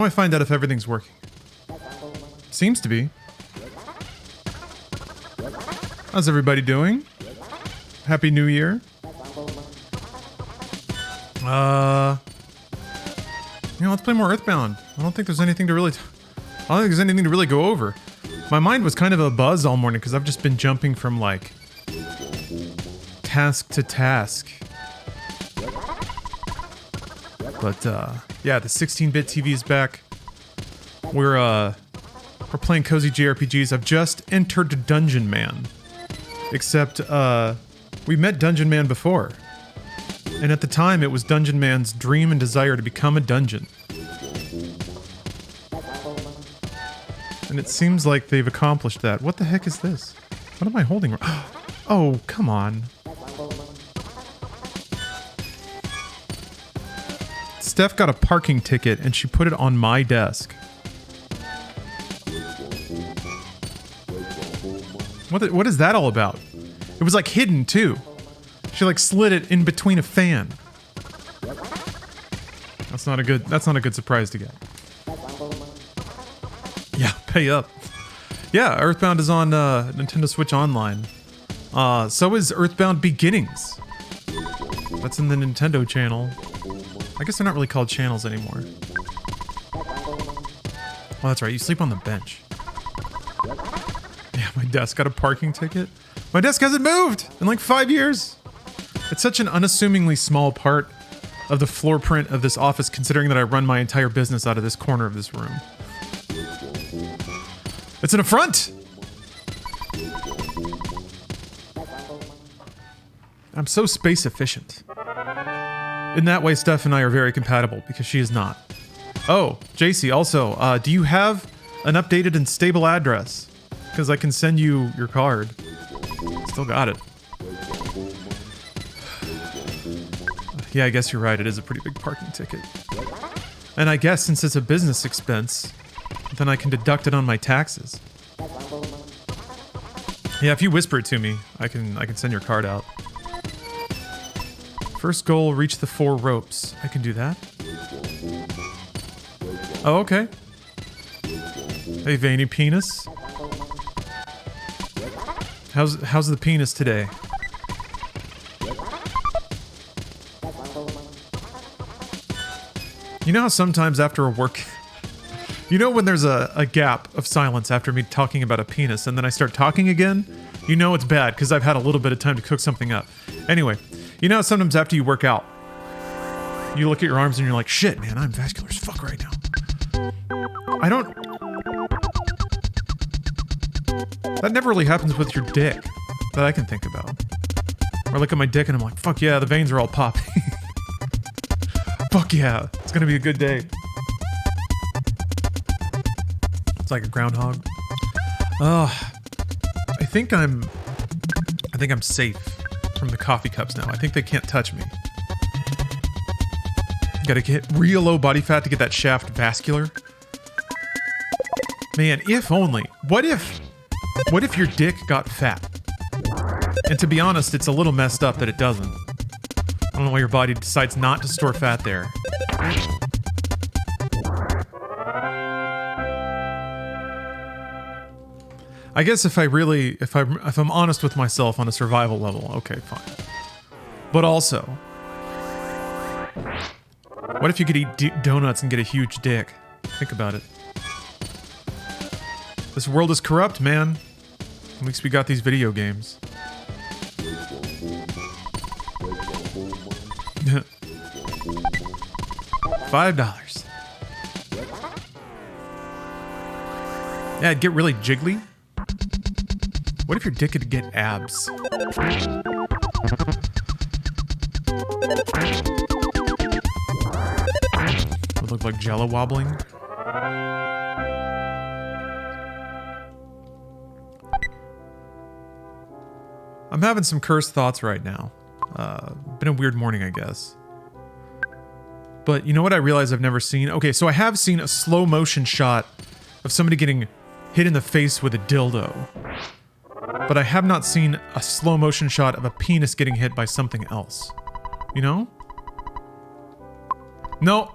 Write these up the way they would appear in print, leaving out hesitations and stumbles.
How do I find out if everything's working? Seems to be. How's everybody doing? Happy New Year. Let's play more Earthbound. I don't think there's anything to really... go over. My mind was kind of a buzz all morning because I've just been jumping from, like, task to task. But, yeah, the 16-bit TV is back. We're playing cozy JRPGs. I've just entered Dungeon Man. Except, we met Dungeon Man before. And at the time, it was Dungeon Man's dream and desire to become a dungeon. And it seems like they've accomplished that. What the heck is this? What am I holding? Oh, come on. Steph got a parking ticket and she put it on my desk. What is that all about? It was like hidden too. She like slid it in between a fan. That's not a good surprise to get. Yeah, pay up. Yeah, Earthbound is on Nintendo Switch Online. So is Earthbound Beginnings. That's in the Nintendo channel. I guess they're not really called channels anymore. Oh, that's right, you sleep on the bench. Yeah, my desk got a parking ticket. My desk hasn't moved in like 5 years. It's such an unassumingly small part of the floor print of this office, considering that I run my entire business out of this corner of this room. It's an affront! I'm so space efficient. In that way, Steph and I are very compatible, because she is not. Oh, JC, also, do you have an updated and stable address? Because I can send you your card. Still got it. Yeah, I guess you're right, it is a pretty big parking ticket. And I guess since it's a business expense, then I can deduct it on my taxes. Yeah, if you whisper it to me, I can send your card out. First goal, reach the 4 ropes. I can do that. Oh, okay. Hey, veiny penis. How's the penis today? You know how sometimes after a work... You know when there's a gap of silence after me talking about a penis and then I start talking again? You know it's bad because I've had a little bit of time to cook something up. Anyway, you know sometimes after you work out, you look at your arms and you're like, shit, man, I'm vascular as fuck right now. That never really happens with your dick that I can think about. Or I look at my dick and I'm like, fuck yeah, the veins are all popping. Fuck yeah, it's gonna be a good day. It's like a groundhog. I think I'm safe from the coffee cups now. I think they can't touch me. Gotta get real low body fat to get that shaft vascular. Man, if only. What if your dick got fat? And to be honest, it's a little messed up that it doesn't. I don't know why your body decides not to store fat there. I guess if I'm honest with myself on a survival level, okay, fine. But also, what if you could eat donuts and get a huge dick? Think about it. This world is corrupt, man. At least we got these video games. $5. Yeah, it'd get really jiggly. What if your dick could get abs? Would look like jello wobbling. I'm having some cursed thoughts right now. Been a weird morning, I guess. But you know what I realize I've never seen? Okay, so I have seen a slow motion shot of somebody getting hit in the face with a dildo. But I have not seen a slow motion shot of a penis getting hit by something else. You know? No.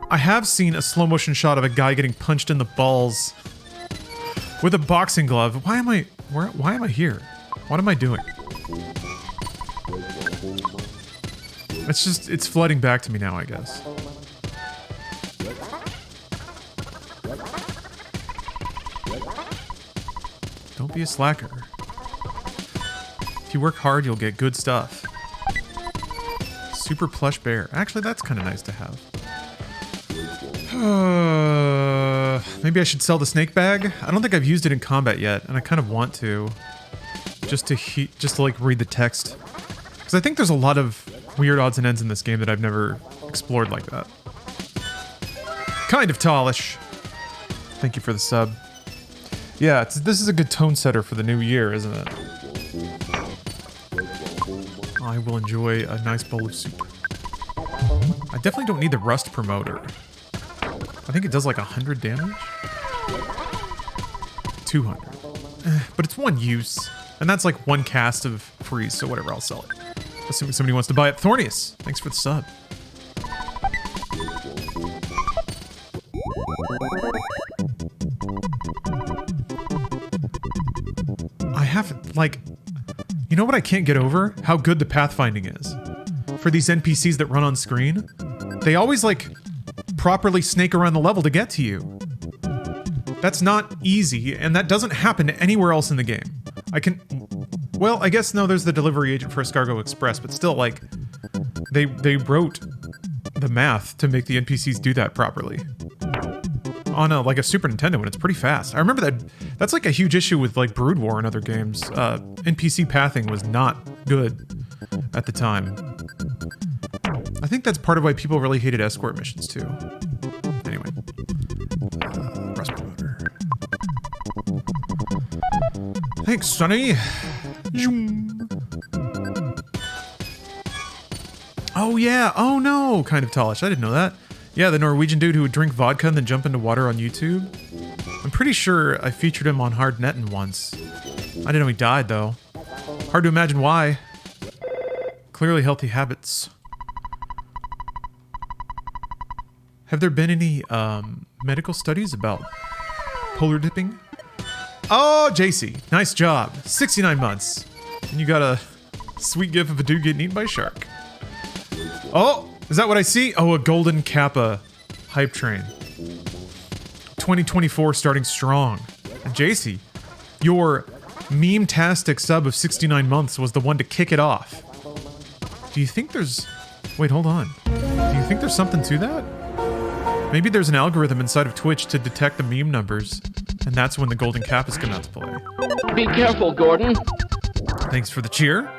I have seen a slow motion shot of a guy getting punched in the balls with a boxing glove. Why am I here? What am I doing? It's flooding back to me now, I guess. Don't be a slacker. If you work hard, you'll get good stuff. Super plush bear. Actually, that's kind of nice to have. Maybe I should sell the snake bag. I don't think I've used it in combat yet, and I kind of want to. Just to like read the text. Because I think there's a lot of weird odds and ends in this game that I've never explored like that. Kind of tallish. Thank you for the sub. Yeah, this is a good tone setter for the new year, isn't it? I will enjoy a nice bowl of soup. I definitely don't need the rust promoter. I think it does like 100 damage? 200. But it's one use. And that's like one cast of freeze, so whatever, I'll sell it. Assuming somebody wants to buy it. Thornius, thanks for the sub. I have, like... You know what I can't get over? How good the pathfinding is. For these NPCs that run on screen, they always, like, properly snake around the level to get to you. That's not easy, and that doesn't happen anywhere else in the game. Well, I guess no, there's the delivery agent for Escargot Express, but still, like, they wrote the math to make the NPCs do that properly. On a Super Nintendo, and it's pretty fast. I remember that's like a huge issue with like Brood War and other games. NPC pathing was not good at the time. I think that's part of why people really hated escort missions too. Anyway. Rust promoter. Thanks, Sonny. Oh yeah, oh no, kind of tallish. I didn't know that. Yeah, the Norwegian dude who would drink vodka and then jump into water on YouTube. I'm pretty sure I featured him on Hard Nettin' once. I didn't know he died, though. Hard to imagine why. Clearly healthy habits. Have there been any medical studies about polar dipping? Oh, JC, nice job. 69 months. And you got a sweet gif of a dude getting eaten by a shark. Oh! Is that what I see? Oh, a golden Kappa hype train. 2024 starting strong. And JC, your meme-tastic sub of 69 months was the one to kick it off. Do you think there's... Wait, hold on. Do you think there's something to that? Maybe there's an algorithm inside of Twitch to detect the meme numbers, and that's when the golden Kappas come out to play. Be careful, Gordon. Thanks for the cheer.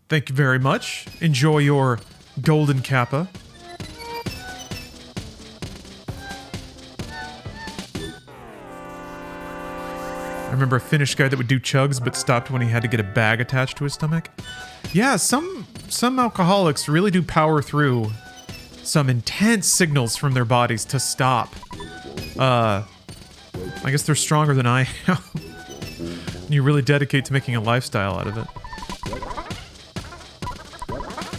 Thank you very much. Enjoy your golden Kappa. I remember a Finnish guy that would do chugs but stopped when he had to get a bag attached to his stomach. Yeah, some alcoholics really do power through some intense signals from their bodies to stop. I guess they're stronger than I am. You really dedicate to making a lifestyle out of it.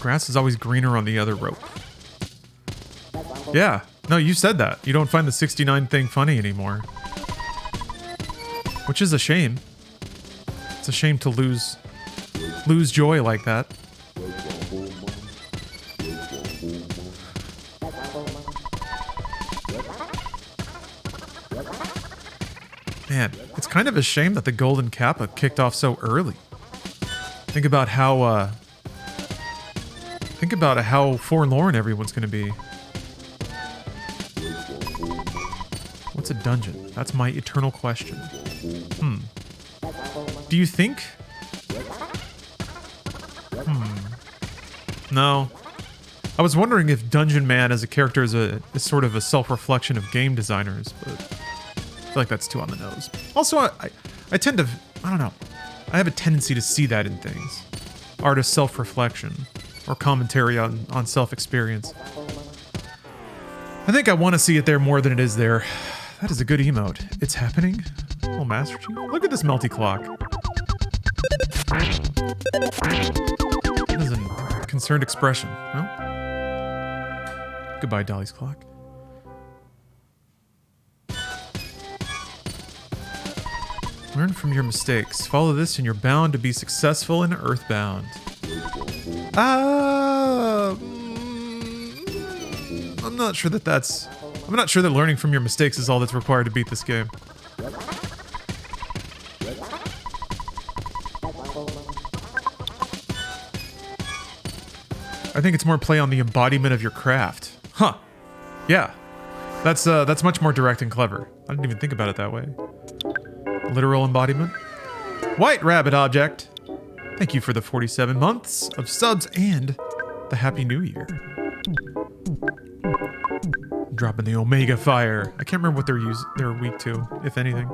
Grass is always greener on the other rope. Yeah, no, you said that. You don't find the 69 thing funny anymore. Which is a shame. It's a shame to lose joy like that. Man, it's kind of a shame that the Golden Kappa kicked off so early. Think about how forlorn everyone's gonna be. What's a dungeon? That's my eternal question. Do you think? No. I was wondering if Dungeon Man as a character is sort of a self-reflection of game designers, but I feel like that's too on the nose. Also, I tend to, I don't know, I have a tendency to see that in things. Art of self-reflection, or commentary on self-experience. I think I want to see it there more than it is there. That is a good emote. It's happening. Oh, Master Chief. Look at this multi-clock. That is a concerned expression. Well, goodbye, Dolly's clock. Learn from your mistakes. Follow this and you're bound to be successful in Earthbound. I'm not sure that that's... I'm not sure that learning from your mistakes is all that's required to beat this game. I think it's more play on the embodiment of your craft. Huh. Yeah. That's much more direct and clever. I didn't even think about it that way. Literal embodiment. White rabbit object. Thank you for the 47 months of subs and the Happy New Year. Dropping the Omega Fire. I can't remember what they're weak to, if anything.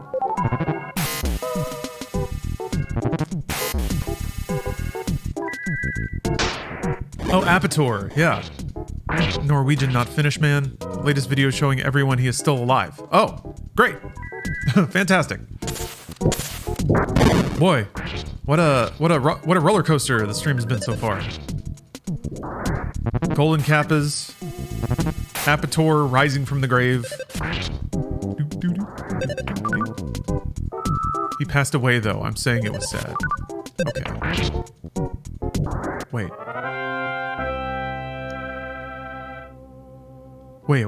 Oh, Apator, yeah. Norwegian not Finnish man. Latest video showing everyone he is still alive. Oh, great. Fantastic. Boy, what a roller coaster the stream has been so far. Golden Kappas, Apator rising from the grave. He passed away though. I'm saying it was sad. Okay. Wait. Wait.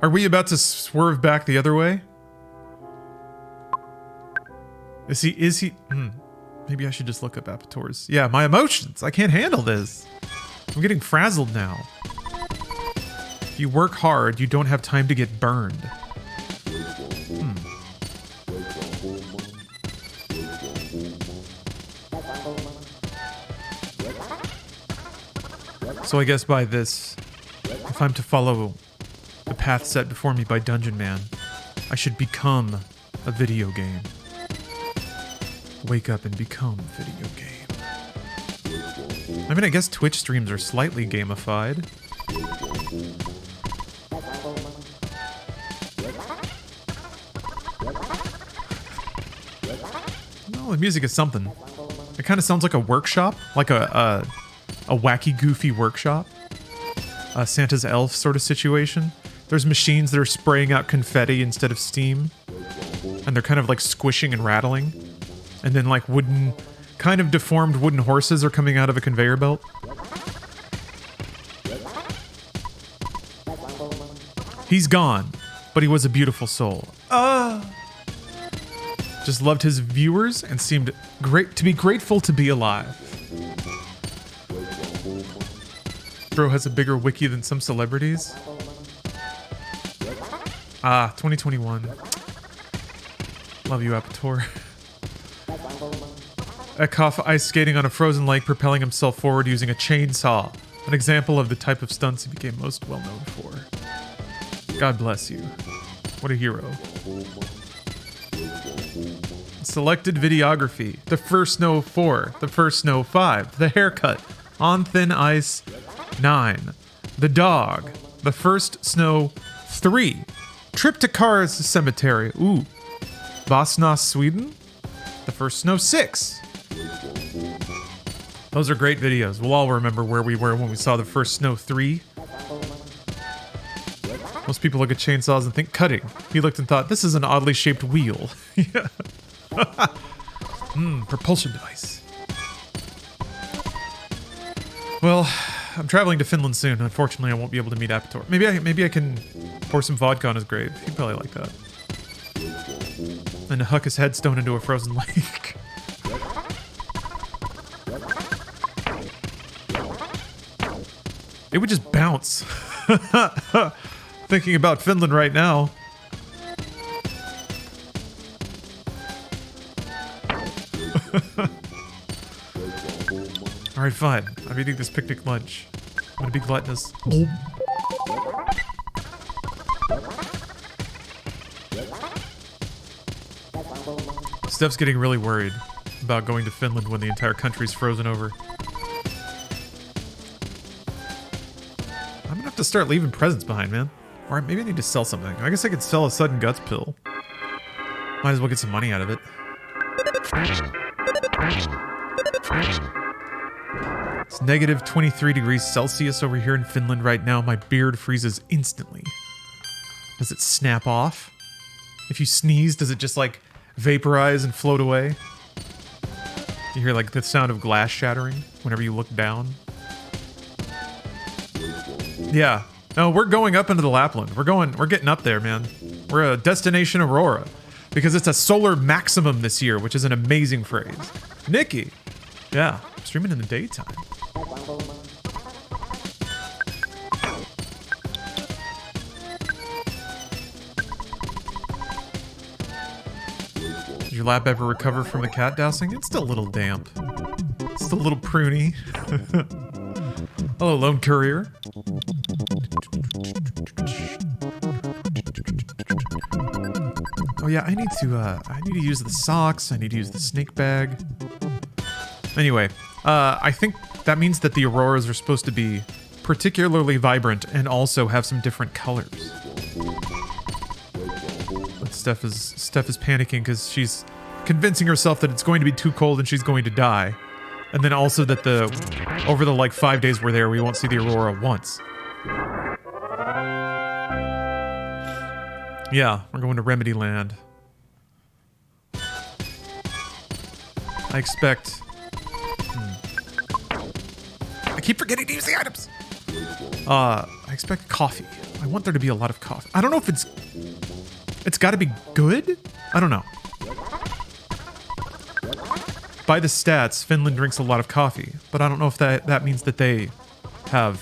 Are we about to swerve back the other way? Is he? Maybe I should just look up Apator's. Yeah, my emotions. I can't handle this. I'm getting frazzled now. If you work hard, you don't have time to get burned. So I guess by this, if I'm to follow the path set before me by Dungeon Man, I should become a video game. Wake up and become a video game. I mean, I guess Twitch streams are slightly gamified. Well, the music is something. It kind of sounds like a workshop, like a wacky, goofy workshop. A Santa's elf sort of situation. There's machines that are spraying out confetti instead of steam. And they're kind of like squishing and rattling. And then like kind of deformed wooden horses are coming out of a conveyor belt. He's gone, but he was a beautiful soul. Just loved his viewers and seemed grateful to be alive. Bro has a bigger wiki than some celebrities. 2021. Love you, Apator. Ekhoff ice skating on a frozen lake, propelling himself forward using a chainsaw. An example of the type of stunts he became most well known for. God bless you. What a hero. Selected videography. The first snow 4. The first snow 5. The haircut. On thin ice 9. The dog. The first snow 3. Trip to Cars Cemetery. Ooh. Vasnas, Sweden. The first snow 6. Those are great videos. We'll all remember where we were when we saw the first snow 3. Most people look at chainsaws and think cutting. He looked and thought, this is an oddly shaped wheel. Yeah. Propulsion device. Well, I'm traveling to Finland soon. Unfortunately, I won't be able to meet Apator. Maybe I can pour some vodka on his grave. He'd probably like that. And huck his headstone into a frozen lake. It would just bounce. Thinking about Finland right now. Alright, fine. I'm eating this picnic lunch. I'm gonna be gluttonous. Steph's getting really worried about going to Finland when the entire country's frozen over. I'm gonna have to start leaving presents behind, man. Or maybe I need to sell something. I guess I could sell a sudden guts pill. Might as well get some money out of it. It's negative 23 degrees Celsius over here in Finland right now. My beard freezes instantly. Does it snap off? If you sneeze, does it just like vaporize and float away? You hear like the sound of glass shattering whenever you look down? Yeah. No, we're going up into the Lapland. We're getting up there, man. We're a destination Aurora. Because it's a solar maximum this year, which is an amazing phrase. Nikki! Yeah, streaming in the daytime. Did your lap ever recover from the cat dousing? It's still a little damp. It's still a little pruny. Hello, Lone Courier. Oh yeah, I need to use the socks. I need to use the snake bag. Anyway, I think that means that the auroras are supposed to be particularly vibrant and also have some different colors. But Steph is panicking because she's convincing herself that it's going to be too cold and she's going to die. And then also that over the like 5 days we're there, we won't see the aurora once. Yeah, we're going to Remedy Land. I expect... I keep forgetting to use the items! I expect coffee. I want there to be a lot of coffee. I don't know if it's gotta be good? I don't know. By the stats, Finland drinks a lot of coffee, but I don't know if that means that they have,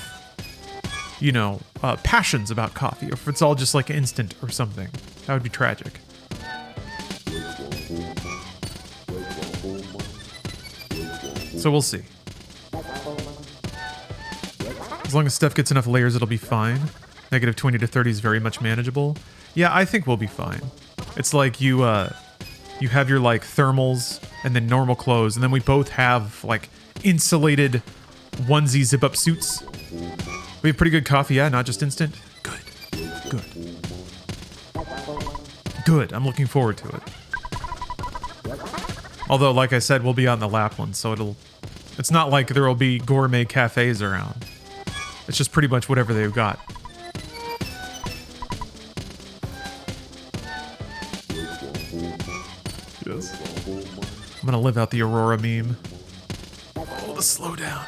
you know, passions about coffee, or if it's all just like instant or something. That would be tragic. So we'll see. As long as Steph gets enough layers, it'll be fine. Negative 20 to 30 is very much manageable. Yeah, I think we'll be fine. It's like you have your like thermals and then normal clothes, and then we both have like insulated onesie zip-up suits. We have pretty good coffee, yeah, not just instant. Good. I'm looking forward to it. Although, like I said, we'll be out in the Lapland, so it's not like there will be gourmet cafes around. It's just pretty much whatever they've got. Yes. I'm gonna live out the Aurora meme. Oh, the slowdown.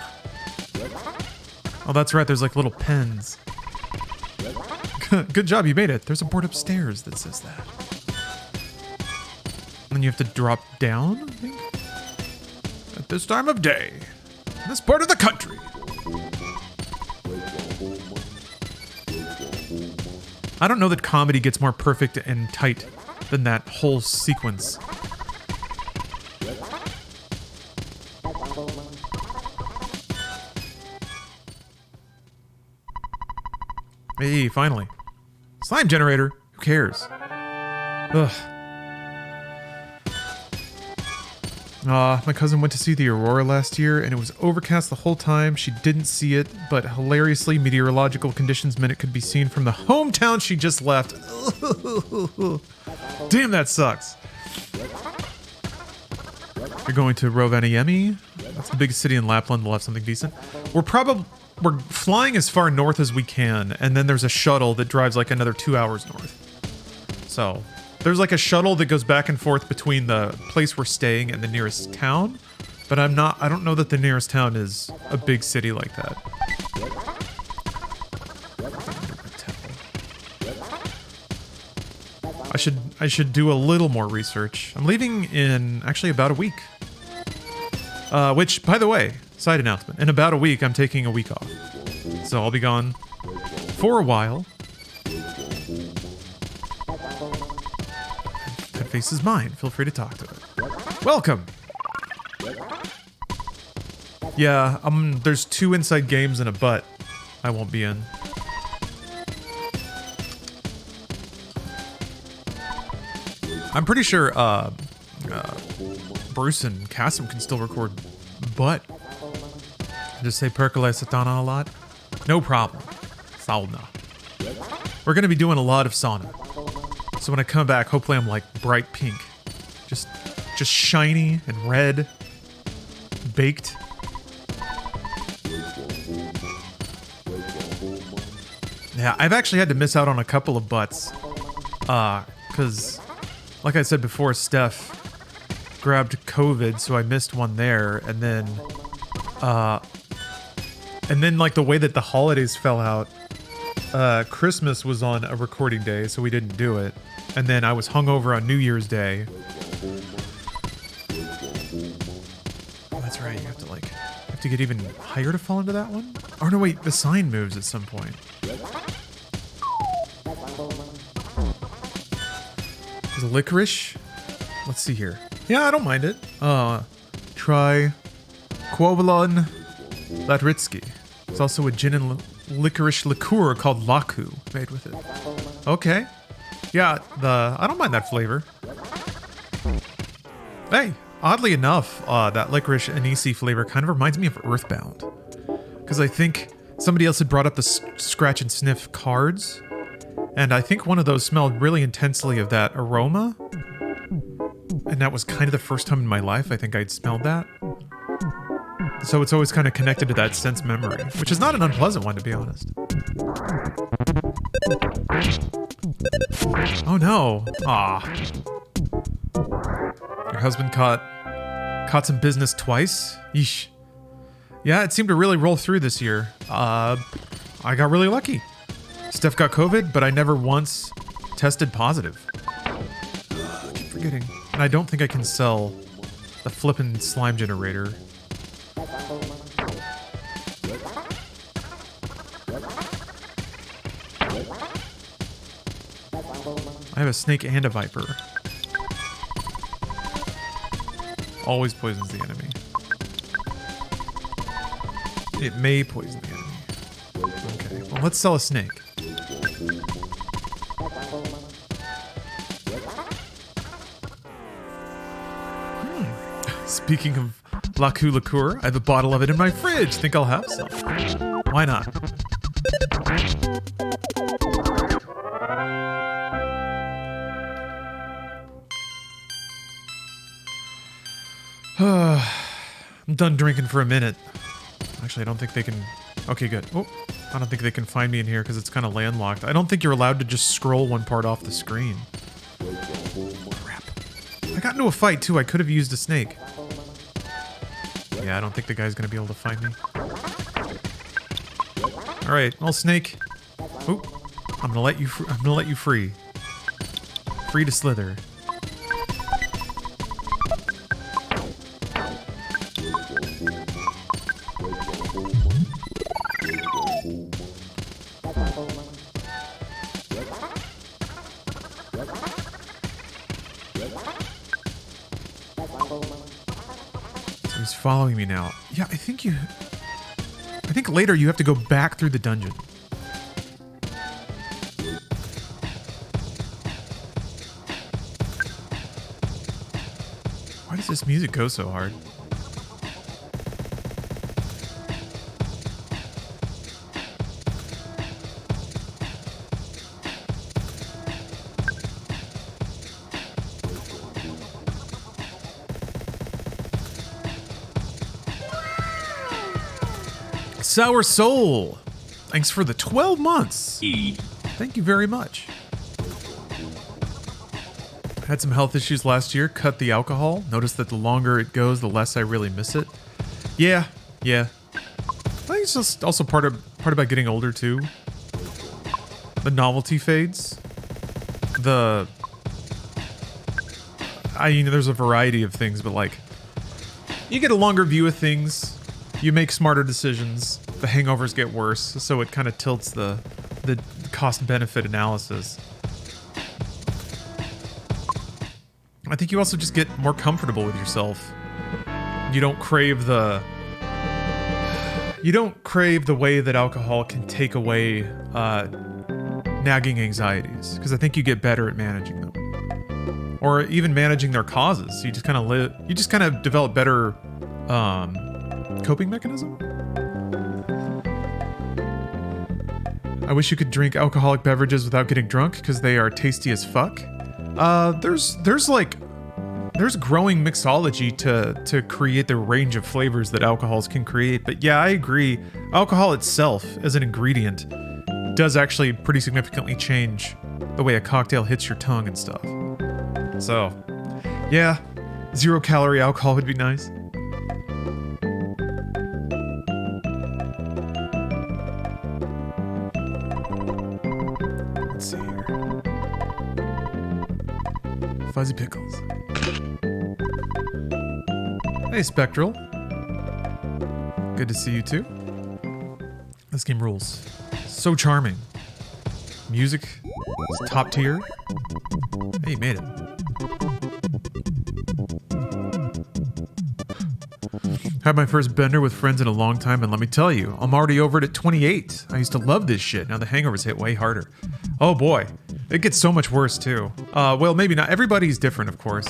Oh, that's right, there's like little pens. Good job, you made it. There's a board upstairs that says that. And then you have to drop down, I think? At this time of day, in this part of the country. I don't know that comedy gets more perfect and tight than that whole sequence. Hey, finally. Slime generator. Who cares? Ugh. My cousin went to see the aurora last year, and it was overcast the whole time. She didn't see it, but hilariously, meteorological conditions meant it could be seen from the hometown she just left. Damn, that sucks. You're going to Rovaniemi? That's the biggest city in Lapland. We'll have something decent. We're flying as far north as we can, and then there's a shuttle that drives like another 2 hours north. So there's like a shuttle that goes back and forth between the place we're staying and the nearest town, but I don't know that the nearest town is a big city like that. I should do a little more research. I'm leaving in actually about a week. Which, by the way, side announcement, in about a week I'm taking a week off. So I'll be gone for a while. That face is mine. Feel free to talk to it. Welcome! Yeah, there's 2 inside games and a butt I won't be in. I'm pretty sure Bruce and Kasim can still record butt. Just say percolate satana a lot. No problem. Sauna. We're gonna be doing a lot of sauna. So when I come back, hopefully I'm like bright pink. Just shiny and red. Baked. Yeah, I've actually had to miss out on a couple of butts. Because, like I said before, Steph grabbed COVID, so I missed one there, and then like the way that the holidays fell out, Christmas was on a recording day, so we didn't do it, and then I was hungover on New Year's Day. Oh, that's right. You have to get even higher to fall into that one. Oh no, wait, the sign moves at some point. There's a licorice. Let's see here. Yeah, I don't mind it. Try Quovalon Latritsky. There's also a gin and licorice liqueur called Laku made with it. Okay. Yeah, I don't mind that flavor. Hey, oddly enough, that licorice anise flavor kind of reminds me of Earthbound. Because I think somebody else had brought up the scratch and sniff cards. And I think one of those smelled really intensely of that aroma. And that was kind of the first time in my life I think I'd smelled that. So it's always kind of connected to that sense memory, which is not an unpleasant one, to be honest. Oh no. Ah. Your husband caught some business twice? Yeesh. Yeah, it seemed to really roll through this year. I got really lucky. Steph got COVID, but I never once tested positive. I keep forgetting. And I don't think I can sell the flippin' slime generator. I have a snake and a viper. Always poisons the enemy. It may poison the enemy. Okay, well, let's sell a snake. Speaking of Laku liqueur, I have a bottle of it in my fridge. Think I'll have some? Why not? I'm done drinking for a minute. Actually, I don't think they can... Okay, good. Oh, I don't think they can find me in here because it's kind of landlocked. I don't think you're allowed to just scroll one part off the screen. Crap. I got into a fight, too. I could have used a snake. Yeah, I don't think the guy's going to be able to find me. Alright, well, snake. Oh, I'm going to let you free. Free to slither. He's following me now. Yeah, I think later you have to go back through the dungeon. Why does this music go so hard? Sour Soul, thanks for the 12 months. Thank you very much. Had some health issues last year, cut the alcohol. Noticed that the longer it goes, the less I really miss it. Yeah. I think it's just also part about getting older too. The novelty fades. There's a variety of things, but like, you get a longer view of things. You make smarter decisions. The hangovers get worse, so it kind of tilts the cost-benefit analysis. I think you also just get more comfortable with yourself. You don't crave the way that alcohol can take away nagging anxieties, because I think you get better at managing them, or even managing their causes. You just kind of develop better coping mechanism. I wish you could drink alcoholic beverages without getting drunk because they are tasty as fuck. There's growing mixology to create the range of flavors that alcohols can create. But yeah, I agree. Alcohol itself as an ingredient does actually pretty significantly change the way a cocktail hits your tongue and stuff. So, yeah, 0-calorie alcohol would be nice. Let's see here. Fuzzy Pickles. Hey, Spectral. Good to see you too. This game rules. So charming. Music is top tier. Hey, you made it. Had my first bender with friends in a long time, and let me tell you, I'm already over it at 28. I used to love this shit. Now the hangovers hit way harder. Oh boy. It gets so much worse too. Well, maybe not. Everybody's different, of course.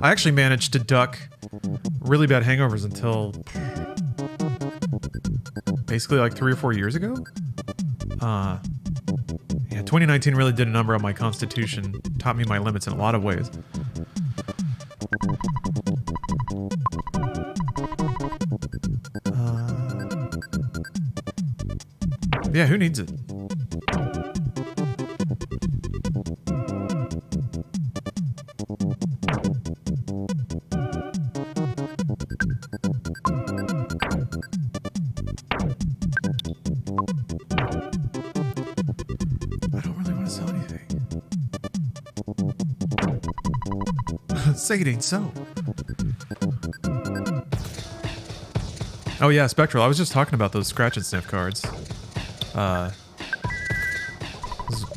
I actually managed to duck really bad hangovers until basically like 3 or 4 years ago. Yeah, 2019 really did a number on my constitution. Taught me my limits in a lot of ways. Yeah, who needs it? Say it ain't so. Oh yeah, Spectral. I was just talking about those scratch and sniff cards.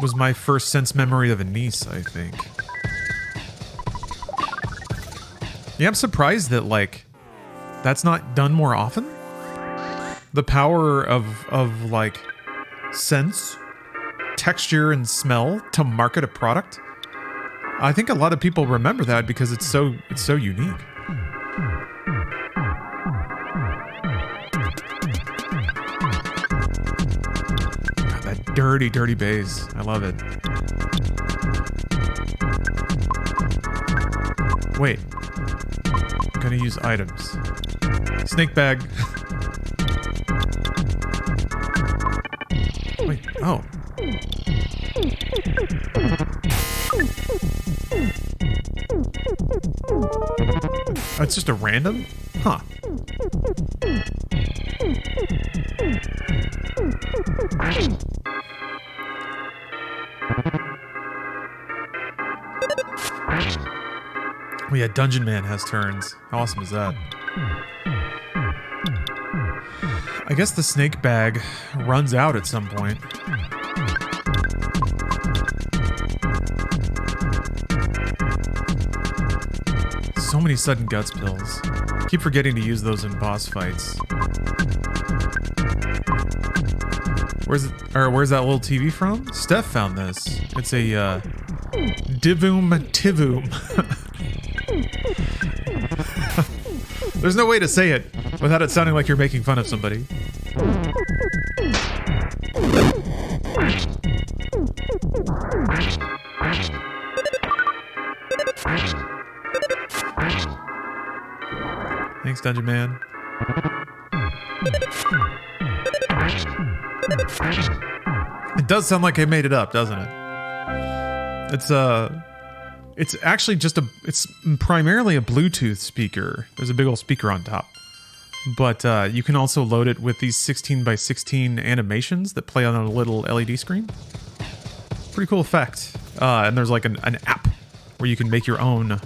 Was my first sense memory of a niece, I think. Yeah, I'm surprised that like that's not done more often. The power of like sense, texture, and smell to market a product. I think a lot of people remember that because it's so unique. God, that dirty, dirty bass. I love it. Wait. I'm gonna use items. Snake bag. Wait, oh. It's just a random? Huh. Oh yeah, Dungeon Man has turns. How awesome is that? I guess the snake bag runs out at some point. So many sudden guts pills. Keep forgetting to use those in boss fights. Where's that little TV from? Steph found this. It's a Divum Tivum. There's no way to say it without it sounding like you're making fun of somebody. Thanks, Dungeon Man. It does sound like I made it up, doesn't it? It's actually just it's primarily a Bluetooth speaker. There's a big old speaker on top. But you can also load it with these 16x16 animations that play on a little LED screen. Pretty cool effect. And there's like an app where you can make your own,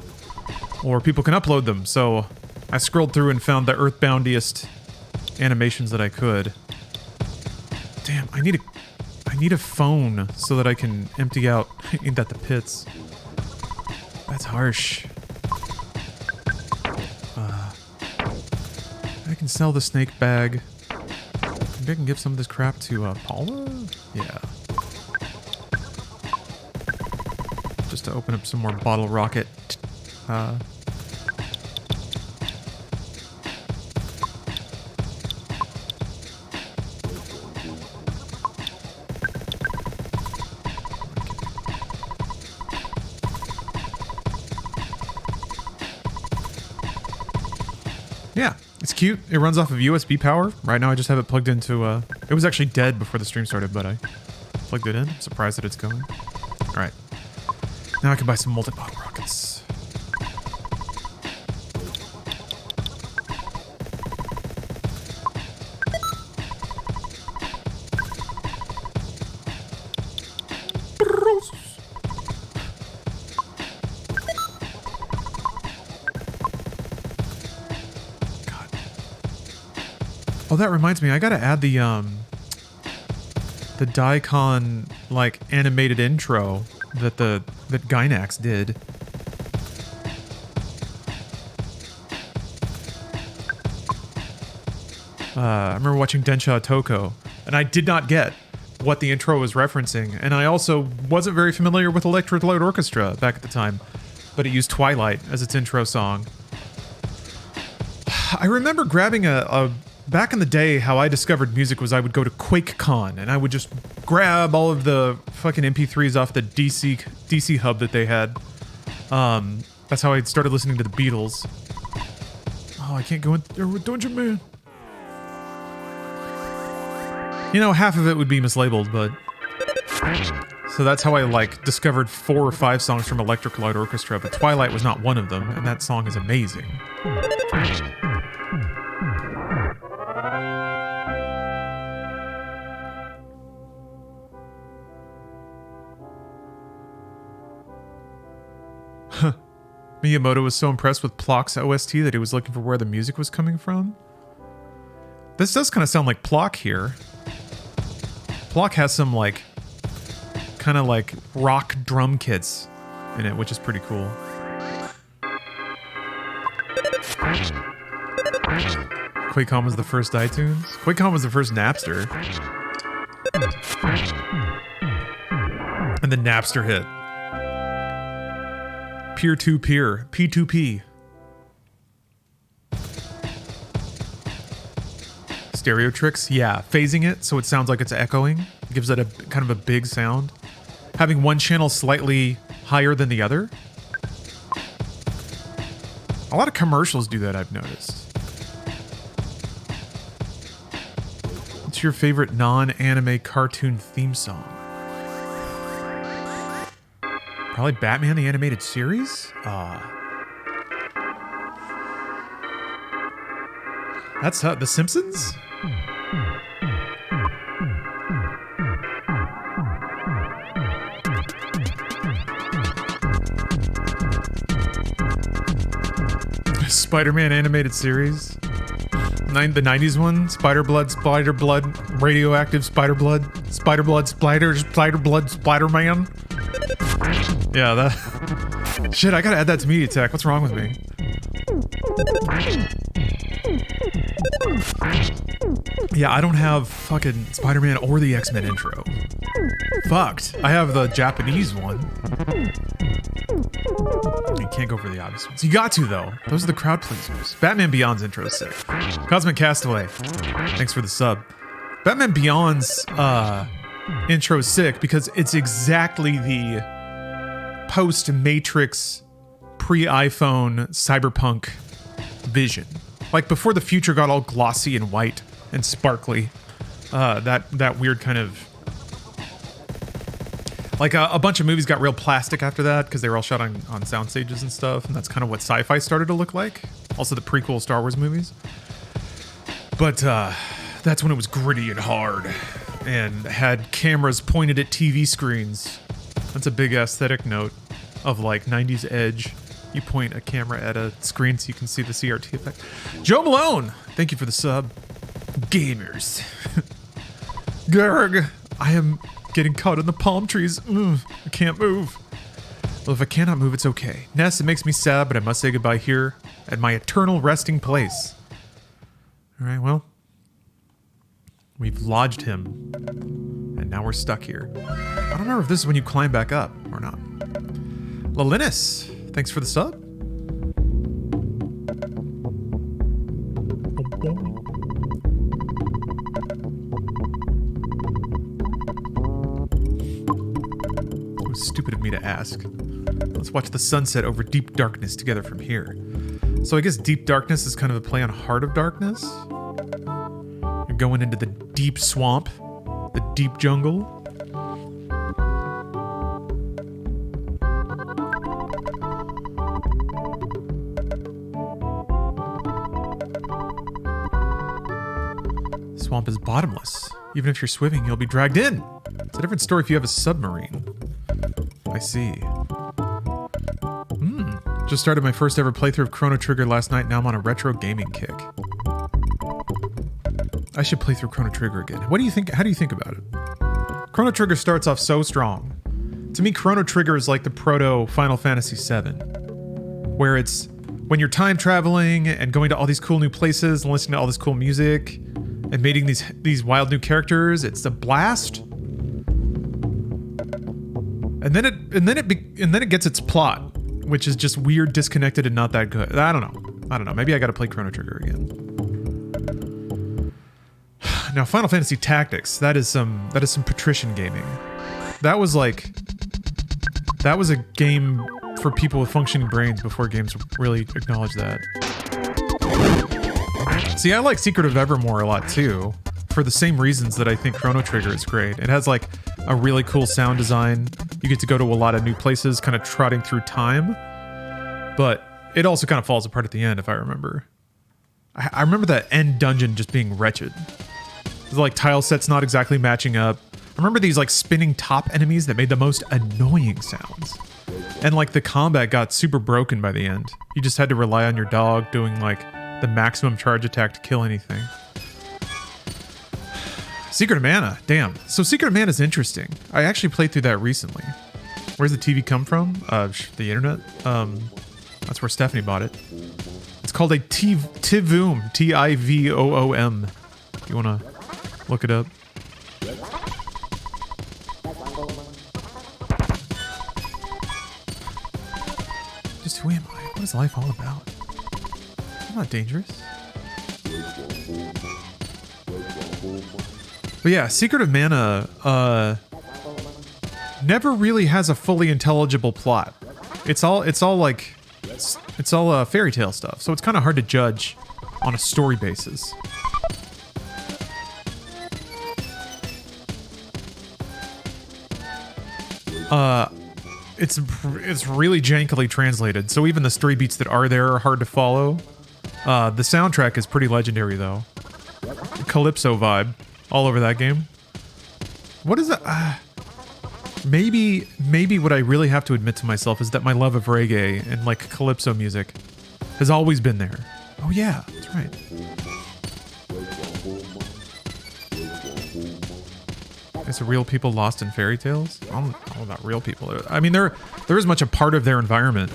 or people can upload them. So I scrolled through and found the Earthboundiest animations that I could. Damn, I need a phone so that I can empty out Ain't That the Pits. That's harsh. I can sell the snake bag. Maybe I can give some of this crap to Paula? Yeah. Just to open up some more bottle rocket. Yeah, it's cute. It runs off of USB power. Right now I just have it plugged into, it was actually dead before the stream started, but I Plugged it in. I'm surprised that it's going. All right. Now I can buy some multi-bottle rockets. God. Oh, that reminds me. I gotta add the Daikon like animated intro that Gynax did. I remember watching Densha Toko, and I did not get what the intro was referencing, and I also wasn't very familiar with Electric Light Orchestra back at the time, but it used Twilight as its intro song. I remember grabbing back in the day, how I discovered music was I would go to QuakeCon, and I would just grab all of the fucking MP3s off the DC hub that they had. That's how I started listening to the Beatles. Oh, I can't go in there with Dungeon Man. You know, half of it would be mislabeled, but... So that's how I, like, discovered 4 or 5 songs from Electric Light Orchestra, but Twilight was not one of them, and that song is amazing. Miyamoto was so impressed with Plock's OST that he was looking for where the music was coming from. This does kind of sound like Plock here. Plock has some like kind of like rock drum kits in it, which is pretty cool. QuakeCon was the first iTunes. QuakeCon was the first Napster. And the Napster hit. Peer-to-peer. P2P. Stereo tricks? Yeah. Phasing it so it sounds like it's echoing. Gives it a kind of a big sound. Having one channel slightly higher than the other. A lot of commercials do that, I've noticed. What's your favorite non-anime cartoon theme song? Probably Batman the Animated Series? That's The Simpsons? Spider-Man Animated Series? The 90s one? Spider-Blood, Radioactive Spider-Blood, Spider-Blood, Spider-Blood, Spider-Man? Yeah, that... Shit, I gotta add that to MediaTek. What's wrong with me? Yeah, I don't have fucking Spider-Man or the X-Men intro. Fucked. I have the Japanese one. You can't go for the obvious ones. You got to, though. Those are the crowd pleasers. Batman Beyond's intro is sick. Cosmic Castaway. Thanks for the sub. Batman Beyond's intro is sick because it's exactly the post-Matrix, pre-iPhone, cyberpunk vision. Like before the future got all glossy and white and sparkly. That weird kind of... Like a bunch of movies got real plastic after that because they were all shot on sound stages and stuff, and that's kind of what sci-fi started to look like. Also the prequel Star Wars movies. But that's when it was gritty and hard and had cameras pointed at TV screens. That's a big aesthetic note of like 90s edge. You point a camera at a screen so you can see the CRT effect. Joe Malone, thank you for the sub. Gamers. Gerg, I am getting caught in the palm trees. I can't move. Well, if I cannot move, it's okay. Ness, it makes me sad, but I must say goodbye here at my eternal resting place. All right, well, we've lodged him, and now we're stuck here. I don't remember if this is when you climb back up or not. Lalinus, thanks for the sub. It was stupid of me to ask. Let's watch the sunset over deep darkness together from here. So I guess deep darkness is kind of a play on Heart of Darkness. You're going into the deep swamp, the deep jungle. swamp is bottomless. Even if you're swimming, you'll be dragged in. It's a different story if you have a submarine. I see. Just started my first ever playthrough of Chrono Trigger last night. Now I'm on a retro gaming kick. I should play through Chrono Trigger again. What do you think? How do you think about it? Chrono Trigger starts off so strong. To me, Chrono Trigger is like the proto Final Fantasy VII, where it's when you're time traveling and going to all these cool new places and listening to all this cool music and meeting these wild new characters. It's a blast. And then it gets its plot, which is just weird, disconnected, and not that good. I don't know. Maybe I got to play Chrono Trigger again. Now, Final Fantasy Tactics. That is some patrician gaming. That was a game for people with functioning brains before games really acknowledged that. See, I like Secret of Evermore a lot too, for the same reasons that I think Chrono Trigger is great. It has like a really cool sound design. You get to go to a lot of new places, kind of trotting through time. But it also kind of falls apart at the end, if I remember. I remember that end dungeon just being wretched. The like tile sets not exactly matching up. I remember these like spinning top enemies that made the most annoying sounds. And like the combat got super broken by the end. You just had to rely on your dog doing like the maximum charge attack to kill anything. Secret of Mana, damn. So Secret of Mana is interesting. I actually played through that recently. Where's the TV come from? The internet. That's where Stephanie bought it. It's called a Tivoom, Tivoom. If you want to look it up. Just who am I? What is life all about? I'm not dangerous. But yeah, Secret of Mana never really has a fully intelligible plot. It's all fairy tale stuff, so it's kind of hard to judge on a story basis. It's really jankily translated, so even the story beats that are there are hard to follow. The soundtrack is pretty legendary though. Calypso vibe all over that game. What is that? Maybe what I really have to admit to myself is that my love of reggae and like calypso music has always been there. Oh yeah, that's right. Is it real people lost in fairy tales? I don't know about real people. I mean, there is much a part of their environment.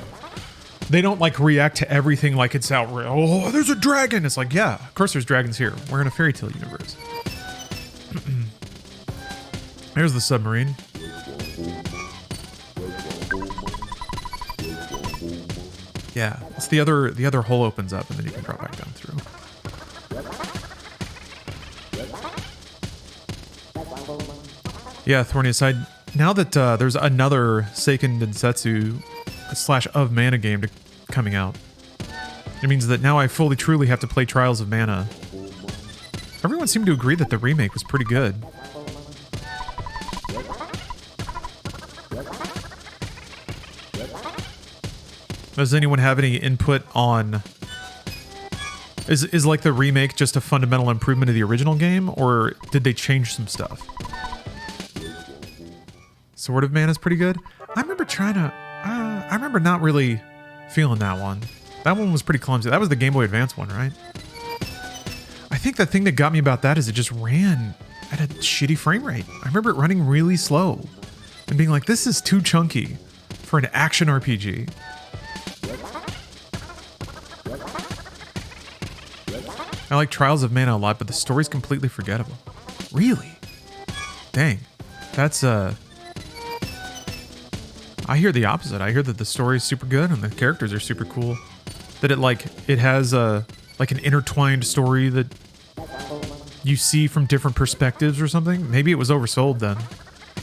They don't like react to everything like it's outrageous. Oh, there's a dragon. It's like, yeah, of course there's dragons here. We're in a fairy tale universe. There's the submarine. Yeah, it's the other hole opens up and then you can drop back down through. Yeah, Thorny aside, now that there's another Seiken Densetsu / of Mana game coming out, it means that now I fully truly have to play Trials of Mana. Everyone seemed to agree that the remake was pretty good. Does anyone have any input on... Is like the remake just a fundamental improvement of the original game, or did they change some stuff? Sword of Mana is pretty good. I remember I remember not really feeling that one. That one was pretty clumsy. That was the Game Boy Advance one, right? I think the thing that got me about that is it just ran at a shitty frame rate. I remember it running really slow and being like, this is too chunky for an action RPG. I like Trials of Mana a lot, but the story's completely forgettable. Really? Dang. That's, I hear the opposite. I hear that the story is super good and the characters are super cool. That it has like an intertwined story that you see from different perspectives or something. Maybe it was oversold then,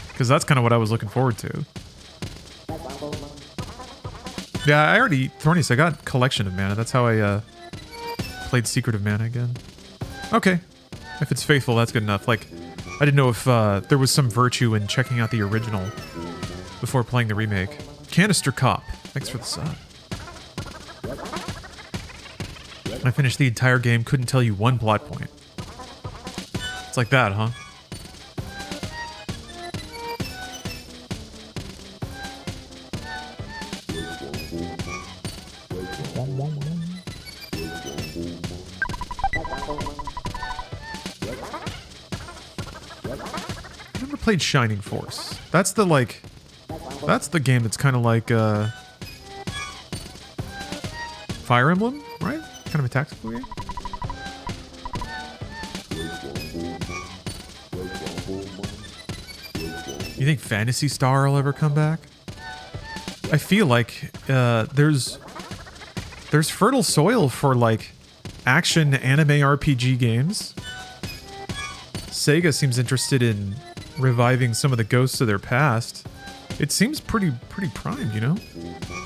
because that's kind of what I was looking forward to. Yeah, Thorny said I got Collection of Mana. That's how I played Secret of Mana again. Okay, if it's faithful, that's good enough. Like, I didn't know if there was some virtue in checking out the original before playing the remake. Canister Cop, thanks for the sub. I finished the entire game, couldn't tell you one plot point. It's like that, huh? I've never played Shining Force. That's the like... That's the game that's kind of like Fire Emblem, right? Kind of a tactical game. You think Phantasy Star will ever come back? I feel like there's fertile soil for like action anime RPG games. Sega seems interested in reviving some of the ghosts of their past. It seems pretty primed, you know?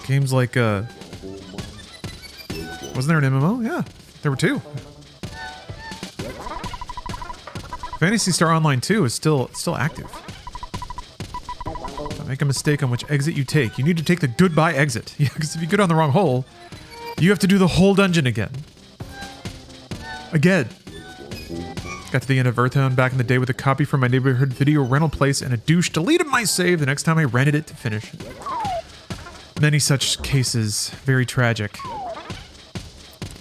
Games like wasn't there an MMO? Yeah, there were two. Phantasy Star Online 2 is still active. Don't make a mistake on which exit you take. You need to take the goodbye exit. Yeah, because if you go down the wrong hole, you have to do the whole dungeon again. Got to the end of Earthbound back in the day with a copy from my neighborhood video rental place, and a douche deleted my save the next time I rented it to finish it. Many such cases. Very tragic.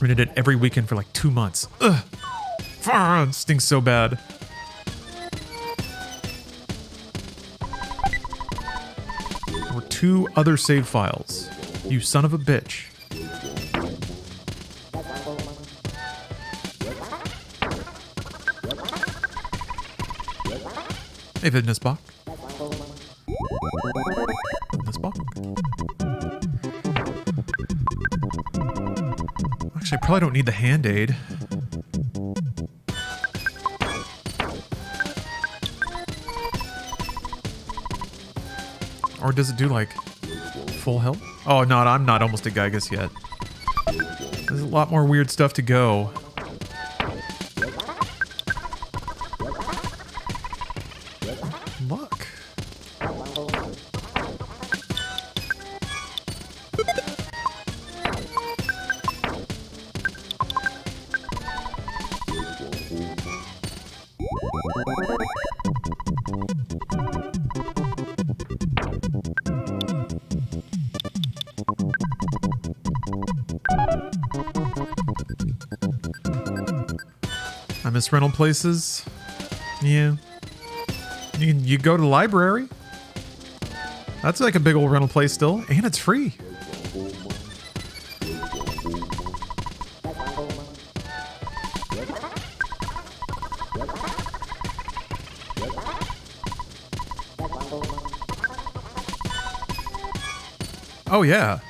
Rented it every weekend for like 2 months. Ugh. It stinks so bad. There were 2 other save files. You son of a bitch. Hey, Fitness Bach. Fitness Bach. Actually, I probably don't need the hand-aid. Or does it do, like, full health? Oh, no, I'm not almost a Gygus yet. There's a lot more weird stuff to go. Luck. I miss rental places. Yeah. You go to the library. That's like a big old rental place still, and it's free. Oh yeah,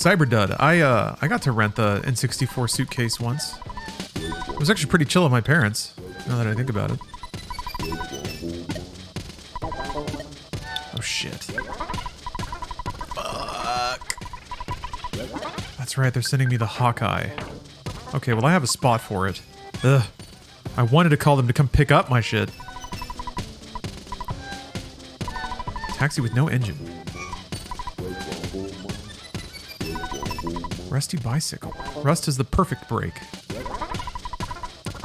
Cyberdud. I got to rent the N64 suitcase once. It was actually pretty chill with my parents, now that I think about it. Oh shit. Fuck. That's right, they're sending me the Hawkeye. Okay, well I have a spot for it. Ugh. I wanted to call them to come pick up my shit. Taxi with no engine. Rusty bicycle. Rust is the perfect brake.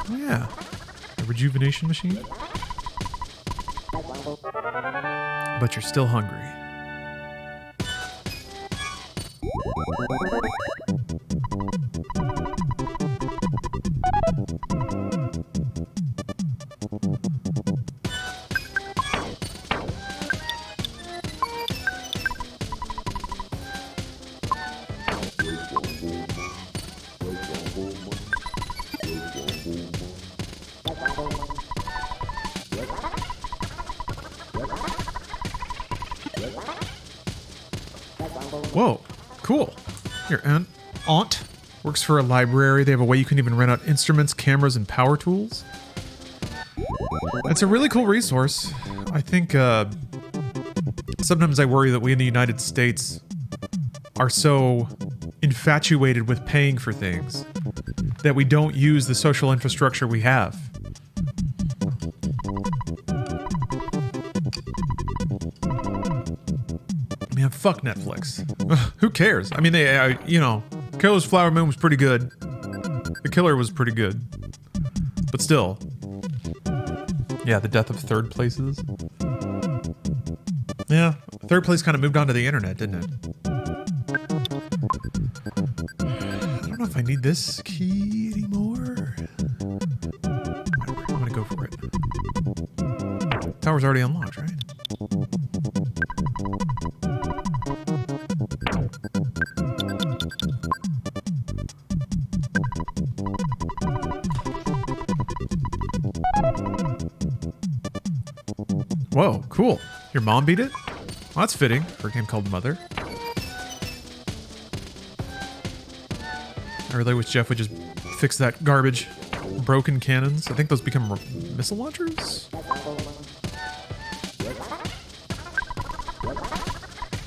Oh yeah. A rejuvenation machine? But you're still hungry. Whoa, cool. Your aunt works for a library. They have a way you can even rent out instruments, cameras, and power tools. It's a really cool resource. I think sometimes I worry that we in the United States are so infatuated with paying for things that we don't use the social infrastructure we have. Man, fuck Netflix. Who cares? I mean, they, you know, Killer's Flower Moon was pretty good. The Killer was pretty good. But still, Yeah, the death of third places. Yeah, third place kind of moved on to the internet, didn't it? I don't know if I need this key anymore. I'm gonna go for it. Tower's already unlocked, right? Whoa, cool. Your mom beat it? Well, that's fitting for a game called Mother. I really wish Jeff would just fix that garbage. Broken cannons. I think those become missile launchers?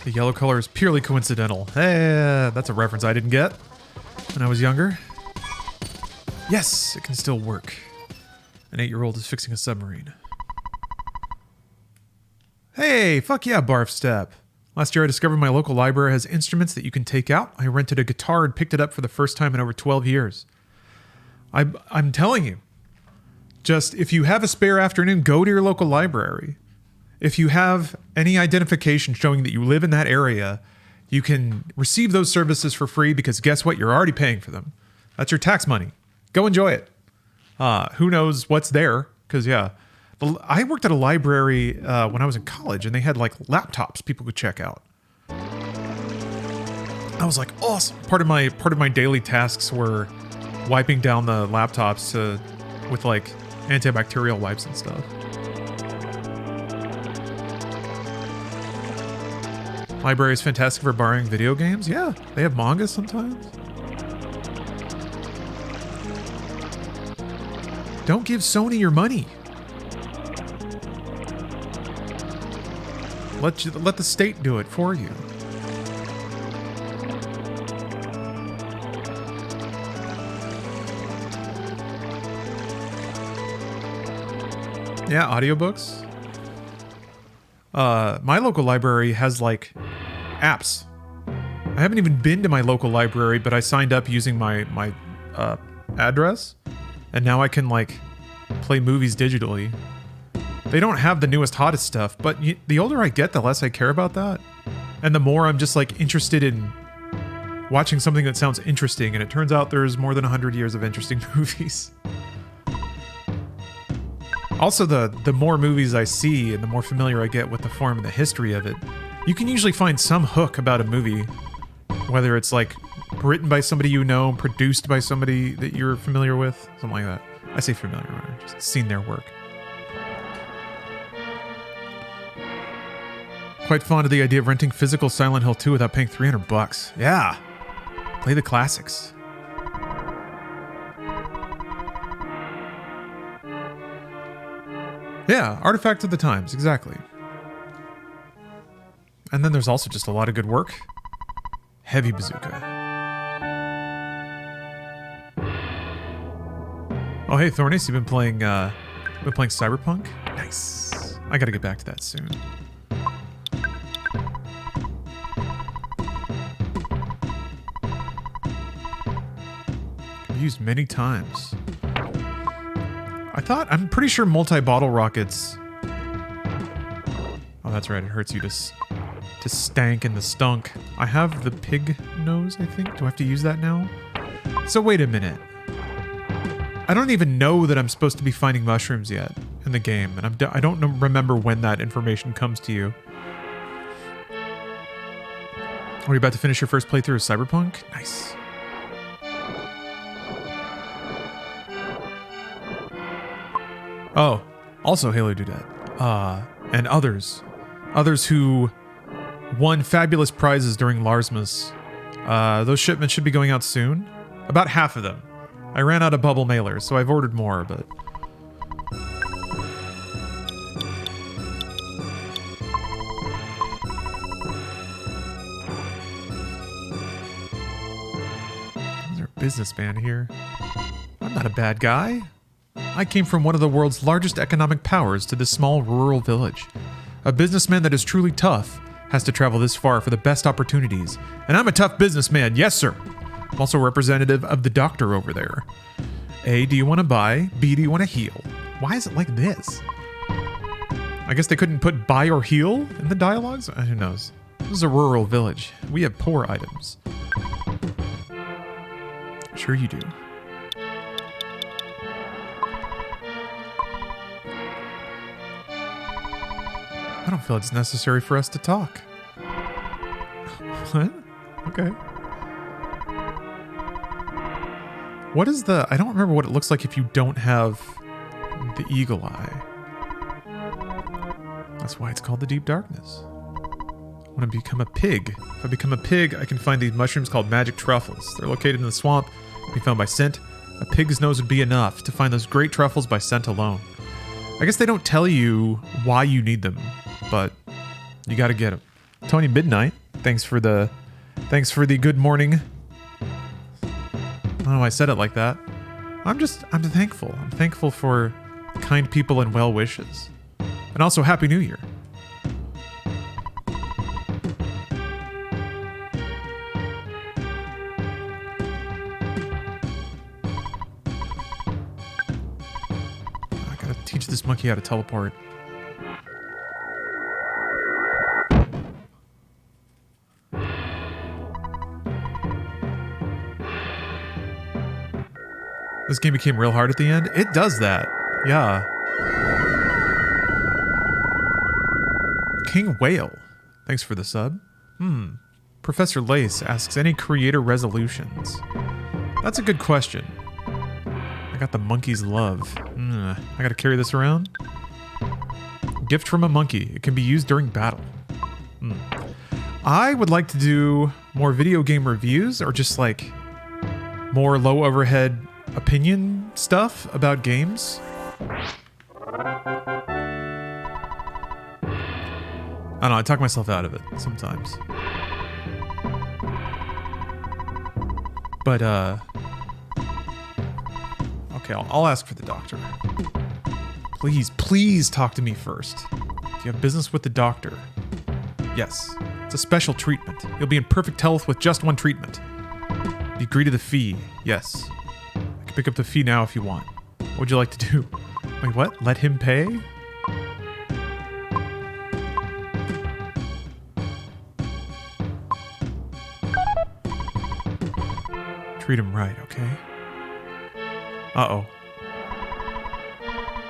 The yellow color is purely coincidental. Hey, that's a reference I didn't get when I was younger. Yes, it can still work. An 8-year-old is fixing a submarine. Hey, fuck yeah, Barf Step. Last year I discovered my local library has instruments that you can take out. I rented a guitar and picked it up for the first time in over 12 years. I'm telling you, just if you have a spare afternoon, go to your local library. If you have any identification showing that you live in that area, you can receive those services for free because guess what? You're already paying for them. That's your tax money. Go enjoy it. Who knows what's there? Because, yeah. I worked at a library when I was in college, and they had like laptops people could check out. I was like, awesome. Part of my daily tasks were wiping down the laptops with like antibacterial wipes and stuff. Library is fantastic for borrowing video games. Yeah, they have manga sometimes. Don't give Sony your money. Let the state do it for you. Yeah, audiobooks. My local library has like apps. I haven't even been to my local library, but I signed up using my address, and now I can like play movies digitally. They don't have the newest, hottest stuff, but the older I get, the less I care about that. And the more I'm just like interested in watching something that sounds interesting, and it turns out there's more than 100 years of interesting movies. Also, the more movies I see and the more familiar I get with the form and the history of it, you can usually find some hook about a movie, whether it's like written by somebody you know, produced by somebody that you're familiar with, something like that. I say familiar, I've just seen their work. Quite fond of the idea of renting physical Silent Hill 2 without paying $300. Yeah. Play the classics. Yeah, artifacts of the times, exactly. And then there's also just a lot of good work. Heavy Bazooka. Oh hey Thornis, you've been playing Cyberpunk? Nice. I gotta get back to that soon. Used many times. I'm pretty sure multi-bottle rockets. Oh, that's right. It hurts you to stank in the stunk. I have the pig nose, I think. Do I have to use that now? So wait a minute. I don't even know that I'm supposed to be finding mushrooms yet in the game, and I don't remember when that information comes to you. Are you about to finish your first playthrough of Cyberpunk? Nice. Oh, also Halo Dudette. And others who won fabulous prizes during Larsmas. Those shipments should be going out soon. About half of them. I ran out of bubble mailers, so I've ordered more, but... Is there a businessman here? I'm not a bad guy. I came from one of the world's largest economic powers to this small rural village. A businessman that is truly tough has to travel this far for the best opportunities. And I'm a tough businessman, yes sir. I'm also representative of the doctor over there. A, do you want to buy? B, do you want to heal? Why is it like this? I guess they couldn't put buy or heal in the dialogues? Who knows? This is a rural village. We have poor items. Sure you do. I don't feel it's necessary for us to talk. What? Okay. What is the... I don't remember what it looks like if you don't have the eagle eye. That's why it's called the deep darkness. I want to become a pig. If I become a pig, I can find these mushrooms called magic truffles. They're located in the swamp, can be found by scent. A pig's nose would be enough to find those great truffles by scent alone. I guess they don't tell you why you need them, but you gotta get them. Tony Midnight, thanks for the good morning. I don't know why I said it like that. I'm thankful. I'm thankful for kind people and well wishes. And also Happy New Year. I gotta teach this monkey how to teleport. This game became real hard at the end? It does that. Yeah. King Whale. Thanks for the sub. Professor Lace asks, any creator resolutions? That's a good question. I got the monkey's love. I gotta carry this around? Gift from a monkey. It can be used during battle. I would like to do more video game reviews or just like more low overhead opinion stuff about games. I don't know, I talk myself out of it sometimes. But, okay, I'll ask for the doctor. Please talk to me first. Do you have business with the doctor? Yes. It's a special treatment. You'll be in perfect health with just one treatment. You agree to the fee? Yes. I can pick up the fee now if you want. What would you like to do? Wait, what? Let him pay? Treat him right, okay? Uh-oh.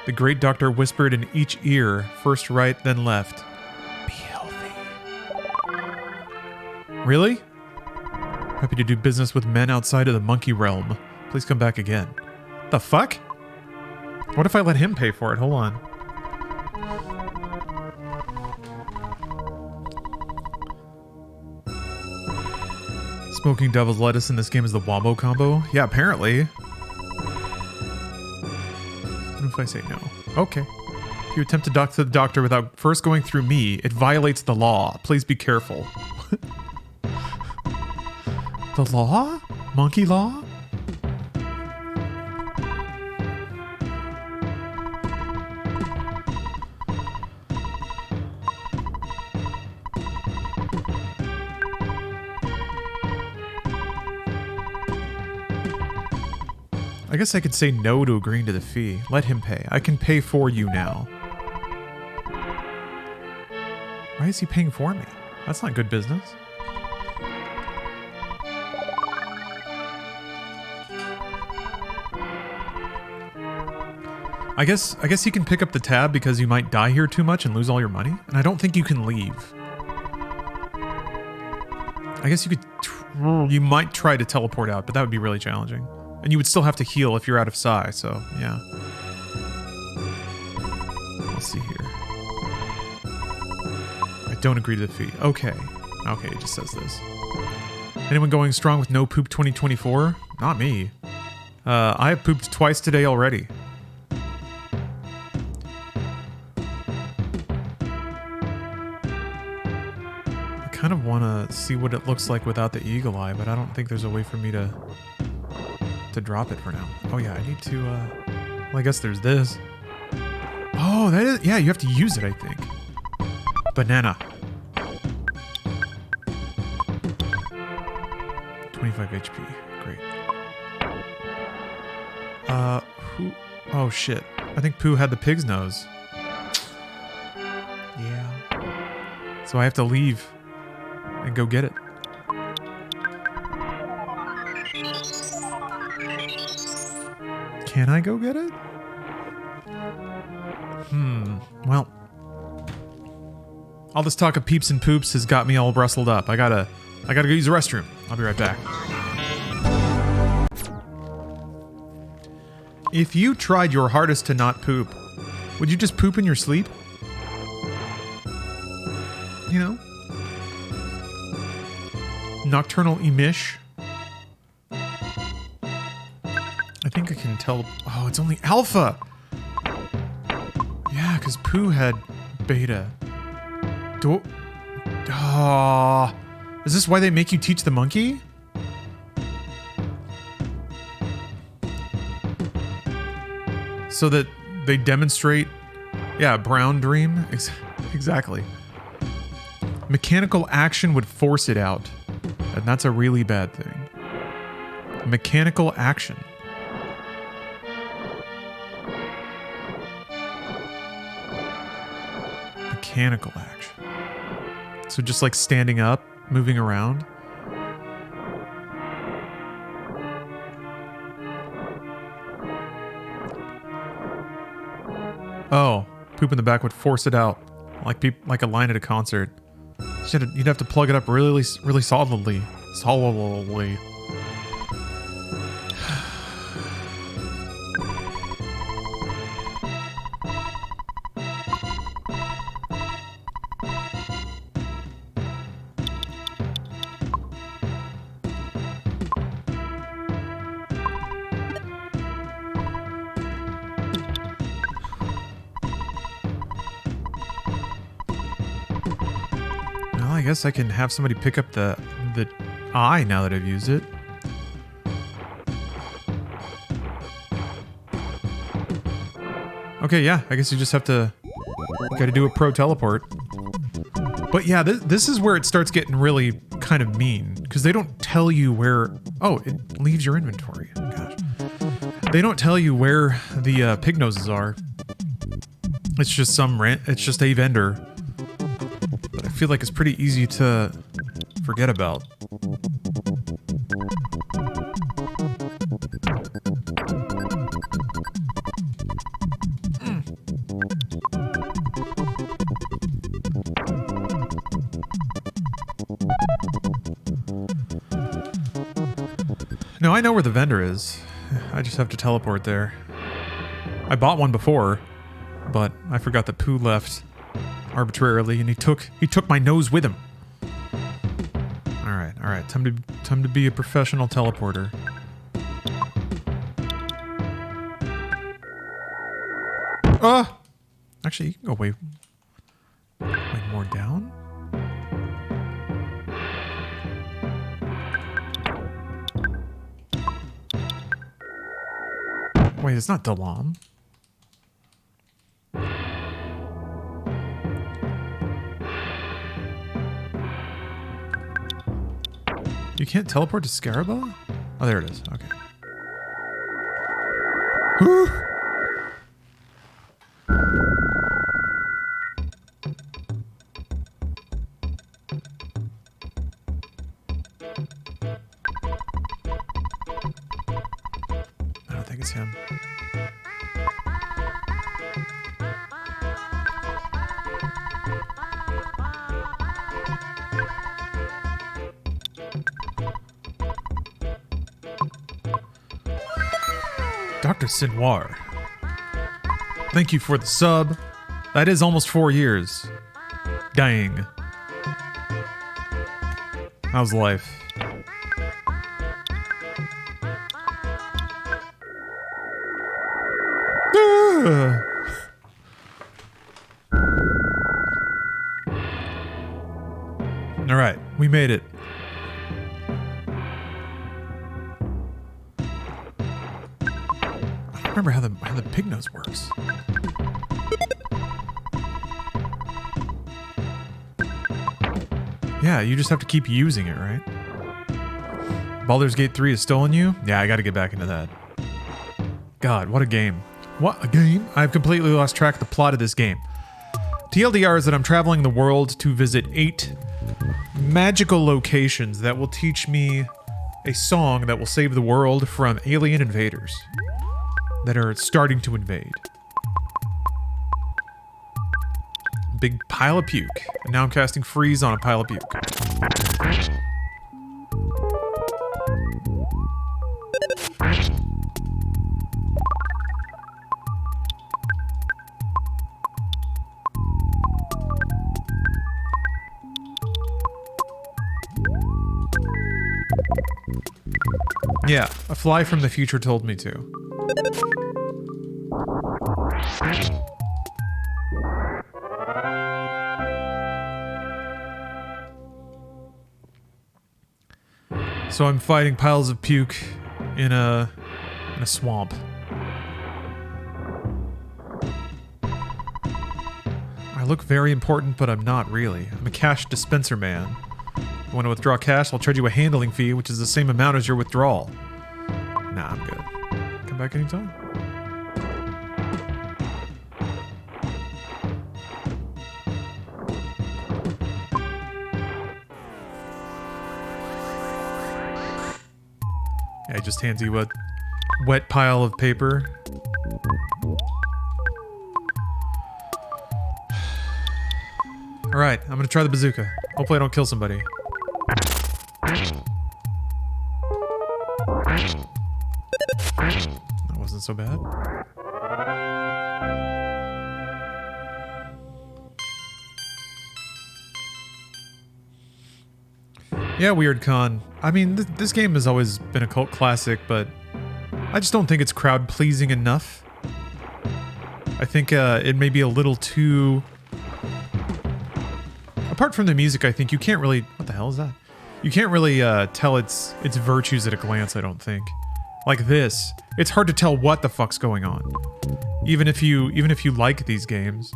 The great doctor whispered in each ear, first right, then left. Be healthy. Really? Happy to do business with men outside of the monkey realm. Please come back again. The fuck? What if I let him pay for it? Hold on. Smoking devil's lettuce in this game is the wombo combo? Yeah, apparently. What if I say no? Okay. If you attempt to talk to the doctor without first going through me, it violates the law. Please be careful. The law? Monkey law? I guess I could say no to agreeing to the fee. Let him pay. I can pay for you now. Why is he paying for me? That's not good business. I guess you can pick up the tab because you might die here too much and lose all your money. And I don't think you can leave. I guess you might try to teleport out, but that would be really challenging. And you would still have to heal if you're out of psi, so yeah. Let's see here. I don't agree to the fee. Okay. Okay, it just says this. Anyone going strong with no poop 2024? Not me. I have pooped twice today already. I kind of want to see what it looks like without the eagle eye, but I don't think there's a way for me to drop it for now. Oh yeah, I need to, well, I guess there's this. Oh, that is, yeah, you have to use it, I think. Banana. 25 HP, great. Who, oh shit. I think Pooh had the pig's nose. So I have to leave and go get it. Can I go get it? Well, all this talk of peeps and poops has got me all rustled up. I gotta go use the restroom. I'll be right back. If you tried your hardest to not poop, would you just poop in your sleep? You know? Nocturnal emish. I think I can tell. Oh, it's only alpha. Yeah, because Pooh had beta. Is this why they make you teach the monkey? So that they demonstrate, yeah, brown dream. Exactly. Mechanical action would force it out. And that's a really bad thing. Mechanical action. Mechanical action. So just like standing up, moving around. Oh, poop in the back would force it out, like a line at a concert. You'd have to plug it up really solidly. I guess I can have somebody pick up the eye now that I've used it. Okay, yeah, I guess you just have to gotta do a pro teleport. But yeah, this is where it starts getting really kind of mean, because they don't tell you where. Oh, it leaves your inventory. Gosh, they don't tell you where the pig noses are. It's just it's just a vendor. But I feel like it's pretty easy to forget about. No, I know where the vendor is. I just have to teleport there. I bought one before, but I forgot that Pooh left arbitrarily, and he took my nose with him. All right, time to be a professional teleporter. Actually, you can go way more down. Wait, it's not Dalam. You can't teleport to Scaraba? Oh, there it is. Okay. Whew. I don't think it's him. Dr. Sinoir. Thank you for the sub. That is almost 4 years. Dang. How's life? All right, we made it. I don't remember how the pig nose works. Yeah, you just have to keep using it, right? Baldur's Gate 3 has stolen you? Yeah, I gotta get back into that. God, what a game. What a game. I've completely lost track of the plot of this game. TLDR is that I'm traveling the world to visit 8 magical locations that will teach me a song that will save the world from alien invaders that are starting to invade. Big pile of puke. And now I'm casting freeze on a pile of puke. Yeah, a fly from the future told me to. So I'm fighting piles of puke in a swamp. I look very important, but I'm not really. I'm a cash dispenser man. If you want to withdraw cash, I'll charge you a handling fee, which is the same amount as your withdrawal. Nah, I'm good. Come back anytime. Yeah, he just hands you a wet pile of paper. Alright, I'm gonna try the bazooka. Hopefully I don't kill somebody. That wasn't so bad. Yeah, Weird Con. I mean, this game has always been a cult classic, but I just don't think it's crowd-pleasing enough. I think it may be a little too... Apart from the music, I think you can't really... What the hell is that? You can't really tell its virtues at a glance, I don't think. Like this, it's hard to tell what the fuck's going on. Even if you like these games.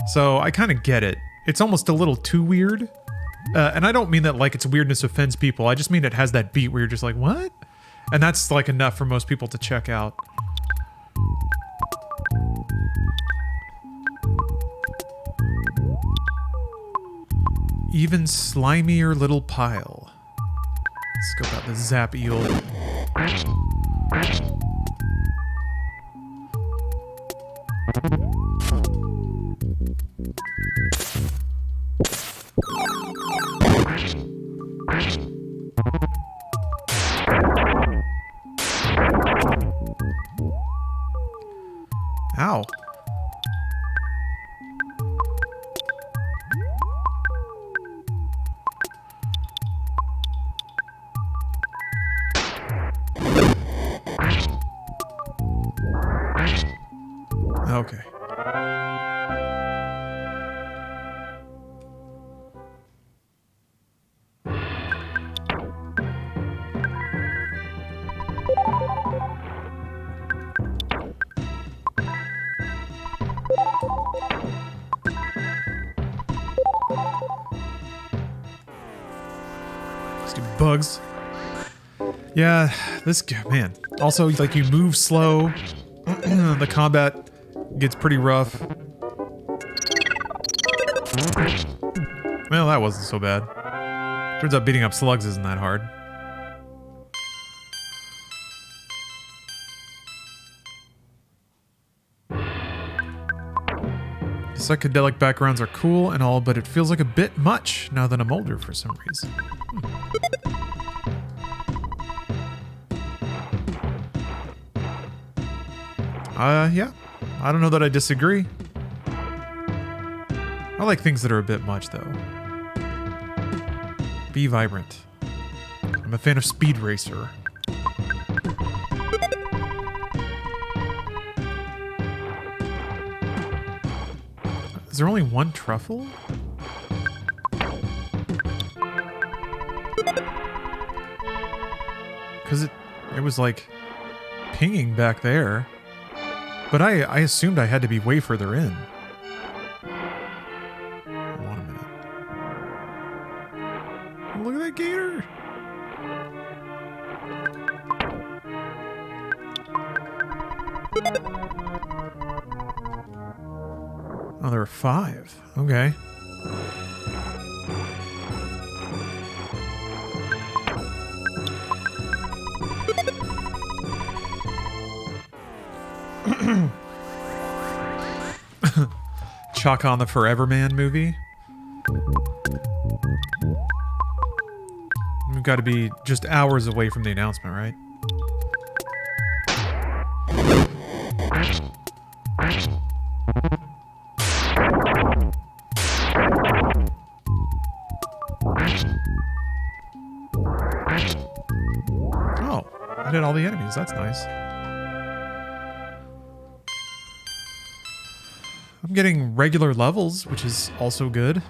So I kind of get it. It's almost a little too weird. And I don't mean that like its weirdness offends people. I just mean it has that beat where you're just like, what? And that's like enough for most people to check out. Even slimier little pile. Let's scope out the zap eel. Ow. Okay. Stupid bugs. Yeah, this man. Also, like you move slow. The combat gets pretty rough. Well, that wasn't so bad. Turns out beating up slugs isn't that hard. The psychedelic backgrounds are cool and all, but it feels like a bit much now that I'm older for some reason. Yeah. I don't know that I disagree. I like things that are a bit much, though. Be vibrant. I'm a fan of Speed Racer. Is there only one truffle? Because it was like pinging back there. But I assumed I had to be way further in. Hold on a minute. Oh, look at that gator! Oh, there are 5. Okay. Chalk on the Forever Man movie. We've got to be just hours away from the announcement, right? Oh, I did all the enemies. That's nice. I'm getting regular levels, which is also good.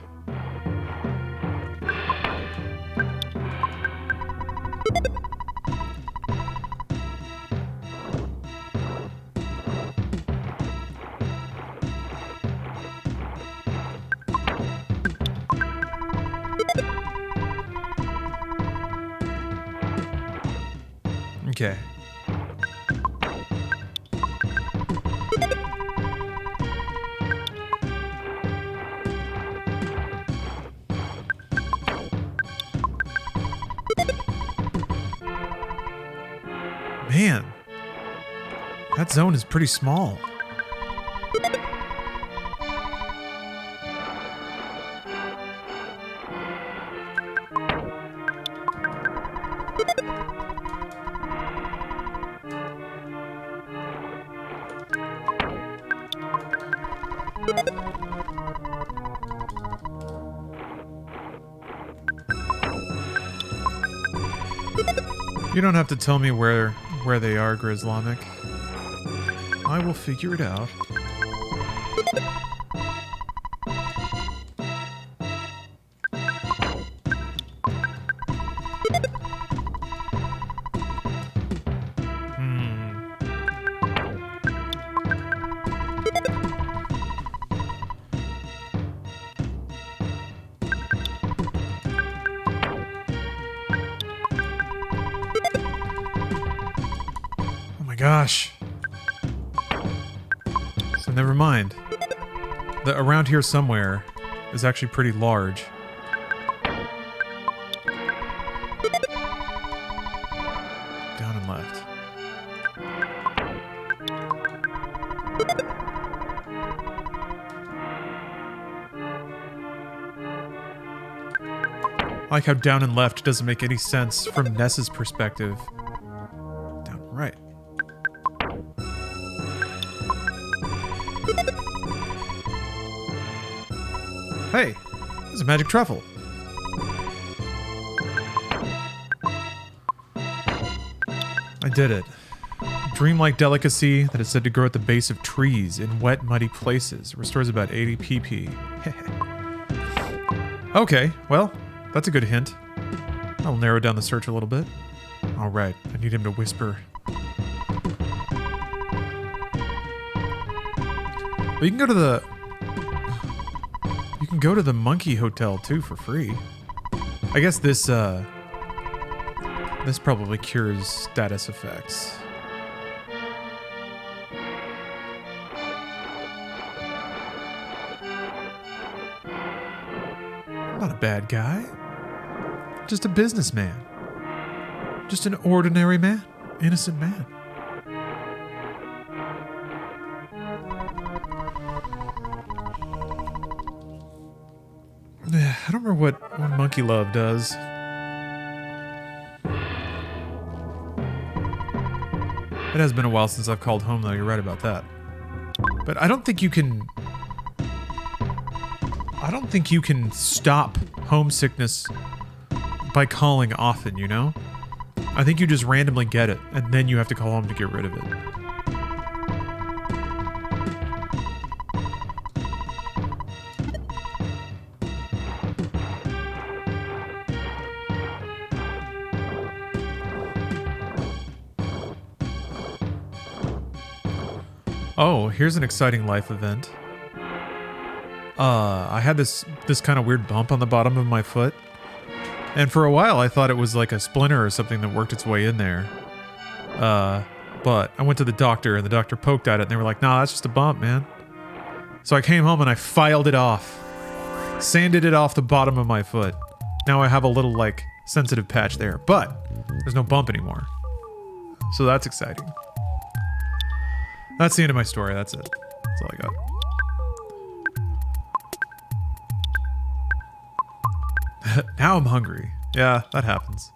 Okay. Man, that zone is pretty small. You don't have to tell me where they are, Grislamic. I will figure it out. Gosh. So never mind. The around here somewhere is actually pretty large. Down and left. I like how down and left doesn't make any sense from Ness's perspective. Down and right. Hey, there's a magic truffle. I did it. Dreamlike delicacy that is said to grow at the base of trees in wet, muddy places. Restores about 80 pp. Okay, well, that's a good hint. I'll narrow down the search a little bit. All right, I need him to whisper. But you can go to the Monkey Hotel too for free. I guess this probably cures status effects. I'm not a bad guy. Just a businessman. Just an ordinary man. Innocent man. I don't remember what Monkey Love does. It has been a while since I've called home, though. You're right about that. But I don't think you can stop homesickness by calling often, you know? I think you just randomly get it, and then you have to call home to get rid of it. Oh, here's an exciting life event. I had this kind of weird bump on the bottom of my foot. And for a while I thought it was like a splinter or something that worked its way in there. But I went to the doctor and the doctor poked at it and they were like, nah, that's just a bump, man. So I came home and I filed it off. Sanded it off the bottom of my foot. Now I have a little, like, sensitive patch there. But there's no bump anymore. So that's exciting. That's the end of my story. That's it. That's all I got. Now I'm hungry. Yeah, that happens.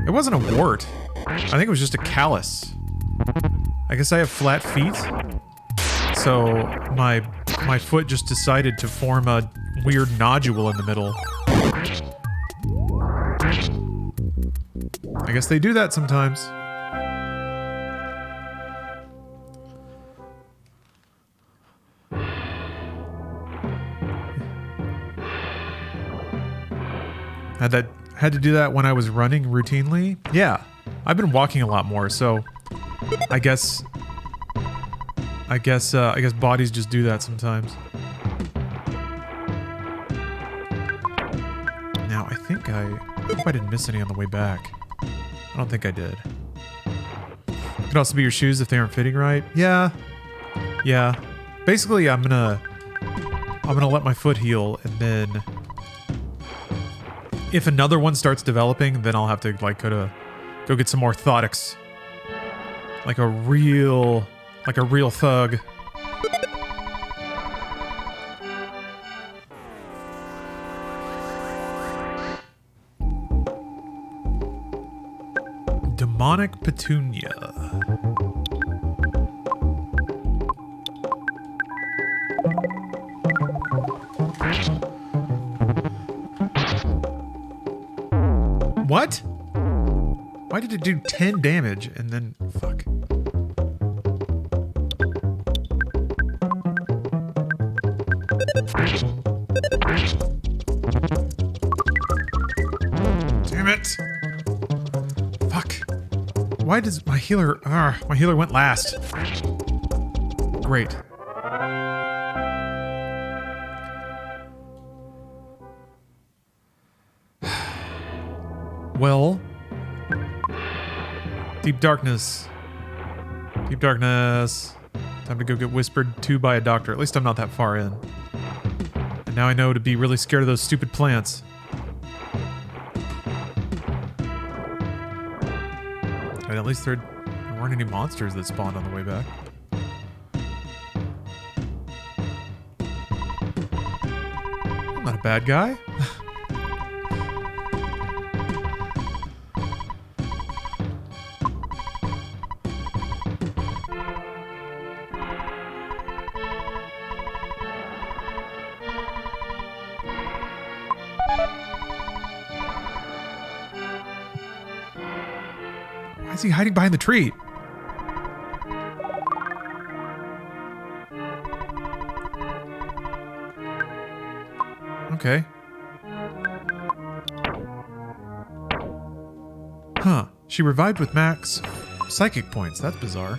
It wasn't a wart. I think it was just a callus. I guess I have flat feet. So my foot just decided to form a weird nodule in the middle. I guess they do that sometimes. Had to do that when I was running routinely. Yeah, I've been walking a lot more, so I guess bodies just do that sometimes. Now I hope I didn't miss any on the way back. I don't think I did. Could also be your shoes if they aren't fitting right. Yeah. Basically, I'm gonna let my foot heal, and then if another one starts developing, then I'll have to like go get some orthotics. Like a real thug. Demonic Petunia. What? Why did it do 10 damage and then... Fuck. Damn it! Fuck. Why does my healer... my healer went last. Great. Well... Deep darkness. Deep darkness. Time to go get whispered to by a doctor. At least I'm not that far in. And now I know to be really scared of those stupid plants. And at least there weren't any monsters that spawned on the way back. I'm not a bad guy. Why is he hiding behind the tree? Okay. Huh. She revived with max psychic points. That's bizarre.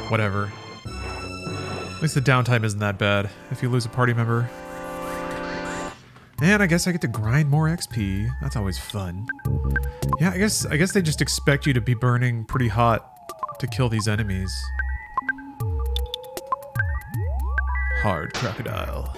Whatever. At least the downtime isn't that bad if you lose a party member. And I guess I get to grind more XP. That's always fun. Yeah, I guess they just expect you to be burning pretty hot to kill these enemies. Hard crocodile.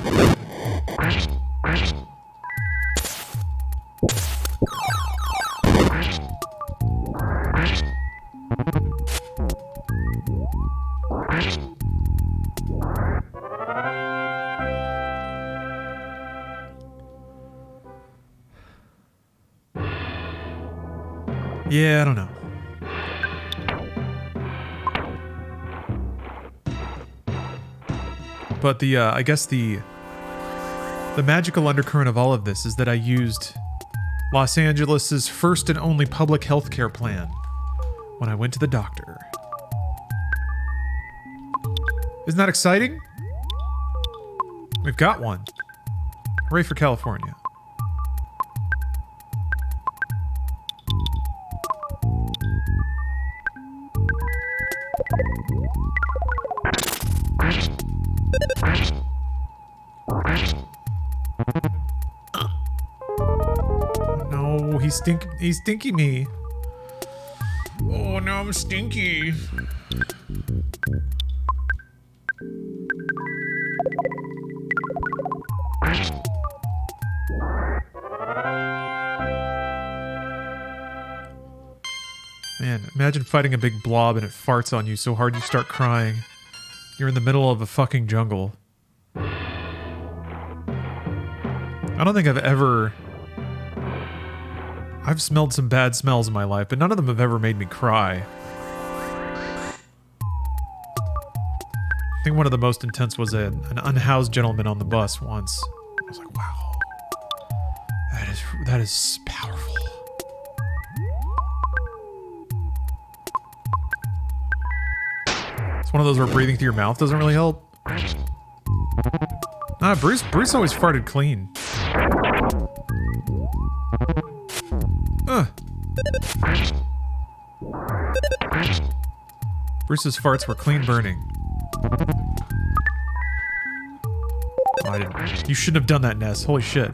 Yeah, I don't know. But I guess the magical undercurrent of all of this is that I used Los Angeles' first and only public healthcare plan when I went to the doctor. Isn't that exciting? We've got one. Hooray for California. No, he's stinky me. Oh no. now I'm stinky. Man, imagine fighting a big blob and it farts on you so hard you start crying. You're in the middle of a fucking jungle. I don't think I've smelled some bad smells in my life, but none of them have ever made me cry. I think one of the most intense was an unhoused gentleman on the bus once. I was like, wow. That is powerful. It's one of those where breathing through your mouth doesn't really help. Nah, Bruce always farted clean. Bruce's farts were clean burning. Oh, I didn't. You shouldn't have done that, Ness. Holy shit.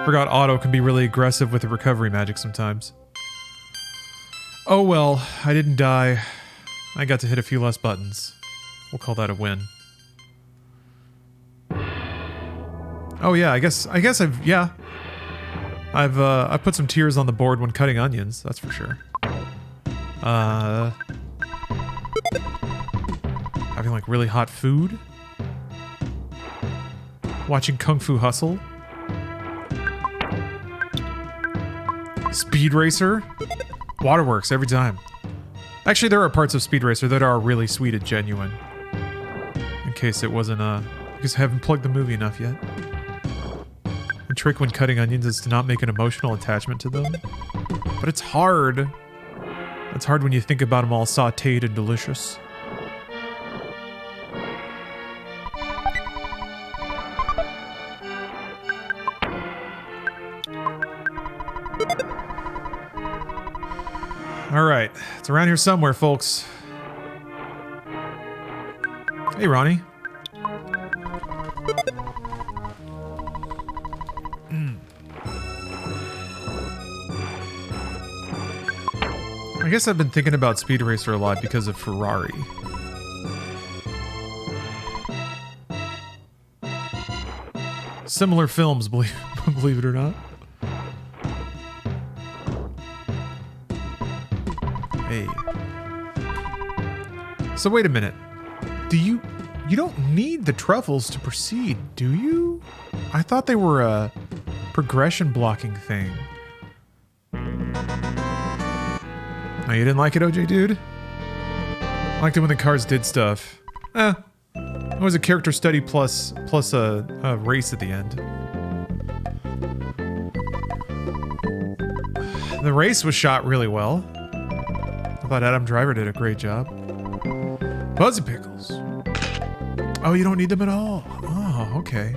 Forgot Otto can be really aggressive with the recovery magic sometimes. Oh well, I didn't die. I got to hit a few less buttons. We'll call that a win. Oh yeah, I guess I've put some tears on the board when cutting onions, that's for sure. Having like really hot food. Watching Kung Fu Hustle. Speed Racer. Waterworks every time. Actually, there are parts of Speed Racer that are really sweet and genuine. In case it wasn't, because I haven't plugged the movie enough yet. The trick when cutting onions is to not make an emotional attachment to them. But it's hard. It's hard when you think about them all sauteed and delicious. Alright, it's around here somewhere, folks. Hey, Ronnie. I guess I've been thinking about Speed Racer a lot because of Ferrari. Similar films, believe it or not. Hey. So wait a minute. You don't need the truffles to proceed, do you? I thought they were a progression blocking thing. Oh, you didn't like it, OJ dude? I liked it when the cars did stuff. It was a character study plus a race at the end. The race was shot really well. I thought Adam Driver did a great job. Fuzzy Pickles. Oh, you don't need them at all. Oh, okay.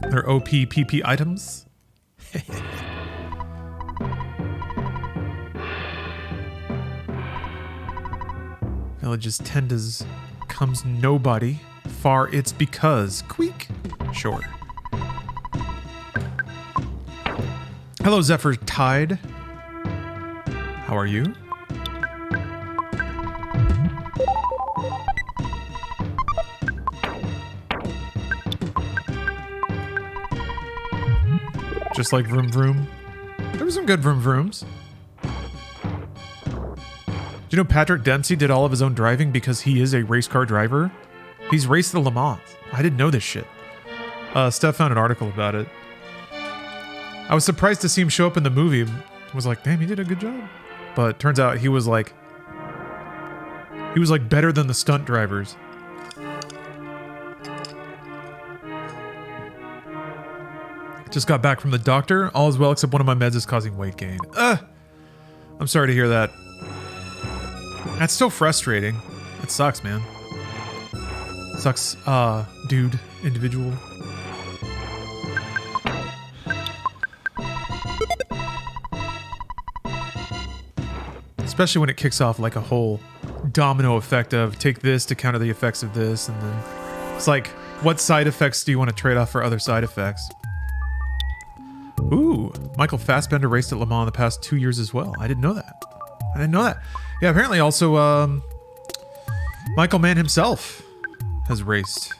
They're OPPP items. Villages tend as comes nobody. Far it's because. Queek. Sure. Hello, Zephyr Tide. How are you? Just like Vroom Vroom. There were some good Vroom Vrooms. Do you know Patrick Dempsey did all of his own driving because he is a race car driver? He's raced the Le Mans. I didn't know this shit. Steph found an article about it. I was surprised to see him show up in the movie. I was like, damn, he did a good job. But turns out he was like better than the stunt drivers. Just got back from the doctor. All is well except one of my meds is causing weight gain. I'm sorry to hear that. That's so frustrating. It sucks, man. It sucks, dude, individual. Especially when it kicks off like a whole domino effect of take this to counter the effects of this, and then it's like, what side effects do you want to trade off for other side effects? Ooh, Michael Fassbender raced at Le Mans in the past 2 years as well. I didn't know that. I didn't know that. Yeah, apparently also Michael Mann himself has raced.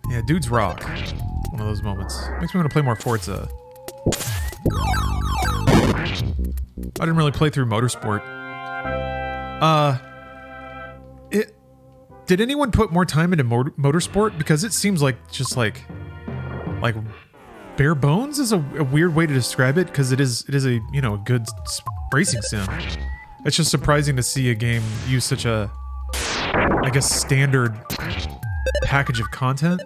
Yeah, dudes rock. One of those moments. Makes me want to play more Forza. I didn't really play through Motorsport. Did anyone put more time into Motorsport? Because it seems like just like bare bones is a weird way to describe it, because it is a, you know, a good racing sim. It's just surprising to see a game use such a, I guess, standard package of content.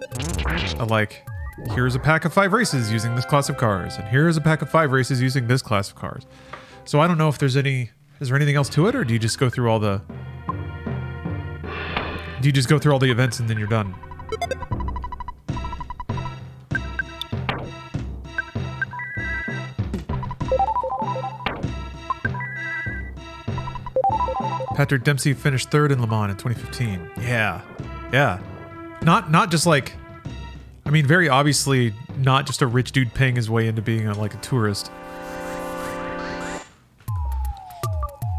Like, here's a pack of 5 races using this class of cars, and here's a pack of 5 races using this class of cars. So I don't know if there's any, is there anything else to it, or do you just go through all the, events and then you're done? Patrick Dempsey finished 3rd in Le Mans in 2015. Yeah. Not just like, I mean, very obviously not just a rich dude paying his way into being like a tourist.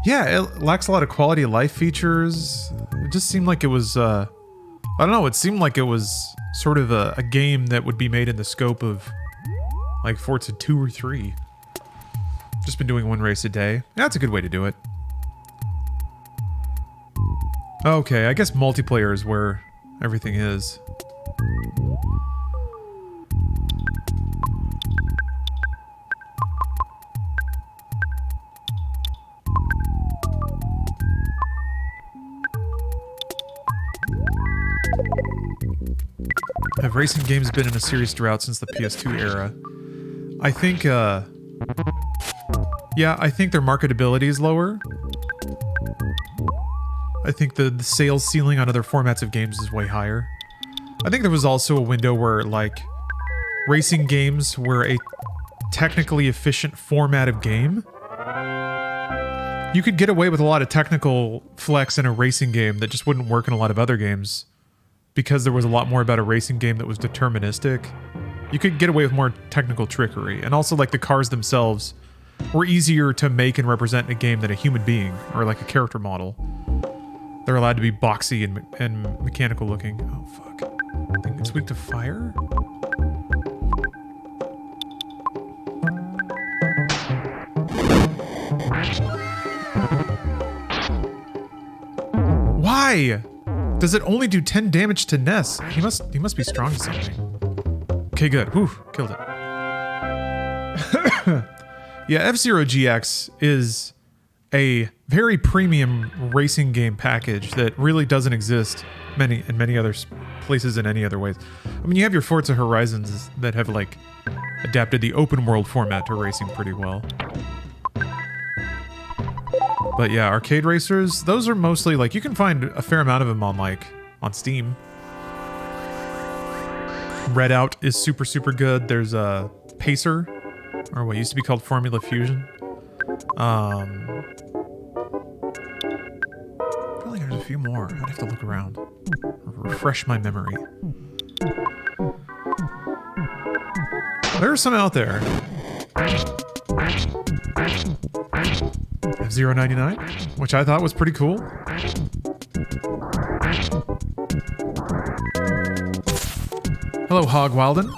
Yeah, it lacks a lot of quality of life features. It just seemed like it was, I don't know, it seemed like it was sort of a game that would be made in the scope of like Forza 2 or 3. Just been doing 1 race a day. Yeah, that's a good way to do it. Okay, I guess multiplayer is where everything is. Have racing games been in a serious drought since the PS2 era? I think, yeah, I think their marketability is lower. I think the sales ceiling on other formats of games is way higher. I think there was also a window where, like, racing games were a technically efficient format of game. You could get away with a lot of technical flex in a racing game that just wouldn't work in a lot of other games, because there was a lot more about a racing game that was deterministic. You could get away with more technical trickery, and also, like, the cars themselves were easier to make and represent in a game than a human being, or like a character model. They're allowed to be boxy and mechanical looking. Oh, fuck. I think it's weak to fire? Why? Does it only do 10 damage to Ness? He must be strong to something. Okay, good. Whew, killed it. Yeah, F-Zero GX is a very premium racing game package that really doesn't exist in many other places in any other ways. I mean, you have your Forza Horizons that have, like, adapted the open world format to racing pretty well. But yeah, arcade racers, those are mostly, like, you can find a fair amount of them on Steam. Redout is super, super good. There's a Pacer, or what used to be called Formula Fusion. I feel like there's a few more. I'd have to look around. Refresh my memory. There's some out there. F-099, which I thought was pretty cool. Hello, Hog Wilden.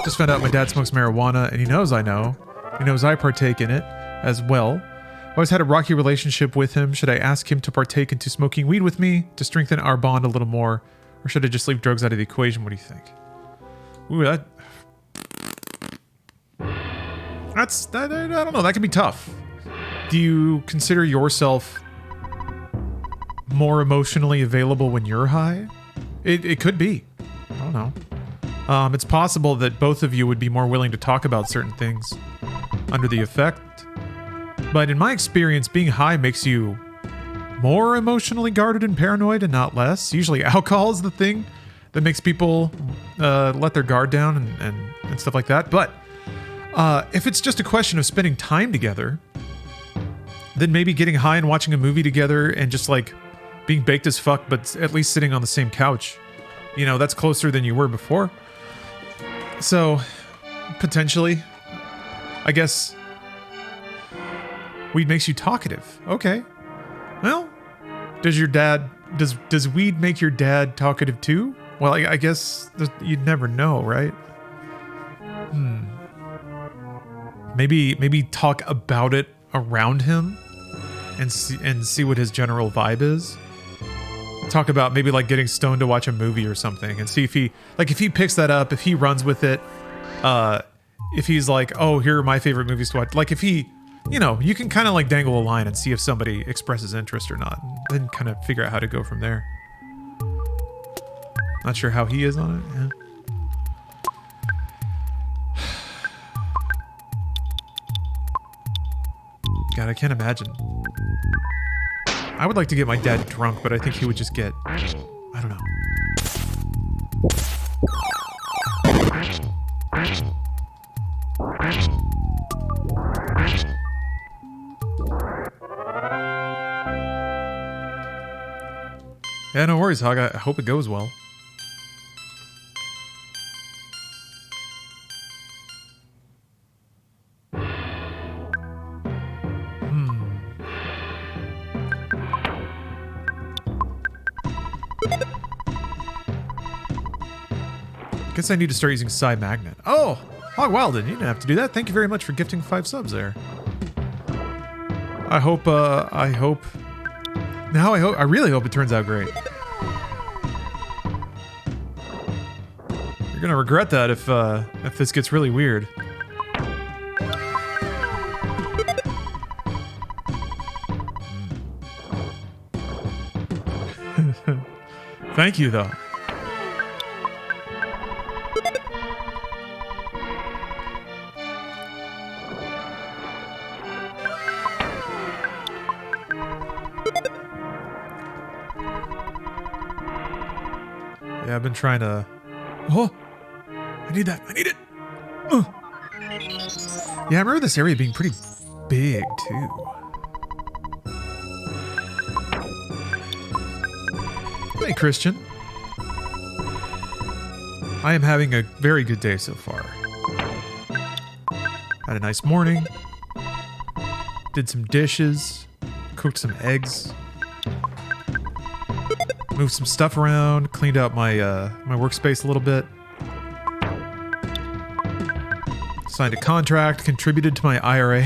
Just found out my dad smokes marijuana, and he knows I know. He knows I partake in it as well. I always had a rocky relationship with him. Should I ask him to partake into smoking weed with me to strengthen our bond a little more? Or should I just leave drugs out of the equation? What do you think? Ooh, I don't know. That can be tough. Do you consider yourself more emotionally available when you're high? It could be. I don't know. It's possible that both of you would be more willing to talk about certain things under the effect. But in my experience, being high makes you more emotionally guarded and paranoid and not less. Usually alcohol is the thing that makes people let their guard down and stuff like that. But if it's just a question of spending time together, than maybe getting high and watching a movie together and just like being baked as fuck, but at least sitting on the same couch. You know, that's closer than you were before. So, potentially, I guess weed makes you talkative. Okay. Well, does weed make your dad talkative too? Well, I guess you'd never know, right? Maybe talk about it around him and see what his general vibe is. Talk about maybe like getting stoned to watch a movie or something and see if he picks that up, if he runs with it, if he's like, oh, here are my favorite movies to watch. Like if he, you know, you can kind of like dangle a line and see if somebody expresses interest or not, and then kind of figure out how to go from there. Not sure how he is on it. Yeah. God, I can't imagine. I would like to get my dad drunk, but I think he would just get, I don't know. Yeah, no worries, Hog. I hope it goes well. Guess I need to start using Psi Magnet. Oh, Hog Wilden, you didn't have to do that. Thank you very much for gifting 5 subs there. I really hope it turns out great. You're gonna regret that if this gets really weird. Thank you, though. Yeah, I've been trying to... Oh! I need that! I need it! Yeah, I remember this area being pretty big, too. Hey, Christian. I am having a very good day so far. Had a nice morning. Did some dishes. Cooked some eggs. Moved some stuff around, cleaned out my my workspace a little bit. Signed a contract, contributed to my IRA.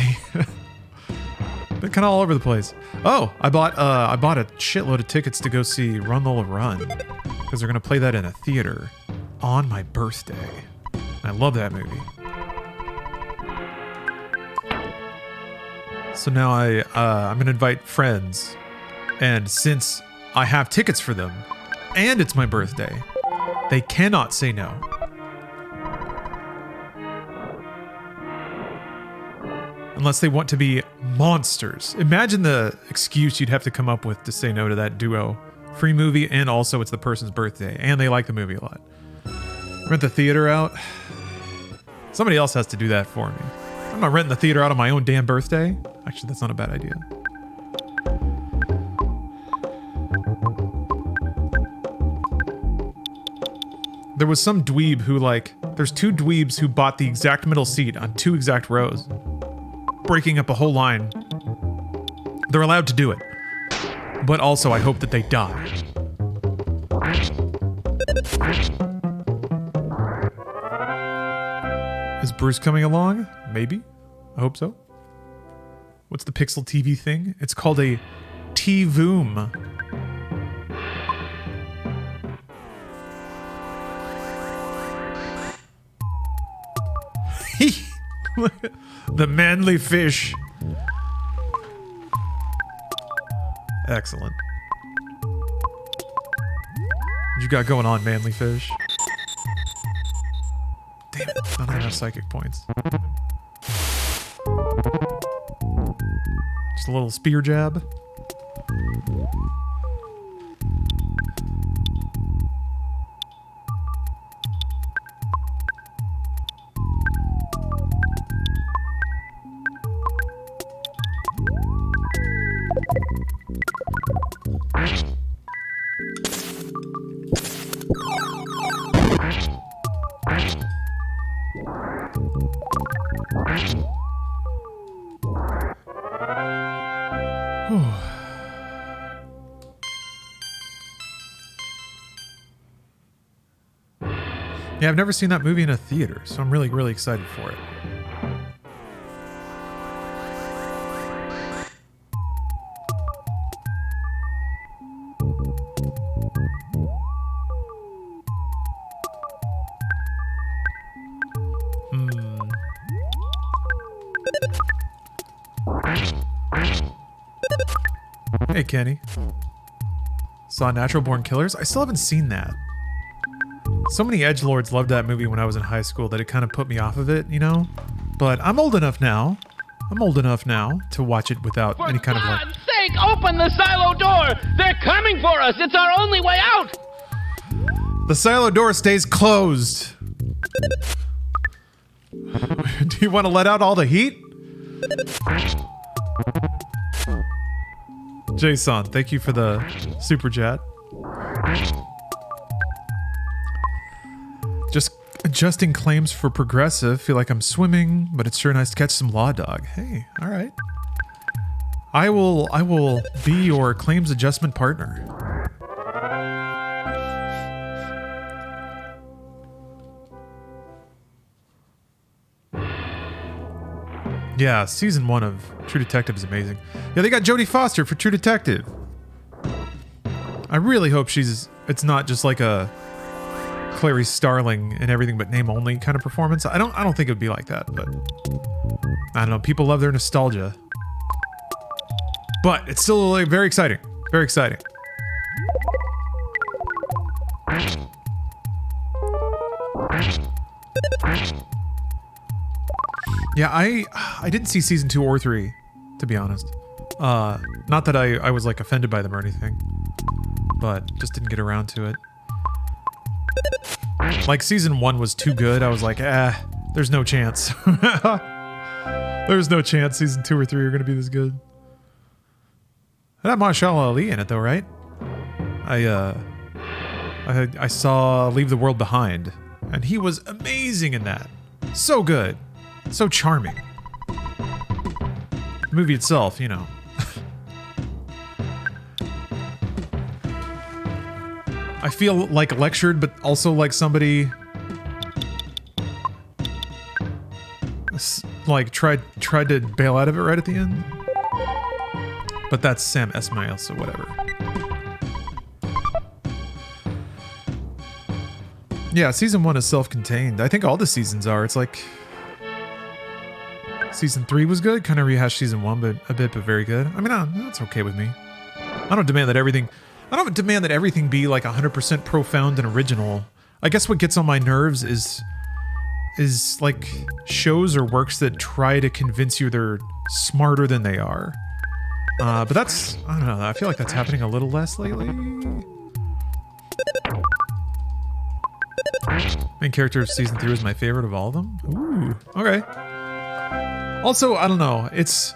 Been kind of all over the place. Oh, I bought a shitload of tickets to go see Run Lola Run because they're gonna play that in a theater on my birthday. I love that movie. So now I'm gonna invite friends, and since I have tickets for them, and it's my birthday, they cannot say no. Unless they want to be monsters. Imagine the excuse you'd have to come up with to say no to that duo. Free movie, and also it's the person's birthday, and they like the movie a lot. Rent the theater out. Somebody else has to do that for me. I'm not renting the theater out on my own damn birthday. Actually, that's not a bad idea. There was some dweeb who there's 2 dweebs who bought the exact middle seat on 2 exact rows, breaking up a whole line. They're allowed to do it. But also, I hope that they die. Is Bruce coming along? Maybe. I hope so. What's the Pixel TV thing? It's called a T-Voom. The manly fish. Excellent. What you got going on, manly fish? Damn it, I don't have psychic points. Just a little spear jab. Yeah, I've never seen that movie in a theater, so I'm really, really excited for it. Hey, Kenny. Saw Natural Born Killers? I still haven't seen that. So many edgelords loved that movie when I was in high school that it kind of put me off of it, you know? But I'm old enough now. I'm old enough now to watch it without any kind of like... For God's sake, open the silo door! They're coming for us! It's our only way out! The silo door stays closed. Do you want to let out all the heat? Jason, thank you for the super chat. Just adjusting claims for progressive. Feel like I'm swimming, but it's sure nice to catch some law dog. Hey, all right. I will be your claims adjustment partner. Yeah, season 1 of True Detective is amazing. Yeah, they got Jodie Foster for True Detective. I really hope it's not just like a Clarice Starling and everything but name only kind of performance. I don't think it would be like that, but I don't know. People love their nostalgia. But it's still like, very exciting. Very exciting. Yeah, I didn't see season 2 or 3, to be honest. Not that I was like offended by them or anything, but just didn't get around to it. Like season 1 was too good. I was like, there's no chance. There's no chance season 2 or 3 are gonna be this good. It had Mahershala Ali in it though, right? I saw Leave the World Behind, and he was amazing in that. So good. So charming. The movie itself, you know. I feel like lectured, but also like somebody like tried to bail out of it right at the end. But that's Sam Esmail, so whatever. Yeah, season 1 is self-contained. I think all the seasons are. It's like season 3 was good, kind of rehashed season 1, but a bit, but very good. I mean, that's okay with me. I don't demand that everything be like 100% profound and original. I guess what gets on my nerves is like shows or works that try to convince you they're smarter than they are. But that's, I don't know, I feel like that's happening a little less lately. Main character of season 3 was my favorite of all of them. Ooh, okay. Also, I don't know, it's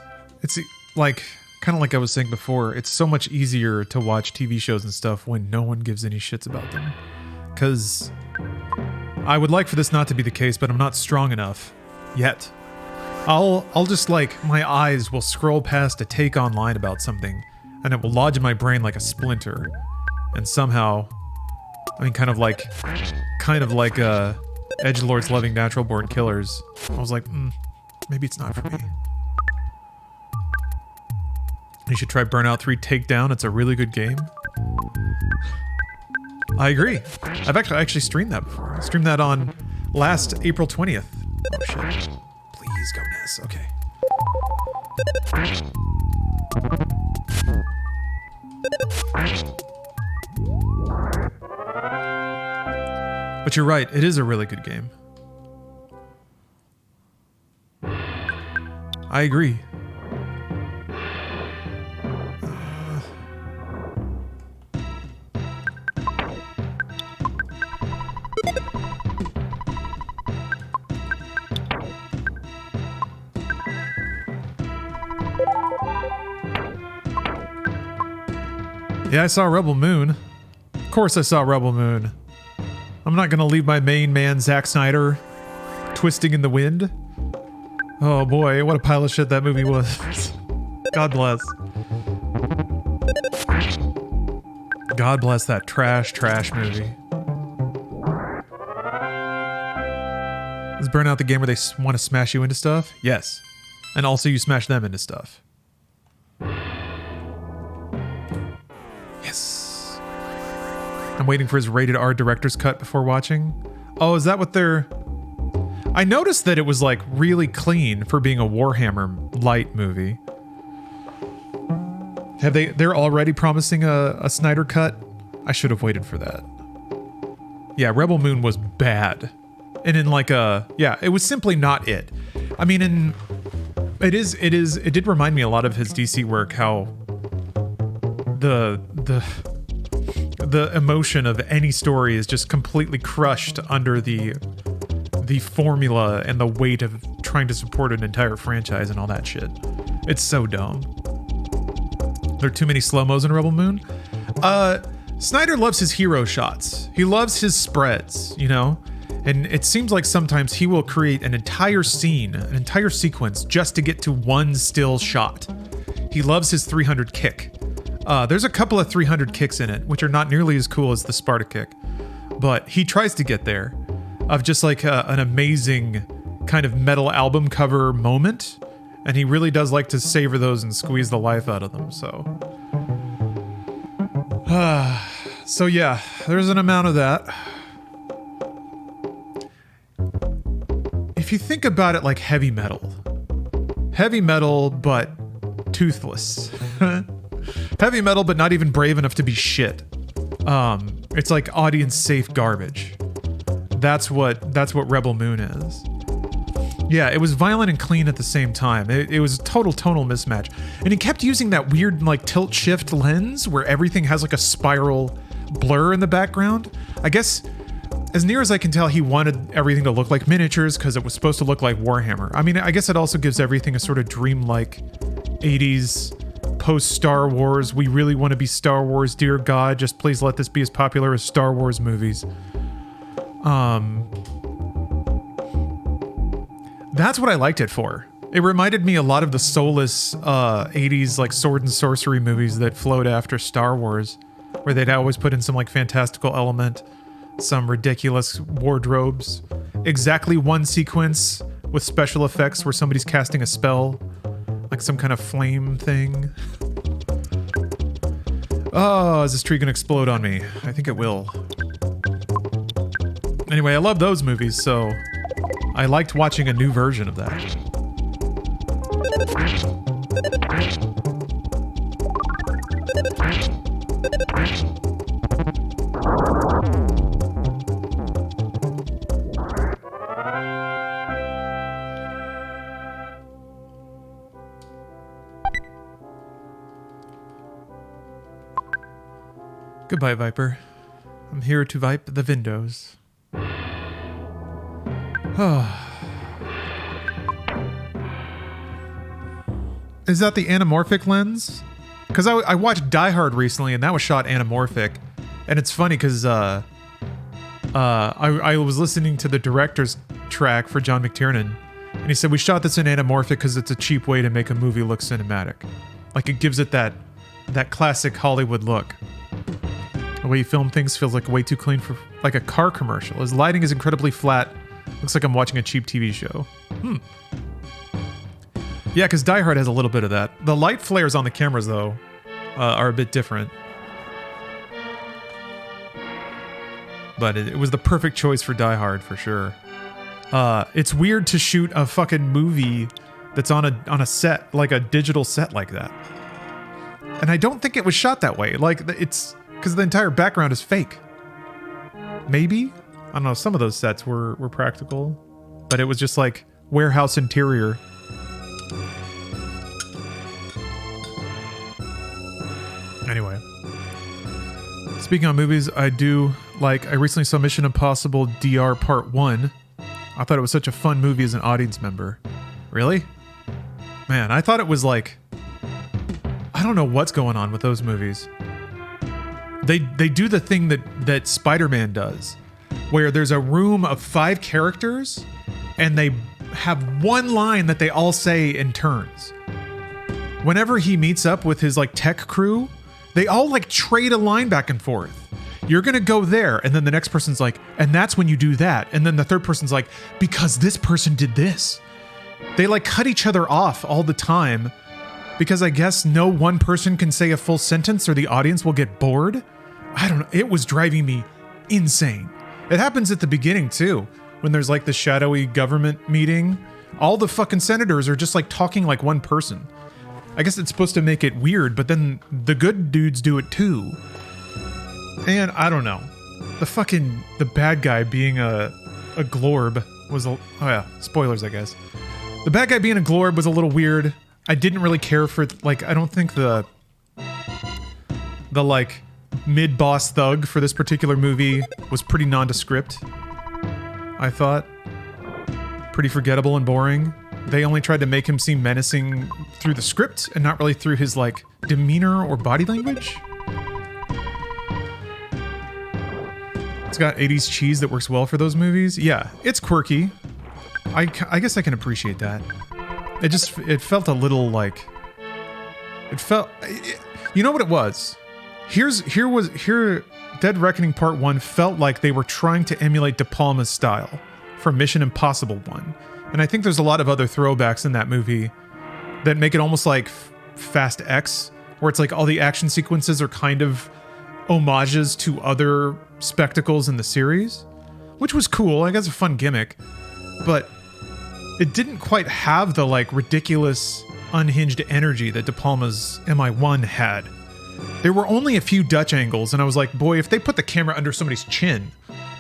like, kind of like I was saying before, it's so much easier to watch TV shows and stuff when no one gives any shits about them. Because I would like for this not to be the case, but I'm not strong enough yet. I'll just like, my eyes will scroll past a take online about something, and it will lodge in my brain like a splinter. And somehow, I mean, kind of like edgelords loving natural born killers. I was like, maybe it's not for me. You should try Burnout 3 Takedown. It's a really good game. I agree. I've actually streamed that before. I streamed that on last April 20th. Oh shit. Please go Ness. Okay. But you're right, it is a really good game. I agree. Yeah, I saw Rebel Moon. Of course I saw Rebel Moon. I'm not gonna leave my main man, Zack Snyder, twisting in the wind. Oh boy, what a pile of shit that movie was. God bless. God bless that trash movie. Is Burnout the game where they want to smash you into stuff? Yes. And also you smash them into stuff. Yes. I'm waiting for his rated R director's cut before watching. Oh, is that what they're... I noticed that it was like really clean for being a Warhammer light movie. They're already promising a Snyder cut? I should have waited for that. Yeah, Rebel Moon was bad. And in like it was simply not it. I mean, it did remind me a lot of his DC work, how the emotion of any story is just completely crushed under the formula and the weight of trying to support an entire franchise and all that shit. It's so dumb. There are too many slow-mos in Rebel Moon. Snyder loves his hero shots. He loves his spreads, you know? And it seems like sometimes he will create an entire scene, an entire sequence, just to get to one still shot. He loves his 300 kick. There's a couple of 300 kicks in it, which are not nearly as cool as the Sparta kick. But he tries to get there, of just like an amazing kind of metal album cover moment. And he really does like to savor those and squeeze the life out of them, so... So yeah, there's an amount of that. If you think about it like heavy metal but toothless. Heavy metal but not even brave enough to be shit. It's like audience safe garbage. That's what Rebel Moon is. Yeah, it was violent and clean at the same time. It was a total tonal mismatch. And he kept using that weird like tilt shift lens where everything has like a spiral blur in the background. I guess, as near as I can tell, he wanted everything to look like miniatures because it was supposed to look like Warhammer. I mean, I guess it also gives everything a sort of dreamlike 80s post-Star Wars. We really want to be Star Wars, dear God. Just please let this be as popular as Star Wars movies. That's what I liked it for. It reminded me a lot of the soulless 80s like sword and sorcery movies that flowed after Star Wars, where they'd always put in some like fantastical element, some ridiculous wardrobes, exactly one sequence with special effects where somebody's casting a spell, like some kind of flame thing. Oh, is this tree gonna explode on me? I think it will. Anyway, I love those movies, so I liked watching a new version of that. Goodbye, Viper. I'm here to vipe the windows. Is that the anamorphic lens? Because I watched Die Hard recently and that was shot anamorphic. And it's funny because I was listening to the director's track for John McTiernan and he said we shot this in anamorphic because it's a cheap way to make a movie look cinematic. Like it gives it that classic Hollywood look. The way you film things feels like way too clean for like a car commercial. His lighting is incredibly flat. Looks like I'm watching a cheap TV show. Yeah, because Die Hard has a little bit of that. The light flares on the cameras, though, are a bit different. But it was the perfect choice for Die Hard, for sure. It's weird to shoot a fucking movie that's on a set, like a digital set like that. And I don't think it was shot that way. Like, it's... because the entire background is fake. Maybe? I don't know, some of those sets were practical. But it was just like warehouse interior. Anyway. Speaking of movies, I recently saw Mission Impossible DR Part 1. I thought it was such a fun movie as an audience member. Really? Man, I thought it was like... I don't know what's going on with those movies. They do the thing that Spider-Man does, where there's a room of 5 characters, and they have one line that they all say in turns. Whenever he meets up with his like tech crew, they all like trade a line back and forth. you're going to go there. And then the next person's like, and that's when you do that. And then the third person's like, because this person did this. They like cut each other off all the time because I guess no one person can say a full sentence or the audience will get bored. I don't know. It was driving me insane. It happens at the beginning too, when there's like the shadowy government meeting. All the fucking senators are just like talking like one person. I guess it's supposed to make it weird, but then the good dudes do it too. And I don't know. The bad guy being a glorb was oh yeah, spoilers I guess. The bad guy being a glorb was a little weird. I didn't really care for, like, I don't think the like mid-boss thug for this particular movie was pretty nondescript. I thought. Pretty forgettable and boring. They only tried to make him seem menacing through the script and not really through his, like, demeanor or body language. It's got 80s cheese that works well for those movies. Yeah, it's quirky. I guess I can appreciate that. It felt a little like... you know what it was? Here Dead Reckoning Part 1 felt like they were trying to emulate De Palma's style from Mission Impossible 1. And I think there's a lot of other throwbacks in that movie that make it almost like Fast X, where it's like all the action sequences are kind of homages to other spectacles in the series, which was cool. I guess a fun gimmick, but it didn't quite have the like ridiculous, unhinged energy that De Palma's MI1 had. There were only a few Dutch angles, and I was like, boy, if they put the camera under somebody's chin,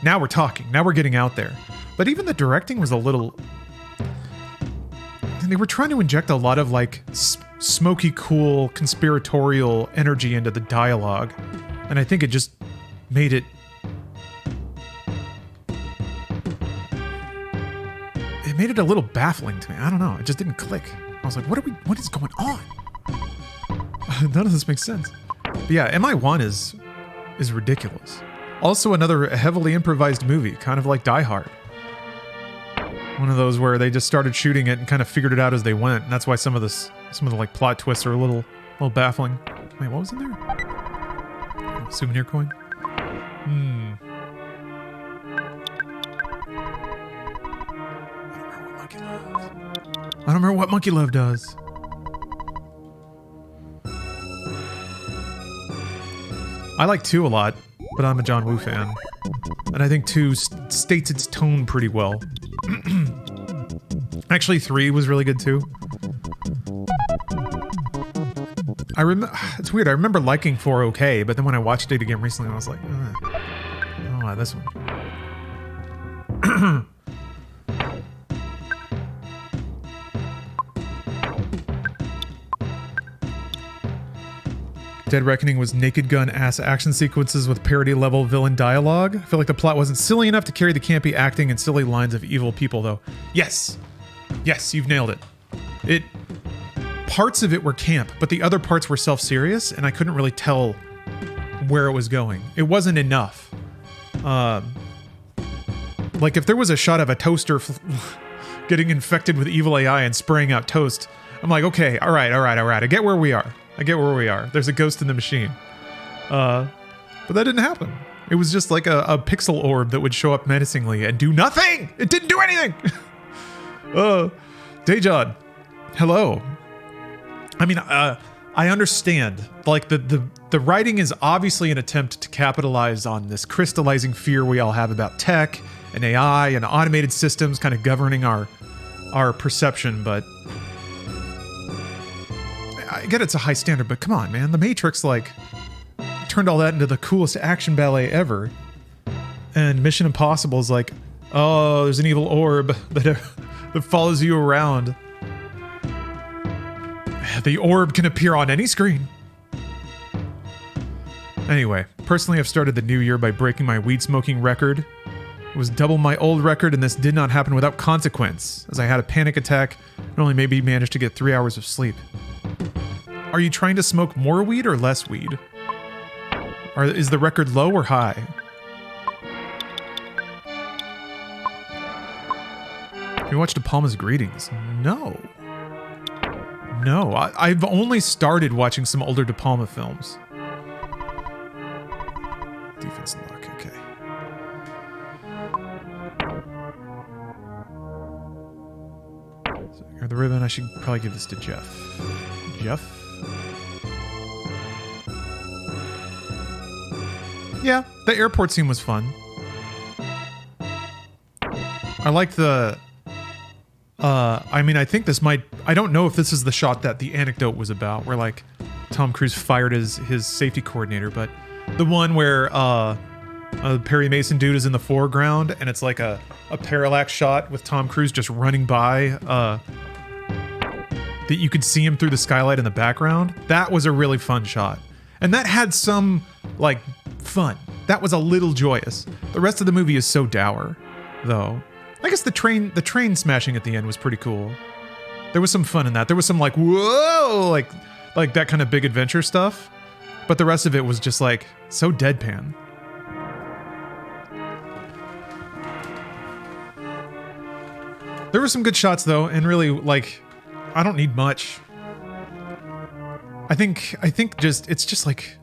now we're talking. Now we're getting out there. But even the directing was a little... And they were trying to inject a lot of like smoky, cool, conspiratorial energy into the dialogue. And I think it just made it... It made it a little baffling to me. I don't know. It just didn't click. I was like, what is going on? None of this makes sense. But yeah, MI1 is ridiculous. Also another heavily improvised movie, kind of like Die Hard. One of those where they just started shooting it and kind of figured it out as they went. And that's why some of the like plot twists are a little baffling. Wait, what was in there? Oh, souvenir coin? I don't remember what Monkey Love does. I like 2 a lot, but I'm a John Woo fan. And I think 2 states its tone pretty well. Actually, 3 was really good too. It's weird, I remember liking 4 okay, but then when I watched it again recently, I was like, oh, this one. Dead Reckoning was Naked Gun ass action sequences with parody level villain dialogue. I feel like the plot wasn't silly enough to carry the campy acting and silly lines of evil people though. Yes, you've nailed it. Parts of it were camp, but the other parts were self-serious and I couldn't really tell where it was going. It wasn't enough. Like if there was a shot of a toaster getting infected with evil AI and spraying out toast, I'm like, okay, all right. I get where we are. There's a ghost in the machine. But that didn't happen. It was just like a pixel orb that would show up menacingly and do nothing! It didn't do anything! Dejad, hello. I mean, I understand. Like, the writing is obviously an attempt to capitalize on this crystallizing fear we all have about tech and AI and automated systems kind of governing our perception, but... I get it's a high standard, but come on, man. The Matrix, like, turned all that into the coolest action ballet ever. And Mission Impossible is like, oh, there's an evil orb that follows you around. The orb can appear on any screen. Anyway, personally, I've started the new year by breaking my weed smoking record. It was double my old record, and this did not happen without consequence, as I had a panic attack and only maybe managed to get 3 hours of sleep. Are you trying to smoke more weed or less weed? Or is the record low or high? You watched De Palma's Greetings? No. I've only started watching some older De Palma films. Defense lock, okay. So here, the ribbon, I should probably give this to Jeff. Jeff? Yeah, the airport scene was fun. I like the... I mean, I think this might... I don't know if this is the shot that the anecdote was about, where, like, Tom Cruise fired his safety coordinator, but the one where Perry Mason dude is in the foreground, and it's like a parallax shot with Tom Cruise just running by, that you could see him through the skylight in the background. That was a really fun shot. And that had some, like, fun. That was a little joyous. The rest of the movie is so dour, though. I guess the train smashing at the end was pretty cool. There was some fun in that. There was some like, whoa, like that kind of big adventure stuff. But the rest of it was just like so deadpan. There were some good shots though, and really like, I don't need much. I think it's just like,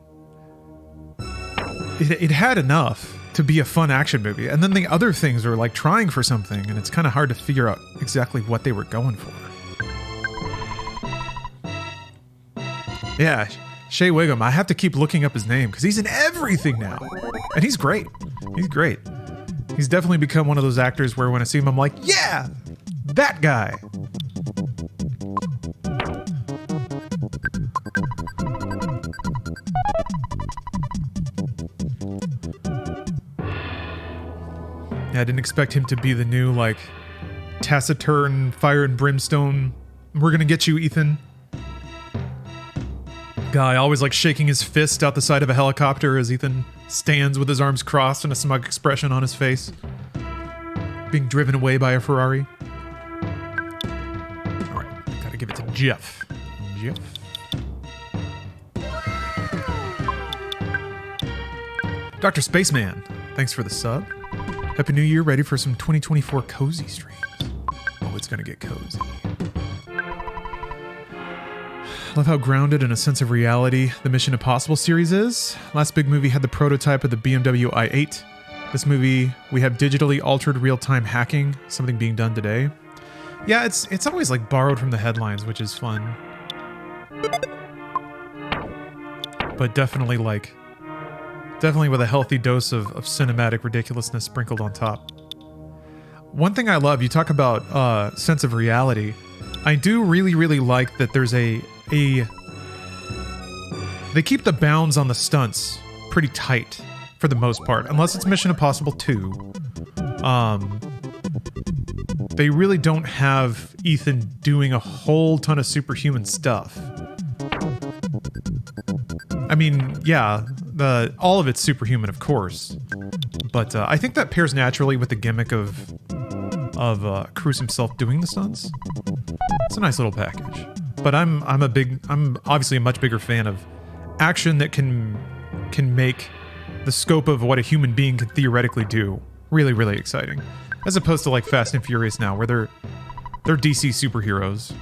it had enough to be a fun action movie. And then the other things are like trying for something, and it's kind of hard to figure out exactly what they were going for. Yeah, Shea Wiggum. I have to keep looking up his name because he's in everything now. And he's great. He's great. He's definitely become one of those actors where when I see him, I'm like, yeah, that guy. Yeah, I didn't expect him to be the new, like, taciturn, fire and brimstone, we're gonna get you, Ethan guy, always, like, shaking his fist out the side of a helicopter as Ethan stands with his arms crossed and a smug expression on his face, being driven away by a Ferrari. All right, gotta give it to Jeff. Jeff. Dr. Spaceman, thanks for the sub. Happy New Year, ready for some 2024 cozy streams. Oh, it's gonna get cozy. Love how grounded in a sense of reality the Mission Impossible series is. Last big movie had the prototype of the BMW i8. This movie, we have digitally altered real-time hacking, something being done today. Yeah, it's always like borrowed from the headlines, which is fun. But definitely with a healthy dose of cinematic ridiculousness sprinkled on top. One thing I love, you talk about sense of reality. I do really, really like that there's they keep the bounds on the stunts pretty tight for the most part, unless it's Mission Impossible 2. They really don't have Ethan doing a whole ton of superhuman stuff. I mean, yeah, all of it's superhuman, of course, but I think that pairs naturally with the gimmick of Cruise himself doing the stunts. It's a nice little package. But I'm obviously a much bigger fan of action that can make the scope of what a human being can theoretically do really, really exciting, as opposed to like Fast and Furious now, where they're DC superheroes.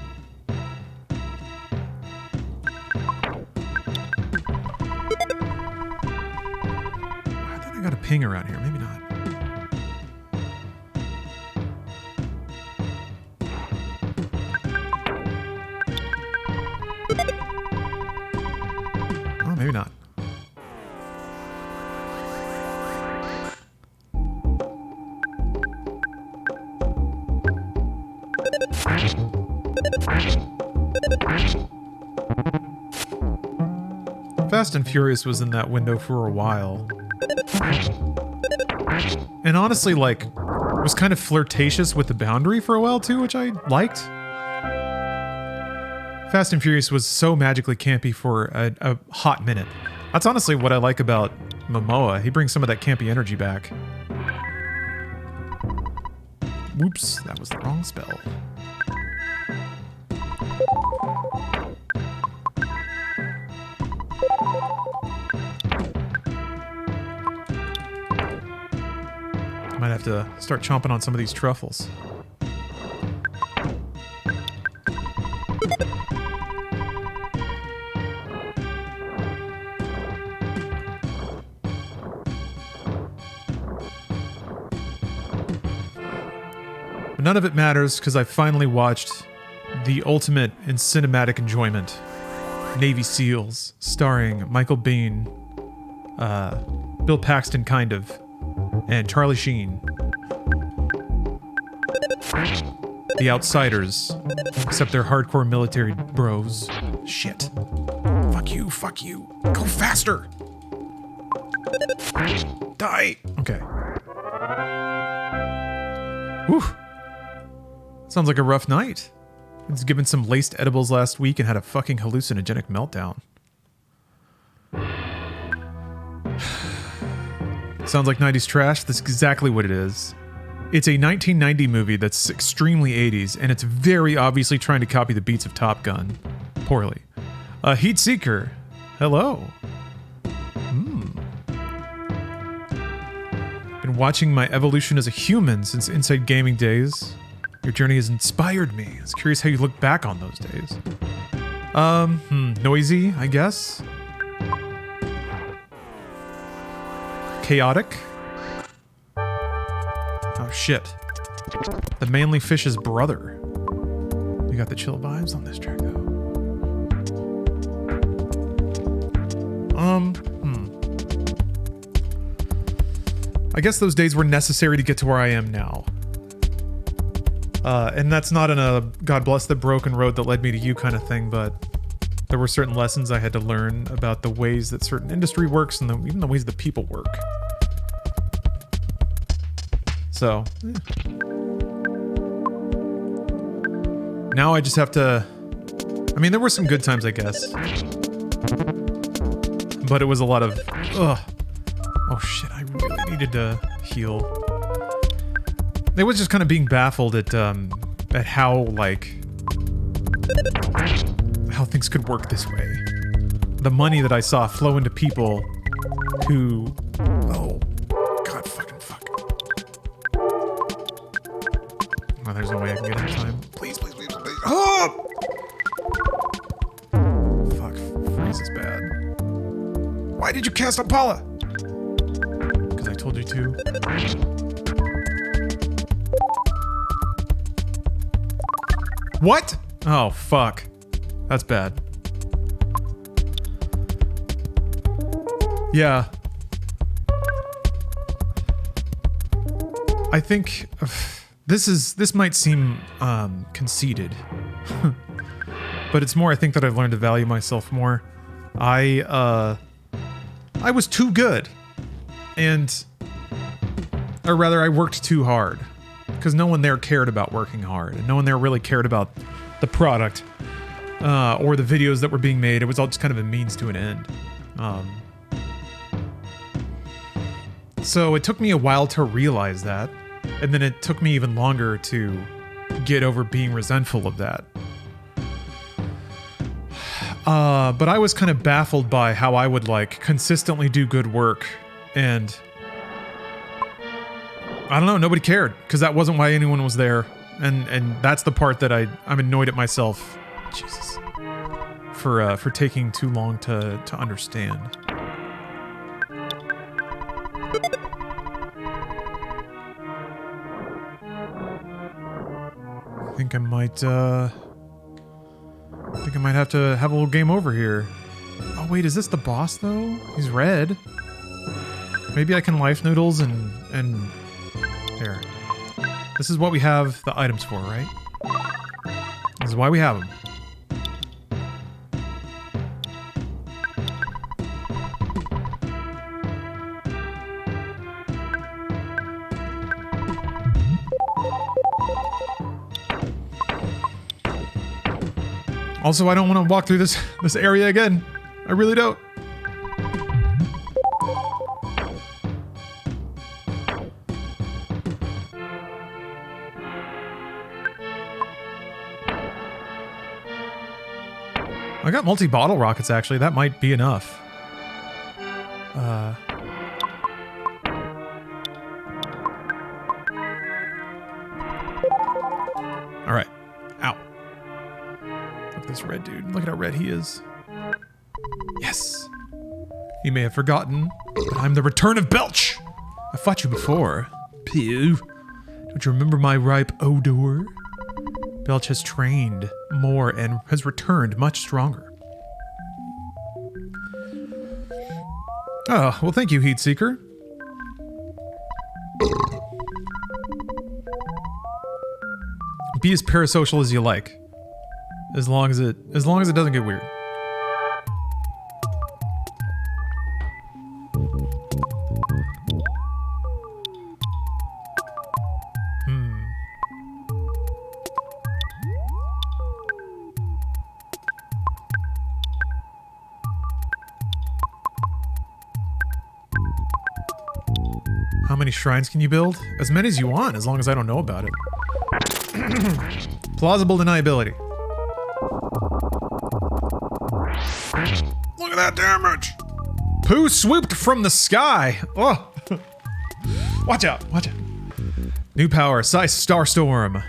I thought I got a ping around here. Maybe not. Oh, maybe not. Fast and Furious was in that window for a while. And honestly, like, was kind of flirtatious with the boundary for a while too, which I liked. Fast and Furious was so magically campy for a hot minute. That's honestly what I like about Momoa. He brings some of that campy energy back. Whoops, that was the wrong spell. Might have to start chomping on some of these truffles. None of it matters because I finally watched the ultimate in cinematic enjoyment. Navy SEALs, starring Michael Biehn, Bill Paxton kind of, and Charlie Sheen. The Outsiders, except they're hardcore military bros. Shit. Fuck you, fuck you. Go faster! Die! Okay. Whew. Sounds like a rough night. I was given some laced edibles last week and had a fucking hallucinogenic meltdown. Sounds like 90s trash. That's exactly what it is. It's a 1990 movie that's extremely 80s, and it's very obviously trying to copy the beats of Top Gun. Poorly. Heat Seeker. Hello. Been watching my evolution as a human since Inside Gaming days. Your journey has inspired me. I was curious how you look back on those days. Noisy, I guess. Chaotic. Oh shit. The Manly Fish's brother. We got the chill vibes on this track though. I guess those days were necessary to get to where I am now. And that's not in a God bless the broken road that led me to you kind of thing, but there were certain lessons I had to learn about the ways that certain industry works and even the ways that people work. So, now I just have to... I mean, there were some good times, I guess. But it was a lot of... Ugh. Oh shit, I really needed to heal. It was just kind of being baffled at how, like... how things could work this way. The money that I saw flow into people who... Oh, God fucking fuck. Oh, there's no way I can get in time. Please, please, please, please. Oh! Fuck, freeze is bad. Why did you cast on Paula? Because I told you to. What? Oh, fuck. That's bad. Yeah. I think this might seem conceited. But it's more I think that I've learned to value myself more. I was too good. Or rather I worked too hard. Because no one there cared about working hard, and no one there really cared about the product or the videos that were being made. It was all just kind of a means to an end. So it took me a while to realize that, and then it took me even longer to get over being resentful of that. But I was kind of baffled by how I would like consistently do good work, and I don't know, nobody cared, because that wasn't why anyone was there. And that's the part that I'm annoyed at myself. Jesus. For taking too long to understand. I think I might have to have a little game over here. Oh wait, is this the boss though? He's red. Maybe I can life noodles and there. This is what we have the items for, right? This is why we have them. Also, I don't want to walk through this area again. I really don't. I got multi-bottle rockets, actually. That might be enough. Alright. Ow. Look at this red dude. Look at how red he is. Yes. You may have forgotten, but I'm the return of Belch. I fought you before. Pew. Do Don't you remember my ripe odor? Belch has trained more and has returned much stronger. Oh, well thank you, Heatseeker. Be as parasocial as you like. As long as it doesn't get weird. How many shrines can you build? As many as you want, as long as I don't know about it. Plausible deniability. Look at that damage! Pooh swooped from the sky! Oh! Watch out, watch out. New power, Size Starstorm.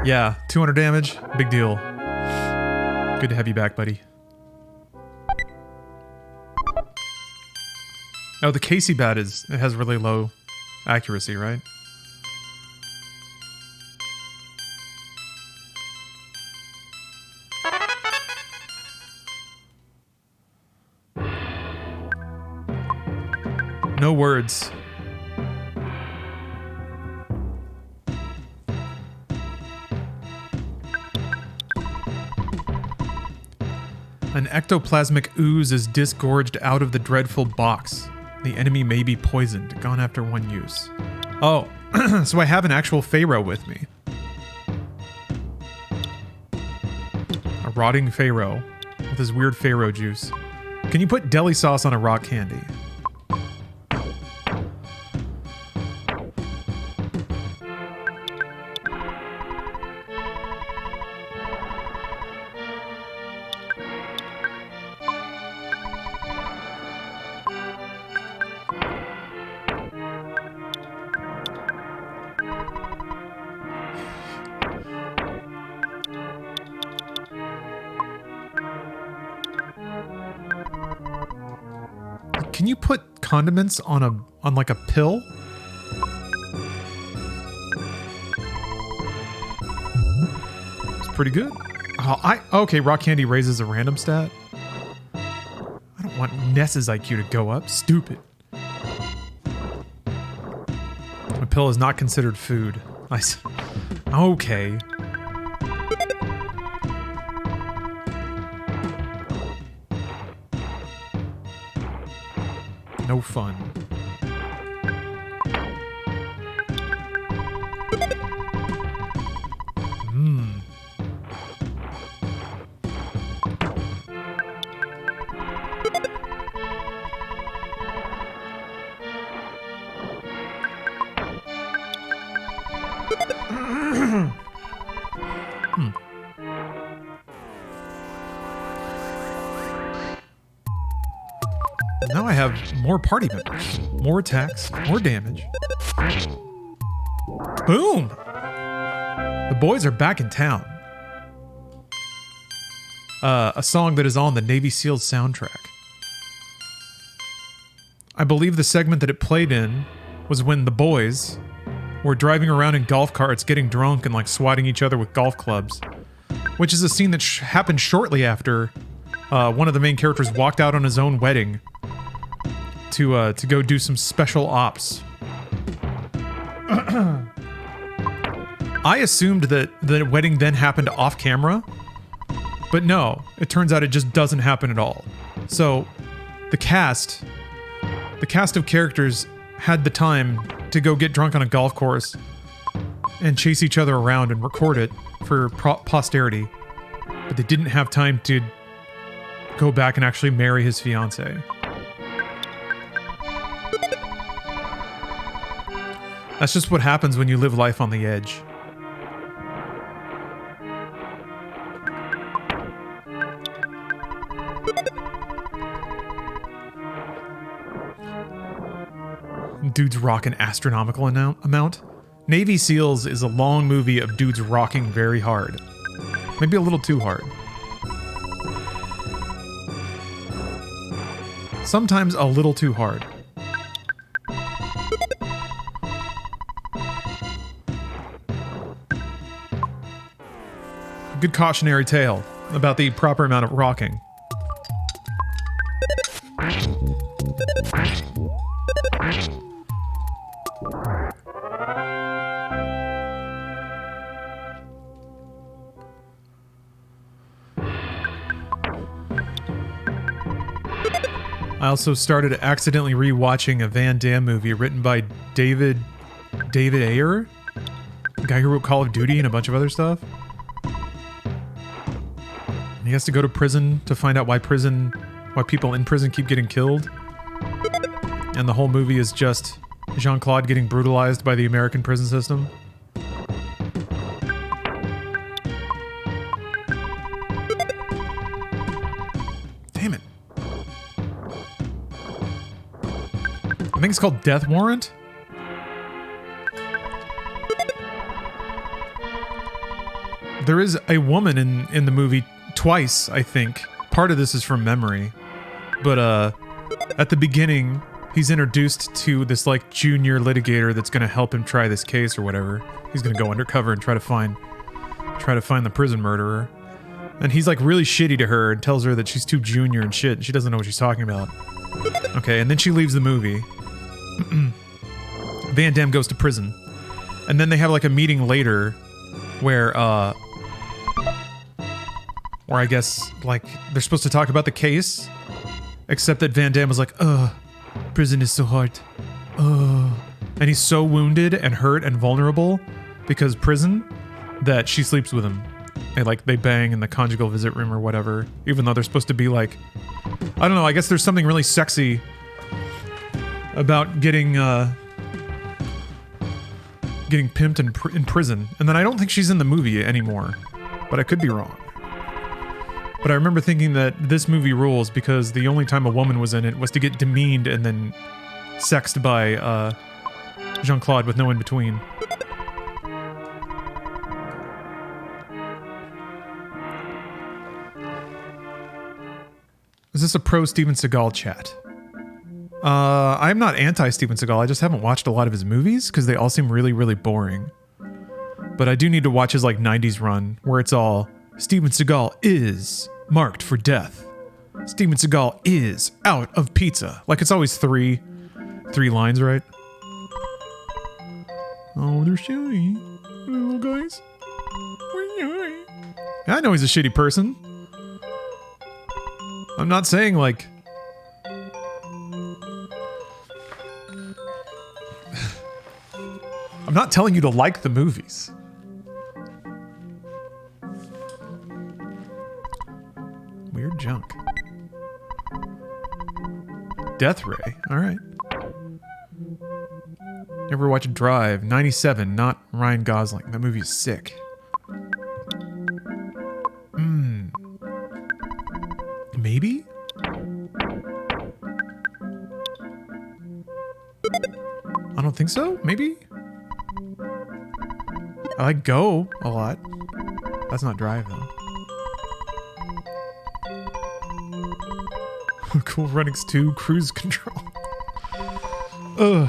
Yeah, 200 damage, big deal. Good to have you back, buddy. Oh, the Casey bat it has really low accuracy, right? No words. An ectoplasmic ooze is disgorged out of the dreadful box. The enemy may be poisoned, gone after one use. Oh, so I have an actual Pharaoh with me. A rotting Pharaoh with his weird Pharaoh juice. Can you put deli sauce on a rock candy? Can you put condiments on like a pill? It's pretty good. Oh, okay, rock candy raises a random stat. I don't want Ness's IQ to go up. Stupid. A pill is not considered food. Okay. No fun. Now I have more party members, more attacks, more damage. Boom! The boys are back in town. A song that is on the Navy SEALs soundtrack. I believe the segment that it played in was when the boys were driving around in golf carts, getting drunk and like swatting each other with golf clubs, which is a scene that happened shortly after one of the main characters walked out on his own wedding to go do some special ops. I assumed that the wedding then happened off camera, but no, it turns out it just doesn't happen at all. So the cast of characters had the time to go get drunk on a golf course and chase each other around and record it for posterity, but they didn't have time to go back and actually marry his fiancée. That's just what happens when you live life on the edge. Dudes rock an astronomical amount. Navy SEALs is a long movie of dudes rocking very hard. Maybe a little too hard. Sometimes a little too hard. Good cautionary tale about the proper amount of rocking. I also started accidentally rewatching a Van Damme movie written by David Ayer, the guy who wrote Call of Duty and a bunch of other stuff. He has to go to prison to find out why people in prison keep getting killed. And the whole movie is just Jean-Claude getting brutalized by the American prison system. Damn it. I think it's called Death Warrant. There is a woman in the movie twice, I think. Part of this is from memory. But at the beginning, he's introduced to this like junior litigator that's going to help him try this case or whatever. He's going to go undercover and try to find the prison murderer. And he's like really shitty to her and tells her that she's too junior and shit and she doesn't know what she's talking about. Okay, and then she leaves the movie. Van Damme goes to prison. And then they have like a meeting later where I guess like they're supposed to talk about the case, except that Van Damme was like, prison is so hard. And he's so wounded and hurt and vulnerable because prison that she sleeps with him. They bang in the conjugal visit room or whatever, even though they're supposed to be like, I don't know, I guess there's something really sexy about getting pimped in prison. And then I don't think she's in the movie anymore, but I could be wrong. But I remember thinking that this movie rules because the only time a woman was in it was to get demeaned and then sexed by Jean-Claude with no in between. Is this a pro Steven Seagal chat? I'm not anti-Steven Seagal, I just haven't watched a lot of his movies because they all seem really, really boring. But I do need to watch his like 90s run where it's all Steven Seagal is marked for death. Steven Seagal is out of pizza. Like it's always three lines, right? Oh, they're shitty. Little guys. I know he's a shitty person. I'm not saying like... I'm not telling you to like the movies. Weird junk. Death Ray. Alright. Never watched Drive. 97, not Ryan Gosling. That movie is sick. Maybe? I don't think so. Maybe? I like Go a lot. That's not Drive, though. Cool Runnings 2, Cruise Control. Ugh.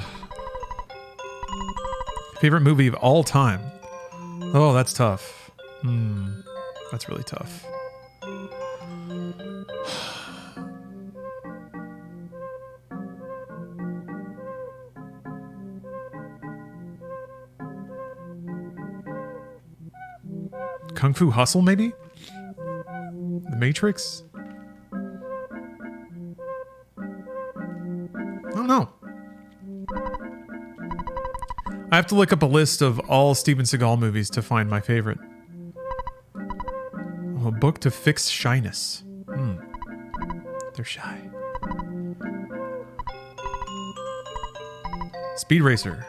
Favorite movie of all time? Oh, that's tough. That's really tough. Kung Fu Hustle, maybe? The Matrix? I don't know. I have to look up a list of all Steven Seagal movies to find my favorite. Oh, a book to fix shyness. They're shy. Speed Racer.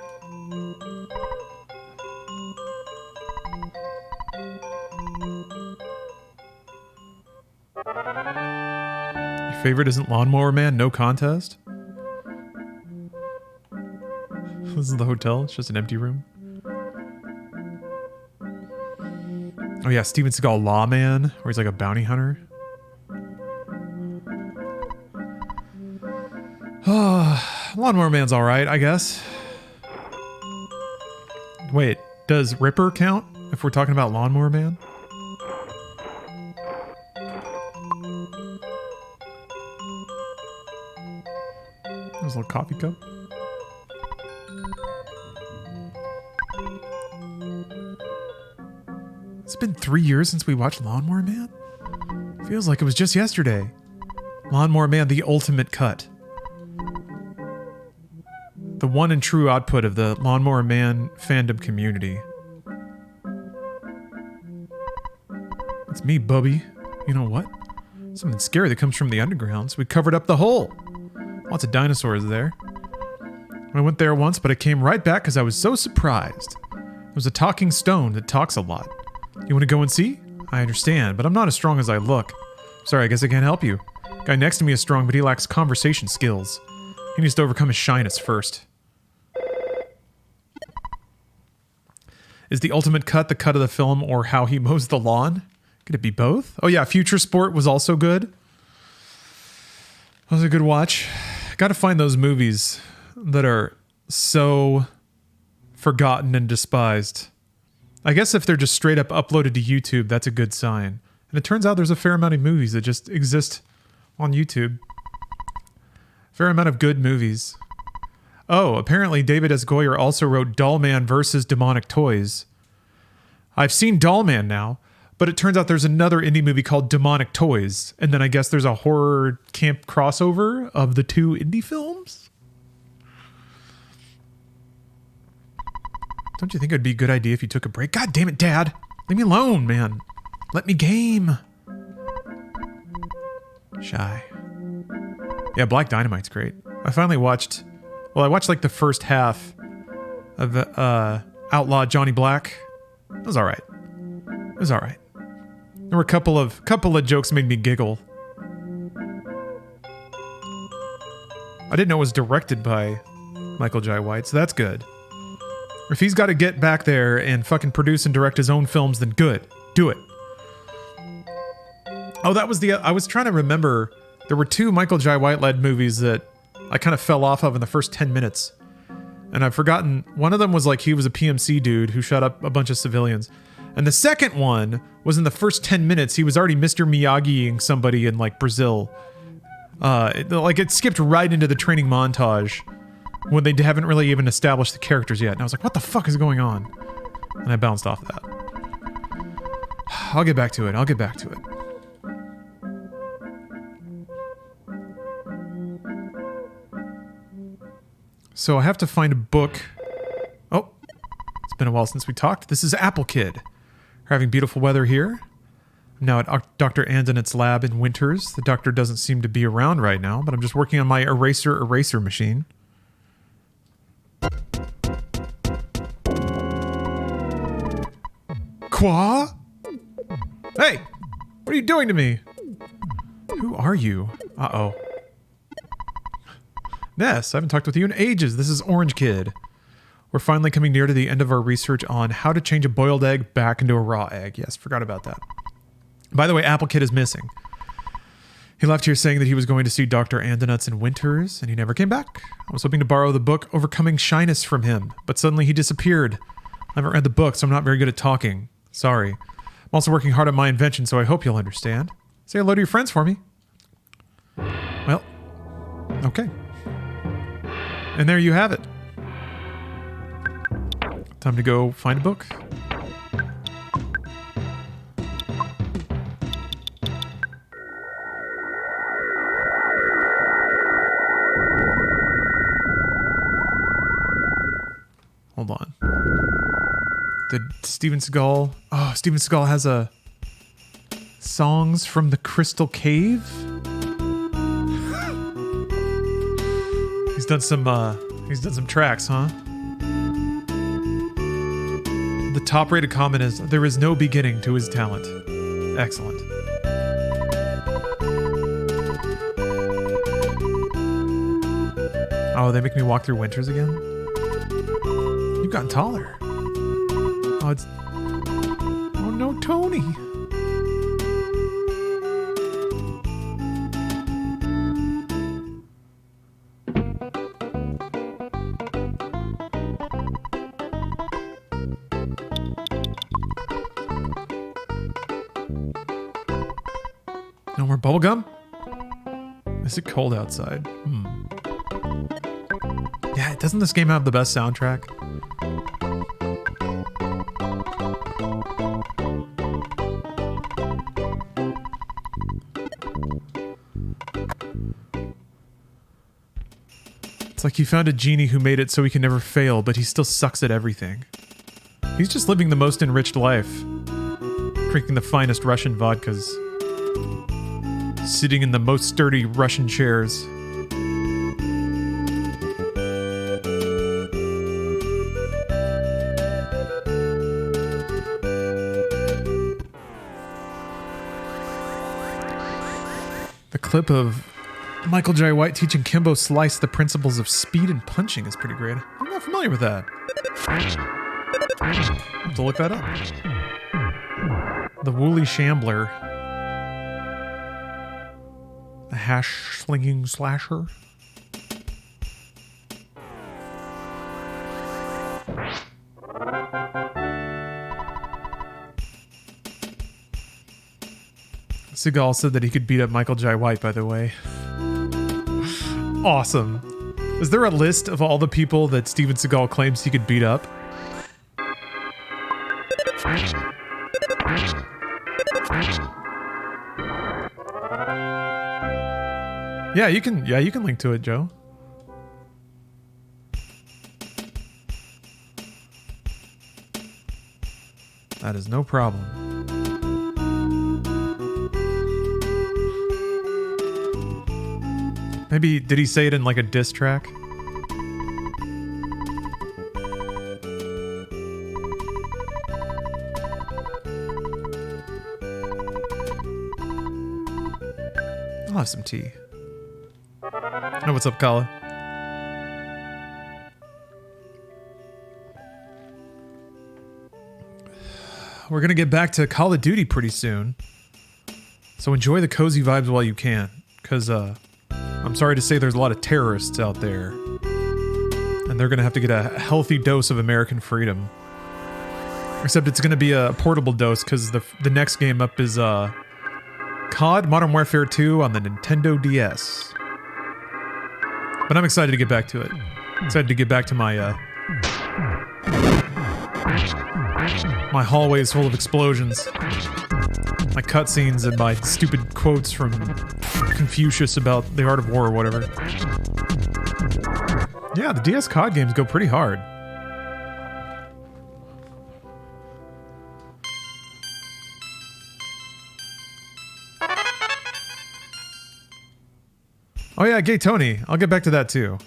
Your favorite isn't Lawnmower Man? No contest? This is the hotel. It's just an empty room. Oh yeah, Steven Seagal Lawman, where he's like a bounty hunter. Lawnmower Man's alright, I guess. Wait, does Ripper count if we're talking about Lawnmower Man? There's a little coffee cup. It's been 3 years since we watched Lawnmower Man? Feels like it was just yesterday. Lawnmower Man, the ultimate cut. The one and true output of the Lawnmower Man fandom community. It's me, Bubby. You know what? Something scary that comes from the underground, so we covered up the hole. Lots of dinosaurs there. I went there once, but I came right back because I was so surprised. There's a talking stone that talks a lot. You want to go and see? I understand, but I'm not as strong as I look. Sorry, I guess I can't help you. Guy next to me is strong, but he lacks conversation skills. He needs to overcome his shyness first. Is the ultimate cut the cut of the film or how he mows the lawn? Could it be both? Oh yeah, Future Sport was also good. That was a good watch. Gotta find those movies that are so forgotten and despised. I guess if they're just straight up uploaded to YouTube, that's a good sign. And it turns out there's a fair amount of movies that just exist on YouTube. Fair amount of good movies. Oh, apparently David S. Goyer also wrote Dollman vs. Demonic Toys. I've seen Dollman now, but it turns out there's another indie movie called Demonic Toys, and then I guess there's a horror camp crossover of the two indie films? Don't you think it'd be a good idea if you took a break? God damn it, Dad! Leave me alone, man! Let me game! Shy. Yeah, Black Dynamite's great. I finally watched... Well, I watched like the first half of Outlaw Johnny Black. It was alright. It was alright. There were a couple of jokes that made me giggle. I didn't know it was directed by Michael Jai White, so that's good. If he's got to get back there and fucking produce and direct his own films, then good. Do it. Oh, that was the... I was trying to remember... There were two Michael Jai White-led movies that I kind of fell off of in the first 10 minutes. And I've forgotten... One of them was like he was a PMC dude who shot up a bunch of civilians. And the second one was in the first 10 minutes, he was already Mr. Miyagi-ing somebody in like Brazil. It skipped right into the training montage when they haven't really even established the characters yet. And I was like, what the fuck is going on? And I bounced off that. I'll get back to it. I'll get back to it. So I have to find a book. Oh, it's been a while since we talked. This is Apple Kid. We're having beautiful weather here. I'm now at Dr. Andonet's lab in Winters. The doctor doesn't seem to be around right now, but I'm just working on my eraser machine. Qua? Hey! What are you doing to me? Who are you? Uh-oh. Ness, I haven't talked with you in ages. This is Orange Kid. We're finally coming near to the end of our research on how to change a boiled egg back into a raw egg. Yes, forgot about that. By the way, Apple Kid is missing. He left here saying that he was going to see Dr. Andonet's in Winters, and he never came back. I was hoping to borrow the book Overcoming Shyness from him, but suddenly he disappeared. I haven't read the book, so I'm not very good at talking. Sorry. I'm also working hard on my invention, so I hope you'll understand. Say hello to your friends for me. Well, okay. And there you have it. Time to go find a book. Hold on. Did Steven Seagal... Oh, Steven Seagal has a... Songs from the Crystal Cave? He's done some tracks, huh? The top-rated comment is, there is no beginning to his talent. Excellent. Oh, they make me walk through Winters again? You've gotten taller. Oh, it's... Oh no, Tony! more bubblegum? Is it cold outside? Yeah, doesn't this game have the best soundtrack? It's like he found a genie who made it so he can never fail, but he still sucks at everything. He's just living the most enriched life. Drinking the finest Russian vodkas. Sitting in the most sturdy Russian chairs. The clip of Michael J. White teaching Kimbo Slice the principles of speed and punching is pretty great. I'm not familiar with that. I'll have to look that up. The Woolly Shambler. The Hash Slinging Slasher. Seagal said that he could beat up Michael J. White, by the way. Awesome. Is there a list of all the people that Steven Seagal claims he could beat up? Yeah, you can link to it, Joe. That is no problem. Maybe, did he say it in like a diss track? I'll have some tea. Oh, what's up, Kala? We're gonna get back to Call of Duty pretty soon. So enjoy the cozy vibes while you can. Because, I'm sorry to say there's a lot of terrorists out there. And they're gonna have to get a healthy dose of American freedom. Except it's gonna be a portable dose, because the next game up is, COD Modern Warfare 2 on the Nintendo DS. But I'm excited to get back to it. Excited to get back to my, my hallways full of explosions. My cutscenes and my stupid quotes from Confucius about the art of war or whatever. Yeah, the DS COD games go pretty hard. Oh yeah, Gay Tony. I'll get back to that too.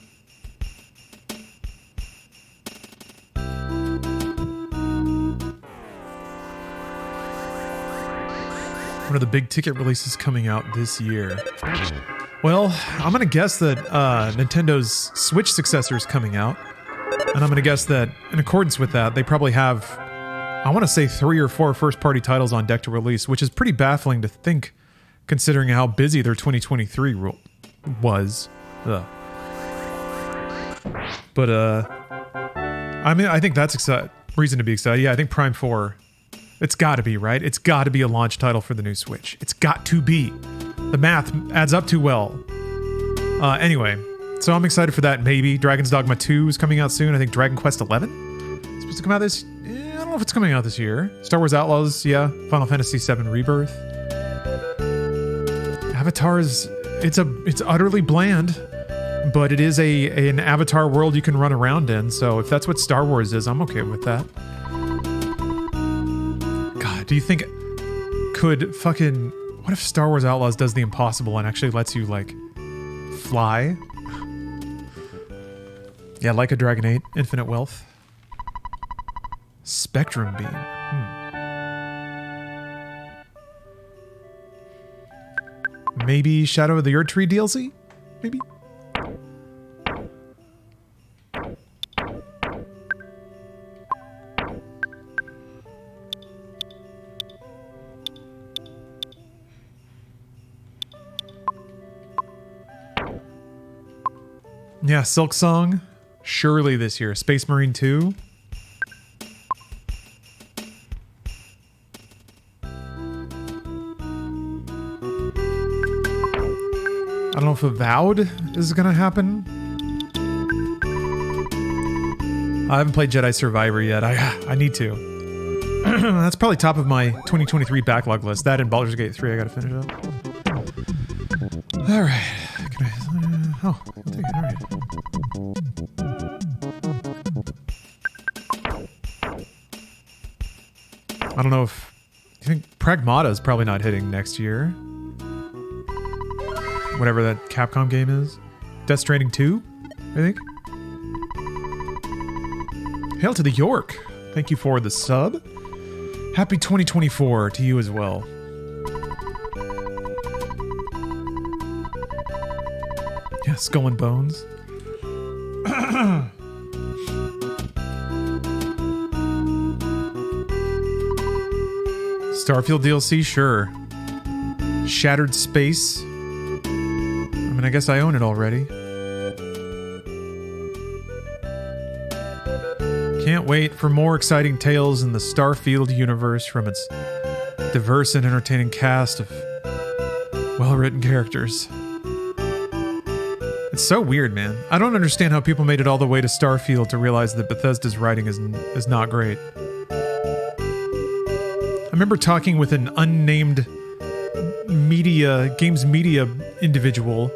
One of the big ticket releases coming out this year. Well, I'm gonna guess that Nintendo's Switch successor is coming out. And I'm gonna guess that in accordance with that, they probably have, I want to say 3 or 4 first-party titles on deck to release, which is pretty baffling to think, considering how busy their 2023 was. Ugh. But, I mean, I think that's reason to be excited. Yeah, I think Prime 4, it's gotta be, right? It's gotta be a launch title for the new Switch. It's got to be. The math adds up too well. Anyway, so I'm excited for that, maybe. Dragon's Dogma 2 is coming out soon. I think Dragon Quest 11 is supposed to come out this... I don't know if it's coming out this year. Star Wars Outlaws, yeah. Final Fantasy VII Rebirth. Avatar is... It's utterly bland, but it is an Avatar world you can run around in, so if that's what Star Wars is, I'm okay with that. God, do you think... Could fucking... What if Star Wars Outlaws does the impossible and actually lets you, like, fly? Yeah, like a Dragon 8, Infinite Wealth. Spectrum Beam. Maybe Shadow of the Erdtree DLC? Maybe? Yeah, Silk Song. Surely this year. Space Marine 2. don't know if Avowed is gonna happen. I haven't played Jedi Survivor yet. I need to. That's probably top of my 2023 backlog list. That and Baldur's Gate 3 I gotta finish up. Alright. Oh, I'll take it. Alright. I don't know if... I think Pragmata is probably not hitting next year. Whatever that Capcom game is. Death Stranding 2, I think. Hail to the York. Thank you for the sub. Happy 2024 to you as well. Yeah, Skull and Bones. Starfield DLC, sure. Shattered Space. I mean, I guess I own it already. Can't wait for more exciting tales in the Starfield universe from its diverse and entertaining cast of well-written characters. It's so weird, man. I don't understand how people made it all the way to Starfield to realize that Bethesda's writing is not great. I remember talking with an unnamed games media individual,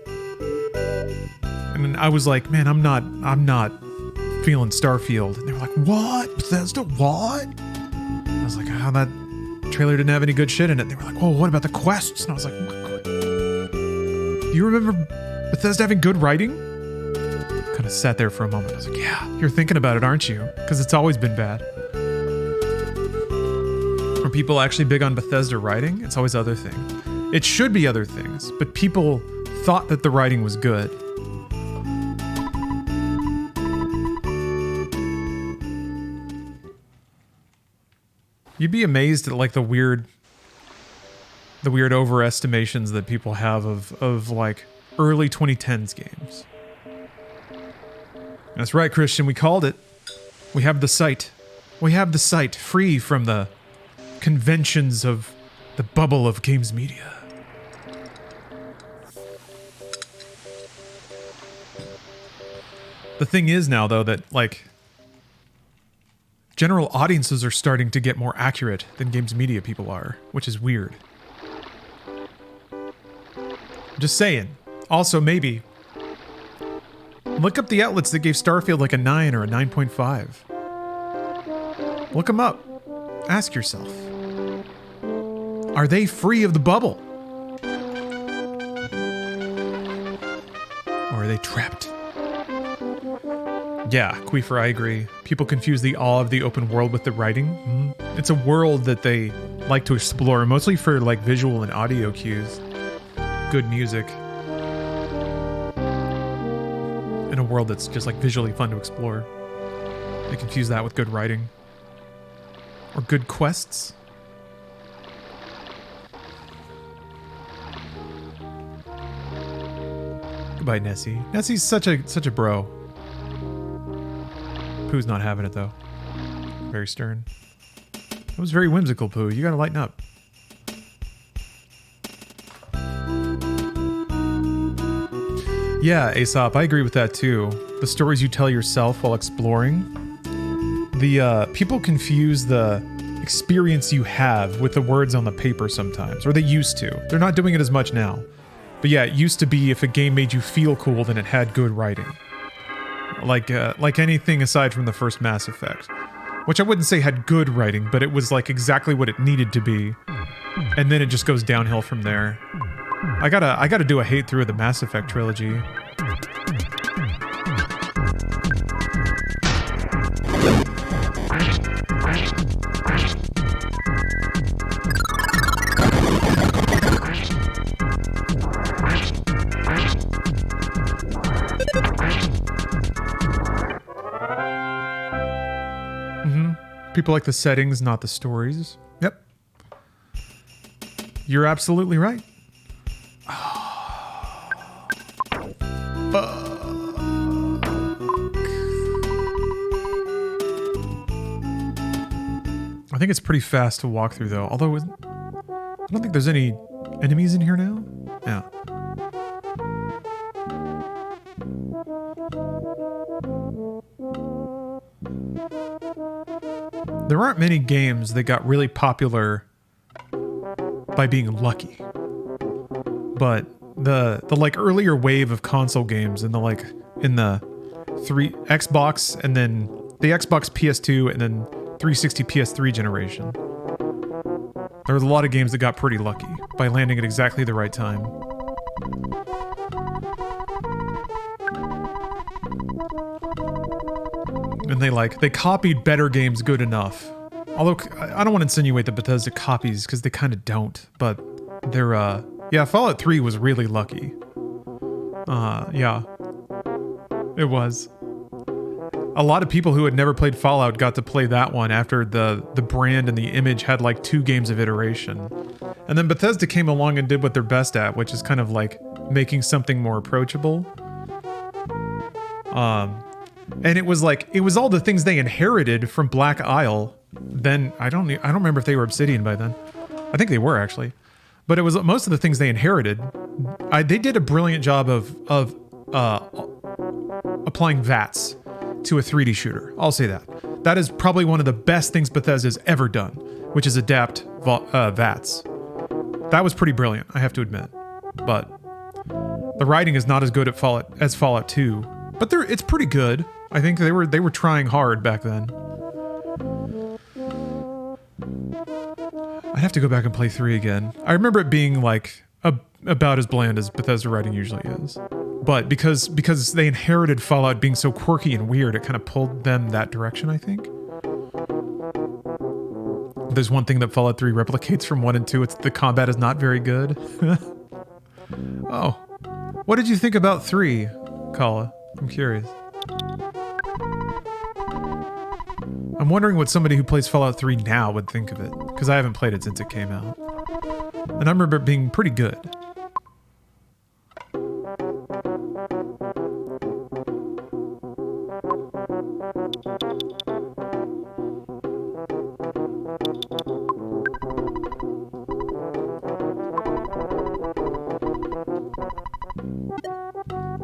and I was like, man, I'm not feeling Starfield. And they were like, what? Bethesda, what? I was like, oh, that trailer didn't have any good shit in it. And they were like, well, what about the quests? And I was like, do you remember Bethesda having good writing? Kind of sat there for a moment. I was like, yeah, you're thinking about it, aren't you? Because it's always been bad. Are people actually big on Bethesda writing? It's always other things. It should be other things, but people thought that the writing was good. You'd be amazed at like the weird overestimations that people have of like early 2010s games. That's right, Christian, we called it. We have the site. We have the site free from the conventions of the bubble of games media. The thing is now, though, that, like, general audiences are starting to get more accurate than games media people are, which is weird. Just saying. Also, maybe look up the outlets that gave Starfield like a 9 or a 9.5. Look them up. Ask yourself, are they free of the bubble? Or are they trapped? Yeah, Queefer, I agree. People confuse the awe of the open world with the writing. It's a world that they like to explore, mostly for like visual and audio cues. Good music. In a world that's just like visually fun to explore. They confuse that with good writing. Or good quests. Goodbye, Nessie. Nessie's such a bro. Pooh's not having it, though. Very stern. That was very whimsical, Pooh. You gotta lighten up. Yeah, Aesop, I agree with that, too. The stories you tell yourself while exploring. The, people confuse the experience you have with the words on the paper sometimes. Or they used to. They're not doing it as much now. But yeah, it used to be if a game made you feel cool, then it had good writing. Like anything aside from the first Mass Effect. Which I wouldn't say had good writing, but it was like exactly what it needed to be. And then it just goes downhill from there. I gotta do a hate through of the Mass Effect trilogy. People like the settings, not the stories. Yep. You're absolutely right. I think it's pretty fast to walk through, though. Although, I don't think there's any enemies in here now. Yeah. there aren't many games that got really popular by being lucky. But the like earlier wave of console games in the Xbox and then the Xbox PS2 and then 360 PS3 generation. There was a lot of games that got pretty lucky by landing at exactly the right time. And they copied better games good enough. Although I don't want to insinuate that Bethesda copies because they kind of don't, but they're yeah, Fallout 3 was really lucky. Yeah. It was. A lot of people who had never played Fallout got to play that one after the brand and the image had like 2 games of iteration. And then Bethesda came along and did what they're best at, which is kind of like making something more approachable. And it was all the things they inherited from Black Isle. Then I don't remember if they were Obsidian by then. I think they were actually. But it was most of the things they inherited. They did a brilliant job of applying VATS to a 3D shooter. I'll say that. That is probably one of the best things Bethesda's ever done, which is adapt VATS. That was pretty brilliant, I have to admit. But the writing is not as good at Fallout 2, but it's pretty good. I think they were trying hard back then. I'd have to go back and play 3 again. I remember it being like about as bland as Bethesda writing usually is. But because they inherited Fallout being so quirky and weird, it kind of pulled them that direction, I think. There's one thing that Fallout 3 replicates from 1 and 2, it's the combat is not very good. Oh. What did you think about 3, Kala? I'm curious. I'm wondering what somebody who plays Fallout 3 now would think of it, because I haven't played it since it came out. And I remember it being pretty good.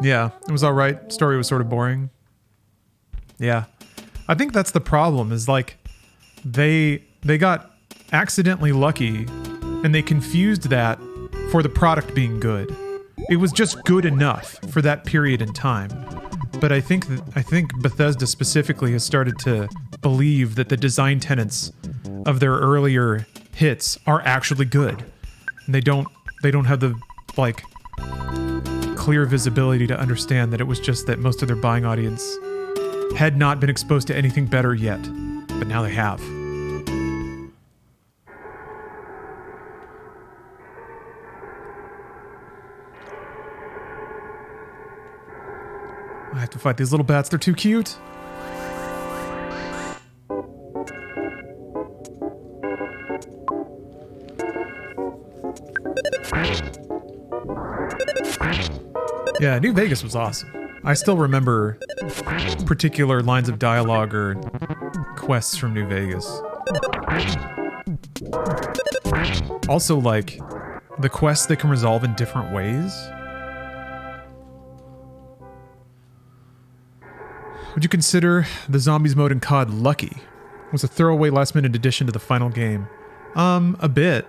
Yeah, it was alright. Story was sort of boring. Yeah. I think that's the problem, is like they got accidentally lucky and they confused that for the product being good. It was just good enough for that period in time. But I think Bethesda specifically has started to believe that the design tenets of their earlier hits are actually good. And they don't have the like clear visibility to understand that it was just that most of their buying audience had not been exposed to anything better yet, but now they have. I have to fight these little bats, they're too cute. Yeah, New Vegas was awesome. I still remember particular lines of dialogue or quests from New Vegas. Also, like, the quests they can resolve in different ways. Would you consider the zombies mode in COD lucky? It was a throwaway last-minute addition to the final game. A bit.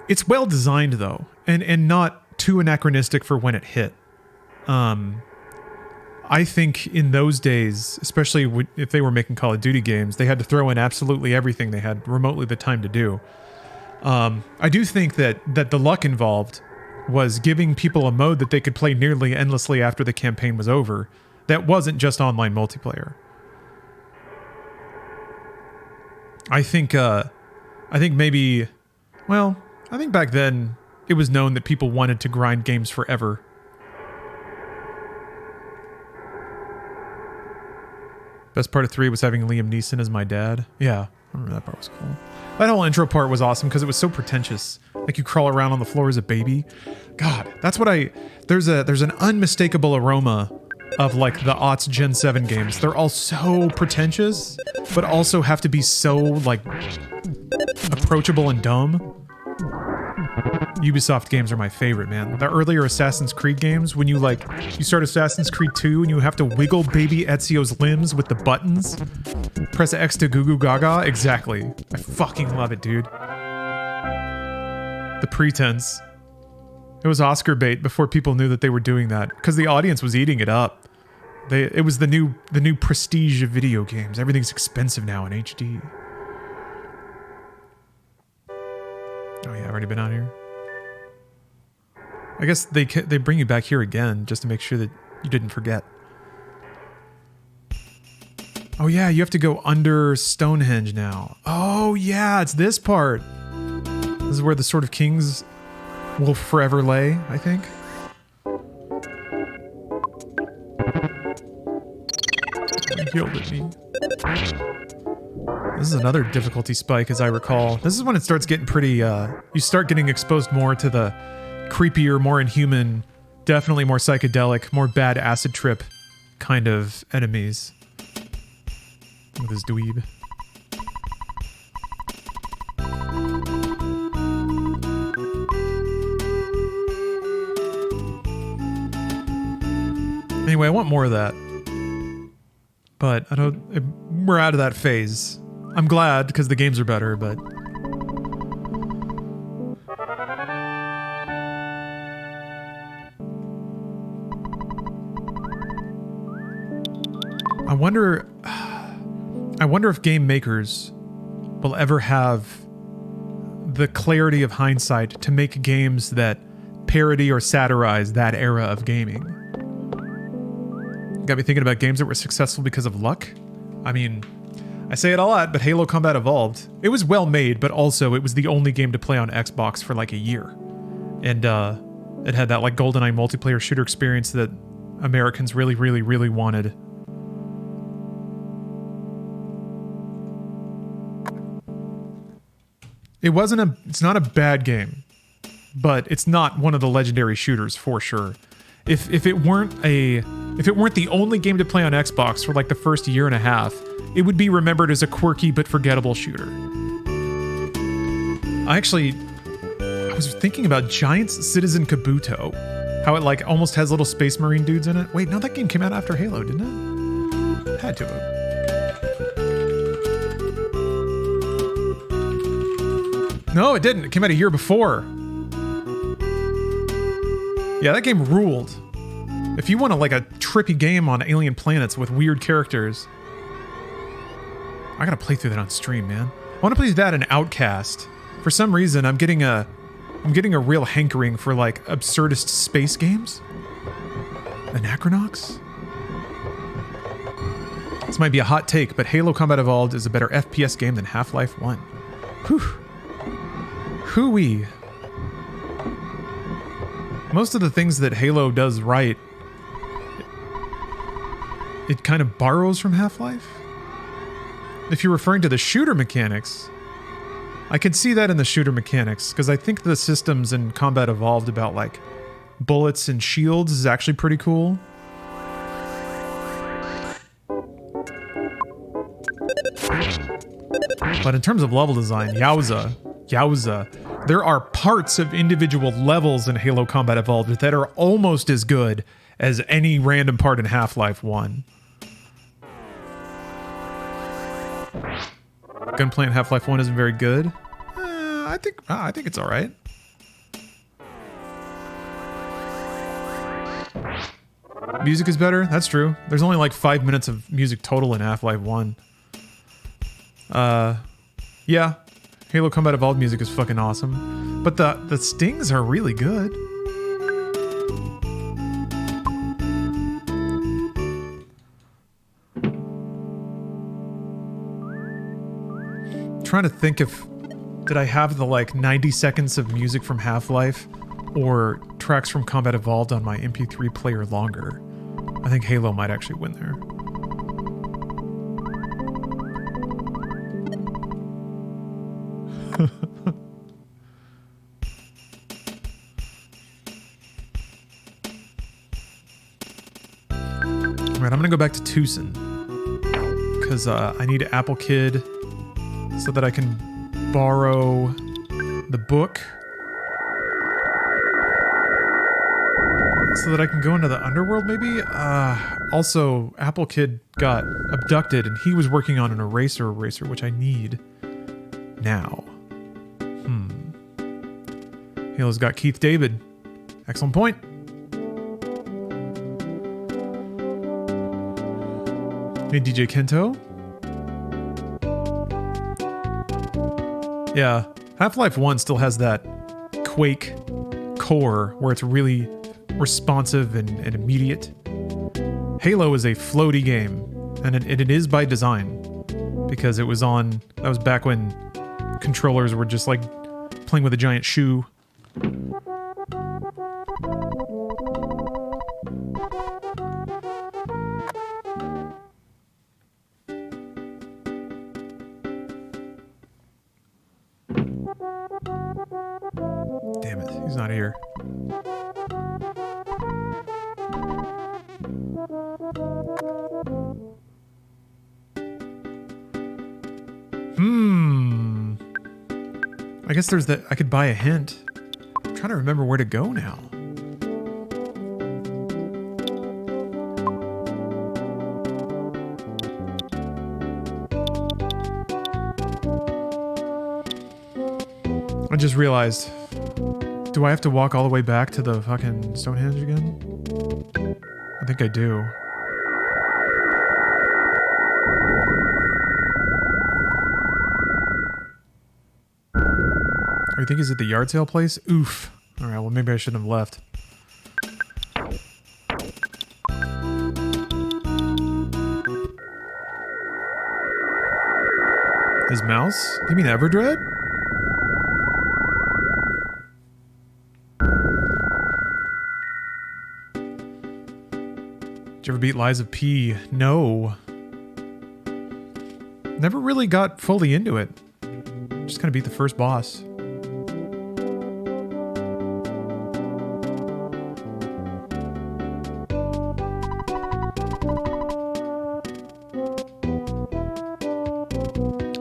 It's well designed though, and not too anachronistic for when it hit. I think in those days, especially if they were making Call of Duty games, they had to throw in absolutely everything they had remotely the time to do. I do think that the luck involved was giving people a mode that they could play nearly endlessly after the campaign was over. That wasn't just online multiplayer. I think maybe, well, I think back then it was known that people wanted to grind games forever. Best part of 3 was having Liam Neeson as my dad. Yeah, I remember that part was cool. That whole intro part was awesome because it was so pretentious. Like you crawl around on the floor as a baby. God, that's what there's an unmistakable aroma of like the aughts Gen 7 games. They're all so pretentious, but also have to be so like approachable and dumb. Ubisoft games are my favorite, man. The earlier Assassin's Creed games, when you start Assassin's Creed 2 and you have to wiggle baby Ezio's limbs with the buttons. Press X to goo goo gaga. Exactly. I fucking love it, dude. The pretense. It was Oscar bait before people knew that they were doing that, because the audience was eating it up. It was the new prestige of video games. Everything's expensive now in HD. Oh yeah, I've already been out here. I guess they bring you back here again just to make sure that you didn't forget. Oh yeah, you have to go under Stonehenge now. Oh yeah, it's this part. This is where the Sword of Kings will forever lay, I think. He yelled at me. This is another difficulty spike, as I recall. This is when it starts getting pretty, you start getting exposed more to the creepier, more inhuman, definitely more psychedelic, more bad acid trip kind of enemies. Look at this dweeb. Anyway, I want more of that. But I don't... We're out of that phase. I'm glad, because the games are better, but... I wonder if game makers will ever have the clarity of hindsight to make games that parody or satirize that era of gaming. Got me thinking about games that were successful because of luck. I mean, I say it a lot, but Halo Combat Evolved, it was well made, but also it was the only game to play on Xbox for like a year. And it had that like GoldenEye multiplayer shooter experience that Americans really, really, really wanted. It's not a bad game, but it's not one of the legendary shooters for sure. If it weren't the only game to play on Xbox for like the first year and a half, it would be remembered as a quirky but forgettable shooter. I was thinking about Giants Citizen Kabuto, how it like almost has little Space Marine dudes in it. Wait, no, that game came out after Halo, didn't it? Had to have. No, it didn't. It came out a year before. Yeah, that game ruled. If you want like a trippy game on alien planets with weird characters, I gotta play through that on stream, man. I want to play that and Outcast. For some reason, I'm getting a real hankering for like absurdist space games. Anachronox? This might be a hot take, but Halo Combat Evolved is a better FPS game than Half-Life 1. Whew. Hooey. Most of the things that Halo does right, it kind of borrows from Half-Life. If you're referring to the shooter mechanics, I can see that in the shooter mechanics, because I think the systems in Combat Evolved about like bullets and shields is actually pretty cool. But in terms of level design, yowza. There are parts of individual levels in Halo Combat Evolved that are almost as good as any random part in Half-Life 1. Gunplay in Half-Life 1 isn't very good. I think it's alright. Music is better? That's true. There's only like 5 minutes of music total in Half-Life 1. Yeah. Halo Combat Evolved music is fucking awesome. But the stings are really good. Trying to think if... Did I have the like 90 seconds of music from Half-Life or tracks from Combat Evolved on my MP3 player longer? I think Halo might actually win there. Alright, I'm gonna go back to Tucson because I need Apple Kid so that I can borrow the book. So that I can go into the underworld, maybe? Also, Apple Kid got abducted, and he was working on an eraser, which I need now. Halo's got Keith David. Excellent point. Hey, DJ Kento. Yeah, Half-Life 1 still has that Quake core where it's really responsive and immediate. Halo is a floaty game, and it is by design, because it was on, that was back when controllers were just like playing with a giant shoe. Damn it, he's not here. I guess there's that. I could buy a hint. I'm trying to remember where to go now. I just realized. Do I have to walk all the way back to the fucking Stonehenge again? I think I do. Or you think he's at the yard sale place? Oof. Alright, well maybe I shouldn't have left. His mouse? You mean Everdread? Did you ever beat Lies of P? No. Never really got fully into it. Just kind of beat the first boss.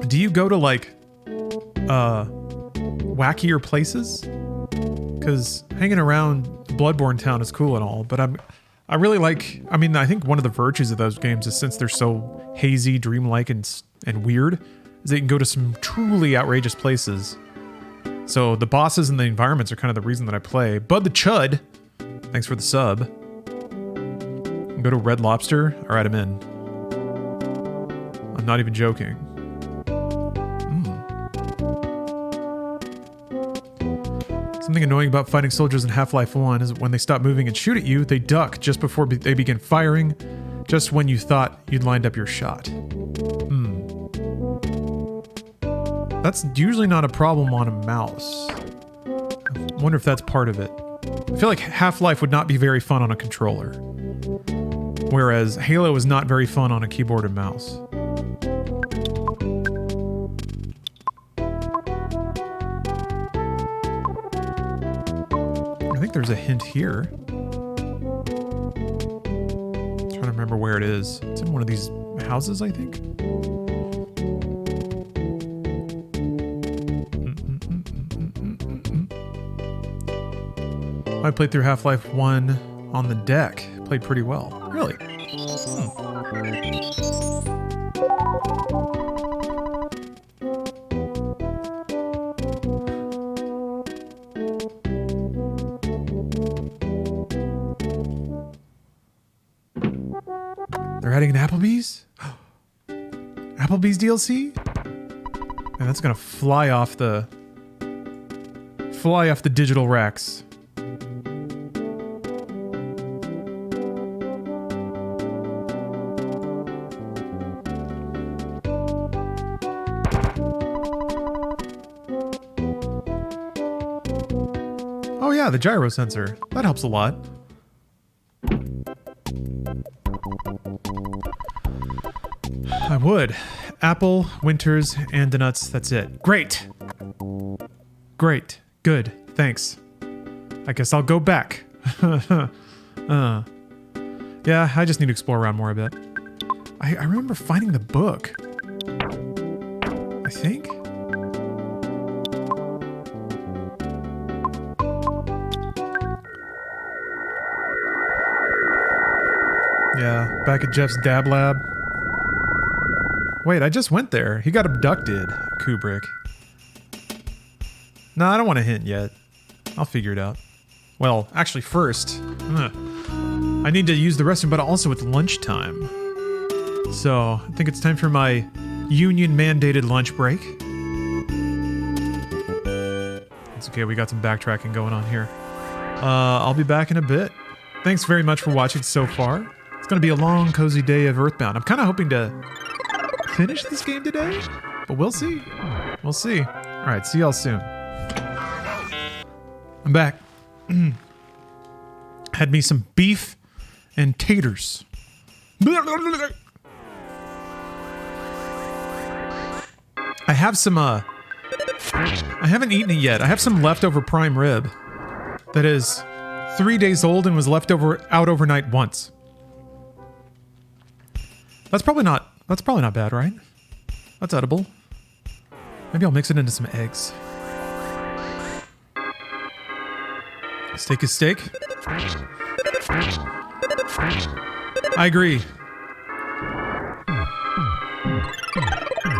Do you go to like wackier places? Because hanging around Bloodborne Town is cool and all, but I really like, I mean, I think one of the virtues of those games is since they're so hazy, dreamlike, and weird, is they can go to some truly outrageous places. So the bosses and the environments are kind of the reason that I play. Bud the Chud, thanks for the sub. Go to Red Lobster. All right, I'm in. I'm not even joking. Something annoying about fighting soldiers in Half-Life 1 is when they stop moving and shoot at you, they duck just before they begin firing, just when you thought you'd lined up your shot. That's usually not a problem on a mouse. I wonder if that's part of it. I feel like Half-Life would not be very fun on a controller, whereas Halo is not very fun on a keyboard and mouse. I think there's a hint here. I'm trying to remember where it is. It's in one of these houses, I think. I played through Half-Life 1 on the deck. Played pretty well. Really? They're adding an Applebee's? Applebee's DLC? And that's gonna fly off the digital racks. Oh yeah, the gyro sensor. That helps a lot. I would. Apple, Winters, and the nuts. That's it. Great. Great. Good. Thanks. I guess I'll go back. Yeah, I just need to explore around more a bit. I remember finding the book. I think. Yeah, back at Jeff's dab lab. Wait, I just went there. He got abducted, Kubrick. No, I don't want to hint yet. I'll figure it out. Well, actually first, I need to use the restroom, but also it's lunchtime. So, I think it's time for my union-mandated lunch break. It's okay, we got some backtracking going on here. I'll be back in a bit. Thanks very much for watching so far. It's going to be a long, cozy day of Earthbound. I'm kind of hoping to finish this game today, but we'll see. We'll see. All right, see y'all soon. I'm back. Had me some beef and taters. I have some, I haven't eaten it yet. I have some leftover prime rib that is 3 days old and was left out overnight once. That's probably not bad, right? That's edible. Maybe I'll mix it into some eggs. Steak is steak. I agree.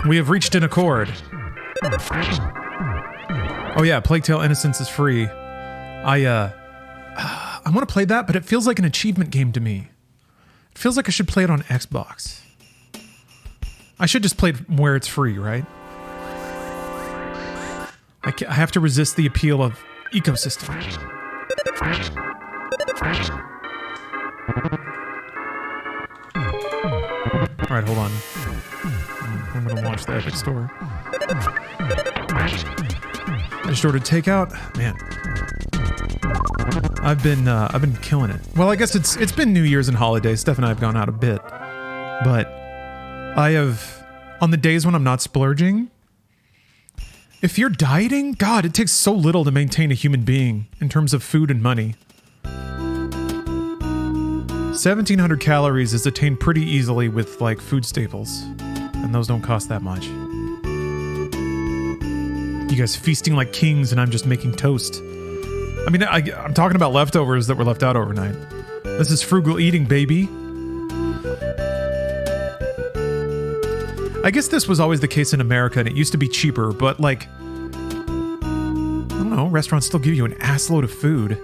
We have reached an accord. Oh yeah, Plague Tale Innocence is free. I want to play that, but it feels like an achievement game to me. It feels like I should play it on Xbox. I should just play it where it's free, right? I have to resist the appeal of ecosystem. Alright, hold on. I'm gonna launch the Epic Store. I just ordered takeout. Man. I've been killing it. Well, I guess it's been New Year's and holidays. Steph and I have gone out a bit. But I have, on the days when I'm not splurging, if you're dieting, God, it takes so little to maintain a human being in terms of food and money. 1,700 calories is attained pretty easily with, like, food staples. And those don't cost that much. You guys feasting like kings and I'm just making toast. I mean, I'm talking about leftovers that were left out overnight. This is frugal eating, baby. I guess this was always the case in America and it used to be cheaper, but like, I don't know, restaurants still give you an assload of food.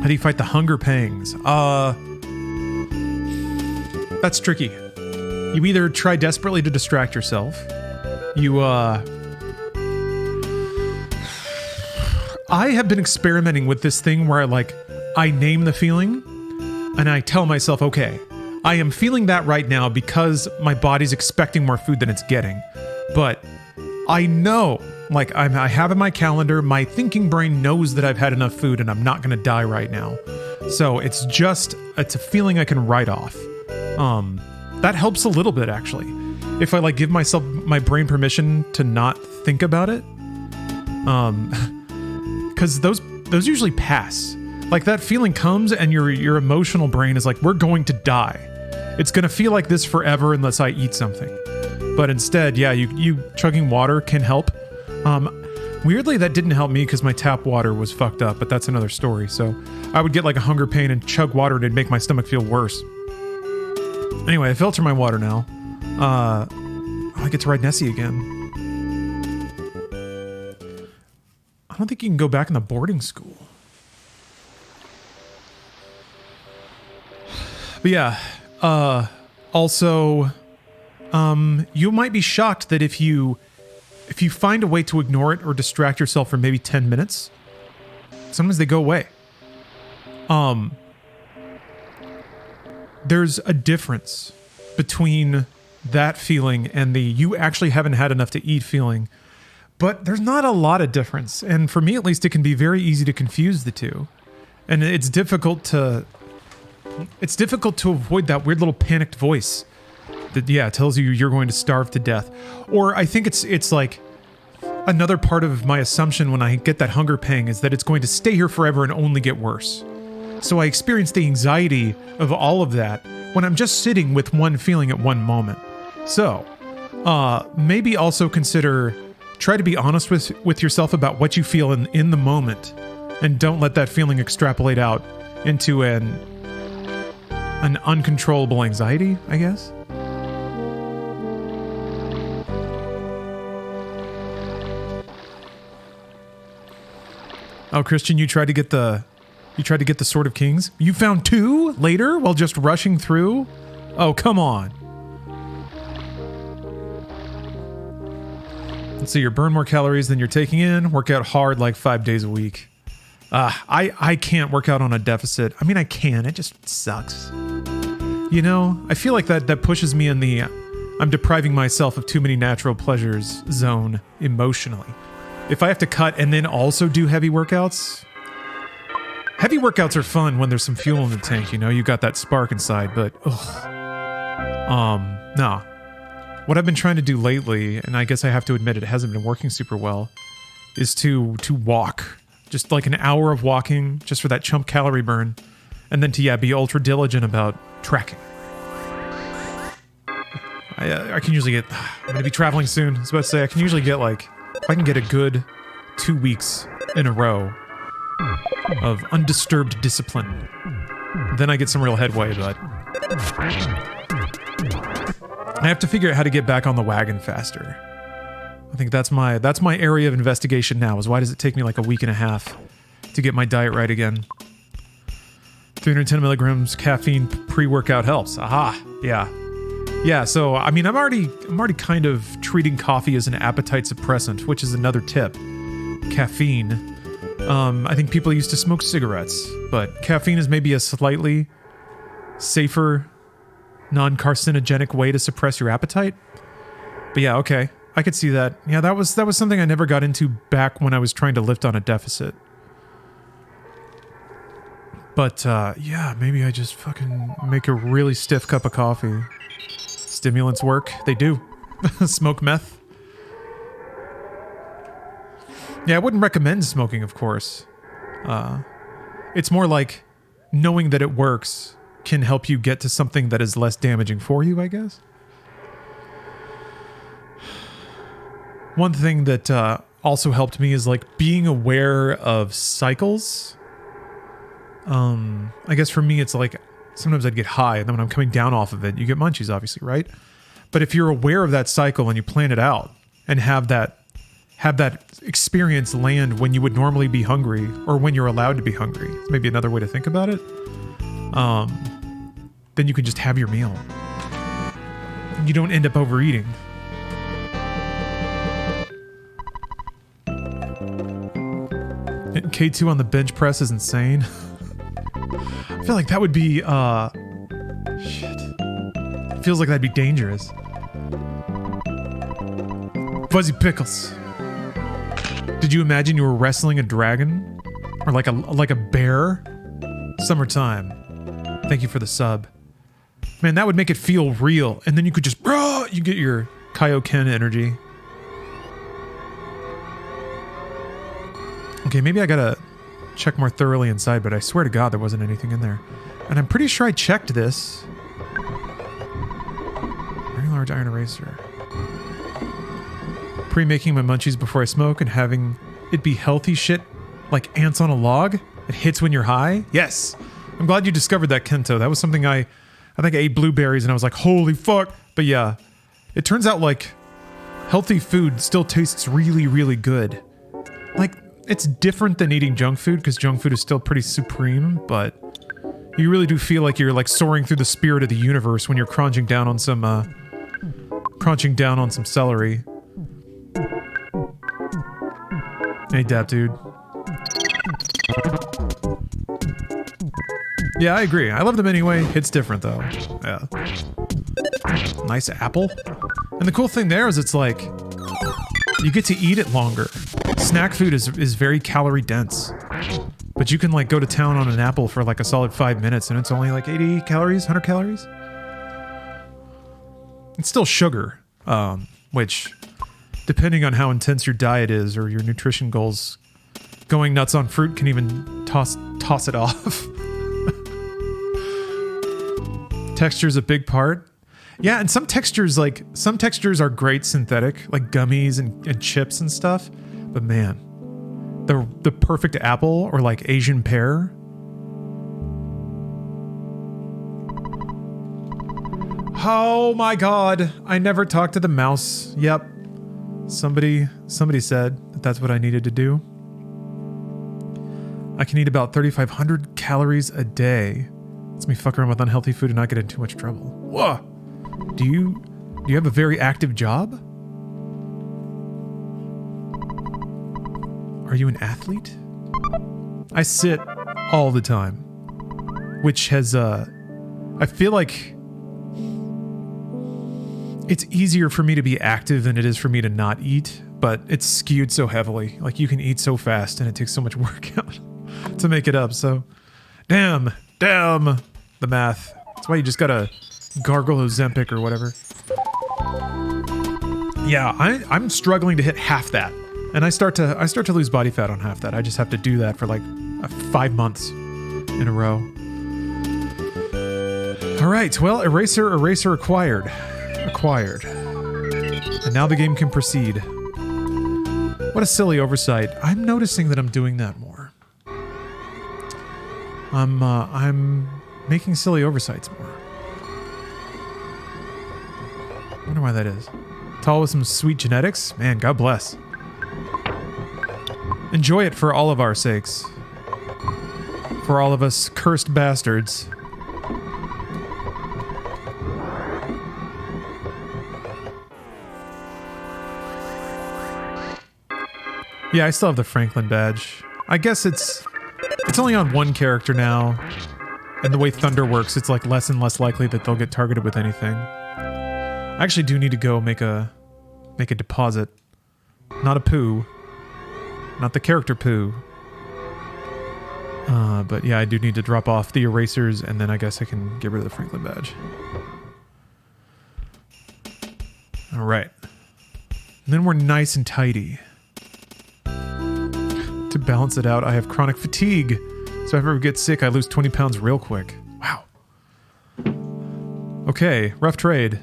How do you fight the hunger pangs? That's tricky. You either try desperately to distract yourself. I have been experimenting with this thing where I name the feeling and I tell myself, okay, I am feeling that right now because my body's expecting more food than it's getting. But I know, like I have in my calendar, my thinking brain knows that I've had enough food and I'm not going to die right now. So it's a feeling I can write off. That helps a little bit actually. If I give my brain permission to not think about it. Because those usually pass. Like that feeling comes and your emotional brain is like, we're going to die. It's going to feel like this forever unless I eat something. But instead, yeah, you chugging water can help. Weirdly, that didn't help me because my tap water was fucked up, but that's another story. So I would get like a hunger pain and chug water and it'd make my stomach feel worse. Anyway, I filter my water now. I get to ride Nessie again. I don't think you can go back in the boarding school. But yeah, also, you might be shocked that if you find a way to ignore it or distract yourself for maybe 10 minutes, sometimes they go away. There's a difference between that feeling and the you actually haven't had enough to eat feeling. But there's not a lot of difference. And for me, at least, it can be very easy to confuse the two. And it's difficult to avoid that weird little panicked voice that, yeah, tells you you're going to starve to death. Or I think it's like another part of my assumption when I get that hunger pang is that it's going to stay here forever and only get worse. So I experience the anxiety of all of that when I'm just sitting with one feeling at one moment. So, maybe also try to be honest with yourself about what you feel in the moment, and don't let that feeling extrapolate out into an an uncontrollable anxiety, I guess. Oh, Christian, you tried to get the Sword of Kings? You found 2 later while just rushing through? Oh, come on. Let's see, you burn more calories than you're taking in, work out hard like 5 days a week. I can't work out on a deficit. I mean, I can, it just sucks. You know, I feel like that pushes me in the I'm depriving myself of too many natural pleasures zone emotionally. If I have to cut and then also do heavy workouts are fun when there's some fuel in the tank, you know, you got that spark inside, but nah. What I've been trying to do lately, and I guess I have to admit it hasn't been working super well, is to walk. Just like an hour of walking, just for that chump calorie burn, and then to, be ultra diligent about tracking. I can usually get, I'm gonna be traveling soon, I was about to say, I can usually get like, if I can get a good 2 weeks in a row of undisturbed discipline, then I get some real headway, but I have to figure out how to get back on the wagon faster. I think that's my area of investigation now, is why does it take me like a week and a half to get my diet right again? 310 milligrams caffeine pre-workout helps. Aha, yeah. Yeah, so, I mean, I'm already kind of treating coffee as an appetite suppressant, which is another tip. Caffeine. I think people used to smoke cigarettes, but caffeine is maybe a slightly safer, non-carcinogenic way to suppress your appetite. But yeah, okay. I could see that. Yeah, that was something I never got into back when I was trying to lift on a deficit. But, yeah, maybe I just fucking make a really stiff cup of coffee. Stimulants work. They do. Smoke meth. Yeah, I wouldn't recommend smoking, of course. It's more like knowing that it works can help you get to something that is less damaging for you, I guess. One thing that also helped me is like being aware of cycles. I guess for me, it's like sometimes I'd get high, and then when I'm coming down off of it, you get munchies, obviously, right? But if you're aware of that cycle and you plan it out and have that experience land when you would normally be hungry, or when you're allowed to be hungry, it's maybe another way to think about it. Then you can just have your meal. You don't end up overeating. K2 on the bench press is insane. I feel like that would be, shit. It feels like that'd be dangerous. Fuzzy Pickles. Did you imagine you were wrestling a dragon? Or like a bear? Summertime. Thank you for the sub. Man, that would make it feel real. And then you could just, you get your Kaioken energy. Okay, maybe I gotta check more thoroughly inside, but I swear to God there wasn't anything in there. And I'm pretty sure I checked this. Very large iron eraser. Pre-making my munchies before I smoke and having it be healthy shit like ants on a log. It hits when you're high. Yes. I'm glad you discovered that, Kento. That was something I think I ate blueberries and I was like, holy fuck. But yeah, it turns out like healthy food still tastes really, really good. Like, it's different than eating junk food, because junk food is still pretty supreme, but you really do feel like you're like soaring through the spirit of the universe when you're crunching down on some celery. Hey, Dap Dude. Yeah, I agree. I love them anyway. It's different though. Yeah. Nice apple. And the cool thing there is it's like you get to eat it longer. Snack food is very calorie dense, but you can like go to town on an apple for like a solid 5 minutes and it's only like 80 calories, 100 calories. It's still sugar, which depending on how intense your diet is or your nutrition goals, going nuts on fruit can even toss it off. Texture's a big part. Yeah, and some textures are great synthetic, like gummies and chips and stuff. But man, the perfect apple or like Asian pear. Oh my god. I never talked to the mouse. Yep. Somebody said that that's what I needed to do. I can eat about 3,500 calories a day. Lets me fuck around with unhealthy food and not get in too much trouble. Whoa! Do you have a very active job? Are you an athlete? I sit all the time, which has I feel like it's easier for me to be active than it is for me to not eat, but it's skewed so heavily. Like you can eat so fast and it takes so much workout to make it up. So, damn, the math. That's why you just gotta gargle Ozempic or whatever. Yeah, I'm struggling to hit half that, and I start to lose body fat on half that. I just have to do that for like 5 months in a row. All right, well, eraser acquired, and now the game can proceed. What a silly oversight. I'm noticing that I'm doing that more. I'm making silly oversights more. I wonder why that is. Tall with some sweet genetics? Man, God bless. Enjoy it for all of our sakes. For all of us cursed bastards. Yeah, I still have the Franklin badge. I guess it's only on one character now. And the way Thunder works, it's like less and less likely that they'll get targeted with anything. I actually do need to go make a deposit. Not a poo. Not the character poo. But yeah, I do need to drop off the erasers, and then I guess I can get rid of the Franklin badge. Alright. And then we're nice and tidy. To balance it out, I have chronic fatigue. So if I ever get sick, I lose 20 pounds real quick. Wow. Okay, rough trade.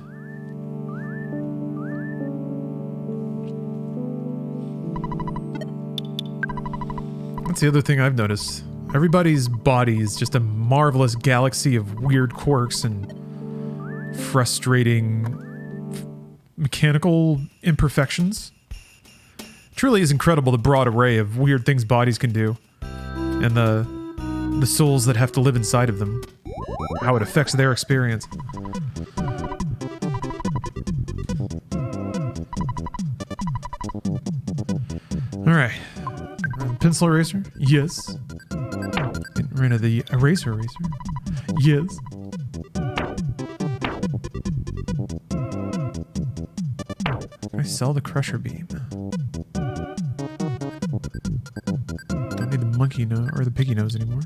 That's the other thing I've noticed. Everybody's body is just a marvelous galaxy of weird quirks and frustrating mechanical imperfections. Truly is incredible the broad array of weird things bodies can do. And the souls that have to live inside of them. How it affects their experience. Alright. Pencil eraser? Yes. Getting rid of the eraser. Yes. Can I sell the crusher beam? Don't need the monkey nose or the piggy nose anymore.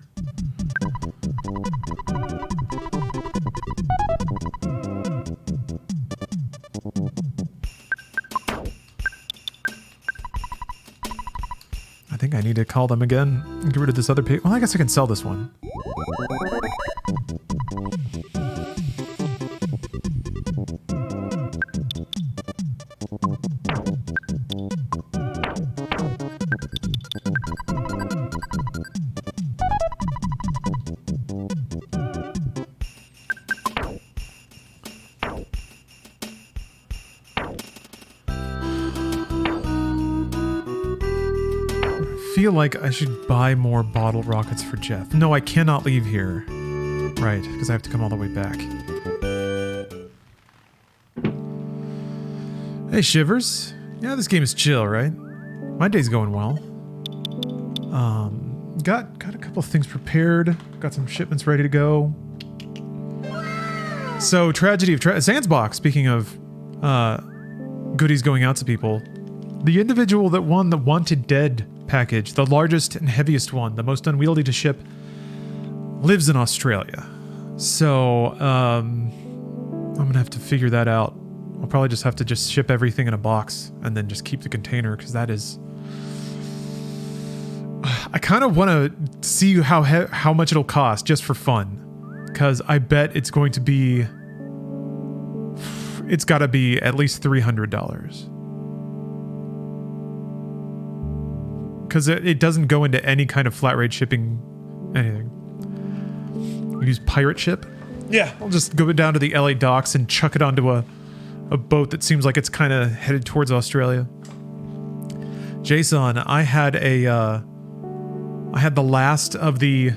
I think I need to call them again and get rid of this other pig. Well, I guess I can sell this one. I feel like I should buy more bottle rockets for Jeff. No, I cannot leave here. Right, because I have to come all the way back. Hey, Shivers. Yeah, this game is chill, right? My day's going well. Got a couple of things prepared. Got some shipments ready to go. So, Tragedy of Zandsbach, speaking of goodies going out to people. The individual that won the Wanted Dead package, the largest and heaviest one, the most unwieldy to ship, lives in Australia. So, I'm gonna have to figure that out. I'll probably just have to ship everything in a box and then just keep the container, because that is... I kind of want to see how much it'll cost just for fun, because I bet it's going to be... It's got to be at least $300. Because it doesn't go into any kind of flat rate shipping anything. You use pirate ship. Yeah, I'll just go down to the LA docks and chuck it onto a boat that seems like it's kind of headed towards Australia. Jason, I had the last of the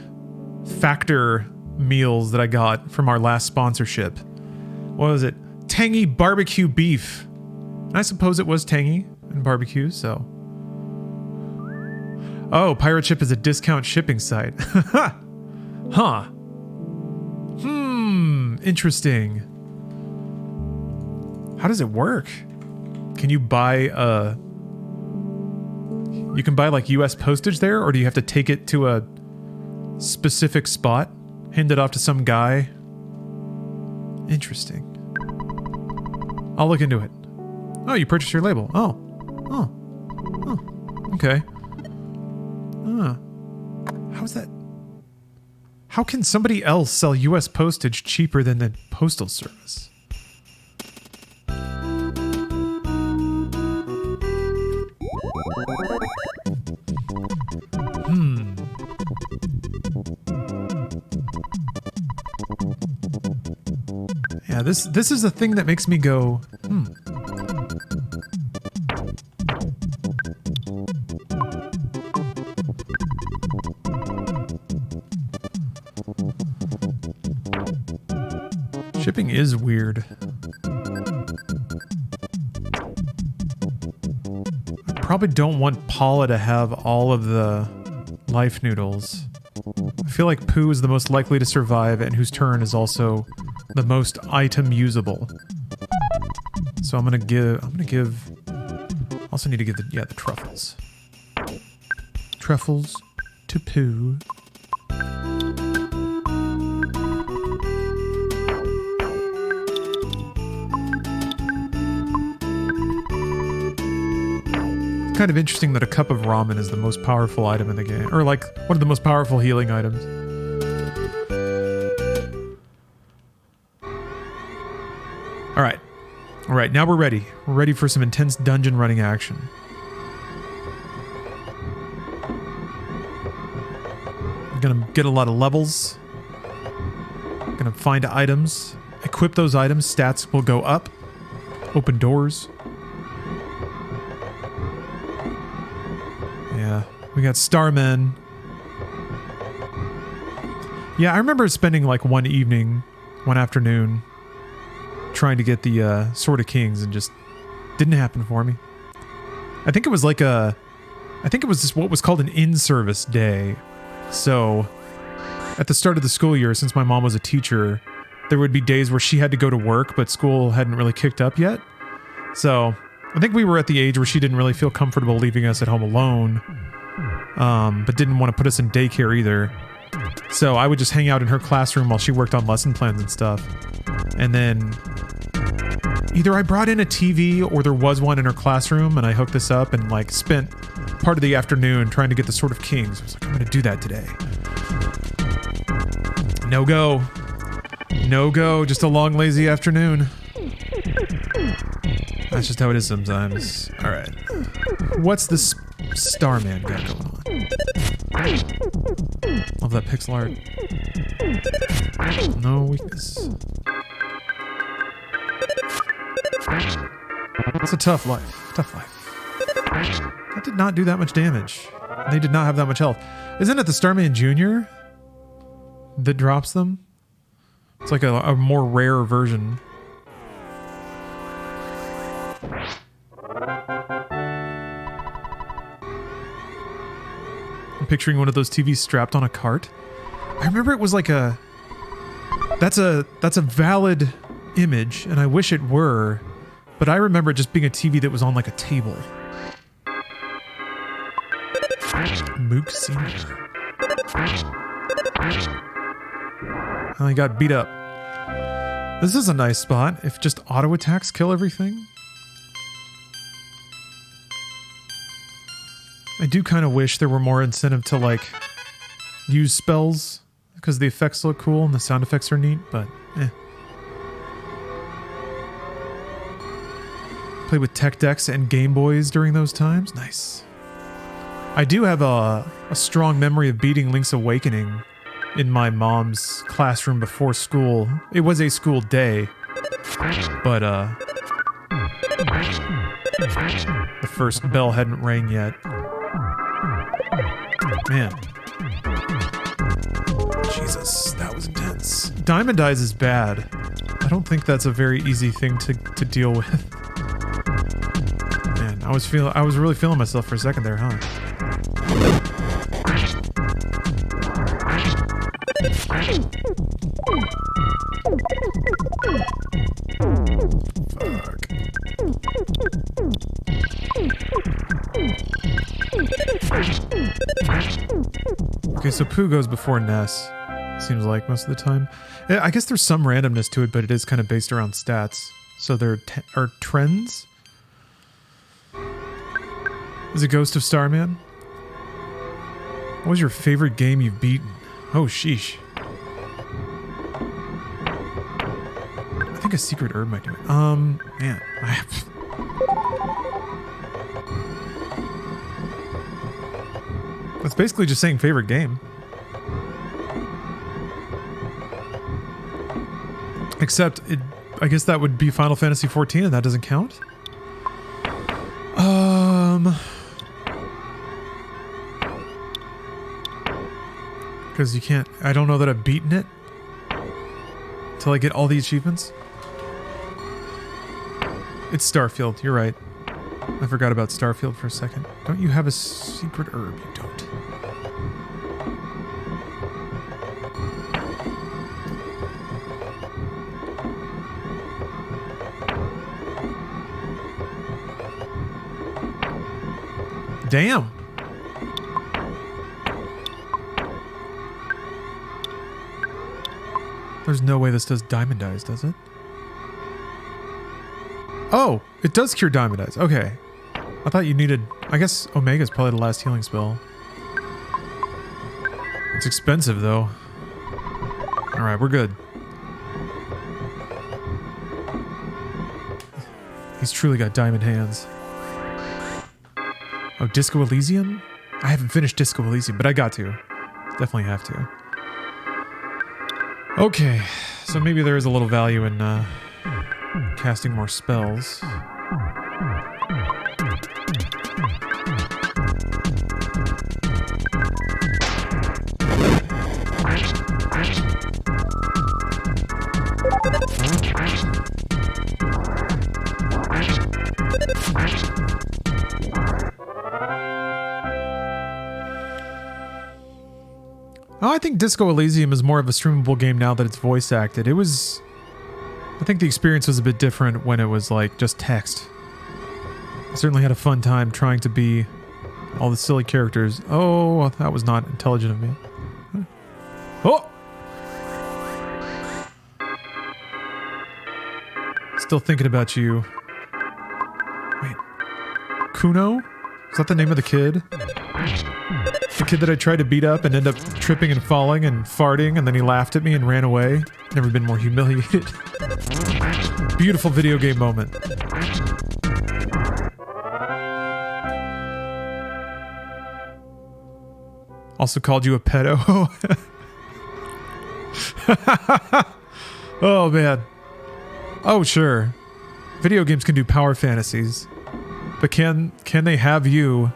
Factor meals that I got from our last sponsorship. What was it? Tangy barbecue beef. And I suppose it was tangy and barbecue, so. Oh, Pirate Ship is a discount shipping site. Huh. Interesting. How does it work? Can you buy you can buy like US postage there, or do you have to take it to a specific spot? Hand it off to some guy? Interesting. I'll look into it. Oh, you purchased your label. Oh. Okay. How's that? How can somebody else sell US postage cheaper than the postal service? Yeah, this is the thing that makes me go, Shipping is weird. I probably don't want Paula to have all of the life noodles. I feel like Pooh is the most likely to survive and whose turn is also the most item usable. So I'm gonna give also need to give the truffles. Truffles to Pooh. Kind of interesting that a cup of ramen is the most powerful item in the game, or like one of the most powerful healing items. All right, now we're ready. We're ready for some intense dungeon running action. I'm gonna get a lot of levels. I'm gonna find items, equip those items, stats will go up, open doors. Yeah, we got Starmen. Yeah, I remember spending like one afternoon, trying to get the Sword of Kings, and just didn't happen for me. I think it was just what was called an in-service day. So, at the start of the school year, since my mom was a teacher, there would be days where she had to go to work, but school hadn't really kicked up yet. So, I think we were at the age where she didn't really feel comfortable leaving us at home alone, but didn't want to put us in daycare either. So I would just hang out in her classroom while she worked on lesson plans and stuff. And then either I brought in a TV or there was one in her classroom and I hooked this up and like spent part of the afternoon trying to get the Sword of Kings. I was like, I'm going to do that today. No go. No go. Just a long, lazy afternoon. That's just how it is sometimes. All right. What's this Starman got going on? Love that pixel art. No weakness. It's a tough life. Tough life. That did not do that much damage. They did not have that much health. Isn't it the Starman Jr. that drops them? It's like a more rare version. I'm picturing one of those TVs strapped on a cart. I remember it was like that's a valid image, and I wish it were, but I remember it just being a TV that was on like a table. Mook Senior. I got beat up. This is a nice spot. If just auto attacks kill everything. I do kind of wish there were more incentive to like use spells because the effects look cool and the sound effects are neat, but eh. Play with tech decks and Game Boys during those times. Nice. I do have a strong memory of beating Link's Awakening in my mom's classroom before school. It was a school day, but the first bell hadn't rang yet. Man. Jesus, that was intense. Diamond Eyes is bad. I don't think that's a very easy thing to deal with. Man, I was really feeling myself for a second there, huh? Fuck. Okay, so Pooh goes before Ness. Seems like most of the time. I guess there's some randomness to it, but it is kind of based around stats. So there are trends. Is it Ghost of Starman? What was your favorite game you've beaten? Oh, sheesh. I think a secret herb might do it. Man. That's basically just saying favorite game. Except, I guess that would be Final Fantasy XIV, and that doesn't count? Because you can't... I don't know that I've beaten it. Until I get all the achievements. It's Starfield, you're right. I forgot about Starfield for a second. Don't you have a secret herb? You don't. Damn. There's no way this does Diamond Eyes, does it? Oh, it does cure Diamond Eyes. Okay. I thought you needed... I guess Omega's probably the last healing spell. It's expensive, though. Alright, we're good. He's truly got diamond hands. Oh, Disco Elysium? I haven't finished Disco Elysium, but I got to. Definitely have to. Okay, so maybe there is a little value in casting more spells. Oh, I think Disco Elysium is more of a streamable game now that it's voice acted. It was... I think the experience was a bit different when it was, like, just text. I certainly had a fun time trying to be all the silly characters. Oh, that was not intelligent of me. Oh! Still thinking about you. Wait. Kuno? Is that the name of the kid? The kid that I tried to beat up and end up tripping and falling and farting, and then he laughed at me and ran away. Never been more humiliated. Beautiful video game moment. Also called you a pedo. Oh, man. Oh, sure. Video games can do power fantasies. But can they have you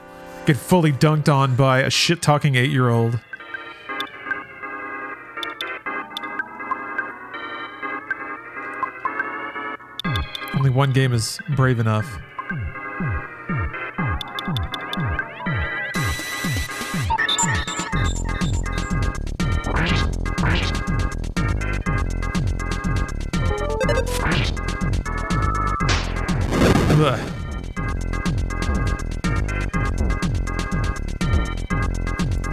get fully dunked on by a shit-talking 8-year-old? Only one game is brave enough. Ugh.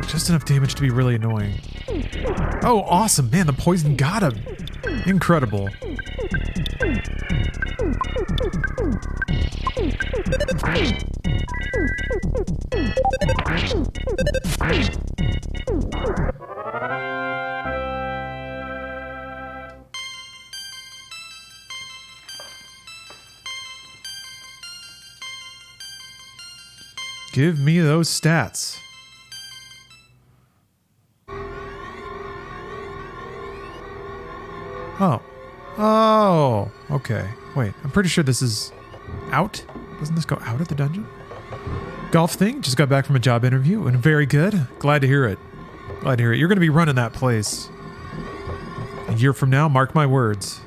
Just enough damage to be really annoying. Oh, awesome. Man, the poison got him. Incredible. Give me those stats. Oh. Oh, okay. Wait, I'm pretty sure this is out. Doesn't this go out of the dungeon? Golf thing. Just got back from a job interview and very good. Glad to hear it. Glad to hear it. You're going to be running that place. A year from now, mark my words.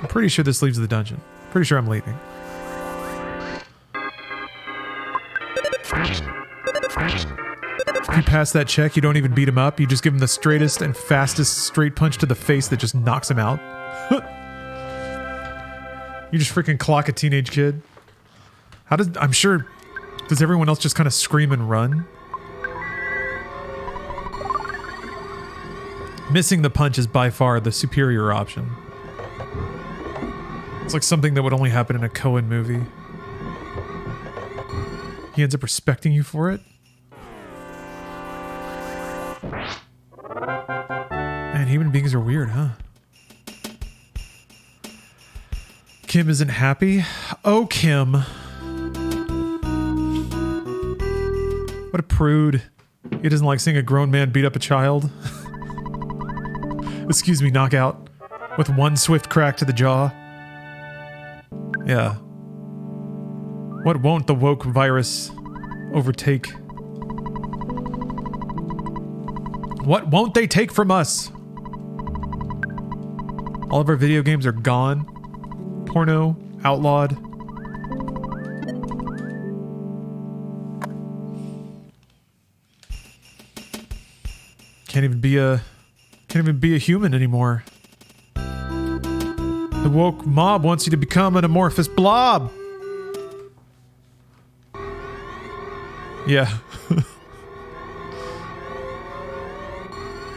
I'm pretty sure this leaves the dungeon. Pretty sure I'm leaving. If you pass that check, you don't even beat him up. You just give him the straightest and fastest straight punch to the face that just knocks him out. You just freaking clock a teenage kid. I'm sure, does everyone else just kind of scream and run? Missing the punch is by far the superior option. It's like something that would only happen in a Coen movie. He ends up respecting you for it? Man, human beings are weird, huh? Kim isn't happy. Oh, Kim. What a prude. He doesn't like seeing a grown man beat up a child. Excuse me, knockout. With one swift crack to the jaw. Yeah. What won't the woke virus overtake? What won't they take from us? All of our video games are gone. Porno, outlawed. Can't even be a human anymore. The woke mob wants you to become an amorphous blob. Yeah.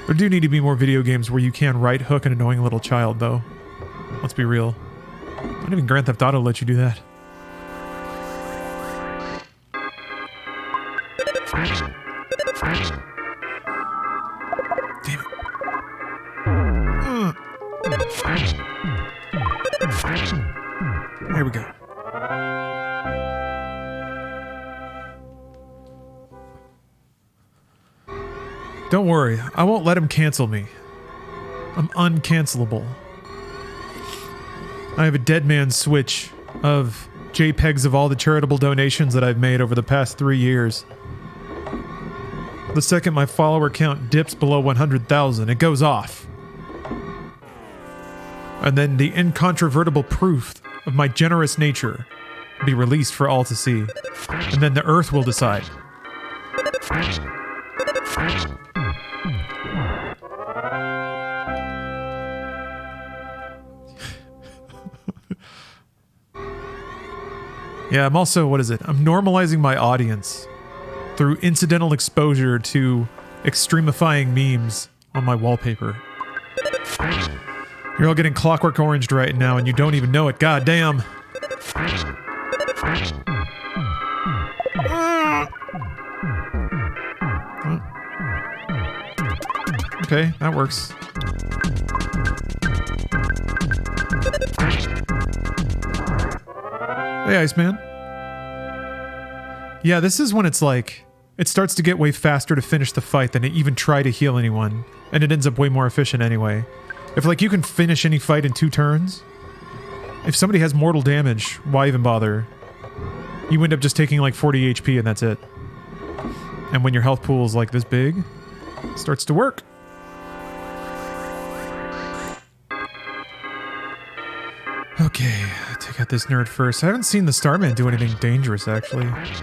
There do need to be more video games where you can right hook an annoying little child, though. Let's be real. Not even Grand Theft Auto lets you do that. Damn it. There we go. Don't worry, I won't let him cancel me. I'm uncancelable. I have a dead man's switch of JPEGs of all the charitable donations that I've made over the past 3 years. The second my follower count dips below 100,000, it goes off. And then the incontrovertible proof of my generous nature will be released for all to see. And then the earth will decide. Yeah, I'm also, what is it? I'm normalizing my audience through incidental exposure to extremifying memes on my wallpaper. You're all getting Clockwork Oranged right now and you don't even know it. God damn. Okay, that works. Hey, Iceman. Yeah, this is when it's like, it starts to get way faster to finish the fight than to even try to heal anyone, and it ends up way more efficient anyway. If like you can finish any fight in 2 turns, if somebody has mortal damage, why even bother? You end up just taking like 40 HP and that's it. And when your health pool is like this big, it starts to work. Okay, take out this nerd first. I haven't seen the Starman do anything dangerous, actually. Nice.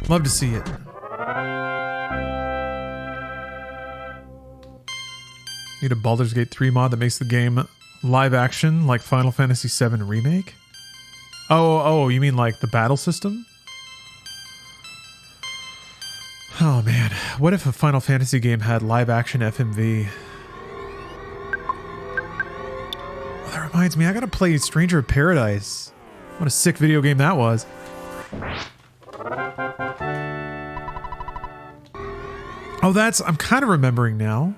Love to see it. Need a Baldur's Gate 3 mod that makes the game live action like Final Fantasy VII Remake? Oh, you mean like the battle system? Oh man, what if a Final Fantasy game had live action FMV? Well, that reminds me, I gotta play Stranger of Paradise. What a sick video game that was. Oh, I'm kind of remembering now.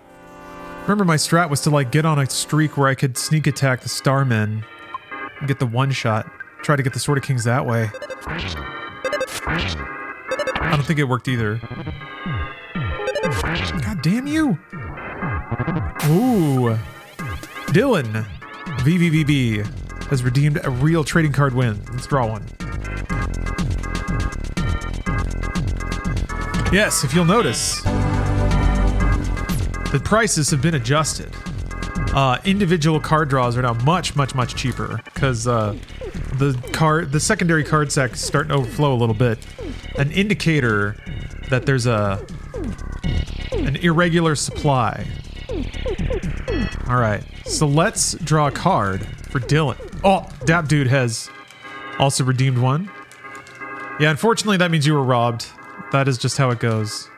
Remember my strat was to like get on a streak where I could sneak attack the Starmen and get the one shot. Try to get the Sword of Kings that way. I don't think it worked either. God damn you! Ooh. Dylan, VVVB, has redeemed a real trading card win. Let's draw one. Yes, if you'll notice, the prices have been adjusted. Individual card draws are now much cheaper because the secondary card sack is starting to overflow a little bit. An indicator that there's an irregular supply. All right, so let's draw a card for Dylan. Oh, Dap Dude has also redeemed one. Yeah, unfortunately, that means you were robbed. That is just how it goes.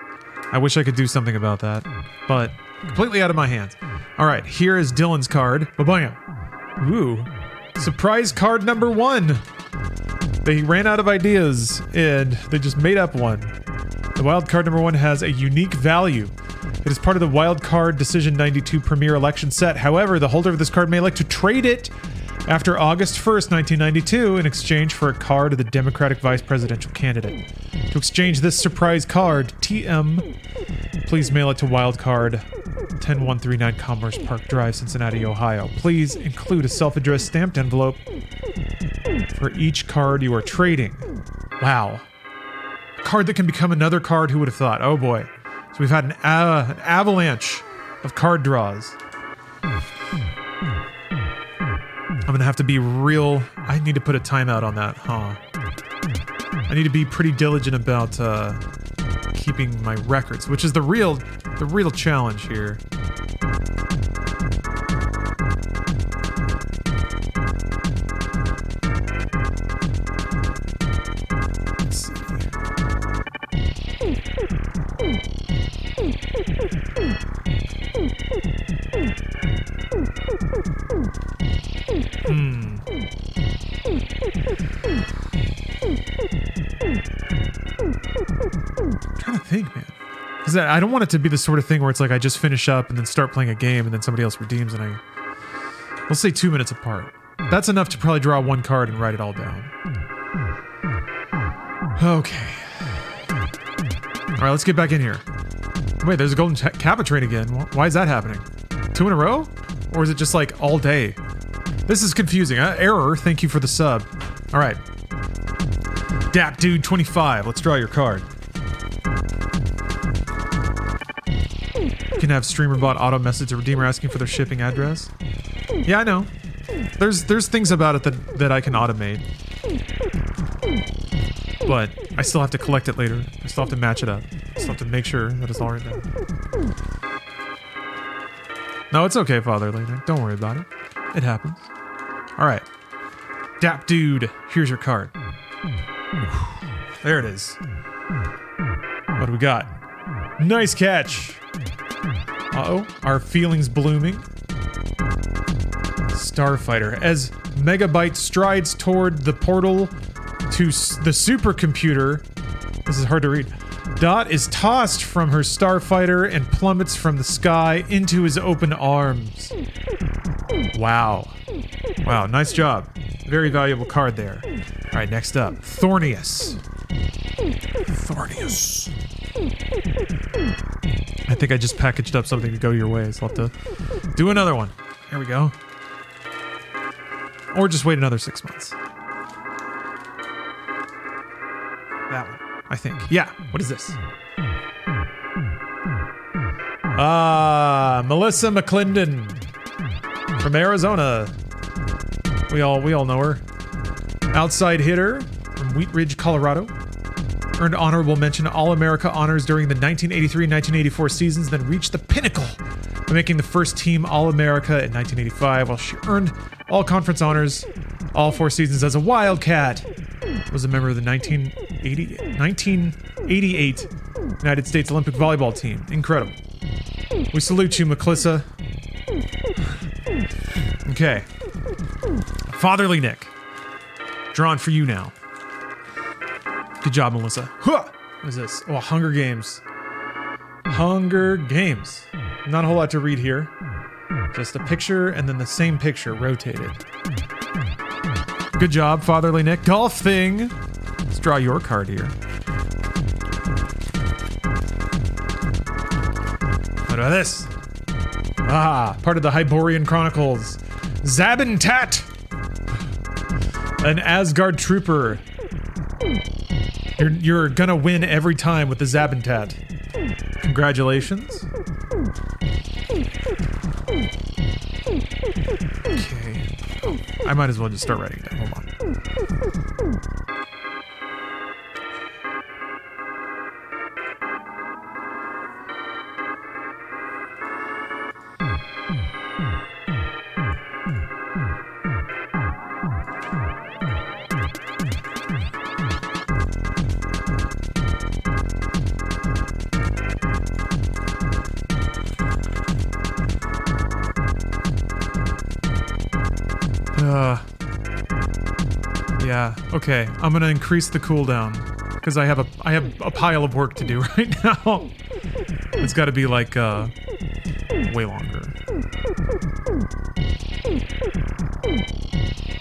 I wish I could do something about that, but completely out of my hands. All right, here is Dylan's card. Ba-bam. Ooh, surprise card number 1. They ran out of ideas and they just made up one. The wild card number 1 has a unique value. It is part of the Wild Card Decision 92 Premier Election set. However, the holder of this card may elect to trade it after August 1st, 1992 in exchange for a card of the Democratic Vice Presidential candidate. To exchange this surprise card, TM, please mail it to Wildcard 10139 Commerce Park Drive, Cincinnati, Ohio. Please include a self-addressed stamped envelope for each card you are trading. Wow. A card that can become another card, who would have thought? Oh boy. So we've had an avalanche of card draws. I'm gonna have to be real. I need to put a timeout on that, huh? I need to be pretty diligent about keeping my records, which is the real challenge here. Let's see. I'm trying to think, man. Because I don't want it to be the sort of thing where it's like I just finish up and then start playing a game and then somebody else redeems and we'll say 2 minutes apart. That's enough to probably draw one card and write it all down. Okay. All right, let's get back in here. Wait, there's a golden Kappa train again. Why is that happening? 2 in a row? Or is it just like all day? This is confusing. Error, thank you for the sub. All right. Dap Dude 25, let's draw your card. You can have streamer bot auto message a redeemer asking for their shipping address. Yeah, I know. There's things about it that I can automate. But I still have to collect it later. I still have to match it up. I still have to make sure that it's all right now. No, it's okay, Father Later. Don't worry about it. It happens. Alright. Dap Dude, here's your card. There it is. What do we got? Nice catch! Uh-oh. Our feelings blooming. Starfighter. As Megabyte strides toward the portal to the supercomputer, this is hard to read, Dot is tossed from her starfighter and plummets from the sky into his open arms. Wow. Wow, nice job. Very valuable card there. Alright, next up. Thornius. Thornius. I think I just packaged up something to go your way, so I'll have to do another one. Here we go. Or just wait another 6 months. That one, I think. Yeah, what is this? Melissa McClendon from Arizona. We all know her. Outside hitter from Wheat Ridge, Colorado. Earned honorable mention All-America honors during the 1983-1984 seasons, then reached the pinnacle by making the first team All-America in 1985, while she earned all-conference honors all 4 seasons as a Wildcat. Was a member of the 1988 United States Olympic volleyball team. Incredible. We salute you, Melissa. Okay. Fatherly Nick. Drawn for you now. Good job, Melissa. Huh! What is this? Oh, Hunger Games. Hunger Games. Not a whole lot to read here. Just a picture and then the same picture rotated. Good job, Fatherly Nick. Golf thing. Let's draw your card here. What about this? Ah, part of the Hyborian Chronicles. Zabintat! An Asgard trooper. You're gonna win every time with the Zabintat. Congratulations. Okay. I might as well just start writing it down. Hold on. Yeah, okay. I'm gonna increase the cooldown because I have a pile of work to do right now. It's got to be like way longer.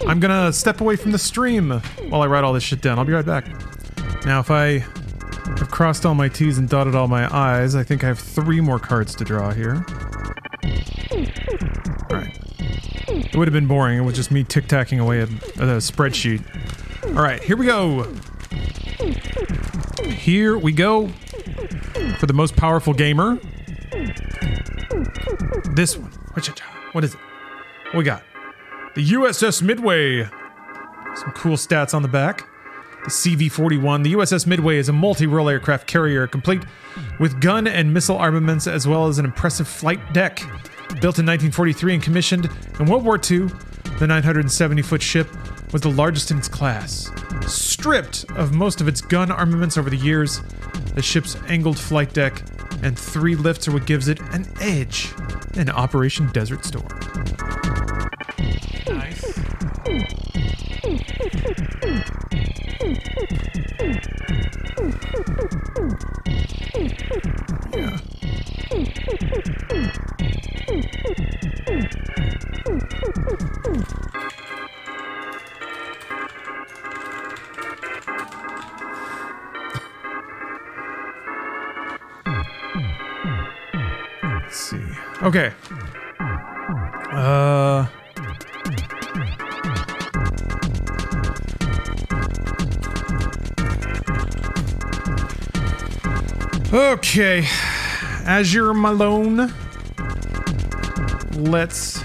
I'm gonna step away from the stream while I write all this shit down. I'll be right back. Now, if I have crossed all my T's and dotted all my I's, I think I have 3 more cards to draw here. Alright. It would have been boring. It was just me tic-tacking away at a spreadsheet. Alright, here we go. Here we go. For the most powerful gamer. This one. What is it? What we got? The USS Midway. Some cool stats on the back. The CV-41. The USS Midway is a multi-role aircraft carrier complete with gun and missile armaments as well as an impressive flight deck. Built in 1943 and commissioned in World War II, the 970-foot ship was the largest in its class. Stripped of most of its gun armaments over the years, the ship's angled flight deck and 3 lifts are what gives it an edge in Operation Desert Storm. Nice. Yeah. Let's see. Okay. Okay. Azure Malone. Let's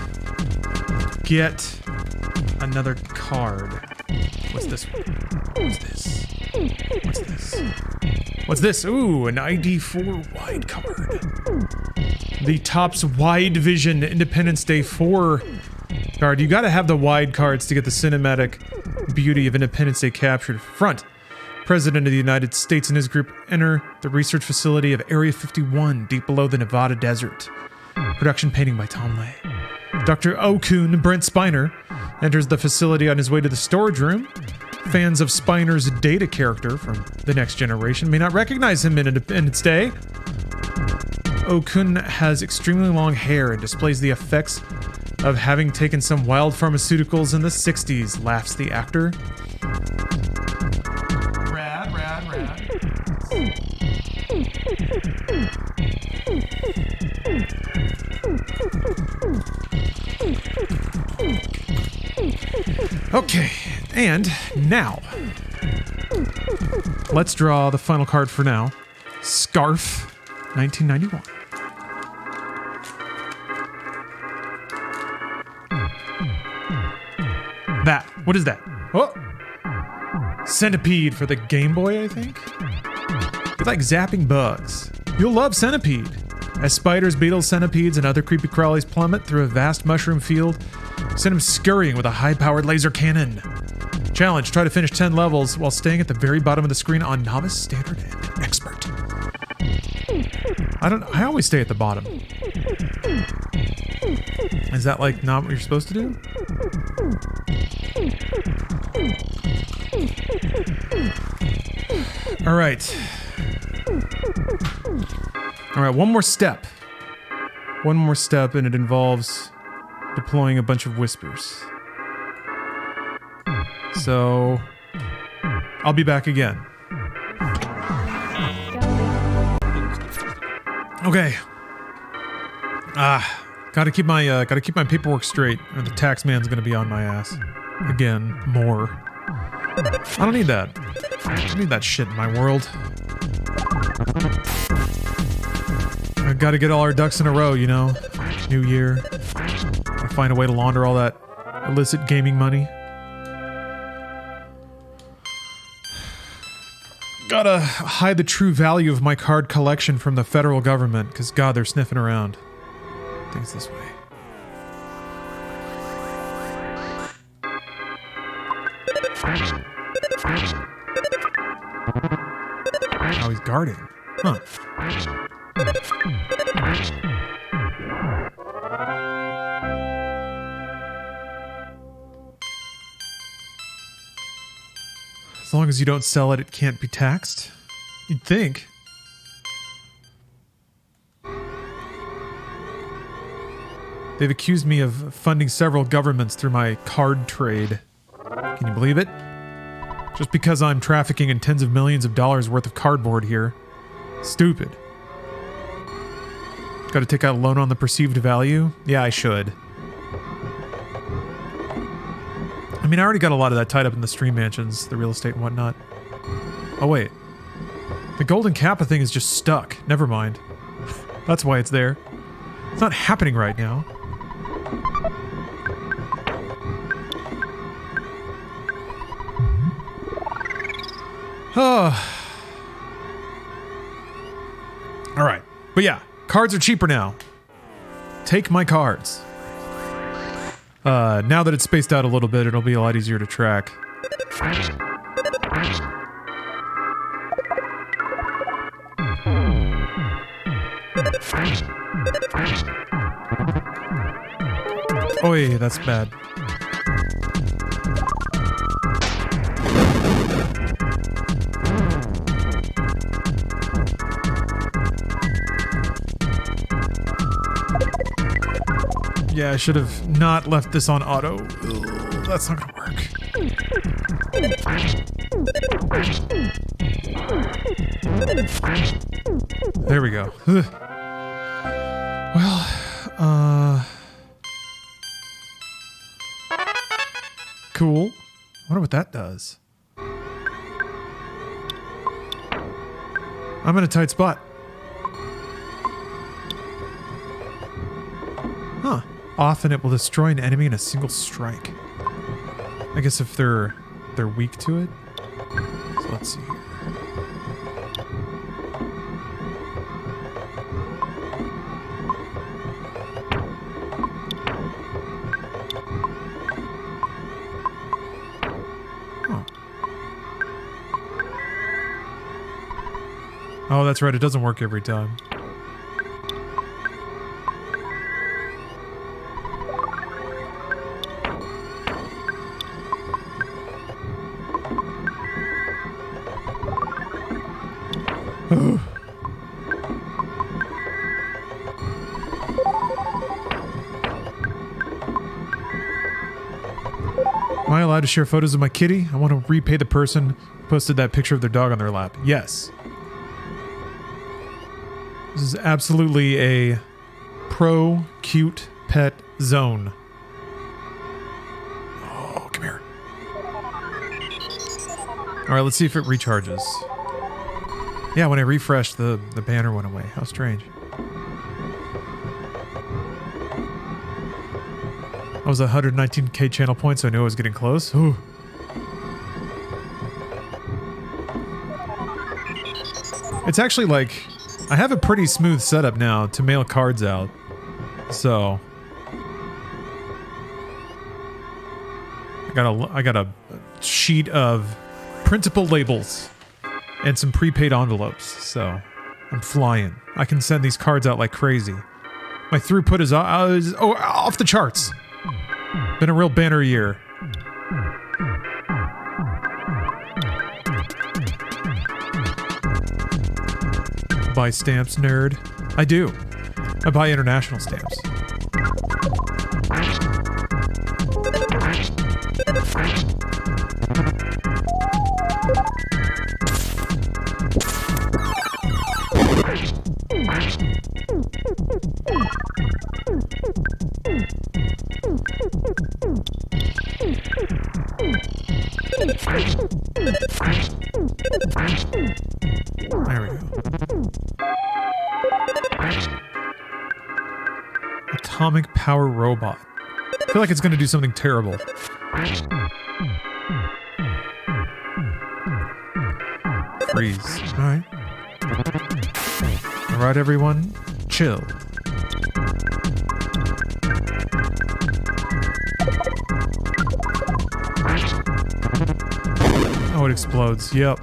get another card. What's this one? What's this? What's this? What's this? Ooh, an ID4 wide card. The Topps Wide Vision Independence Day 4 card. You gotta have the wide cards to get the cinematic beauty of Independence Day captured. Front. President of the United States and his group enter the research facility of Area 51, deep below the Nevada desert. Production painting by Tom Lay. Dr. Okun, Brent Spiner, enters the facility on his way to the storage room. Fans of Spiner's Data character from The Next Generation may not recognize him in Independence Day. Okun has extremely long hair and displays the effects of having taken some wild pharmaceuticals in the 60s, laughs the actor. Rad. Okay, and now, let's draw the final card for now. Scarf, 1991. That. What is that? Oh! Centipede for the Game Boy, I think? It's like zapping bugs. You'll love Centipede. As spiders, beetles, centipedes, and other creepy crawlies plummet through a vast mushroom field, send him scurrying with a high-powered laser cannon. Challenge, try to finish 10 levels while staying at the very bottom of the screen on Novice, Standard, and Expert. I always stay at the bottom. Is that like not what you're supposed to do? All right. All right, one more step. One more step, and it involves deploying a bunch of whispers. So, I'll be back again. Okay. Gotta keep my paperwork straight, or the tax man's gonna be on my ass. Again, more. I don't need that. I don't need that shit in my world. I gotta get all our ducks in a row, you know? New year. I find a way to launder all that illicit gaming money. Gotta hide the true value of my card collection from the federal government, because God, they're sniffing around. Things this way. Oh, he's guarding. Huh. As long as you don't sell it, it can't be taxed. You'd think. They've accused me of funding several governments through my card trade. Can you believe it? Just because I'm trafficking in tens of millions of dollars worth of cardboard here. Stupid. Gotta take out a loan on the perceived value? Yeah, I should. I mean, I already got a lot of that tied up in the stream mansions, the real estate and whatnot. Oh, wait. The golden kappa thing is just stuck. Never mind. That's why it's there. It's not happening right now. Oh. Alright. But yeah, cards are cheaper now. Take my cards. Now that it's spaced out a little bit, it'll be a lot easier to track. Oh yeah, that's bad. Yeah, I should have not left this on auto. Ugh, that's not gonna work. There we go. Ugh. Well, cool. I wonder what that does. I'm in a tight spot. Huh. Often it will destroy an enemy in a single strike. I guess if they're weak to it. So let's see here. Huh. Oh, that's right. It doesn't work every time. Am I allowed to share photos of my kitty? I want to repay the person who posted that picture of their dog on their lap. Yes. This is absolutely a pro-cute pet zone. Oh, come here. Alright, let's see if it recharges. Yeah, when I refreshed, the banner went away. How strange. I was 119k channel points, so I knew I was getting close. Ooh. It's actually like, I have a pretty smooth setup now to mail cards out. So I got a sheet of printable labels and some prepaid envelopes. So I'm flying. I can send these cards out like crazy. My throughput is off the charts. Been a real banner year. Buy stamps, nerd. I do. I buy international stamps. There we go. Atomic power robot. I feel like it's going to do something terrible. Freeze. Alright. Alright, everyone. Chill. Oh, it explodes. Yep.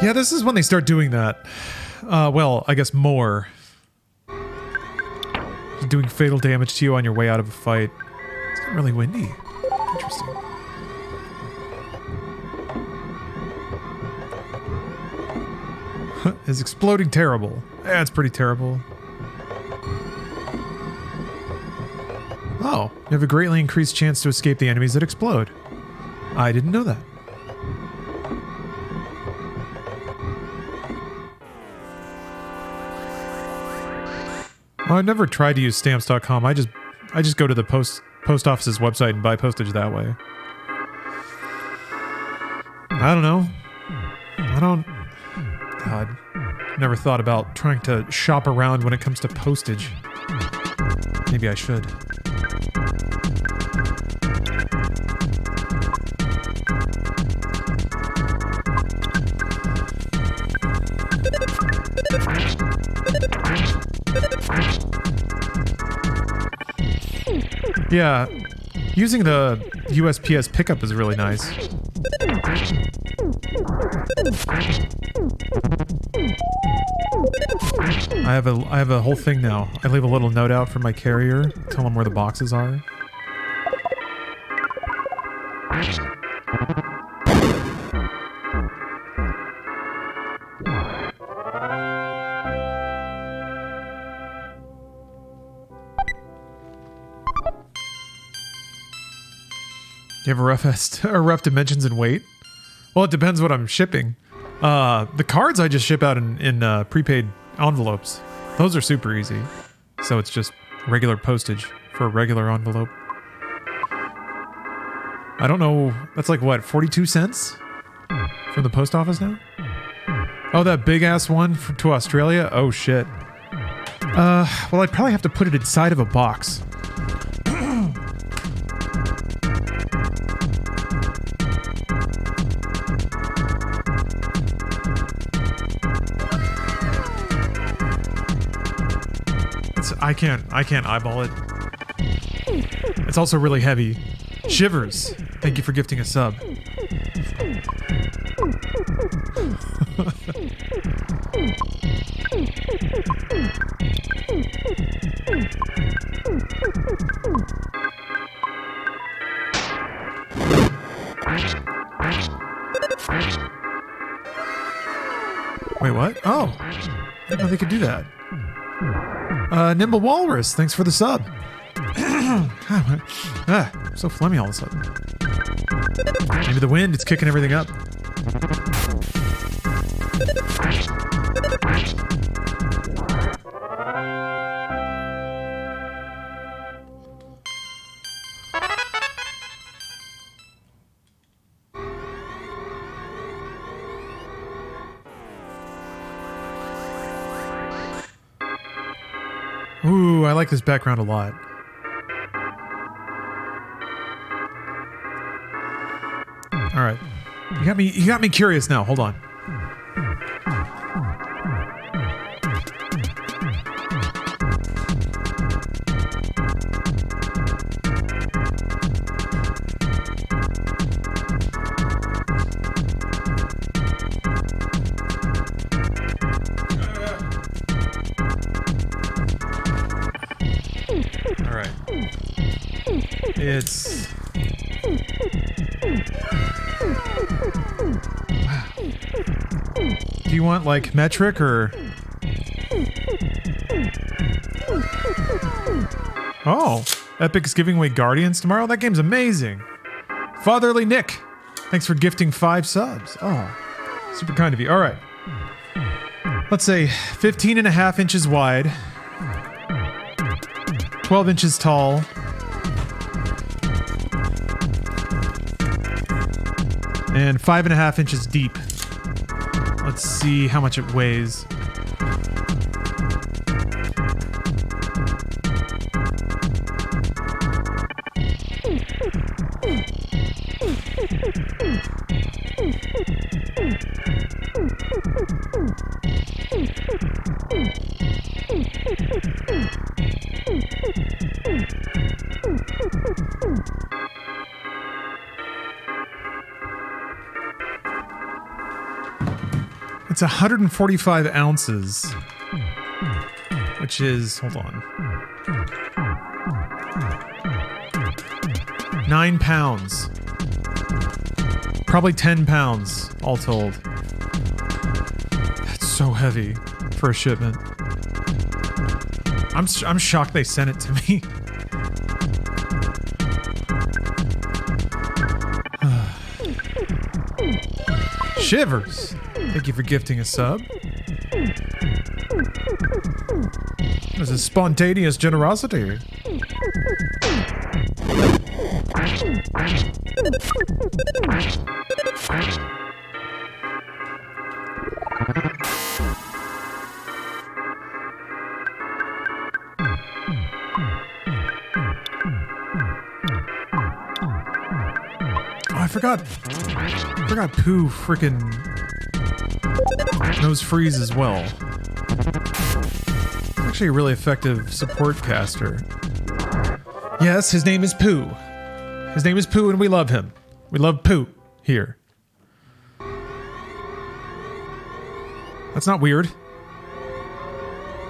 Yeah, this is when they start doing that. Well, I guess more. Doing fatal damage to you on your way out of a fight. It's getting really windy. Interesting. Is exploding terrible? Yeah, it's pretty terrible. Oh, you have a greatly increased chance to escape the enemies that explode. I didn't know that. Well, I've never tried to use stamps.com. I just go to the post office's website and buy postage that way. I don't know. God, never thought about trying to shop around when it comes to postage. Maybe I should. Yeah, using the USPS pickup is really nice. I have a whole thing now. I leave a little note out for my carrier, tell them where the boxes are. You have a rough dimensions and weight? Well, it depends what I'm shipping. The cards I just ship out in prepaid envelopes. Those are super easy. So it's just regular postage for a regular envelope. I don't know. That's like what, 42 cents from the post office now? Oh, that big ass one to Australia? Oh shit. Well, I'd probably have to put it inside of a box. I can't eyeball it. It's also really heavy. Shivers. Thank you for gifting a sub. Wait, what? Oh. I didn't know they could do that. Nimble Walrus, thanks for the sub. So phlegmy all of a sudden. Maybe the wind, it's kicking everything up. Ooh, I like this background a lot. All right. You got me curious now. Hold on. All right. It's wow. you want like metric or? Oh, Epic's giving away Guardians tomorrow? That game's amazing. Fatherly Nick, thanks for gifting 5 subs. Oh, super kind of you. All right. Let's say 15.5 inches wide, 12 inches tall, and 5.5 inches deep. Let's see how much it weighs. It's 145 ounces, which is, hold on, 9 pounds. Probably 10 pounds, all told. That's so heavy for a shipment. I'm shocked they sent it to me. Shivers. Thank you for gifting a sub. This is spontaneous generosity. Oh, I forgot Pooh frickin' knows freeze as well. Actually a really effective support caster. Yes, his name is Pooh. His name is Pooh and we love him. We love Pooh here. That's not weird.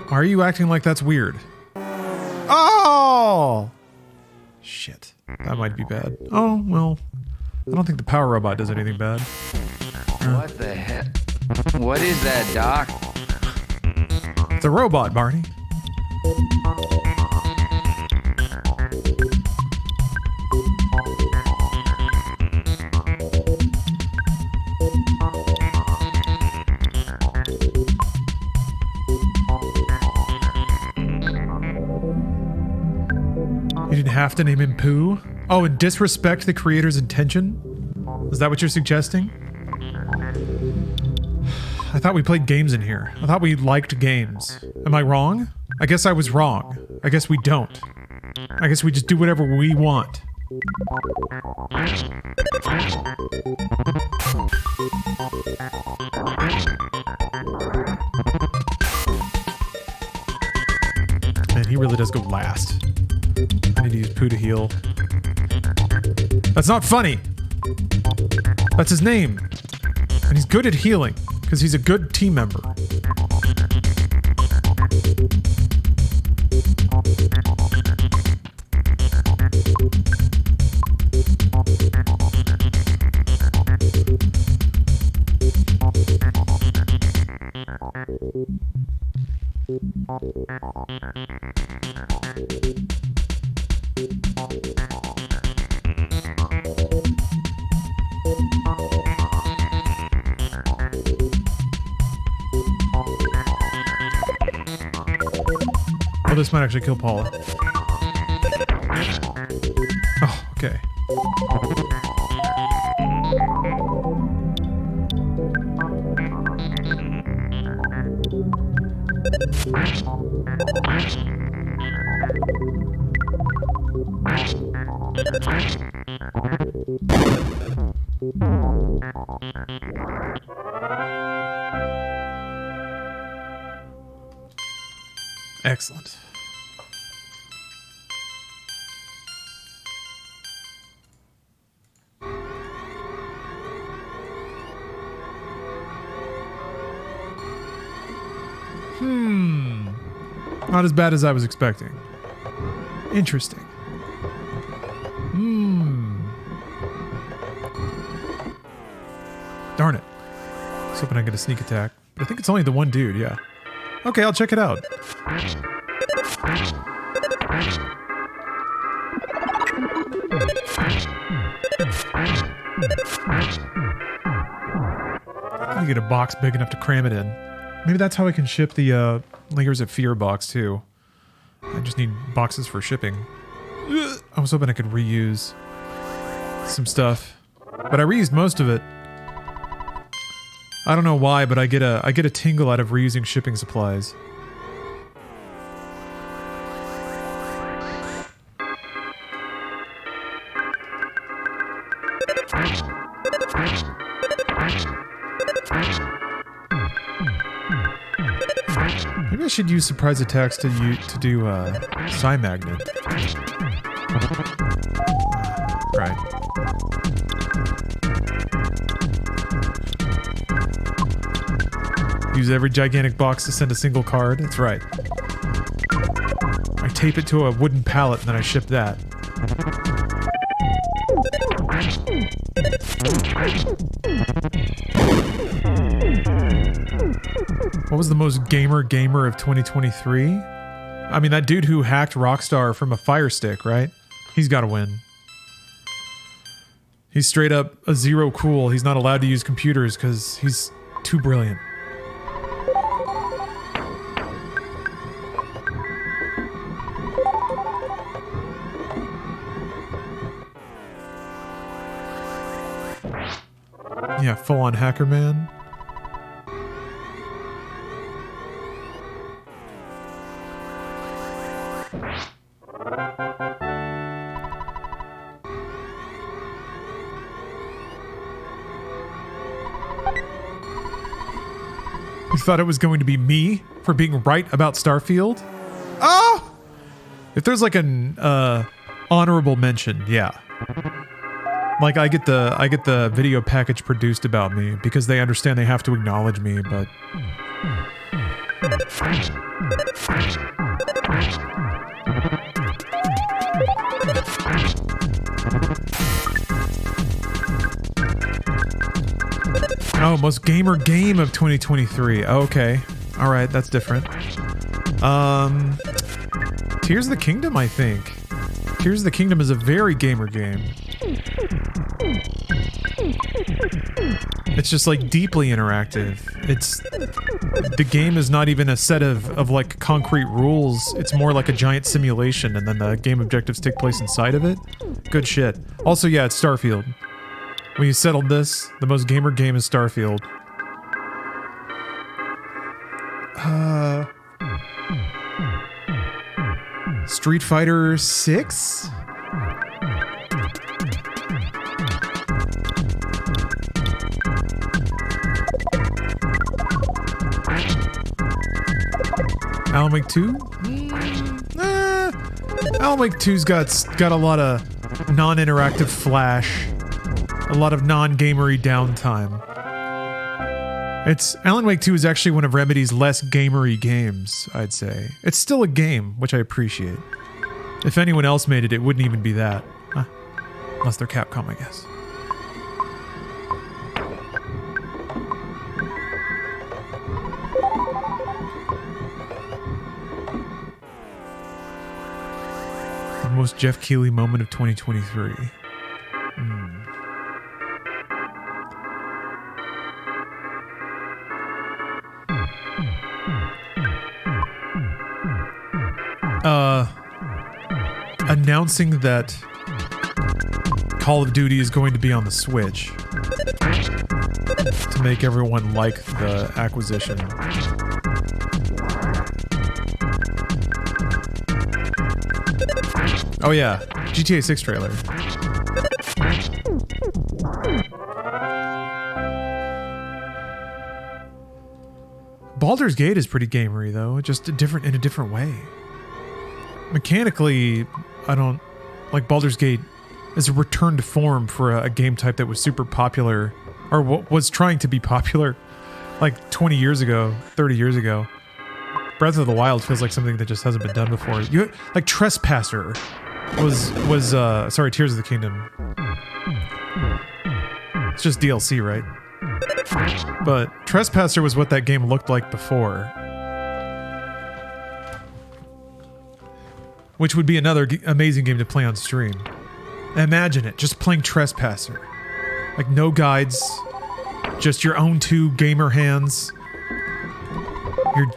Why are you acting like that's weird? Oh! Shit. That might be bad. Oh, well. I don't think the power robot does anything bad. What the heck? What is that, Doc? It's a robot, Barney. You didn't have to name him Pooh? Oh, and disrespect the creator's intention? Is that what you're suggesting? I thought we played games in here. I thought we liked games. Am I wrong? I guess I was wrong. I guess we don't. I guess we just do whatever we want. Man, he really does go last. I need to use Pooh to heal. That's not funny! That's his name. And he's good at healing, because he's a good team member. Oh, this might actually kill Paula. Oh, okay. Excellent. Not as bad as I was expecting. Interesting. Darn it. I was hoping I get a sneak attack. But I think it's only the one dude, yeah. Okay, I'll check it out. I need to get a box big enough to cram it in. Maybe that's how I can ship the Lingers of Fear box too. I just need boxes for shipping. I was hoping I could reuse some stuff, but I reused most of it. I don't know why, but I get a tingle out of reusing shipping supplies. Maybe I should use surprise attacks to do Psi Magnet. Right. Use every gigantic box to send a single card. That's right. I tape it to a wooden pallet and then I ship that. What was the most gamer of 2023? I mean, that dude who hacked Rockstar from a Fire Stick, right? He's got to win. He's straight up a zero cool. He's not allowed to use computers because he's too brilliant. Yeah, full-on hacker man. You thought it was going to be me for being right about Starfield? Oh! If there's like an honorable mention, yeah. Like I get the video package produced about me because they understand they have to acknowledge me, but oh, most gamer game of 2023. Oh, okay. All right, that's different. Tears of the Kingdom, I think. Tears of the Kingdom is a very gamer game. It's just like deeply interactive. The game is not even a set of like concrete rules. It's more like a giant simulation and then the game objectives take place inside of it. Good shit. Also, yeah, it's Starfield. When you settled this, the most gamer game is Starfield. Street Fighter 6? Alan Wake 2? Alan Wake 2's got a lot of non-interactive flash. A lot of non-gamery downtime. Alan Wake 2 is actually one of Remedy's less gamery games, I'd say. It's still a game, which I appreciate. If anyone else made it, it wouldn't even be that. Huh. Unless they're Capcom, I guess. The most Jeff Keighley moment of 2023. Announcing that Call of Duty is going to be on the Switch to make everyone like the acquisition. Oh yeah, GTA 6 trailer. Baldur's Gate is pretty gamery though, just in a different way. Mechanically, I don't like Baldur's Gate as a return to form for a game type that was super popular, or was trying to be popular like 20 years ago, 30 years ago. Breath of the Wild feels like something that just hasn't been done before. Like Trespasser was sorry, Tears of the Kingdom. It's just DLC, right? But Trespasser was what that game looked like before. Which would be another amazing game to play on stream. Imagine it, just playing Trespasser. Like no guides, just your own two gamer hands,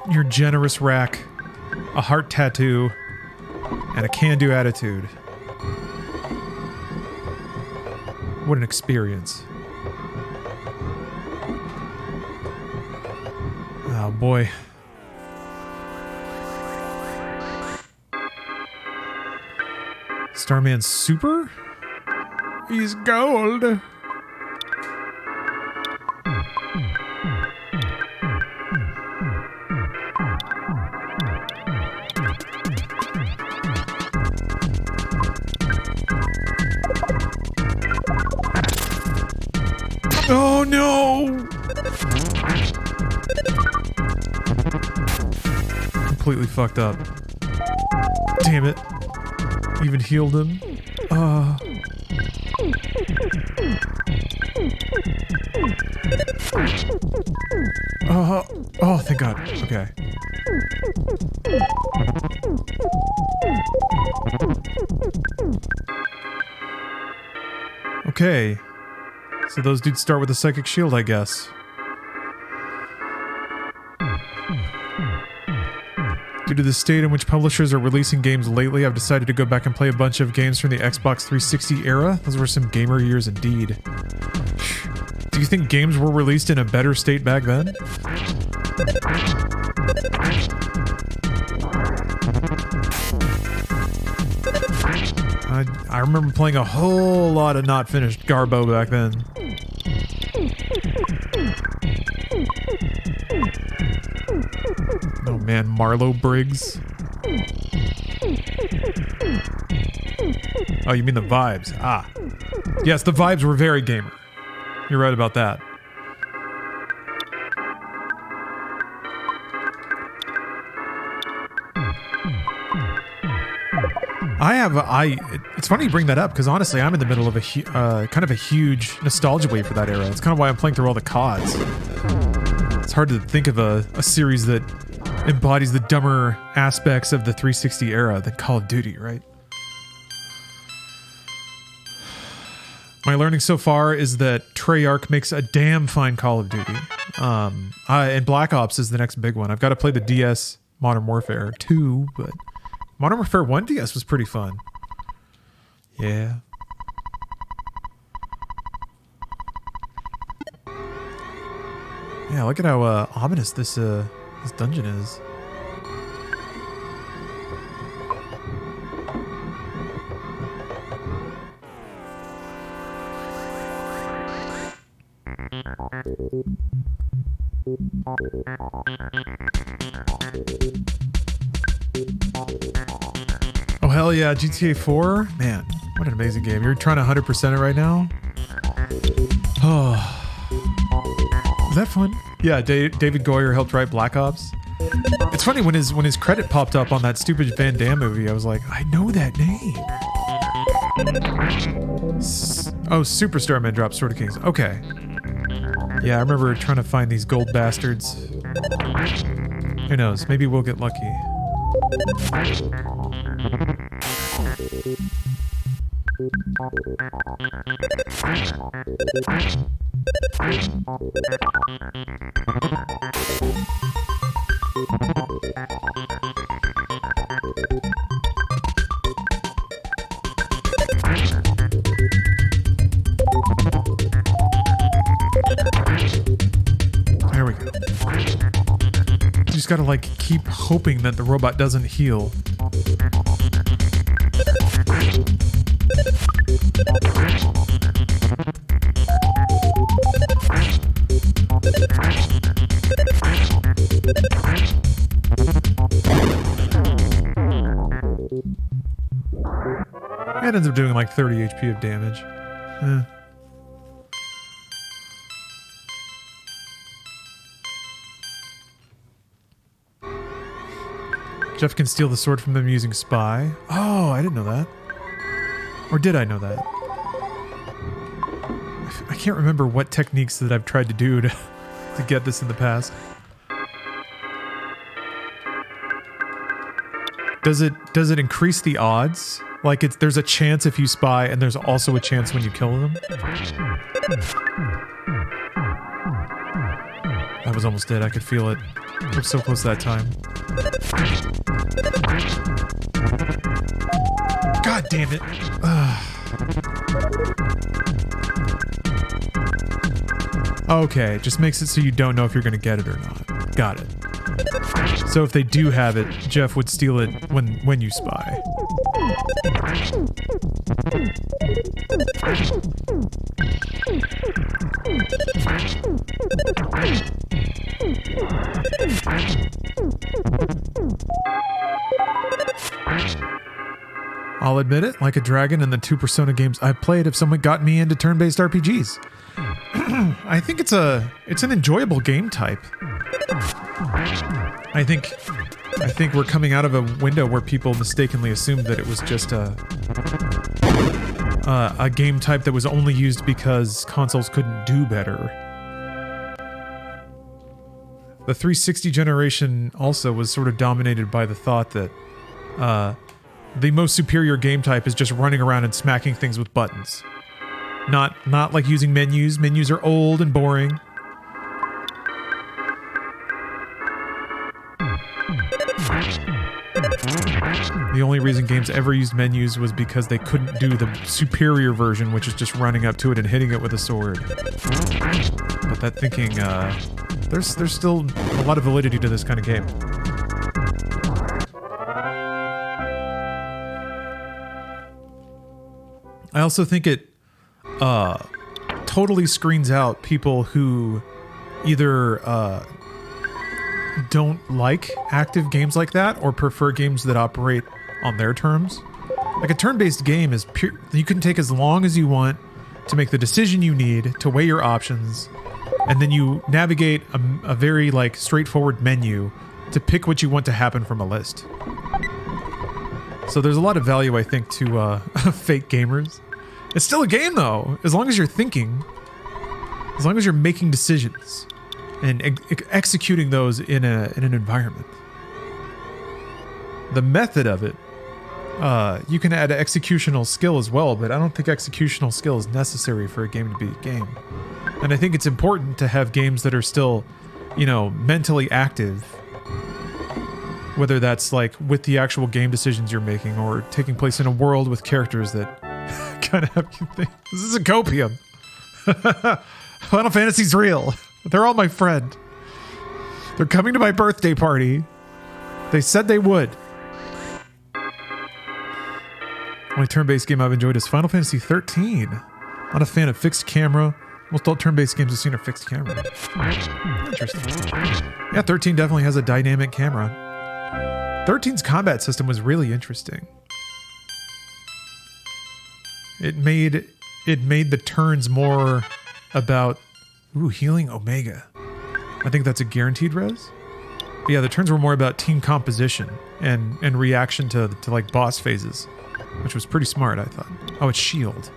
your generous rack, a heart tattoo, and a can-do attitude. What an experience. Oh boy. Starman Super? He's gold. Oh no! Completely fucked up. Damn it. Even healed him. Oh, thank God. Okay. Okay. So those dudes start with a psychic shield, I guess. Due to the state in which publishers are releasing games lately, I've decided to go back and play a bunch of games from the Xbox 360 era. Those were some gamer years indeed. Do you think games were released in a better state back then? I remember playing a whole lot of not finished Garbo back then. Oh man, Marlowe Briggs. Oh, you mean the vibes? Ah. Yes, the vibes were very gamer. You're right about that. It's funny you bring that up because honestly, I'm in the middle of a kind of a huge nostalgia wave for that era. It's kind of why I'm playing through all the CODs. It's hard to think of a series that embodies the dumber aspects of the 360 era than Call of Duty, right? My learning so far is that Treyarch makes a damn fine Call of Duty. And Black Ops is the next big one. I've got to play the DS Modern Warfare 2, but Modern Warfare 1 DS was pretty fun. Yeah. Yeah, look at how ominous this dungeon is. Oh hell yeah, GTA 4? Man, what an amazing game. You're trying to 100% it right now? Oh. Was that fun? Yeah, David Goyer helped write Black Ops. It's funny, when his credit popped up on that stupid Van Damme movie, I was like, I know that name. Superstar Man dropped Sword of Kings. Okay. Yeah, I remember trying to find these gold bastards. Who knows? Maybe we'll get lucky. There we go. You just gotta like keep hoping that the robot doesn't heal. It ends up doing like 30 HP of damage. Jeff can steal the sword from them using Spy. Oh, I didn't know that. Or did I know that? I can't remember what techniques that I've tried to do to get this in the past. Does it increase the odds? Like there's a chance if you spy, and there's also a chance when you kill them? I was almost dead. I could feel it. I was so close that time. God damn it. Okay, it just makes it so you don't know if you're going to get it or not. Got it. So if they do have it, Jeff would steal it when you spy. I'll admit it, like a dragon in the 2 Persona games I've played if someone got me into turn-based RPGs. I think it's an enjoyable game type. I think we're coming out of a window where people mistakenly assumed that it was just a game type that was only used because consoles couldn't do better. The 360 generation also was sort of dominated by the thought that the most superior game type is just running around and smacking things with buttons. Not like using menus. Menus are old and boring. The only reason games ever used menus was because they couldn't do the superior version, which is just running up to it and hitting it with a sword. But that thinking, there's still a lot of validity to this kind of game. I also think it totally screens out people who either don't like active games like that or prefer games that operate on their terms. Like a turn-based game is pure, you can take as long as you want to make the decision you need to weigh your options, and then you navigate a very like straightforward menu to pick what you want to happen from a list. So there's a lot of value, I think, to fake gamers. It's still a game though, as long as you're thinking, as long as you're making decisions and executing those in an environment. The method of it, you can add executional skill as well, but I don't think executional skill is necessary for a game to be a game. And I think it's important to have games that are still, mentally active, whether that's like with the actual game decisions you're making or taking place in a world with characters that kind of have you think, this is a copium. Final Fantasy's real. They're all my friend. They're coming to my birthday party. They said they would. Only turn-based game I've enjoyed is Final Fantasy 13. Not a fan of fixed camera. Most all turn-based games I've seen are fixed camera. Interesting. Yeah, 13 definitely has a dynamic camera. 13's combat system was really interesting. It made the turns more about healing Omega. I think that's a guaranteed res. But yeah, the turns were more about team composition and reaction to like boss phases, which was pretty smart, I thought. Oh, it's shield.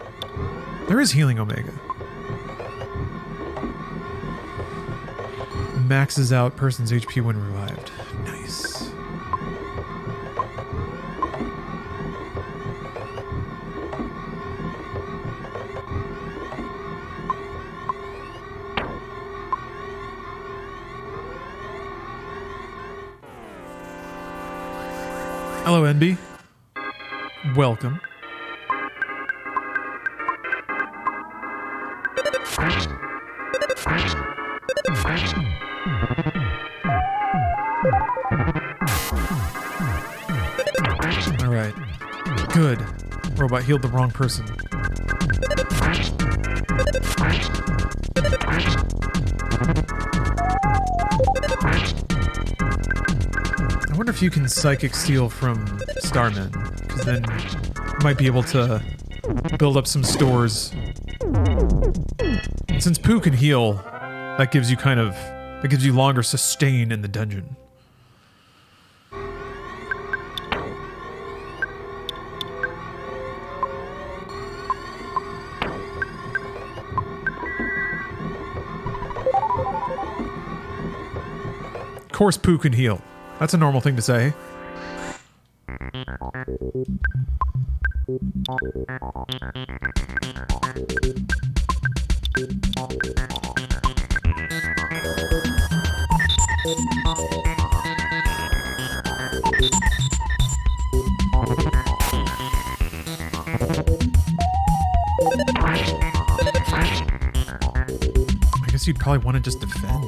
There is healing Omega. Maxes out person's HP when revived. Nice. Hello, NB. Welcome. All right. Good. Robot healed the wrong person. I wonder if you can psychic steal from Starman, because then you might be able to build up some stores. And since Pooh can heal, that gives you longer sustain in the dungeon. course poo can heal. That's a normal thing to say. I guess you'd probably want to just defend.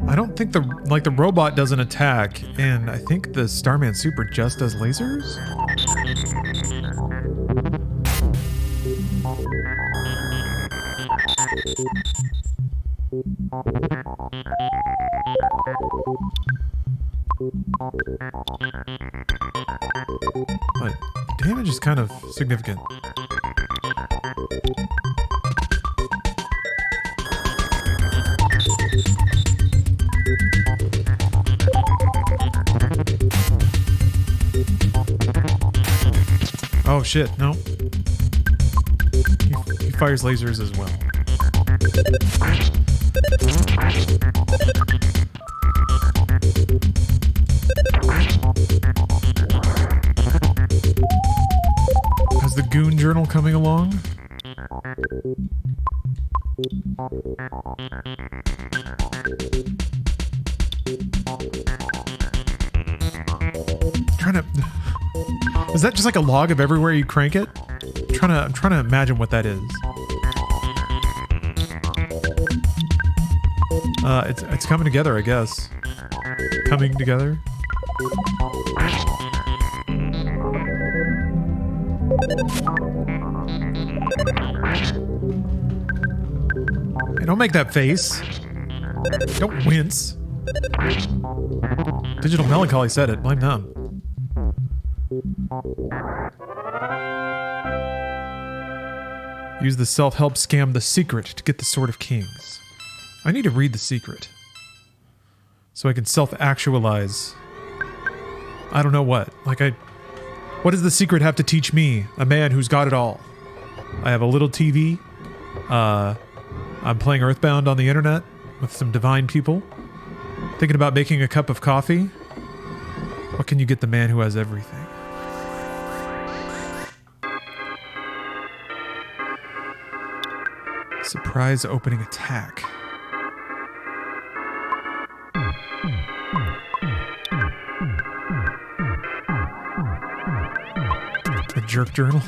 I don't think the robot doesn't attack, and I think the Starman Super just does lasers? But damage is kind of significant. Oh shit, no. He fires lasers as well. How's the Goon Journal coming along? Is that just like a log of everywhere you crank it? I'm trying to imagine what that is. It's coming together, I guess. Coming together. Hey, don't make that face. Don't wince. Digital Melancholy said it. Blame them. Use the self-help scam The Secret to get the Sword of Kings. I need to read The Secret. So I can self-actualize. I don't know what. What does The Secret have to teach me? A man who's got it all. I have a little TV. I'm playing Earthbound on the internet with some divine people. Thinking about making a cup of coffee. What can you get the man who has everything? Surprise opening attack. The jerk journal.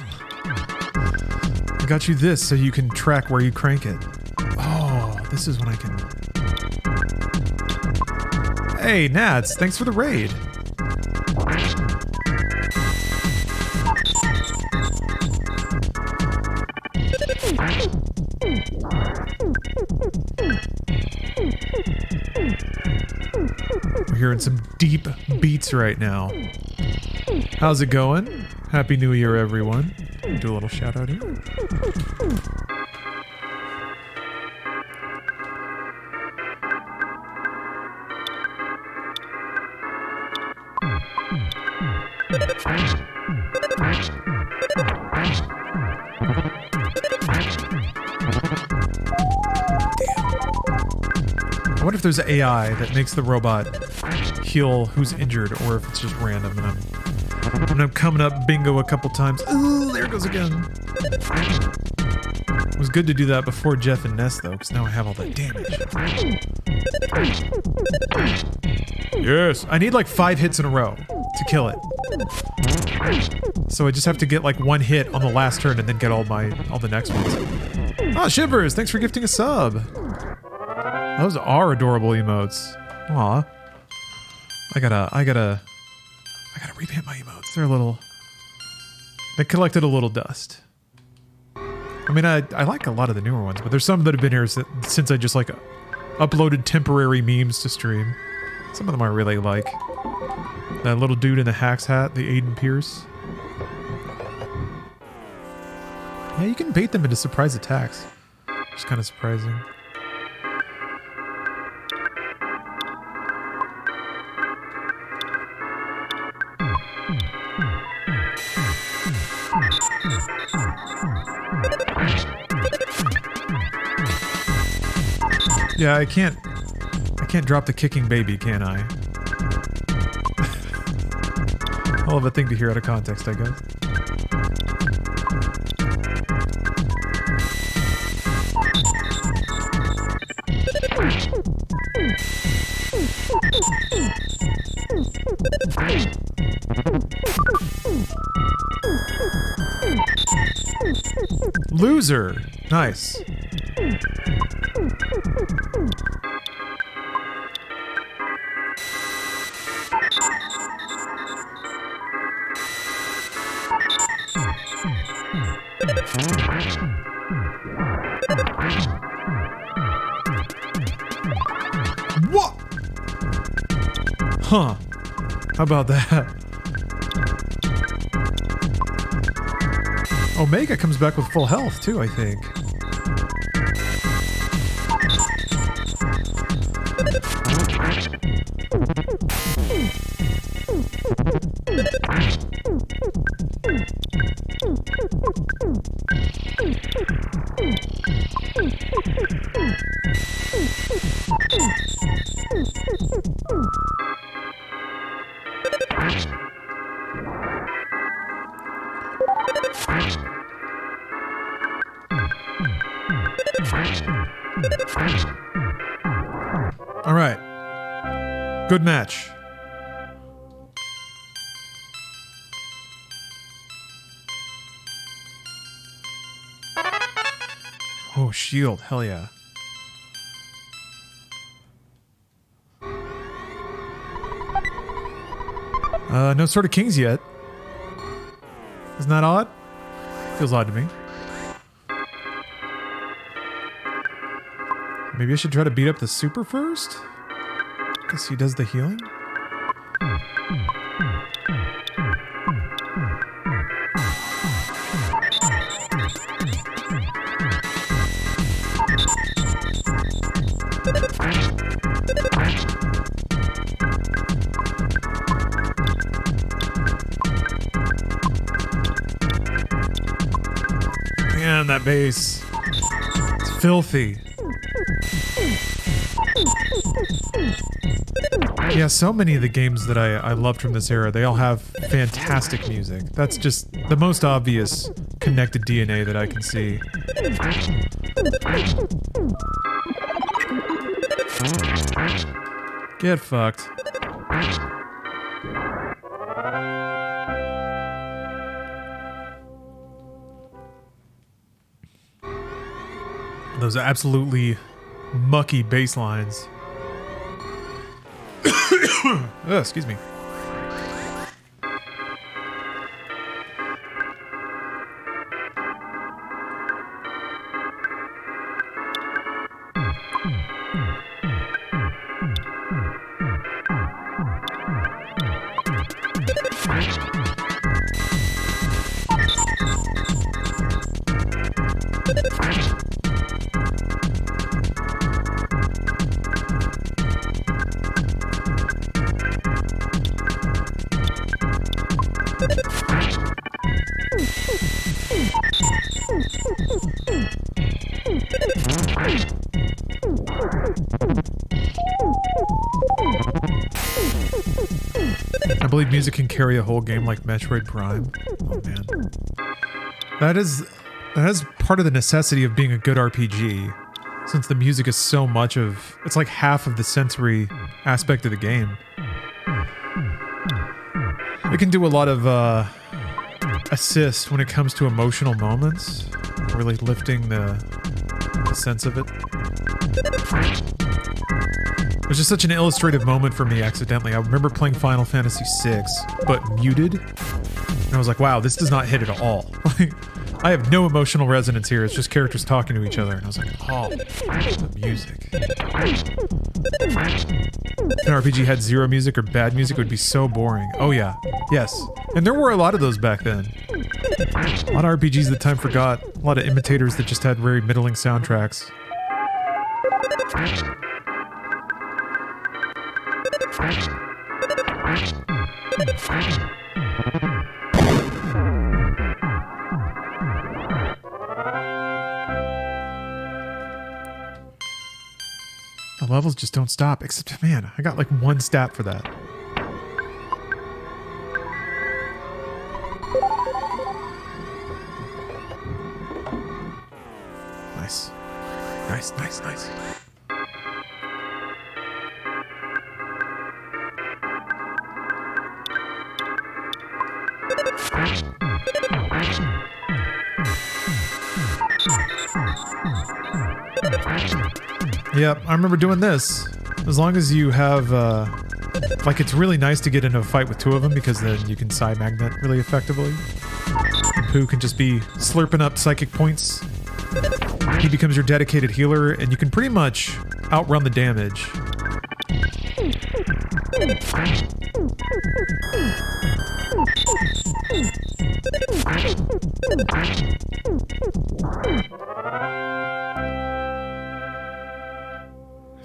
I got you this so you can track where you crank it. Oh, this is when I can... Hey, Nats, thanks for the raid. We're hearing some deep beats right now. How's it going? Happy New Year, everyone. Do a little shout out here. I wonder if there's an AI that makes the robot heal who's injured, or if it's just random and I'm coming up bingo a couple times. Ooh, there it goes again. It was good to do that before Jeff and Ness, though, because now I have all that damage. Yes! I need like 5 hits in a row to kill it. So I just have to get like 1 hit on the last turn and then get all the next ones. Ah, Shivers! Thanks for gifting a sub! Those are adorable emotes. Aw. I gotta repaint my emotes. They're a little... They collected a little dust. I mean, I like a lot of the newer ones, but there's some that have been here since I just like uploaded temporary memes to stream. Some of them I really like. That little dude in the Hack's hat, the Aiden Pierce. Yeah, you can bait them into surprise attacks. Which is kind of surprising. Yeah, I can't drop the kicking baby, can I? Hell of a thing to hear out of context, I guess. Loser! Nice. What? Huh. How about that? Omega comes back with full health too, I think. All right. Good match. Oh, shield. Hell yeah. No Sword of Kings yet. Isn't that odd? Feels odd to me. Maybe I should try to beat up the super first? Guess he does the healing? Man, that bass. It's filthy. Yeah, so many of the games that I loved from this era, they all have fantastic music. That's just the most obvious connected DNA that I can see. Get fucked. Those absolutely mucky bass lines. Excuse me. I believe music can carry a whole game like Metroid Prime. Oh man. That is part of the necessity of being a good RPG. Since the music is so much of... It's like half of the sensory aspect of the game. It can do a lot of assist when it comes to emotional moments. Really lifting the sense of it. It was just such an illustrative moment for me accidentally. I remember playing Final Fantasy VI, but muted. And I was like, wow, this does not hit at all. I have no emotional resonance here. It's just characters talking to each other. And I was like, oh, the music. If an RPG had zero music or bad music, it would be so boring. Oh yeah, yes. And there were a lot of those back then. A lot of RPGs that time forgot. A lot of imitators that just had very middling soundtracks. The levels just don't stop. Except, man, I got like 1 stat for that. Nice. Nice, nice, nice. Yep, I remember doing this. As long as you have, like, it's really nice to get into a fight with 2 of them because then you can side magnet really effectively. And Pooh can just be slurping up psychic points. He becomes your dedicated healer, and you can pretty much outrun the damage.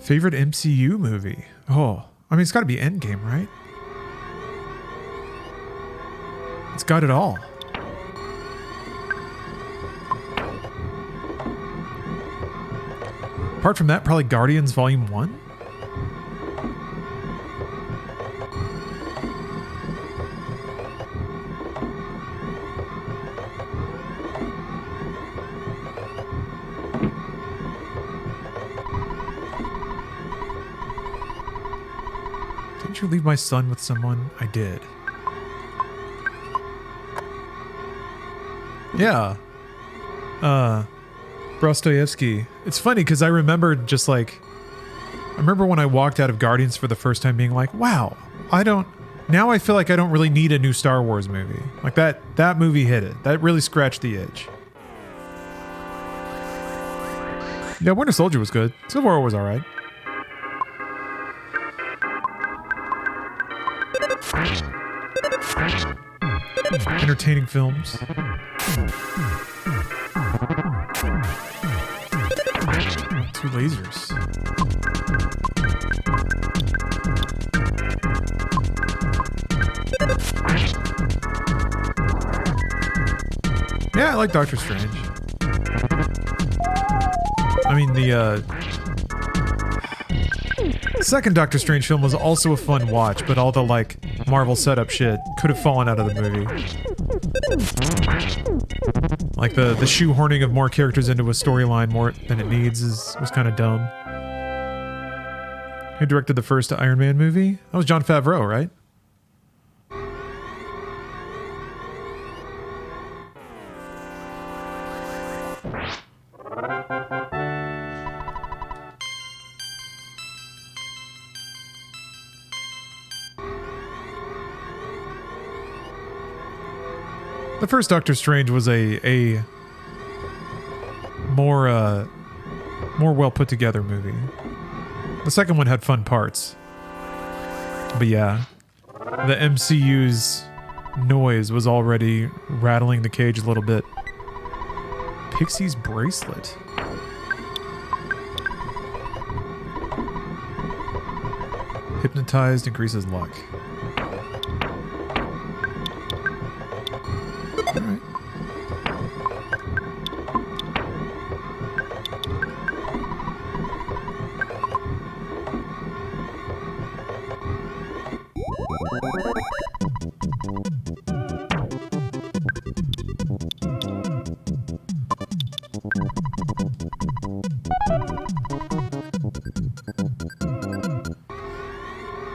Favorite MCU movie? Oh, I mean, it's got to be Endgame, right? It's got it all. Apart from that, probably Guardians Volume 1? Didn't you leave my son with someone? I did. Yeah. Dostoevsky. It's funny because I remember just like, I remember when I walked out of Guardians for the first time being like, wow, now I feel like I don't really need a new Star Wars movie. Like that movie hit it. That really scratched the itch. Yeah, Winter Soldier was good. Civil War was alright. Entertaining films. Two lasers. Yeah, I like Doctor Strange. I mean, the second Doctor Strange film was also a fun watch, but all the, like, Marvel setup shit could have fallen out of the movie. Like, the shoehorning of more characters into a storyline more than it needs was kind of dumb. Who directed the first Iron Man movie? That was Jon Favreau, right? The first Doctor Strange was a more well put together movie. The second one had fun parts. But yeah, the MCU's noise was already rattling the cage a little bit. Pixie's bracelet. Hypnotized increases luck. Alright.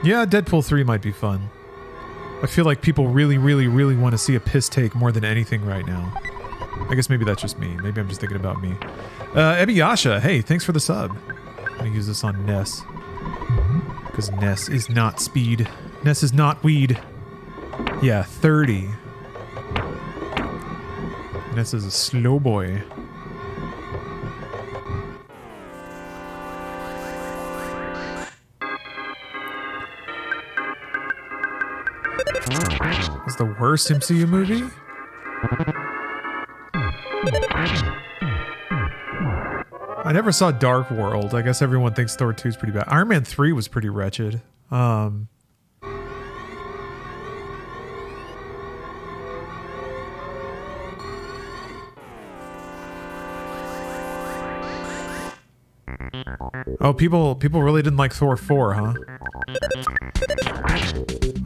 Yeah, Deadpool 3 might be fun. I feel like people really, really, really want to see a piss take more than anything right now. I guess maybe that's just me. Maybe I'm just thinking about me. Ebiyasha, hey, thanks for the sub. I'm gonna use this on Ness. Because Ness is not speed. Ness is not weed. Yeah, 30. Ness is a slow boy. What's the worst MCU movie? I never saw Dark World. I guess everyone thinks Thor 2 is pretty bad. Iron Man 3 was pretty wretched. Oh, people really didn't like Thor 4, huh?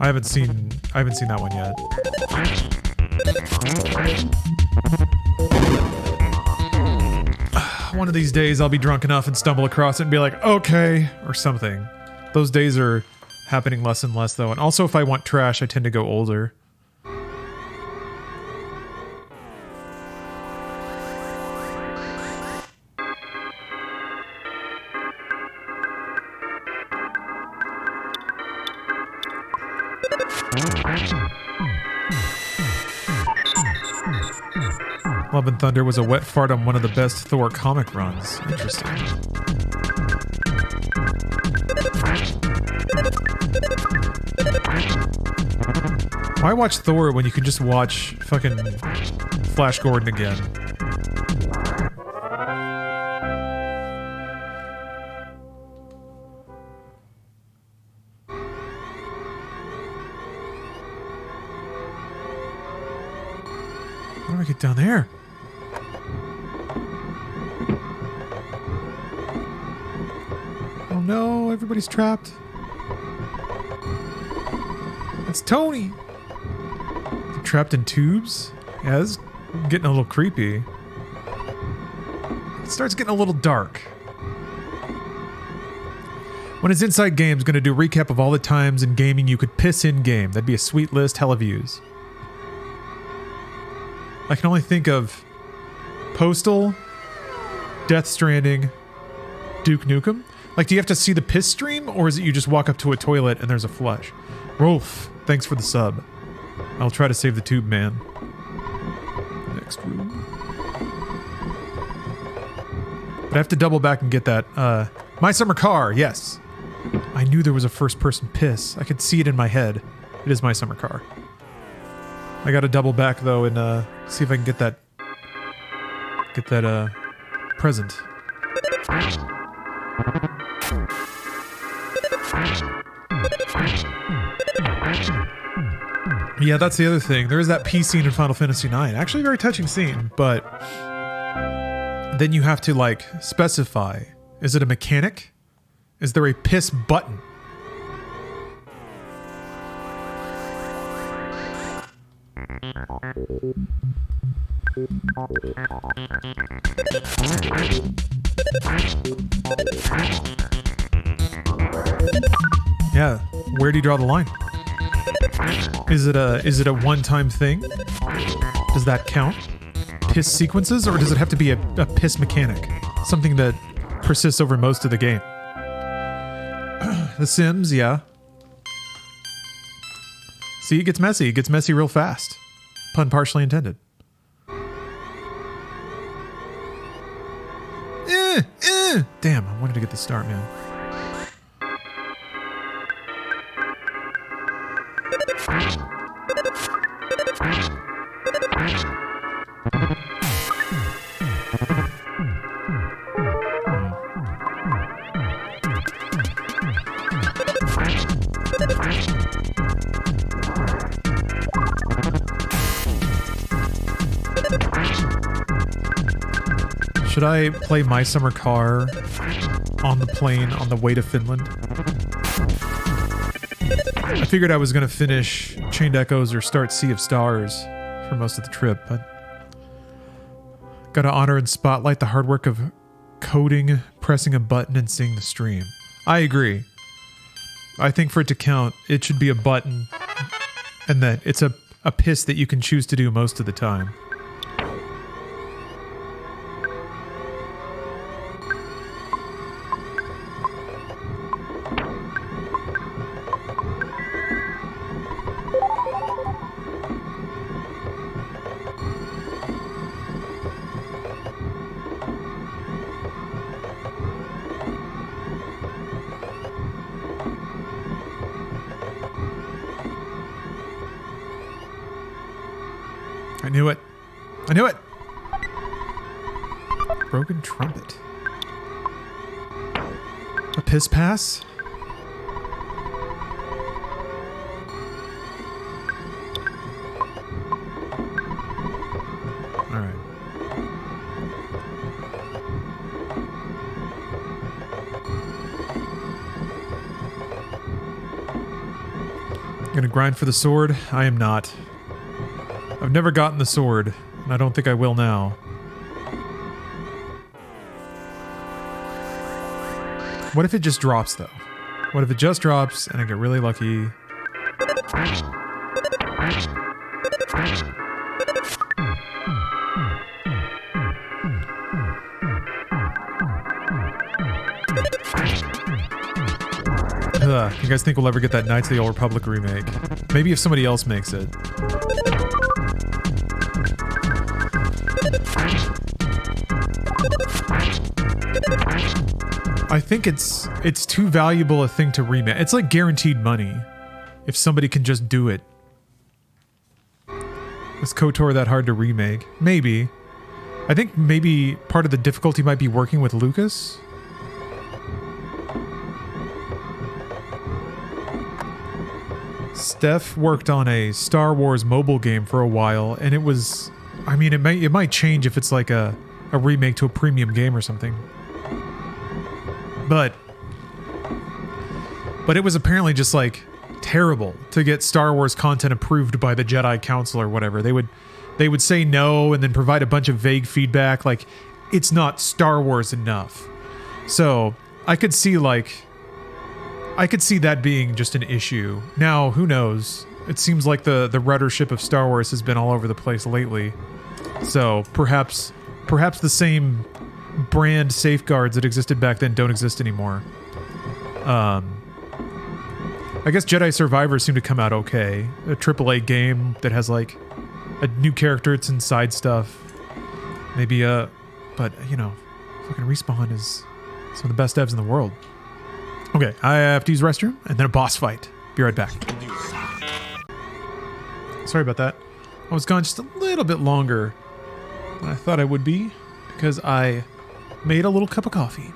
I haven't seen that one yet. One of these days I'll be drunk enough and stumble across it and be like, okay, or something. Those days are happening less and less though. And also if I want trash, I tend to go older. Love and Thunder was a wet fart on one of the best Thor comic runs. Interesting. Why watch Thor when you can just watch fucking Flash Gordon again? How do I get down there? Oh no, everybody's trapped. It's Tony! They're trapped in tubes? Yeah, this is getting a little creepy. It starts getting a little dark. When it's Inside Games, gonna do a recap of all the times in gaming you could piss in game. That'd be a sweet list, hella views. I can only think of Postal, Death Stranding, Duke Nukem. Like, do you have to see the piss stream, or is it you just walk up to a toilet and there's a flush? Rolf, thanks for the sub. I'll try to save the tube man. Next room. But I have to double back and get that. My Summer Car, yes. I knew there was a first-person piss. I could see it in my head. It is My Summer Car. I gotta double back though and see if I can get that present. Yeah, that's the other thing. There is that pee scene in Final Fantasy IX. Actually, a very touching scene, but then you have to like specify: is it a mechanic? Is there a piss button? Yeah, where do you draw the line? Is it a one-time thing? Does that count? Piss sequences, or does it have to be a piss mechanic? Something that persists over most of the game. The Sims, yeah. See, it gets messy. It gets messy real fast. Pun partially intended. Damn, I wanted to get the start, man. Should I play My Summer Car on the plane on the way to Finland? I figured I was going to finish Chained Echoes or start Sea of Stars for most of the trip, but gotta honor and spotlight the hard work of coding, pressing a button, and seeing the stream. I agree. I think for it to count, it should be a button, and that it's a piss that you can choose to do most of the time. I knew it. I knew it! Broken trumpet. A piss pass? Alright. Gonna grind for the sword? I am not. I've never gotten the sword, and I don't think I will now. What if it just drops, though? What if it just drops, and I get really lucky? You guys think we'll ever get that Knights of the Old Republic remake? Maybe if somebody else makes it. I think it's too valuable a thing to remake. It's like guaranteed money if somebody can just do it. Is KOTOR that hard to remake? Maybe. I think maybe part of the difficulty might be working with Lucas. Steph worked on a Star Wars mobile game for a while, and it was... I mean, it might change if it's like a remake to a premium game or something. But it was apparently just like terrible to get Star Wars content approved by the Jedi Council or whatever. They would say no and then provide a bunch of vague feedback like it's not Star Wars enough. So I could see that being just an issue. Now, who knows? It seems like the ruddership of Star Wars has been all over the place lately. So perhaps the same brand safeguards that existed back then don't exist anymore. I guess Jedi Survivor seemed to come out okay. A AAA game that has like a new character, it's inside stuff. Maybe but you know, fucking Respawn is some of the best devs in the world. Okay, I have to use the restroom and then a boss fight. Be right back. Sorry about that. I was gone just a little bit longer than I thought I would be because I made a little cup of coffee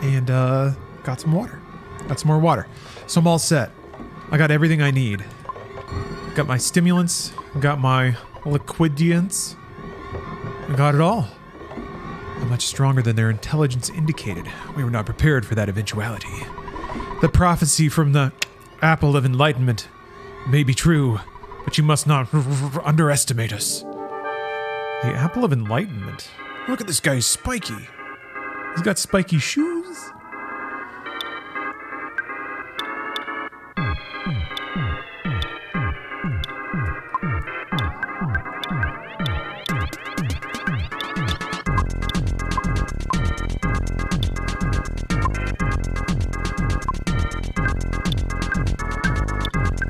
and got some water. Got some more water. So I'm all set. I got everything I need. Got my stimulants, got my liquidiants. I got it all. I'm much stronger than their intelligence indicated. We were not prepared for that eventuality. The prophecy from the Apple of Enlightenment may be true, but you must not underestimate us. The Apple of Enlightenment? Look at this guy, he's spiky. He's got spiky shoes.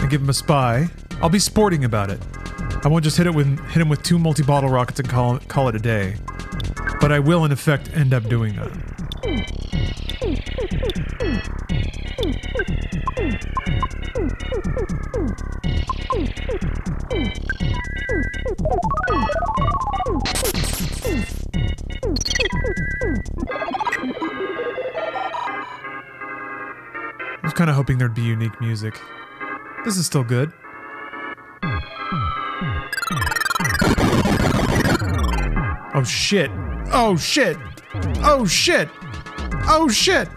Give him a spy. I'll be sporting about it. I won't just hit him with 2 multi-bottle rockets and call it a day. But I will in effect end up doing that. I was kind of hoping there'd be unique music. This is still good. Oh shit. Oh shit. Oh shit. Oh shit.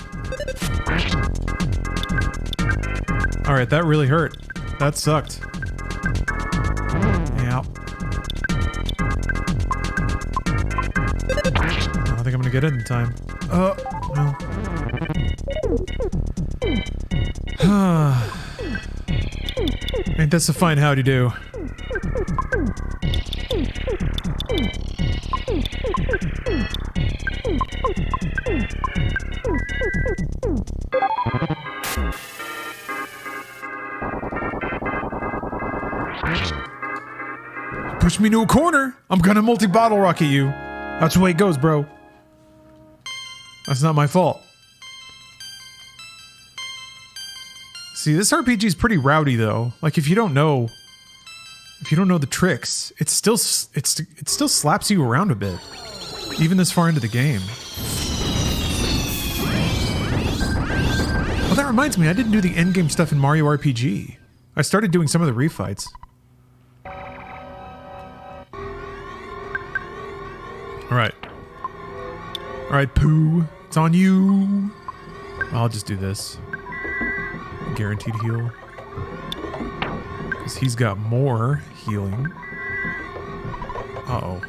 Alright, that really hurt. That sucked. Yeah. I don't think I'm gonna get it in time. No. Ain't this a fine howdy do? Push me to a corner. I'm gonna multi-bottle rocket you. That's the way it goes, bro. That's not my fault. See, this RPG is pretty rowdy though. Like if you don't know the tricks, it still slaps you around a bit, even this far into the game. Oh, that reminds me, I didn't do the endgame stuff in Mario RPG. I started doing some of the refights. Alright. Alright, Pooh. It's on you. I'll just do this. Guaranteed heal. 'Cause he's got more healing. Uh-oh.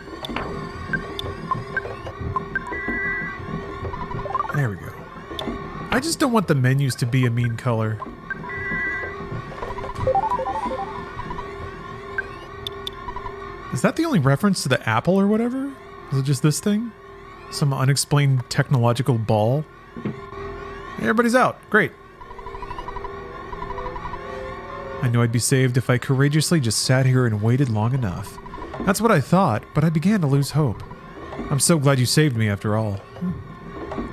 There we go. I just don't want the menus to be a mean color. Is that the only reference to the apple or whatever? Is it just this thing? Some unexplained technological ball? Everybody's out. Great. I knew I'd be saved if I courageously just sat here and waited long enough. That's what I thought, but I began to lose hope. I'm so glad you saved me after all.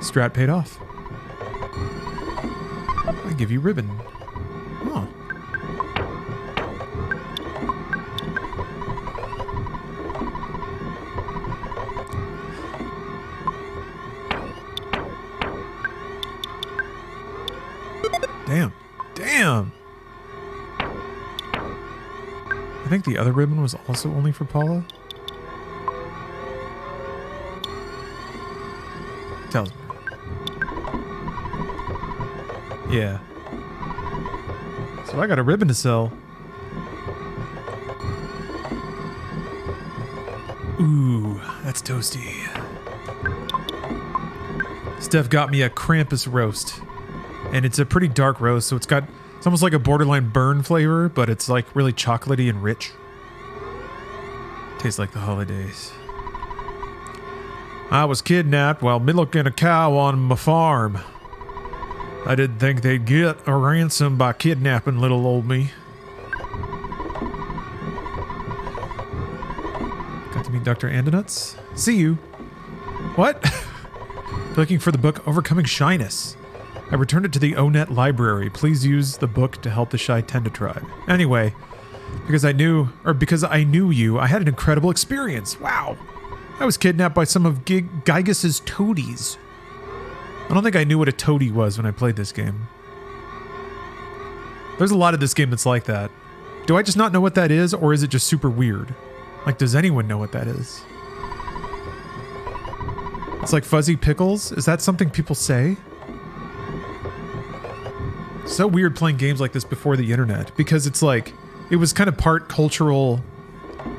Strat paid off. I give you ribbon. Oh. Damn. Damn! I think the other ribbon was also only for Paula. Tells me. Yeah. So I got a ribbon to sell. Ooh, that's toasty. Steph got me a Krampus roast. And it's a pretty dark roast, so it's almost like a borderline burn flavor, but it's like really chocolatey and rich. Tastes like the holidays. I was kidnapped while milking a cow on my farm. I didn't think they'd get a ransom by kidnapping little old me. Got to meet Dr. Andonuts. See you. What? Looking for the book Overcoming Shyness. I returned it to the ONET library. Please use the book to help the Shy Tenda tribe. Anyway, because I knew you, I had an incredible experience. Wow. I was kidnapped by some of Gygas's toadies. I don't think I knew what a toady was when I played this game. There's a lot of this game that's like that. Do I just not know what that is, or is it just super weird? Like, does anyone know what that is? It's like fuzzy pickles? Is that something people say? So weird playing games like this before the internet, because it's like, it was kind of part cultural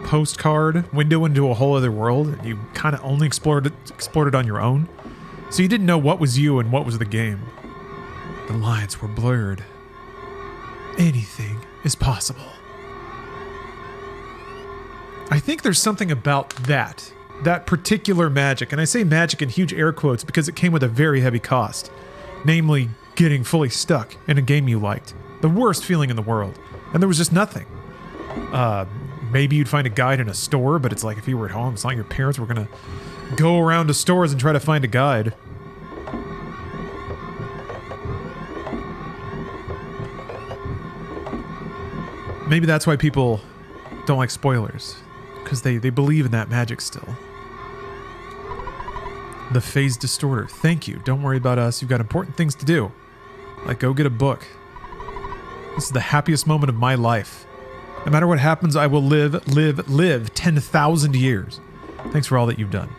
postcard, window into a whole other world, and you kind of only explored it on your own. So you didn't know what was you and what was the game. The lines were blurred. Anything is possible. I think there's something about that particular magic, and I say magic in huge air quotes because it came with a very heavy cost. Namely, getting fully stuck in a game you liked. The worst feeling in the world. And there was just nothing. Maybe you'd find a guide in a store, but it's like if you were at home, it's not like your parents were gonna go around to stores and try to find a guide. Maybe that's why people don't like spoilers. Because they believe in that magic still. The phase distorter. Thank you. Don't worry about us. You've got important things to do. Like go get a book. This is the happiest moment of my life. No matter what happens, I will live 10,000 years. Thanks for all that you've done.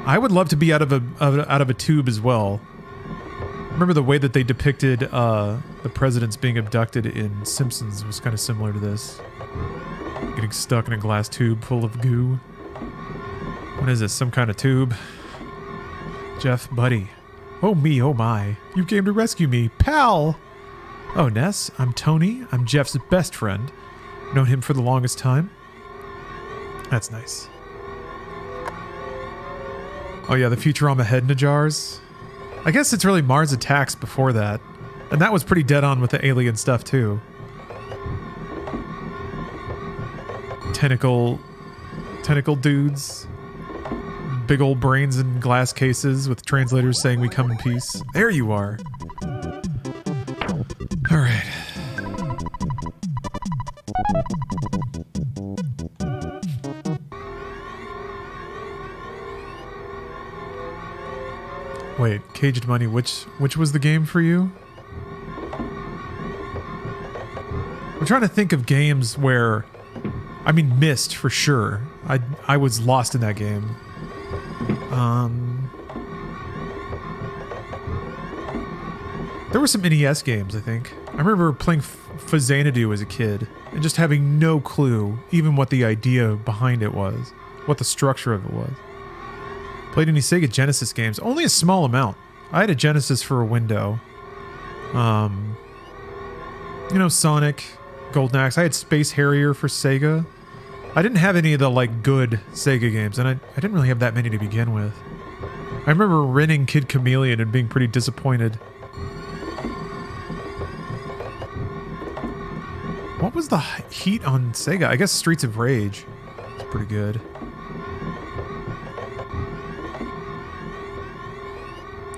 I would love to be out of a tube as well. Remember the way that they depicted the presidents being abducted in Simpsons was kind of similar to this. Getting stuck in a glass tube full of goo. What is this, some kind of tube? Jeff, buddy. Oh me, oh my. You came to rescue me, pal! Oh, Ness, I'm Tony. I'm Jeff's best friend. Known him for the longest time. That's nice. Oh yeah, the Futurama head in the jars. I guess it's really Mars Attacks before that. And that was pretty dead on with the alien stuff too. Tentacle dudes. Big old brains in glass cases with translators saying we come in peace. There you are. All right. Wait, Caged Money, which was the game for you? I'm trying to think of games where, I mean, Myst for sure. I was lost in that game. There were some NES games, I think. I remember playing for Xanadu as a kid and just having no clue even what the idea behind it was, what the structure of it was. Played any Sega Genesis games? Only a small amount. I had a Genesis for a window. You know, Sonic, Golden Axe. I had Space Harrier for Sega. I didn't have any of the, like, good Sega games, and I didn't really have that many to begin with. I remember renting Kid Chameleon and being pretty disappointed. What was the heat on Sega? I guess Streets of Rage. It's pretty good.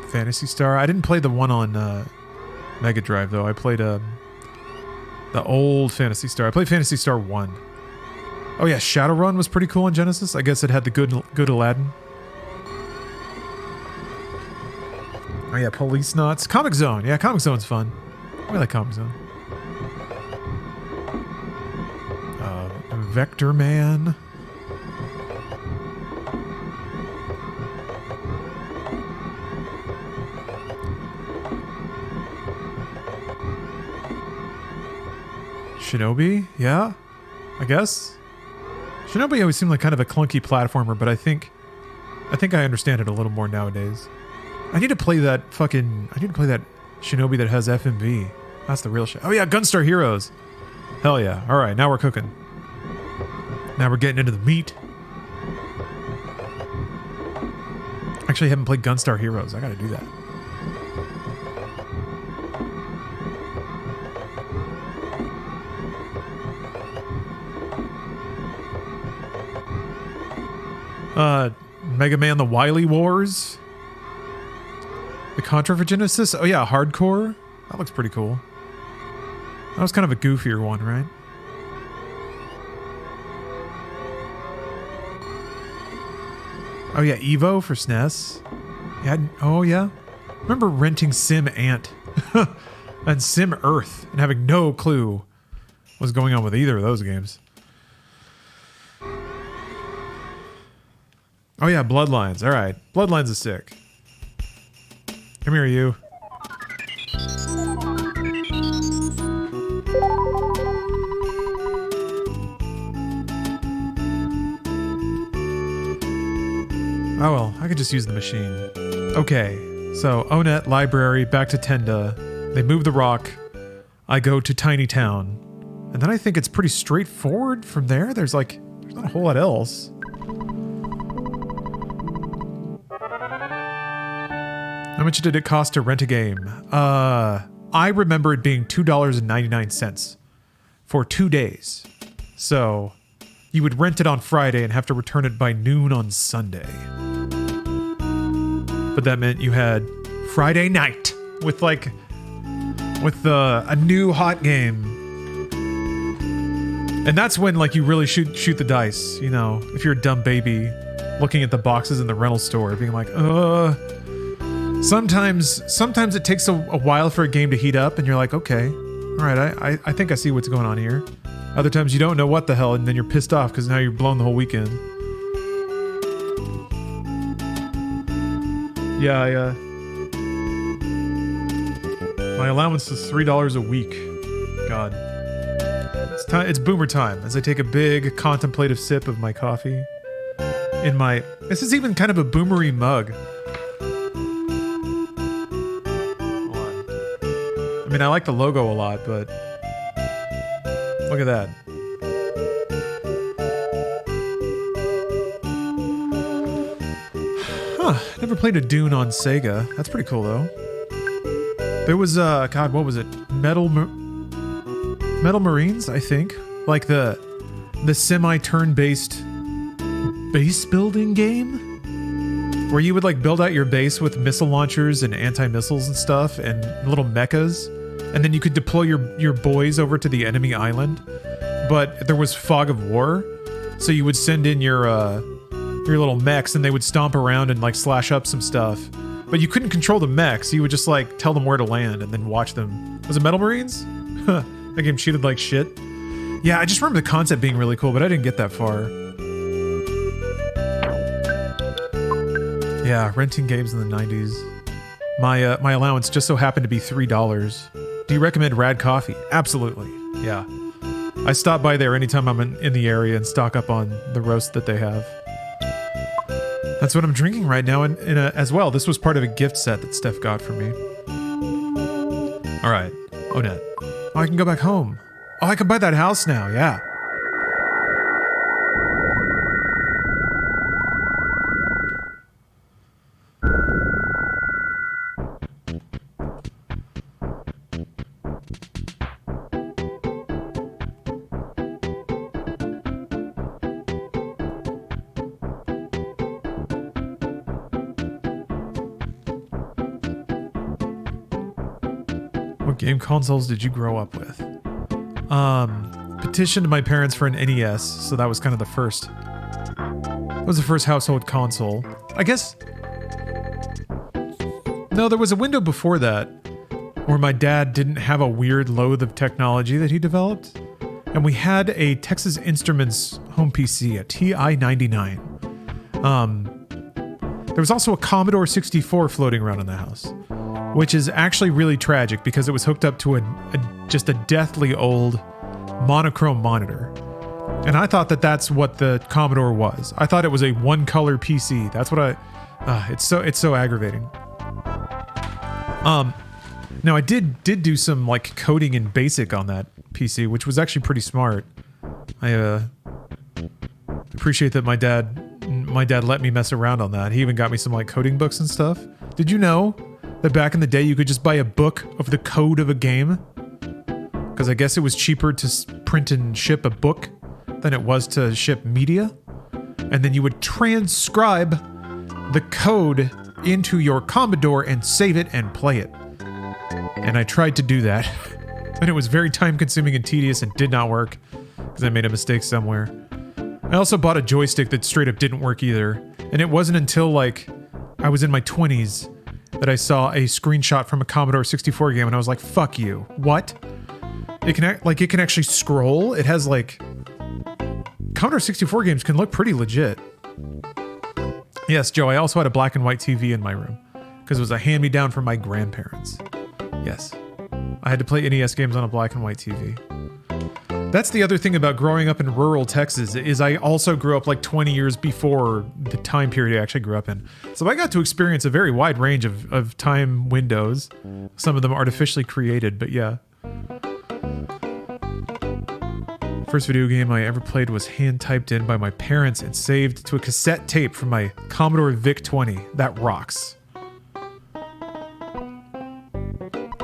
Phantasy Star. I didn't play the one on Mega Drive, though. I played the old Phantasy Star. I played Phantasy Star 1. Oh yeah, Shadowrun was pretty cool on Genesis. I guess it had the good Aladdin. Oh yeah, Police Knots. Comic Zone. Yeah, Comic Zone's fun. I like Comic Zone. Vector Man. Shinobi? Yeah? I guess? Shinobi always seemed like kind of a clunky platformer, but I think I understand it a little more nowadays. I need to play that Shinobi that has FMV. That's the real shit. Oh yeah, Gunstar Heroes. Hell yeah. Alright, now we're cooking. Now we're getting into the meat. Actually, I haven't played Gunstar Heroes. I gotta do that. Mega Man The Wily Wars. The Contra for Genesis. Oh yeah, Hardcore. That looks pretty cool. That was kind of a goofier one, right? Oh yeah, Evo for SNES. Yeah, oh yeah. Remember renting Sim Ant and Sim Earth and having no clue what's going on with either of those games. Oh yeah, Bloodlines. All right, Bloodlines is sick. Come here, you. Oh well, I could just use the machine. Okay, so Onet, library, back to Tenda. They move the rock. I go to Tiny Town. And then I think it's pretty straightforward from there. There's not a whole lot else. How much did it cost to rent a game? I remember it being $2.99 for 2 days. So you would rent it on Friday and have to return it by noon on Sunday. But that meant you had Friday night with a new hot game. And that's when you really shoot the dice, you know, if you're a dumb baby looking at the boxes in the rental store being like, Sometimes it takes a while for a game to heat up and you're like, okay, all right, I think I see what's going on here. Other times you don't know what the hell and then you're pissed off because now you're blown the whole weekend. Yeah, my allowance is $3 a week. God. It's boomer time as I take a big contemplative sip of my coffee. This is even kind of a boomery mug. I mean, I like the logo a lot, but look at that. Huh, never played a Dune on Sega. That's pretty cool, though. There was, God, what was it? Metal Marines, I think. Like the semi-turn-based base building game? Where you would, build out your base with missile launchers and anti-missiles and stuff and little mechas. And then you could deploy your boys over to the enemy island, but there was fog of war, so you would send in your little mechs, and they would stomp around and slash up some stuff. But you couldn't control the mechs; you would just tell them where to land and then watch them. Was it Metal Marines? That game cheated like shit. Yeah, I just remember the concept being really cool, but I didn't get that far. Yeah, renting games in the 90s. My allowance just so happened to be $3. Do you recommend Rad Coffee? Absolutely. Yeah. I stop by there anytime I'm in the area and stock up on the roast that they have. That's what I'm drinking right now as well. This was part of a gift set that Steph got for me. All right. Odette. Oh, I can go back home. Oh, I can buy that house now. Yeah. What game consoles did you grow up with? Petitioned my parents for an NES, so that was kind of the first. That was the first household console. I guess. No, there was a window before that where my dad didn't have a weird loathe of technology that he developed. And we had a Texas Instruments home PC, a TI-99. There was also a Commodore 64 floating around in the house, which is actually really tragic because it was hooked up to just a deathly old monochrome monitor. And I thought that that's what the Commodore was. I thought it was a one-color PC. That's what it's so aggravating. Now I did do some like coding in BASIC on that PC, which was actually pretty smart. I appreciate that my dad let me mess around on that. He even got me some like coding books and stuff. Did you know that back in the day you could just buy a book of the code of a game? Because I guess it was cheaper to print and ship a book than it was to ship media. And then you would transcribe the code into your Commodore and save it and play it. And I tried to do that. And it was very time consuming and tedious and did not work because I made a mistake somewhere. I also bought a joystick that straight up didn't work either. And it wasn't until like I was in my 20s that I saw a screenshot from a Commodore 64 game and I was like, fuck you. What? It can actually scroll. It has like Commodore 64 games can look pretty legit. Yes, Joe, I also had a black and white TV in my room because it was a hand-me-down from my grandparents. Yes. I had to play NES games on a black and white TV. That's the other thing about growing up in rural Texas is I also grew up like 20 years before the time period I actually grew up in. So I got to experience a very wide range of time windows. Some of them artificially created, but yeah. First video game I ever played was hand typed in by my parents and saved to a cassette tape from my Commodore VIC-20. That rocks.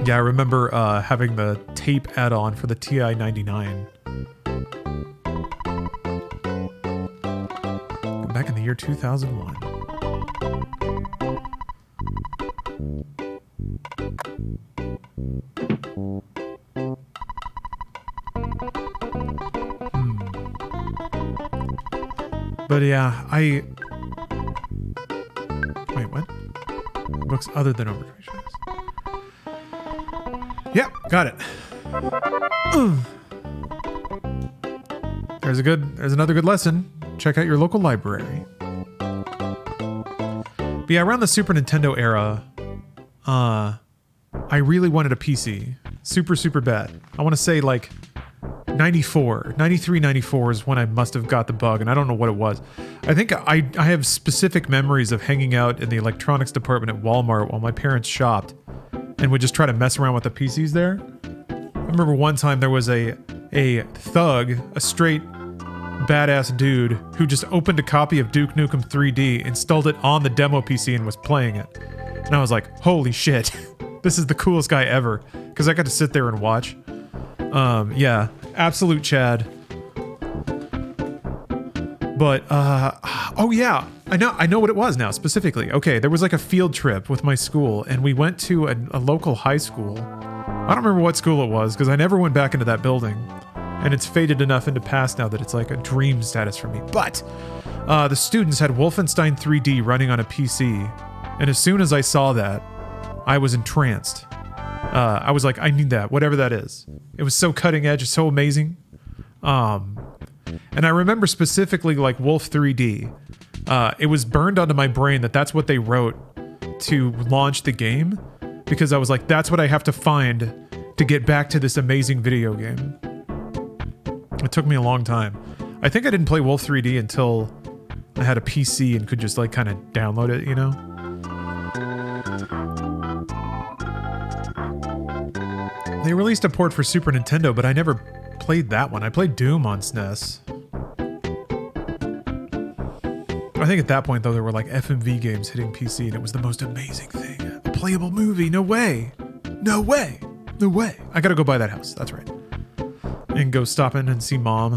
Yeah, I remember having the tape add-on for the TI-99. Back in the year 2001. But yeah, wait, what? Books other than Overdrive shows. Yep, got it. There's another good lesson. Check out your local library. But yeah, around the Super Nintendo era, I really wanted a PC. Super bad. I want to say like 93, 94 is when I must have got the bug, and I don't know what it was. I think I have specific memories of hanging out in the electronics department at Walmart while my parents shopped and would just try to mess around with the PCs there. I remember one time there was a thug, a straight badass dude who just opened a copy of Duke Nukem 3D, installed it on the demo PC and was playing it. And I was like, holy shit, this is the coolest guy ever. Because I got to sit there and watch. Yeah, absolute Chad. But, oh yeah, I know what it was now, specifically. Okay, there was like a field trip with my school, and we went to a local high school. I don't remember what school it was, because I never went back into that building. And it's faded enough into past now that it's like a dream status for me. But, the students had Wolfenstein 3D running on a PC, and as soon as I saw that, I was entranced. I was like, I need that, whatever that is. It was so cutting edge, so amazing. And I remember specifically like Wolf 3D. It was burned onto my brain that that's what they wrote to launch the game, because I was like, that's what I have to find to get back to this amazing video game. It took me a long time. I think I didn't play Wolf 3D until I had a PC and could just like kind of download it, you know? They released a port for Super Nintendo, but I never played that one. I played Doom on SNES. I think at that point, though, there were like FMV games hitting PC, and it was the most amazing thing. A playable movie. No way. No way. No way. I gotta go buy that house. That's right. And go stop in and see Mom.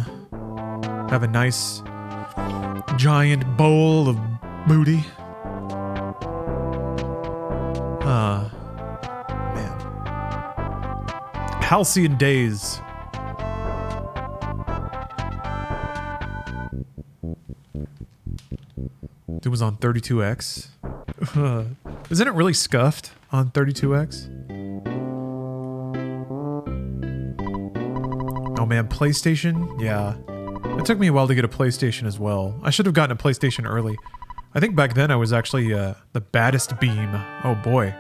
Have a nice giant bowl of booty. Man. Halcyon days. It was on 32X. Isn't it really scuffed on 32X? Oh man, PlayStation? Yeah. It took me a while to get a PlayStation as well. I should have gotten a PlayStation early. I think back then I was actually the baddest beam. Oh boy.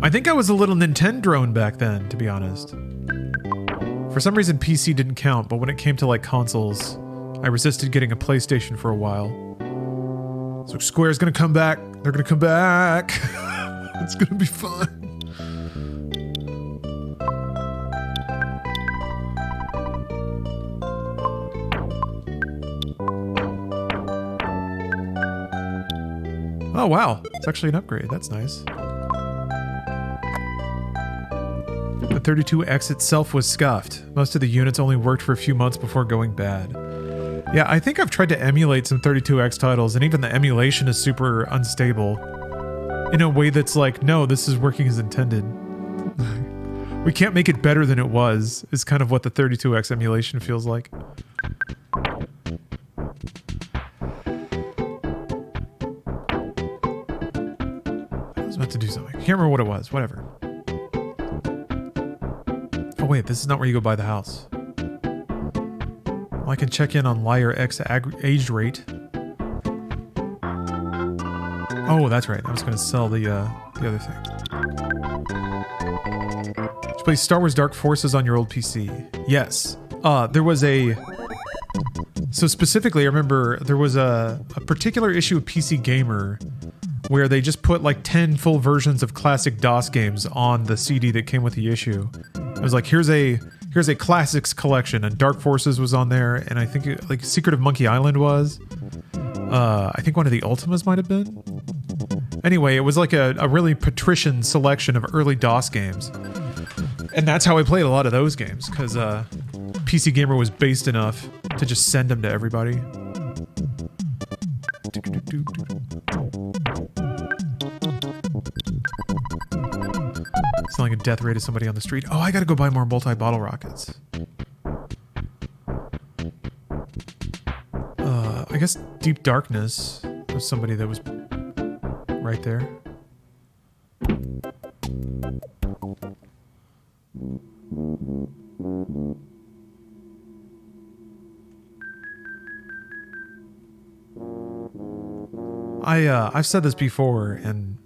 I think I was a little Nintendrone back then, to be honest. For some reason PC didn't count, but when it came to like consoles, I resisted getting a PlayStation for a while. So Square's gonna come back. They're gonna come back. It's gonna be fun. Oh wow, it's actually an upgrade. That's nice. The 32X itself was scuffed. Most of the units only worked for a few months before going bad. Yeah, I think I've tried to emulate some 32X titles, and even the emulation is super unstable. In a way that's like, no, this is working as intended. We can't make it better than it was, is kind of what the 32X emulation feels like. I was about to do something. I can't remember what it was. Whatever. Oh wait, this is not where you go buy the house. Well, I can check in on Liar X age rate. Oh, that's right. I was going to sell the other thing. Did you play Star Wars Dark Forces on your old PC? Yes. There was a... So specifically, I remember there was a particular issue of PC Gamer where they just put like 10 full versions of classic DOS games on the CD that came with the issue. It was like, here's a classics collection, and Dark Forces was on there, and I think like Secret of Monkey Island was. I think one of the Ultimas might have been. Anyway, it was like a really patrician selection of early DOS games. And that's how I played a lot of those games, because PC Gamer was based enough to just send them to everybody. Selling a death ray to somebody on the street. Oh, I gotta go buy more multi-bottle rockets. I guess Deep Darkness was somebody that was right there. I've said this before, and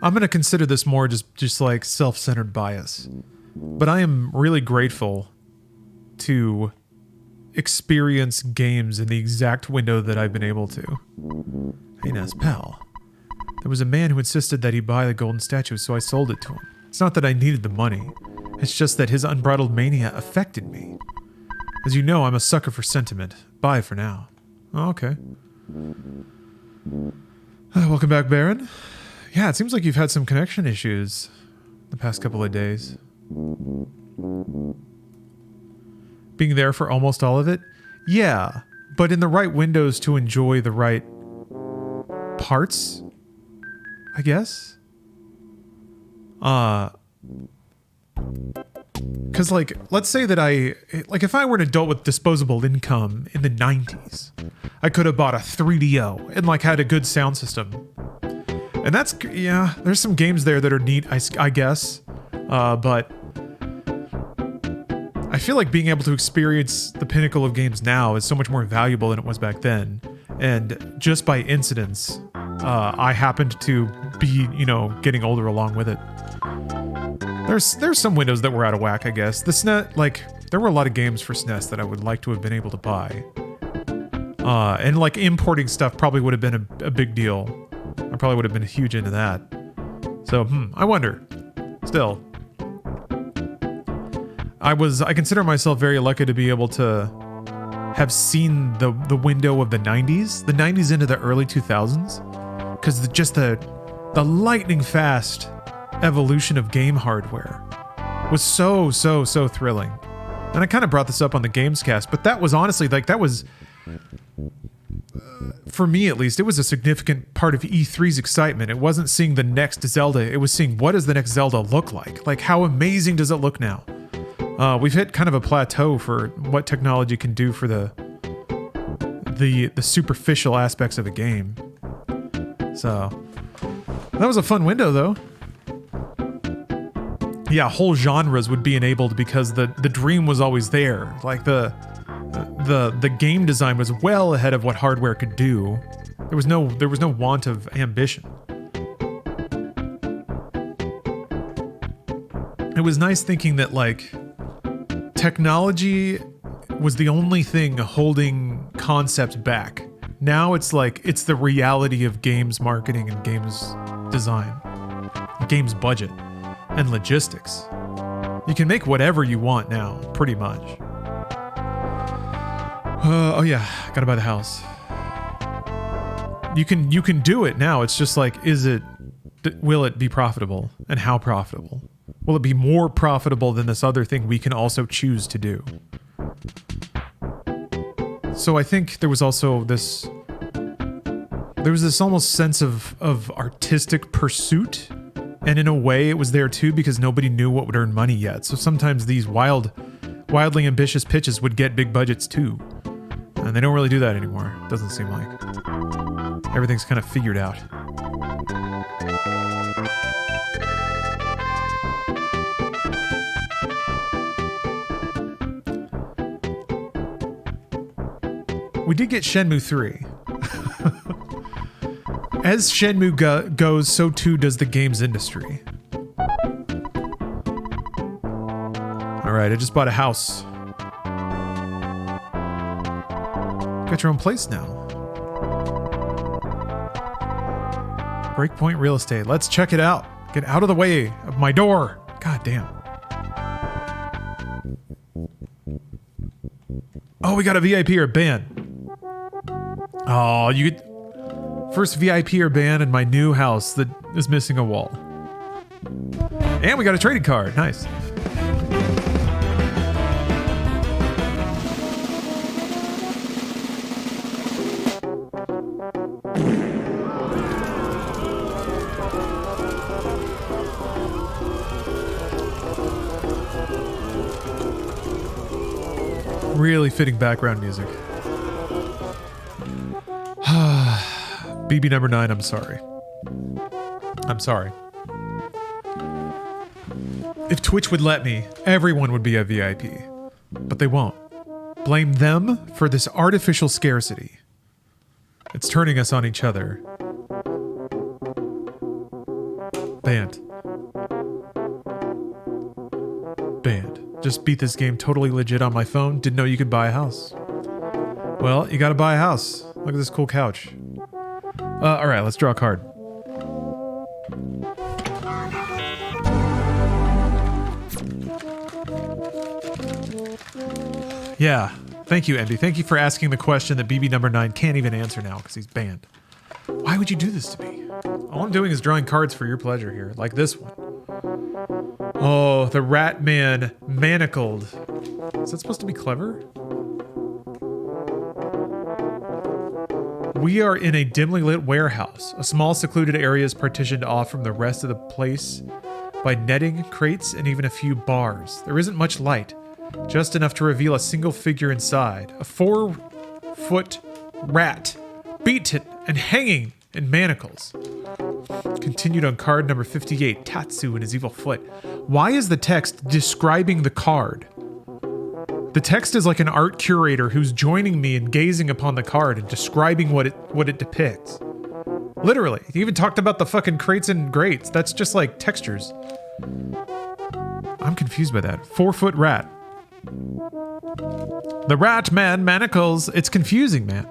I'm gonna consider this more just like self-centered bias. But I am really grateful to experience games in the exact window that I've been able to. Hey, Naz, pal. There was a man who insisted that he buy the golden statue, so I sold it to him. It's not that I needed the money. It's just that his unbridled mania affected me. As you know, I'm a sucker for sentiment. Bye for now. Oh, okay. Welcome back, Baron. Yeah, it seems like you've had some connection issues the past couple of days. Being there for almost all of it? Yeah, but in the right windows to enjoy the right parts, I guess? Because, like, let's say that if I were an adult with disposable income in the 90s, I could have bought a 3DO and, like, had a good sound system. And that's, yeah, there's some games there that are neat, I guess. But I feel like being able to experience the pinnacle of games now is so much more valuable than it was back then. And just by incidence, I happened to be, getting older along with it. There's some windows that were out of whack, I guess. The SNES, like, there were a lot of games for SNES that I would like to have been able to buy. And like importing stuff probably would have been a big deal. I probably would have been huge into that. So, I wonder. Still. I consider myself very lucky to be able to have seen the window of the 90s. The 90s into the early 2000s. Because just the lightning fast evolution of game hardware was so thrilling. And I kind of brought this up on the Gamescast, but that was honestly, like, that was... for me at least, it was a significant part of E3's excitement. It wasn't seeing the next Zelda, it was seeing what does the next Zelda look like? Like, how amazing does it look now? We've hit kind of a plateau for what technology can do for the superficial aspects of a game. So, that was a fun window though. Yeah, whole genres would be enabled because the dream was always there. Like the game design was well ahead of what hardware could do. There was no want of ambition. It was nice thinking that, like, technology was the only thing holding concepts back. Now it's like, it's the reality of games marketing and games design, games budget, and logistics. You can make whatever you want now, pretty much. Oh yeah, gotta buy the house. You can do it now. It's just like, will it be profitable, and how profitable? Will it be more profitable than this other thing we can also choose to do? So I think there was also this almost sense of artistic pursuit, and in a way it was there too because nobody knew what would earn money yet. So sometimes these wildly ambitious pitches would get big budgets too. And they don't really do that anymore, doesn't seem like. Everything's kind of figured out. We did get Shenmue 3. As Shenmue goes, so too does the games industry. Alright, I just bought a house. Got your own place now. Breakpoint Real Estate. Let's check it out. Get out of the way of my door. God damn. Oh, we got a VIP or a ban. Oh, you get first VIP or ban in my new house that is missing a wall. And we got a trading card. Nice. Really fitting background music. BB number 9, I'm sorry. I'm sorry. If Twitch would let me, everyone would be a VIP. But they won't. Blame them for this artificial scarcity. It's turning us on each other. Banned. Banned. Just beat this game totally legit on my phone. Didn't know you could buy a house. Well, you gotta buy a house. Look at this cool couch. Alright, let's draw a card. Yeah. Thank you, Envy. Thank you for asking the question that BB number 9 can't even answer now because he's banned. Why would you do this to me? All I'm doing is drawing cards for your pleasure here, like this one. Oh, the Rat Man manacled. Is that supposed to be clever? We are in a dimly lit warehouse. A small secluded area is partitioned off from the rest of the place by netting, crates, and even a few bars. There isn't much light, just enough to reveal a single figure inside. A 4-foot rat, beaten and hanging in manacles. Continued on card number 58, Tatsu and his evil foot. Why is the text describing the card? The text is like an art curator who's joining me in gazing upon the card and describing what it depicts. Literally. He even talked about the fucking crates and grates. That's just like textures. I'm confused by that. 4-foot rat. The rat man manacles. It's confusing, man.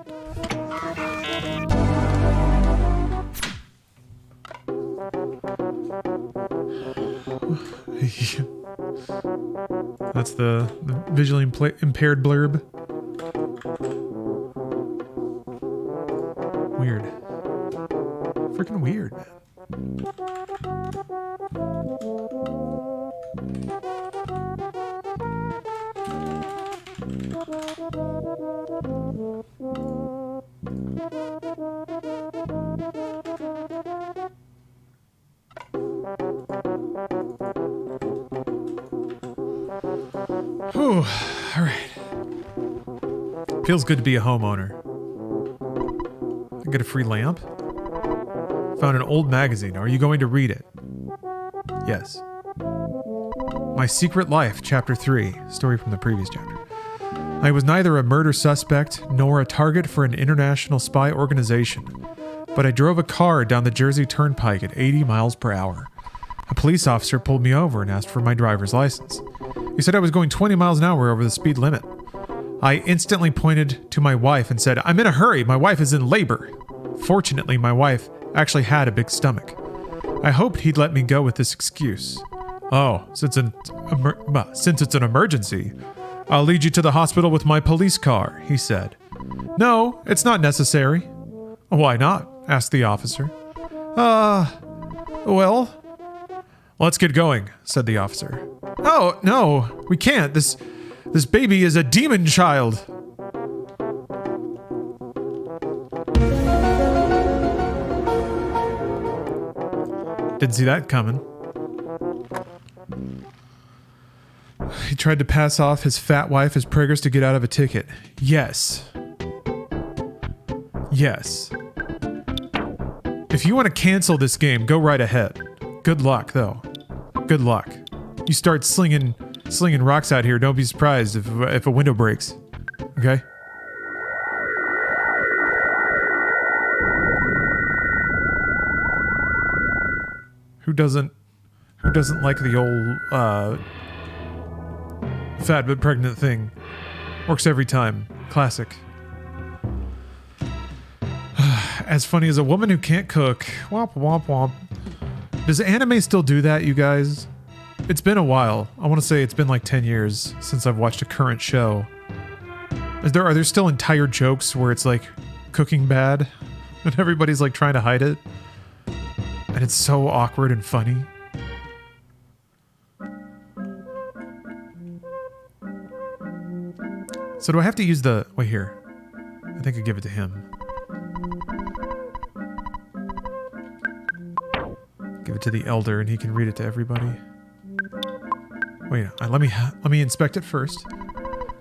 That's the visually impaired blurb. Weird. Freaking weird, man. Whew. All right. Feels good to be a homeowner. I get a free lamp. Found an old magazine. Are you going to read it? Yes. My Secret Life, Chapter 3. Story from the previous chapter. I was neither a murder suspect nor a target for an international spy organization, but I drove a car down the Jersey Turnpike at 80 miles per hour. A police officer pulled me over and asked for my driver's license. He said I was going 20 miles an hour over the speed limit. I instantly pointed to my wife and said, "I'm in a hurry. My wife is in labor." Fortunately, my wife actually had a big stomach. I hoped he'd let me go with this excuse. "Oh, since it's an emergency, I'll lead you to the hospital with my police car," he said. "No, it's not necessary." "Why not?" asked the officer. Well, let's get going," said the officer. "Oh, no, we can't. This baby is a demon child." Didn't see that coming. He tried to pass off his fat wife as preggers to get out of a ticket. Yes. Yes. If you want to cancel this game, go right ahead. Good luck, though. Good luck. You start slinging rocks out here, don't be surprised if a window breaks. Okay? Who doesn't like the old fat but pregnant thing? Works every time. Classic. As funny as a woman who can't cook. Womp womp womp. Does anime still do that, you guys? It's been a while. I want to say it's been like 10 years since I've watched a current show. Are there still entire jokes where it's like cooking bad and everybody's like trying to hide it? And it's so awkward and funny. So do I have to use the... Wait here. I think I give it to him. Give it to the elder and he can read it to everybody. Wait, let me inspect it first.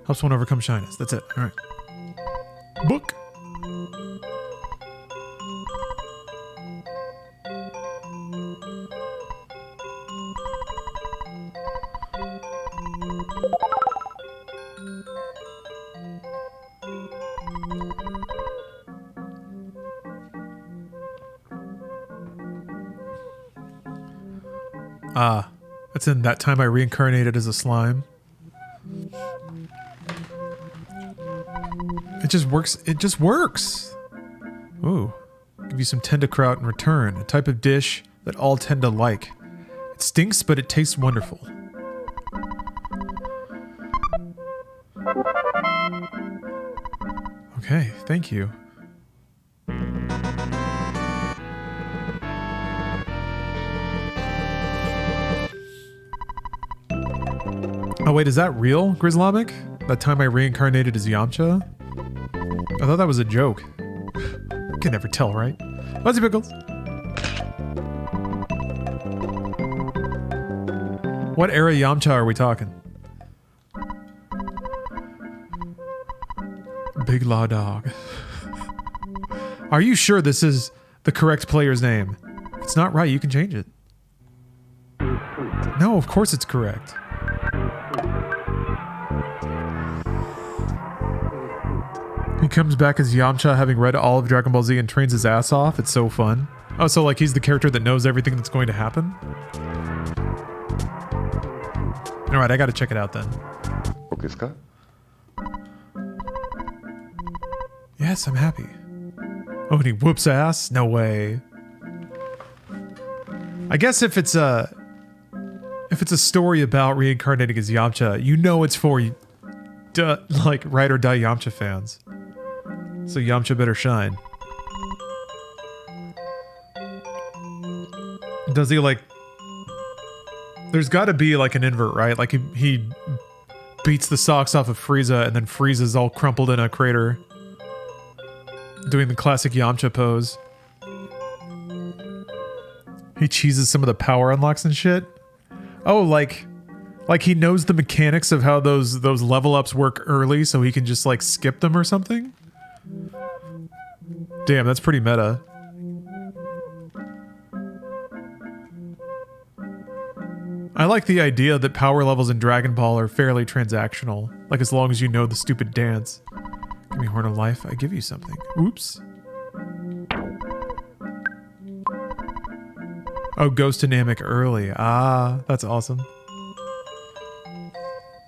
Helps one overcome shyness. That's it. All right. Book. That's in That Time I Reincarnated as a Slime. It just works. It just works. Ooh. Give you some tenderkraut in return. A type of dish that all tend to like. It stinks, but it tastes wonderful. Okay, thank you. Oh wait, is that real, Grizzlomic? That time I reincarnated as Yamcha? I thought that was a joke. Can never tell, right? Fuzzy Pickles! What era Yamcha are we talking? Big Law Dog. Are you sure this is the correct player's name? If it's not right, you can change it. No, of course it's correct. He comes back as Yamcha, having read all of Dragon Ball Z and trains his ass off. It's so fun. Oh, so like he's the character that knows everything that's going to happen? All right, I got to check it out then. Yes, I'm happy. Oh, and he whoops ass? No way. I guess if it's a story about reincarnating as Yamcha, you know it's for like ride or die Yamcha fans. So Yamcha better shine. Does he like... There's got to be like an invert, right? Like he beats the socks off of Frieza and then Frieza's all crumpled in a crater. Doing the classic Yamcha pose. He cheeses some of the power unlocks and shit. Oh, like he knows the mechanics of how those level ups work early so he can just like skip them or something? Damn, that's pretty meta. I like the idea that power levels in Dragon Ball are fairly transactional. Like as long as you know the stupid dance. Give me Horn of Life, I give you something. Oops. Oh, Ghost Dynamic early. Ah, that's awesome.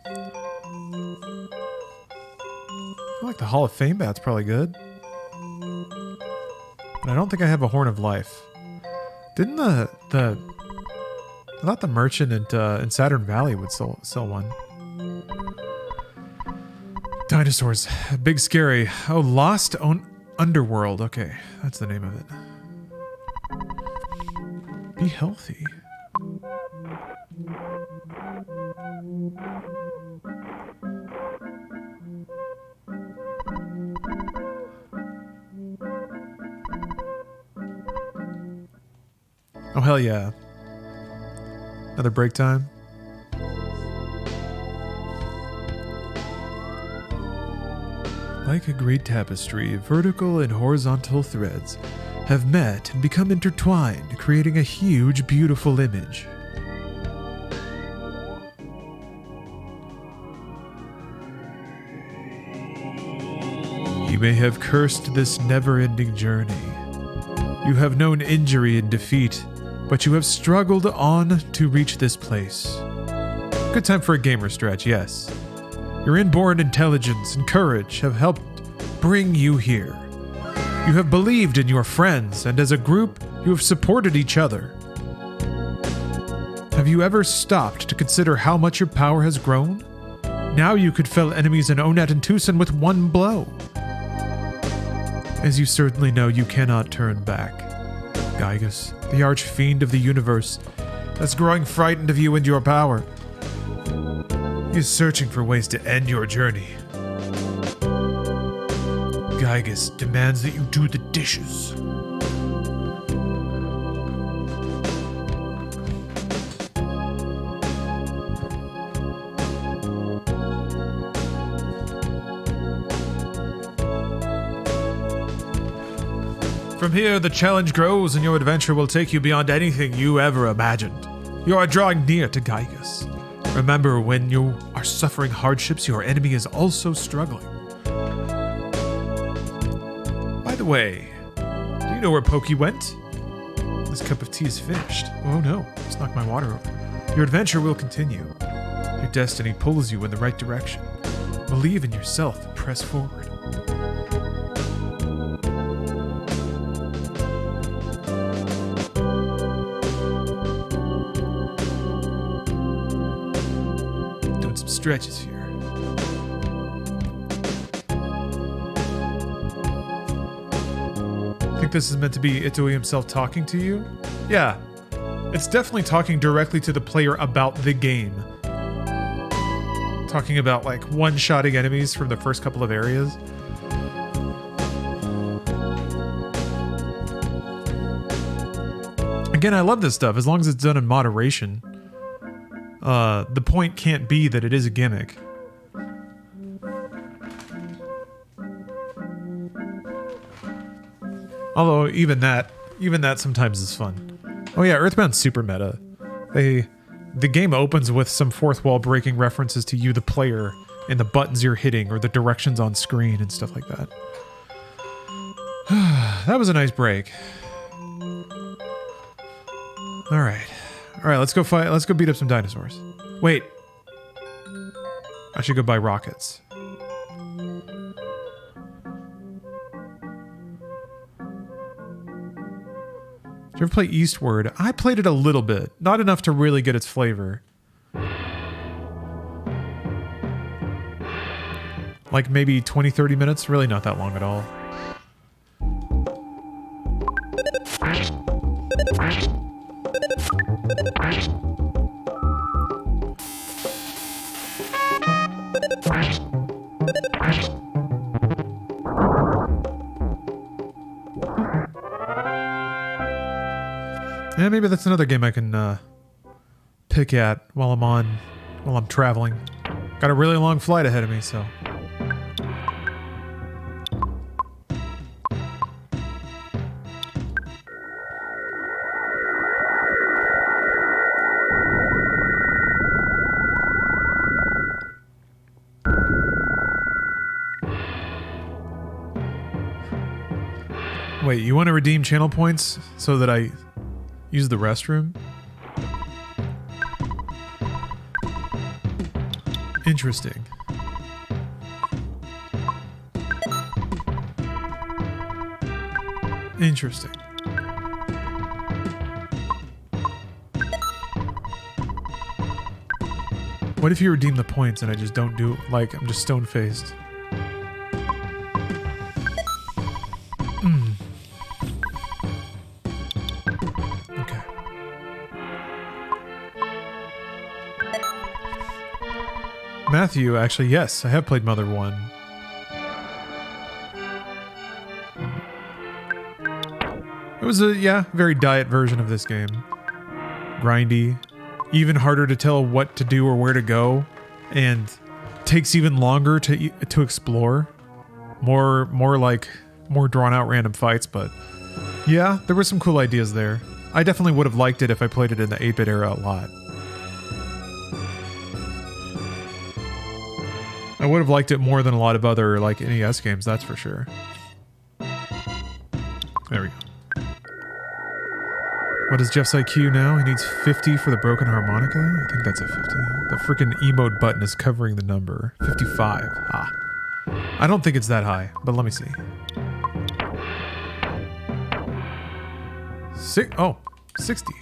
I feel like the Hall of Fame bat's probably good. But I don't think I have a Horn of Life. Didn't I thought the merchant in Saturn Valley would sell one. Dinosaurs. Big Scary. Oh, Lost Underworld. Okay, that's the name of it. Be healthy. Oh, hell yeah. Another break time. Like a great tapestry, vertical and horizontal threads have met and become intertwined, creating a huge, beautiful image. You may have cursed this never-ending journey. You have known injury and defeat, but you have struggled on to reach this place. Good time for a gamer stretch, yes. Your inborn intelligence and courage have helped bring you here. You have believed in your friends, and as a group, you have supported each other. Have you ever stopped to consider how much your power has grown? Now you could fell enemies in Onet and Tucson with one blow. As you certainly know, you cannot turn back. Gygus, the arch-fiend of the universe, that's growing frightened of you and your power. He is searching for ways to end your journey. Gygus demands that you do the dishes. From here, the challenge grows and your adventure will take you beyond anything you ever imagined. You are drawing near to Gygus. Remember, when you are suffering hardships, your enemy is also struggling. By the way, do you know where Pokey went? This cup of tea is finished. Oh no, just knocked my water over. Your adventure will continue. Your destiny pulls you in the right direction. Believe in yourself and press forward. Doing some stretches here. I think this is meant to be Itoi himself talking to you? Yeah, it's definitely talking directly to the player about the game. Talking about like one-shotting enemies from the first couple of areas. Again, I love this stuff as long as it's done in moderation. The point can't be that it is a gimmick. Although even that sometimes is fun. Oh yeah, Earthbound's super meta. The game opens with some fourth wall breaking references to you, the player, and the buttons you're hitting or the directions on screen and stuff like that. That was a nice break. All right, let's go fight. Let's go beat up some dinosaurs. Wait, I should go buy rockets. Did you ever play Eastward? I played it a little bit. Not enough to really get its flavor. Like maybe 20, 30 minutes? Really not that long at all. Yeah, maybe that's another game I can pick at while I'm traveling. Got a really long flight ahead of me, so. Wait, you want to redeem channel points so that I use the restroom? Interesting. Interesting. What if you redeem the points and I just don't do, like, I'm just stone-faced? Matthew, actually, yes, I have played Mother 1. It was a, yeah, very diet version of this game. Grindy. Even harder to tell what to do or where to go. And takes even longer to explore. More drawn out random fights, but yeah, there were some cool ideas there. I definitely would have liked it if I played it in the 8-bit era a lot. I would have liked it more than a lot of other, like, NES games, that's for sure. There we go. What is Jeff's IQ now? He needs 50 for the broken harmonica? I think that's a 50. The freaking emote button is covering the number. 55. Ah. I don't think it's that high, but let me see. 60.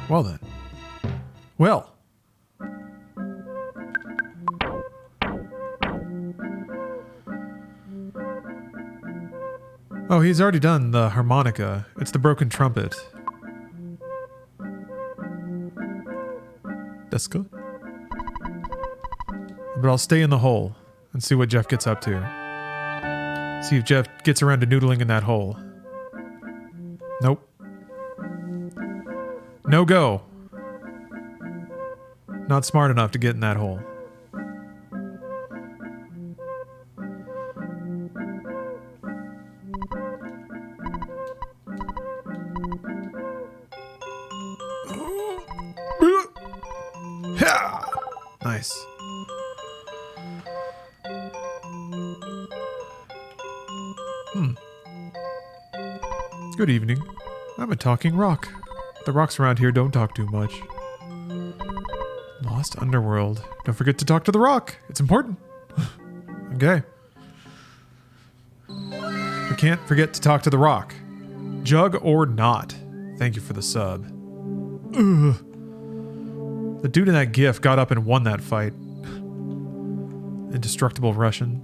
Well then. Well. Oh, he's already done the harmonica. It's the broken trumpet. That's good. But I'll stay in the hole and see what Jeff gets up to. See if Jeff gets around to noodling in that hole. Nope. No go. Not smart enough to get in that hole. Nice. Good evening. I'm a talking rock. The rocks around here don't talk too much. Lost Underworld. Don't forget to talk to the rock. It's important. Okay. We can't forget to talk to the rock. Jug or not. Thank you for the sub. Ugh. The dude in that GIF got up and won that fight. Indestructible Russian.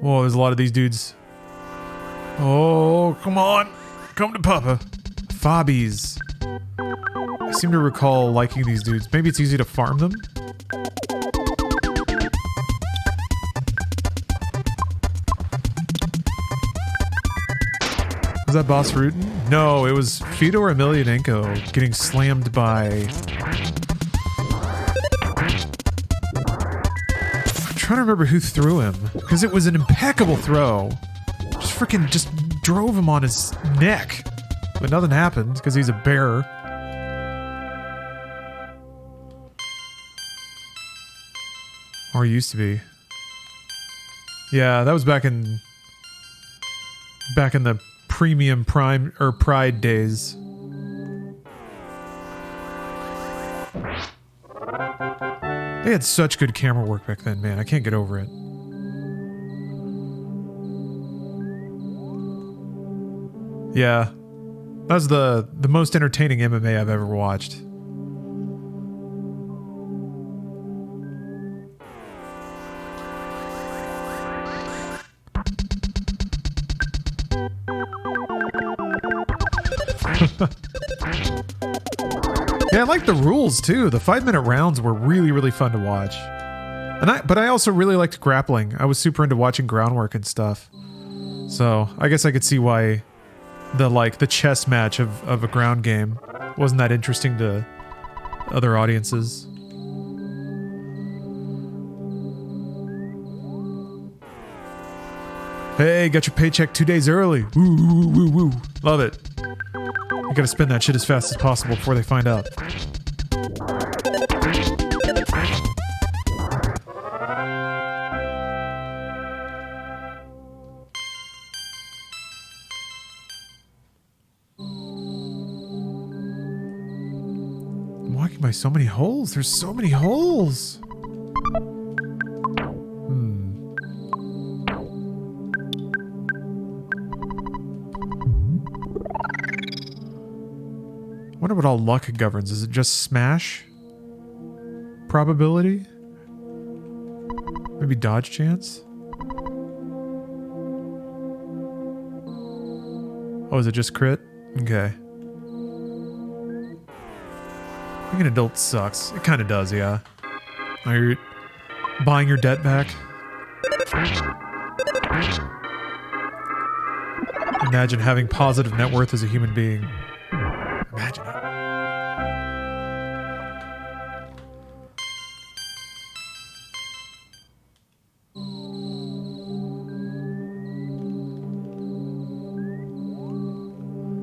Whoa, there's a lot of these dudes. Oh, come on. Come to Papa. Fobbies. I seem to recall liking these dudes. Maybe it's easy to farm them? Was that Boss Rutan? No, it was Fyodor Emelianenko getting slammed by... I'm trying to remember who threw him, because it was an impeccable throw. Just drove him on his neck. But nothing happened, because he's a bear. Or he used to be. Yeah, that was back in the premium prime or pride days. They had such good camera work back then, man. I can't get over it. Yeah. That was the most entertaining MMA I've ever watched. Yeah, I like the rules too. The 5-minute rounds were really, really fun to watch. But I also really liked grappling. I was super into watching groundwork and stuff. So I guess I could see why the chess match of a ground game wasn't that interesting to other audiences. Hey, got your paycheck 2 days early. Woo, woo, woo, woo. Love it. You gotta spend that shit as fast as possible before they find out. I'm walking by so many holes. There's so many holes. I wonder what all luck governs. Is it just smash? Probability? Maybe dodge chance? Oh, is it just crit? Okay. Being an adult sucks. It kind of does, yeah. Are you buying your debt back? Imagine having positive net worth as a human being. Imagine it.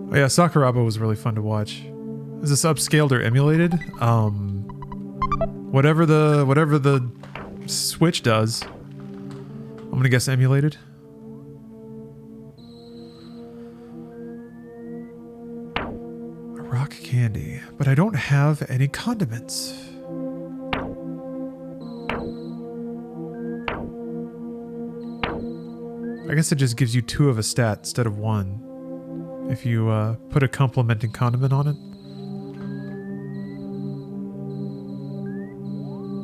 Oh yeah, Sakuraba was really fun to watch. Is this upscaled or emulated? Whatever the Switch does. I'm gonna guess emulated. A rock candy, but I don't have any condiments. I guess it just gives you 2 of a stat instead of 1. If you put a complementing condiment on it.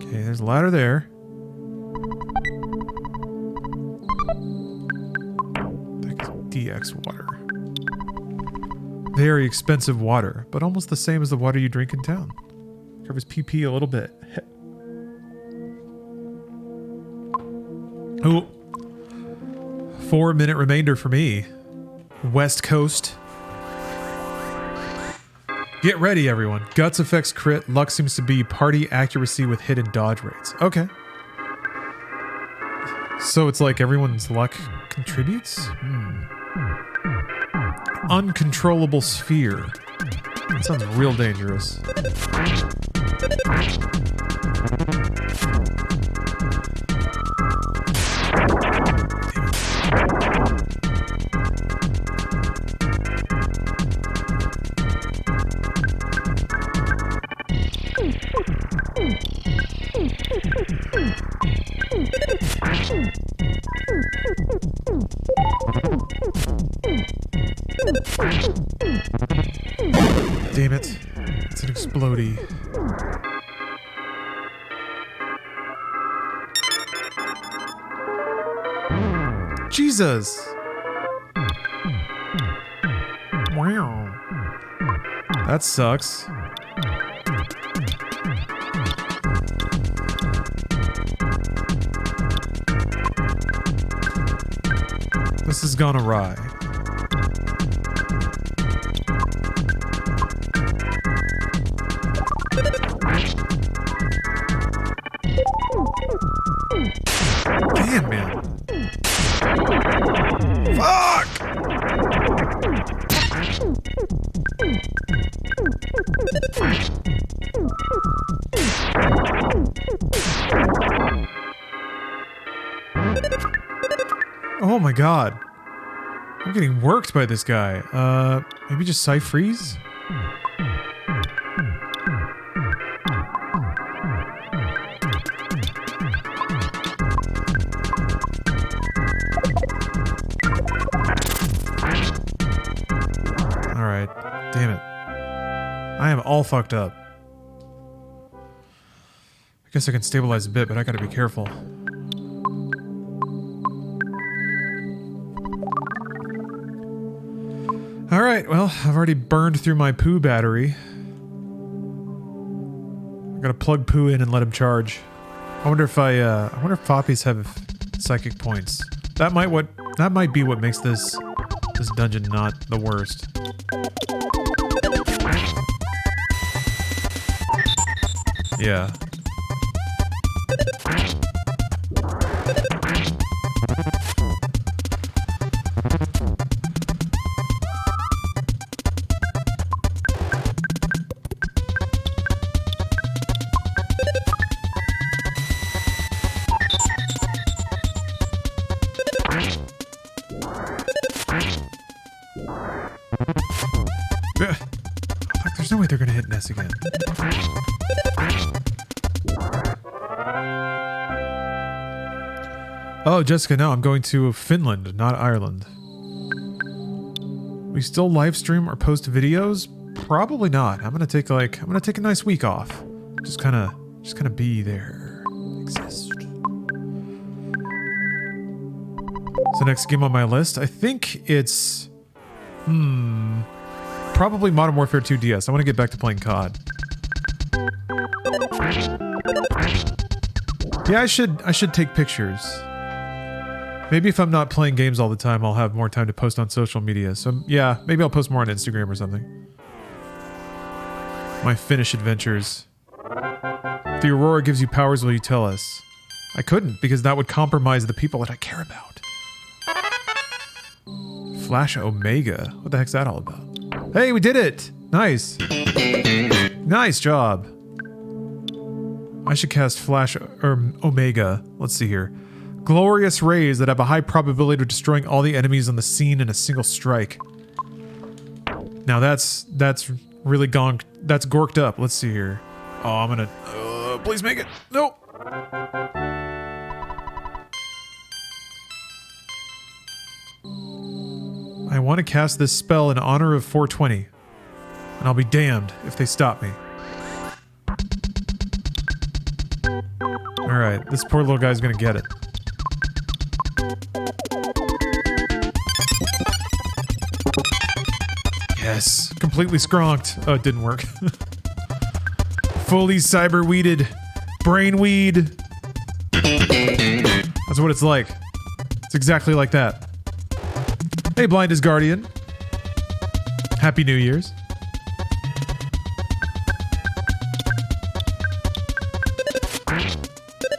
Okay, there's a ladder there. That's DX water. Very expensive water, but almost the same as the water you drink in town. Covers PP a little bit. Oh. 4-minute remainder for me. West Coast. Get ready, everyone. Guts affects crit. Luck seems to be party accuracy with hit and dodge rates. Okay. So it's like everyone's luck contributes? Uncontrollable sphere. That sounds real dangerous. Damn it. It's an explodey. Jesus! Wow. That sucks. This has gone awry. Damn, man. Fuck! Oh my god. I'm getting worked by this guy. Maybe just side freeze? Damn it. I am all fucked up. I guess I can stabilize a bit, but I gotta be careful. Alright, well, I've already burned through my poo battery. I gotta plug poo in and let him charge. I wonder if poppies have psychic points. That might be what makes this dungeon not the worst. Yeah. Fuck, there's no way they're gonna hit Ness again. Oh, Jessica, no, I'm going to Finland, not Ireland. We still live stream or post videos? Probably not. I'm gonna take a nice week off. Just kinda be there. Exist. So next game on my list, I think it's probably Modern Warfare 2 DS. I want to get back to playing COD. Yeah, I should take pictures. Maybe if I'm not playing games all the time, I'll have more time to post on social media. So yeah, maybe I'll post more on Instagram or something. My Finnish adventures. The Aurora gives you powers, will you tell us? I couldn't, because that would compromise the people that I care about. Flash Omega? What the heck's that all about? Hey, we did it! Nice. Nice job. I should cast Flash Omega. Let's see here. Glorious rays that have a high probability of destroying all the enemies on the scene in a single strike. Now that's really gonked. That's gorked up. Let's see here. Oh, I'm gonna... please make it. No! I want to cast this spell in honor of 420. And I'll be damned if they stop me. Alright, this poor little guy's gonna get it. Yes, completely skronked. Oh, it didn't work. Fully cyber weeded. Brain weed. That's what it's like. It's exactly like that. Hey, Blind as Guardian. Happy New Year's.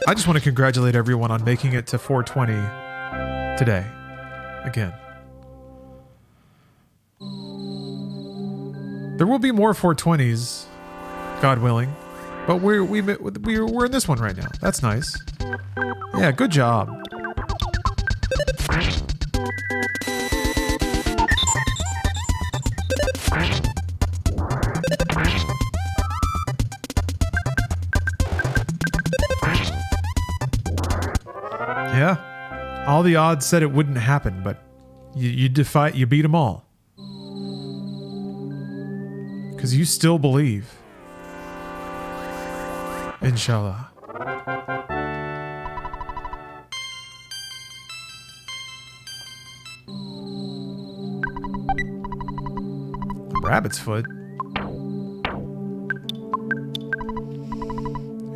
I just want to congratulate everyone on making it to 420 today. Again. There will be more 420s, God willing, but we're in this one right now. That's nice. Yeah, good job. Yeah, all the odds said it wouldn't happen, but you beat them all. Because you still believe. Inshallah. Rabbit's foot.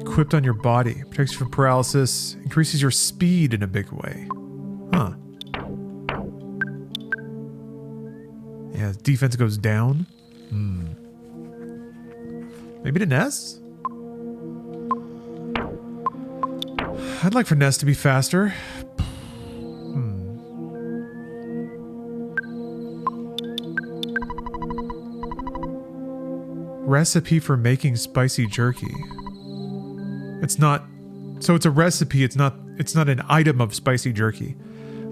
Equipped on your body. Protects you from paralysis. Increases your speed in a big way. Huh. Yeah, defense goes down. Maybe to Ness? I'd like for Ness to be faster. Recipe for making spicy jerky. It's not... So it's a recipe, it's not an item of spicy jerky.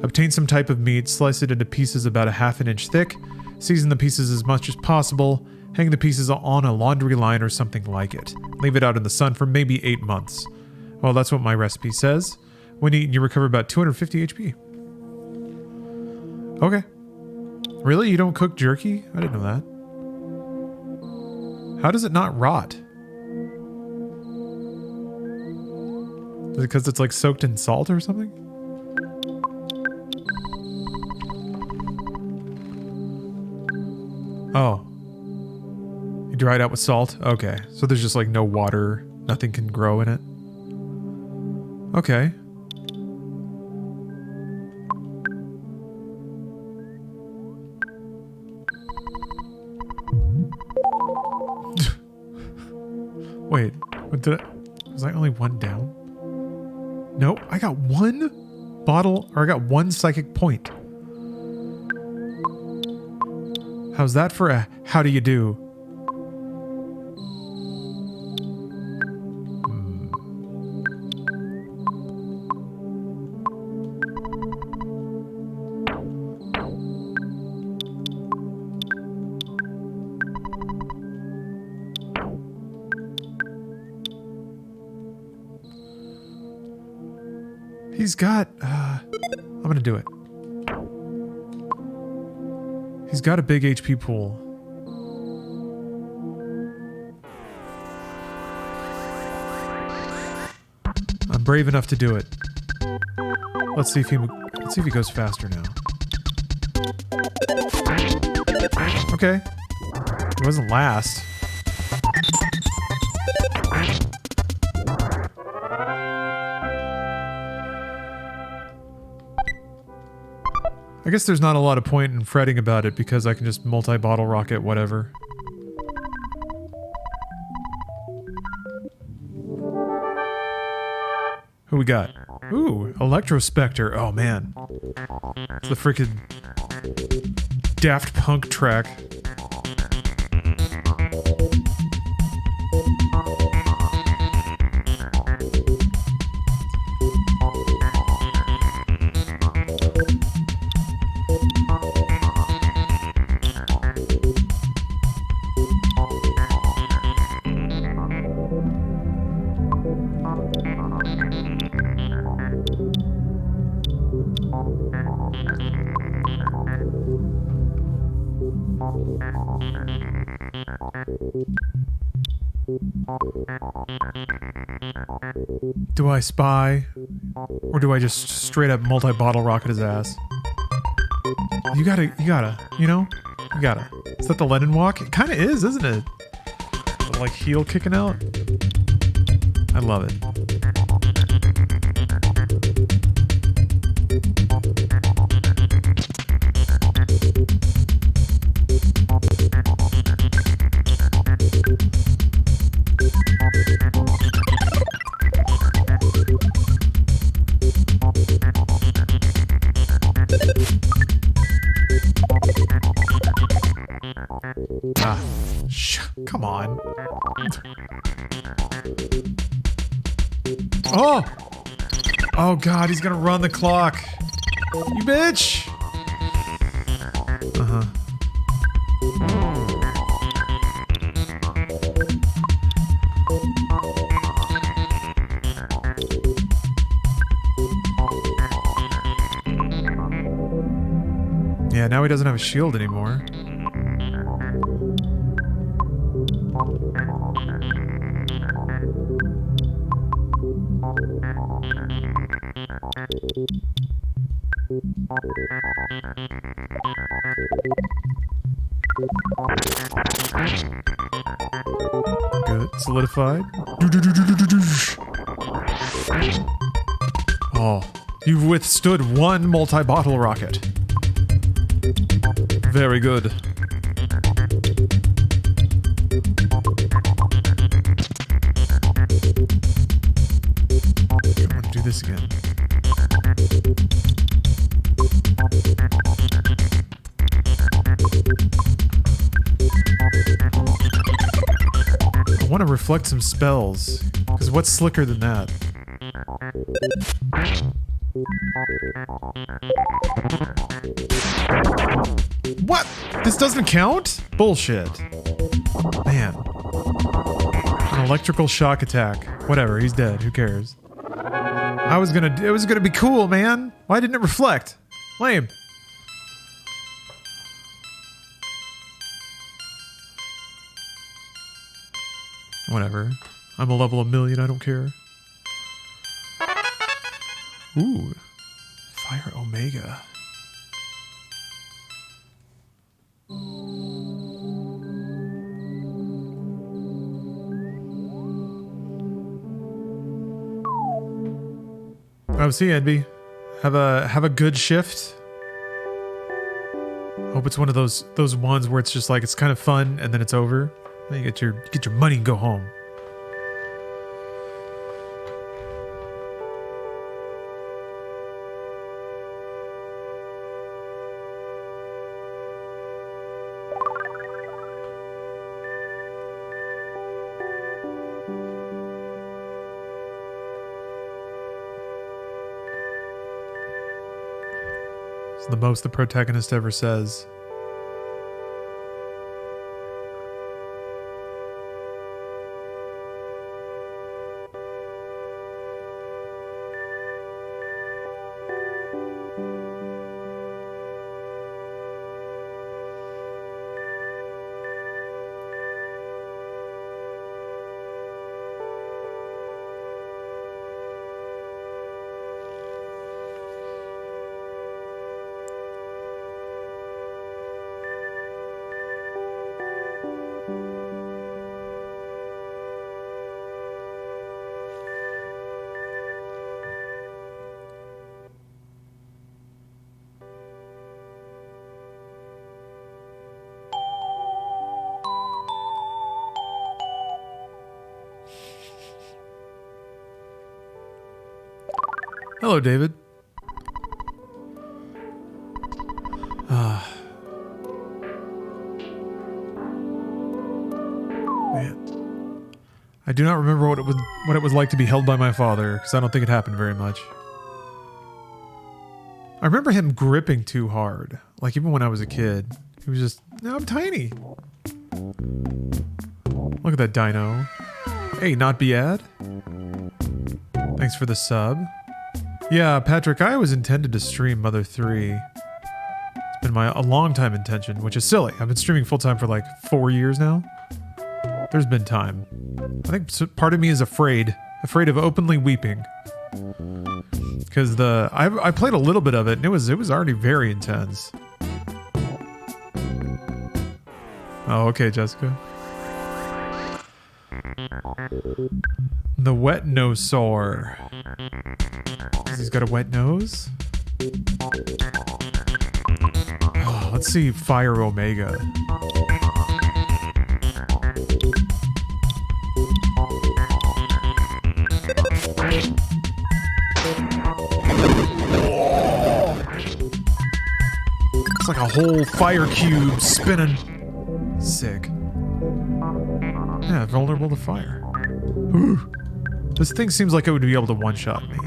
Obtain some type of meat, slice it into pieces about 1/2 inch thick, season the pieces as much as possible, hang the pieces on a laundry line or something like it. Leave it out in the sun for maybe 8 months. Well, that's what my recipe says. When eaten, you recover about 250 HP. Okay. Really? You don't cook jerky? I didn't know that. How does it not rot? Is it because it's like soaked in salt or something? Oh. You dried out with salt? Okay. So there's just like no water. Nothing can grow in it. Okay. Wait. What did I... Was I only one down? No, I got one bottle, or I got one psychic point. How's that for a how do you do? He's got, I'm gonna do it. He's got a big HP pool. I'm brave enough to do it. Let's see if he goes faster now. Okay. It wasn't last. I guess there's not a lot of point in fretting about it because I can just multi-bottle rocket whatever. Who we got? Ooh, Electrospectre. Oh man. It's the freaking Daft Punk track. Do I spy? Or do I just straight up multi-bottle rocket his ass? You gotta, you know? You gotta. Is that the Lennon walk? It kinda is, isn't it? The, like, heel kicking out? I love it. Come on. Oh! Oh god, he's gonna run the clock. You bitch! Uh-huh. Yeah, now he doesn't have a shield anymore. Good. Solidified. Oh. You've withstood one multi-bottle rocket. Very good. I want to do this again. I want to reflect some spells, because what's slicker than that? What? This doesn't count? Bullshit. Man. An electrical shock attack. Whatever, he's dead. Who cares? It was gonna be cool, man. Why didn't it reflect? Lame. Whatever. I'm a level 1,000,000, I don't care. Ooh. Fire Omega. Oh, see, Envy. Have a good shift. Hope it's one of those ones where it's just like it's kind of fun and then it's over. Then you get your money and go home. It's the most the protagonist ever says. Hello, David. Man. I do not remember what it was like to be held by my father, because I don't think it happened very much. I remember him gripping too hard. Like, even when I was a kid. He was just, no, I'm tiny. Look at that dino. Hey, not bad. Thanks for the sub. Yeah, Patrick, I always intended to stream Mother 3. It's been a long time intention, which is silly. I've been streaming full-time for like 4 years now. There's been time. I think part of me is afraid of openly weeping. Because I played a little bit of it, and it was already very intense. Oh, okay, Jessica. The wet nosaur. He's got a wet nose. Oh, let's see Fire Omega. It's like a whole fire cube spinning. Sick. Yeah, vulnerable to fire. Ooh. This thing seems like it would be able to one-shot me.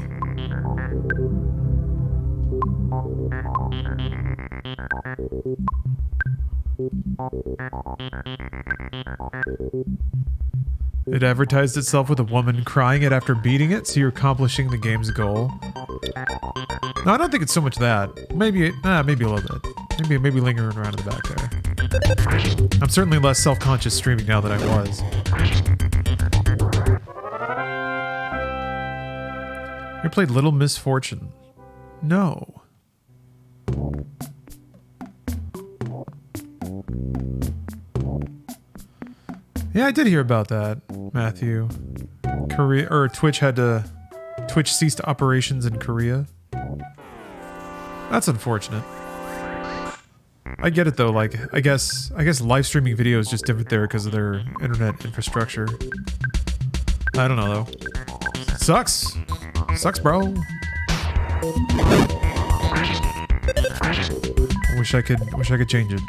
It advertised itself with a woman crying it after beating it, so you're accomplishing the game's goal. No, I don't think it's so much that. Maybe a little bit. Maybe lingering around in the back there. I'm certainly less self-conscious streaming now than I was. You played Little Misfortune? No. Yeah, I did hear about that, Matthew. Twitch ceased operations in Korea. That's unfortunate. I get it though, like, I guess live streaming video is just different there because of their internet infrastructure. I don't know though. Sucks. Sucks, bro. Wish I could change it.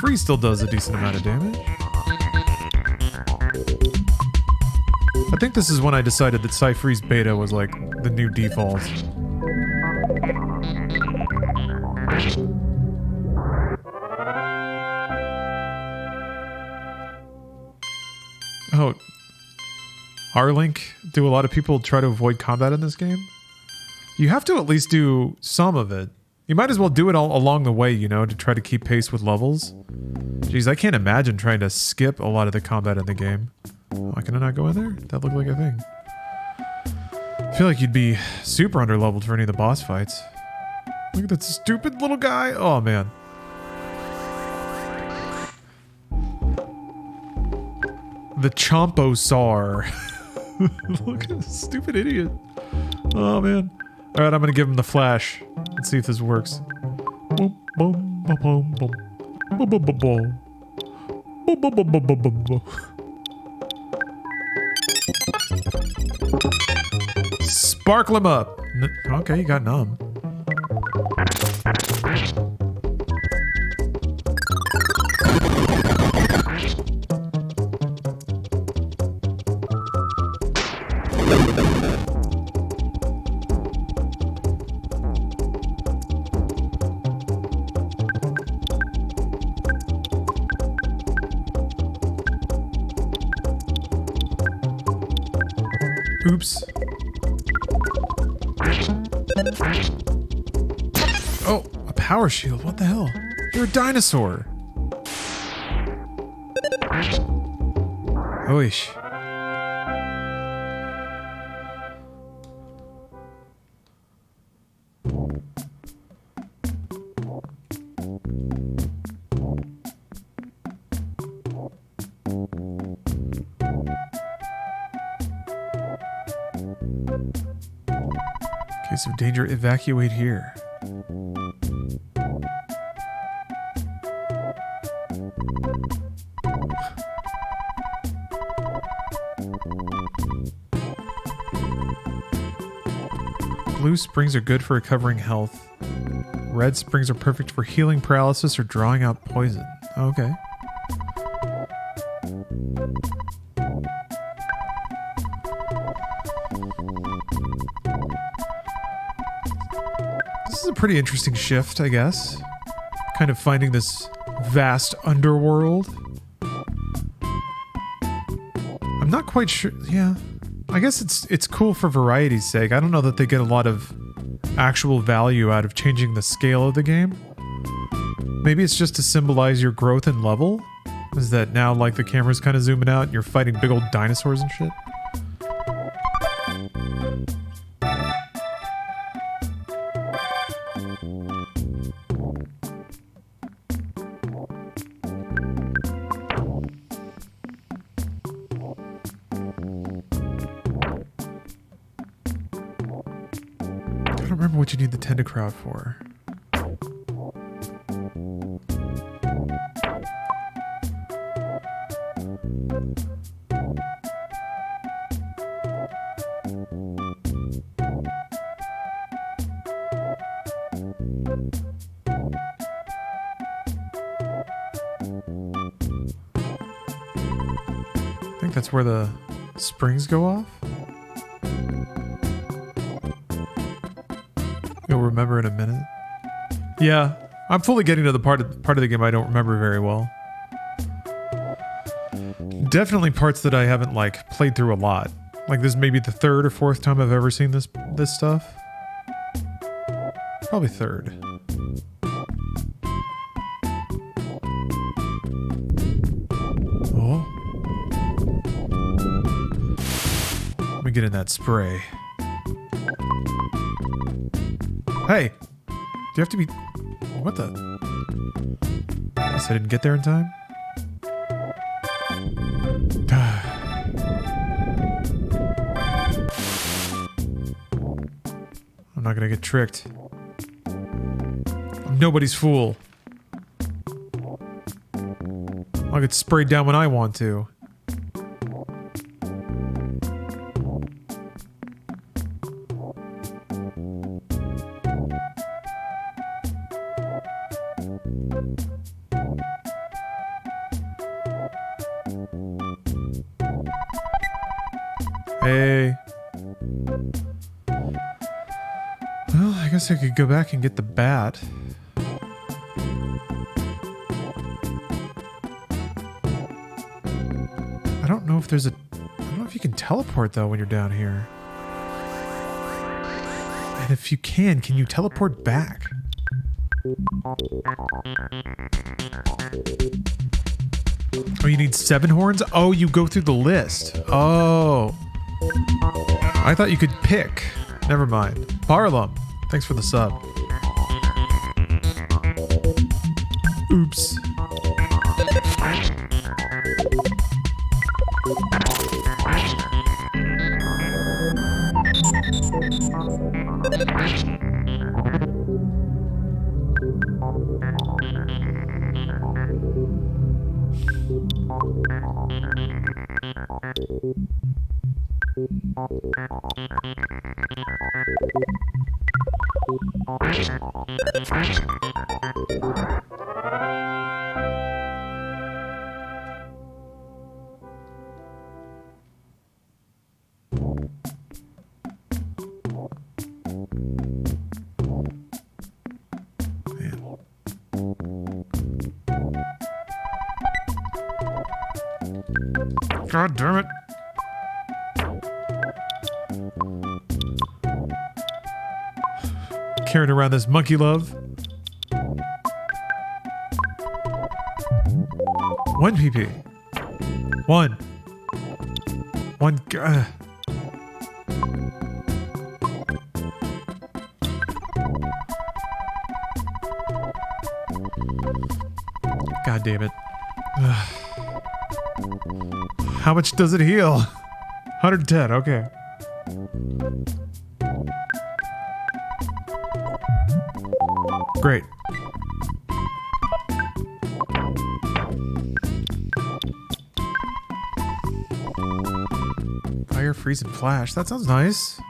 Freeze still does a decent amount of damage. I think this is when I decided that Psy-Freeze Beta was like the new default. Oh. R-Link? Do a lot of people try to avoid combat in this game? You have to at least do some of it. You might as well do it all along the way, you know, to try to keep pace with levels. Jeez, I can't imagine trying to skip a lot of the combat in the game. Why can I not go in there? That looked like a thing. I feel like you'd be super underleveled for any of the boss fights. Look at that stupid little guy. Oh, man. The Chomposaur. Look at this stupid idiot. Oh, man. All right, I'm going to give him the flash. Let's see if this works. Boom, boom, boom, boom, boom. Boom, boom, boom, boom. Boom, boom, boom, boom, boom, boom, boom. Sparkle him up. Okay, you got numb. Oops. Oh, a power shield. What the hell? You're a dinosaur. Oish. Case of danger, evacuate here. Blue springs are good for recovering health. Red springs are perfect for healing paralysis or drawing out poison. Okay. This is a pretty interesting shift, I guess. Kind of finding this vast underworld. I'm not quite sure. Yeah. I guess it's cool for variety's sake. I don't know that they get a lot of actual value out of changing the scale of the game. Maybe it's just to symbolize your growth in level. Is that now like the camera's kind of zooming out and you're fighting big old dinosaurs and shit? I don't remember what you need the Tentacrowd for. I think that's where the springs go off. You'll remember in a minute. Yeah, I'm fully getting to the part of the game I don't remember very well. Definitely parts that I haven't like played through a lot. Like this may be the third or fourth time I've ever seen this stuff. Probably third. Oh. Let me get in that spray. Hey! Do you have to be... What the... Guess I didn't get there in time? I'm not gonna get tricked. I'm nobody's fool. I'll get sprayed down when I want to. Hey. Well, I guess I could go back and get the bat. I don't know if there's a... I don't know if you can teleport, though, when you're down here. And if you can you teleport back? Oh, you need 7 horns? Oh, you go through the list. Oh. I thought you could pick. Never mind. Parlum, thanks for the sub. Oops. God damn it. Carrying around this monkey love. 1 PP. 1. 1. God damn it. How much does it heal? 110, okay. Great. Fire, freeze, and flash. That sounds nice.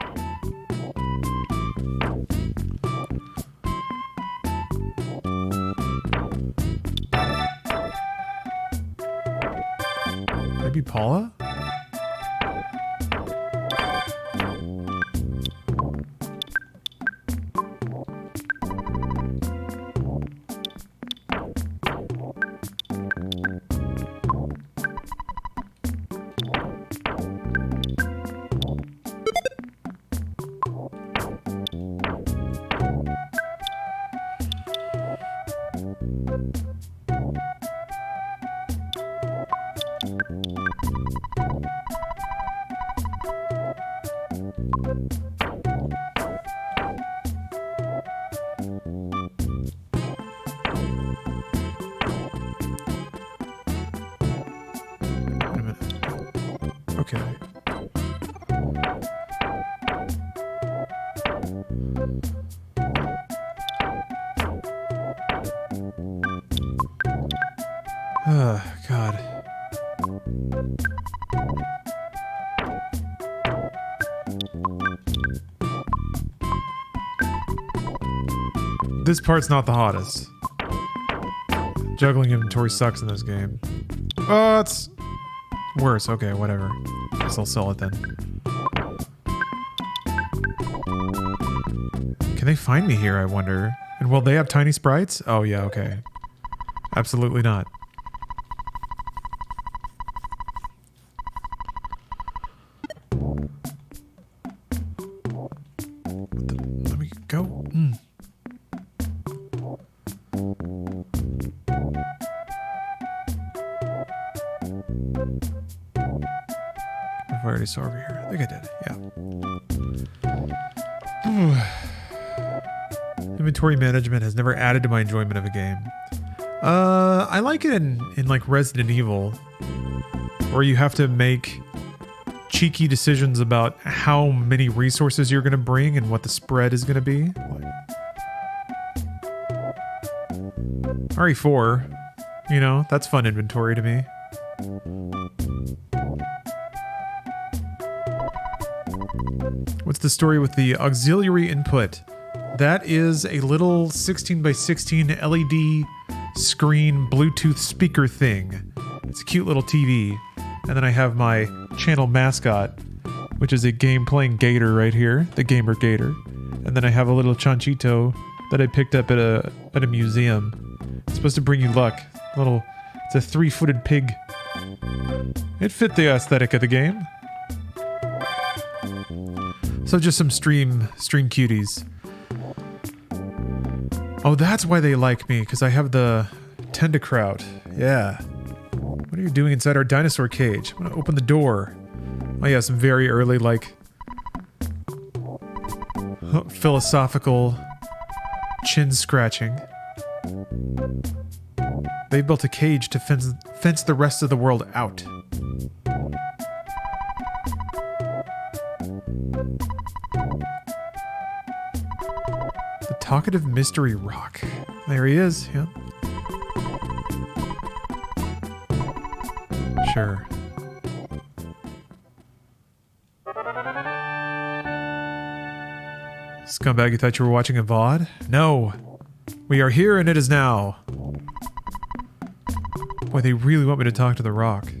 Maybe Paula? Okay. God. This part's not the hottest. Juggling inventory sucks in this game. Oh, it's worse. Okay, whatever. Guess I'll sell it then. Can they find me here, I wonder? And will they have tiny sprites? Oh, yeah, okay. Absolutely not. Let me go. If I already saw over here. I think I did, yeah. Inventory management has never added to my enjoyment of a game. I like it in like Resident Evil, where you have to make cheeky decisions about how many resources you're going to bring and what the spread is going to be. RE4, you know, that's fun inventory to me. What's the story with the auxiliary input? That is a little 16 by 16 LED screen Bluetooth speaker thing. It's a cute little TV. And then I have my channel mascot, which is a game-playing gator right here, the gamer gator. And then I have a little chanchito that I picked up at a museum. It's supposed to bring you luck. It's a 3-footed pig. It fit the aesthetic of the game. So just some stream cuties. Oh, that's why they like me, because I have the Tendacrout. Yeah. What are you doing inside our dinosaur cage? I'm gonna open the door. Oh yeah, some very early, like, philosophical chin scratching. They built a cage to fence the rest of the world out. The talkative mystery rock. There he is, yeah. Sure. Scumbag, you thought you were watching a VOD? No. We are here and it is now. Boy, they really want me to talk to the rock.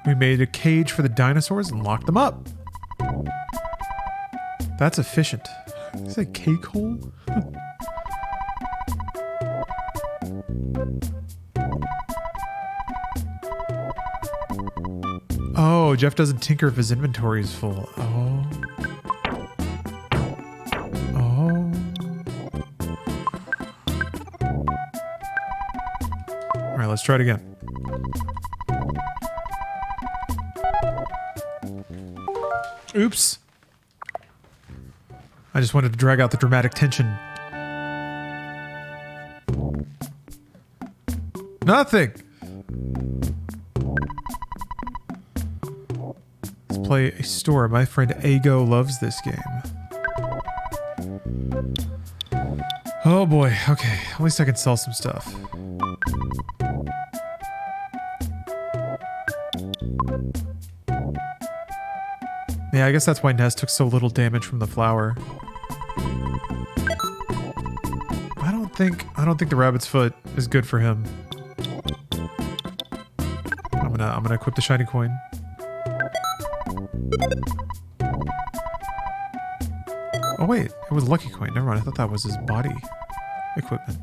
We made a cage for the dinosaurs and locked them up. That's efficient. Is that a cake hole? Oh, Jeff doesn't tinker if his inventory is full. Oh. Oh. Alright, let's try it again. Oops. I just wanted to drag out the dramatic tension. Nothing! Let's play a store. My friend Ago loves this game. Oh boy, okay. At least I can sell some stuff. Yeah, I guess that's why Ness took so little damage from the flower. I don't think the rabbit's foot is good for him. I'm gonna equip the shiny coin. Oh wait, it was lucky coin. Never mind. I thought that was his body equipment.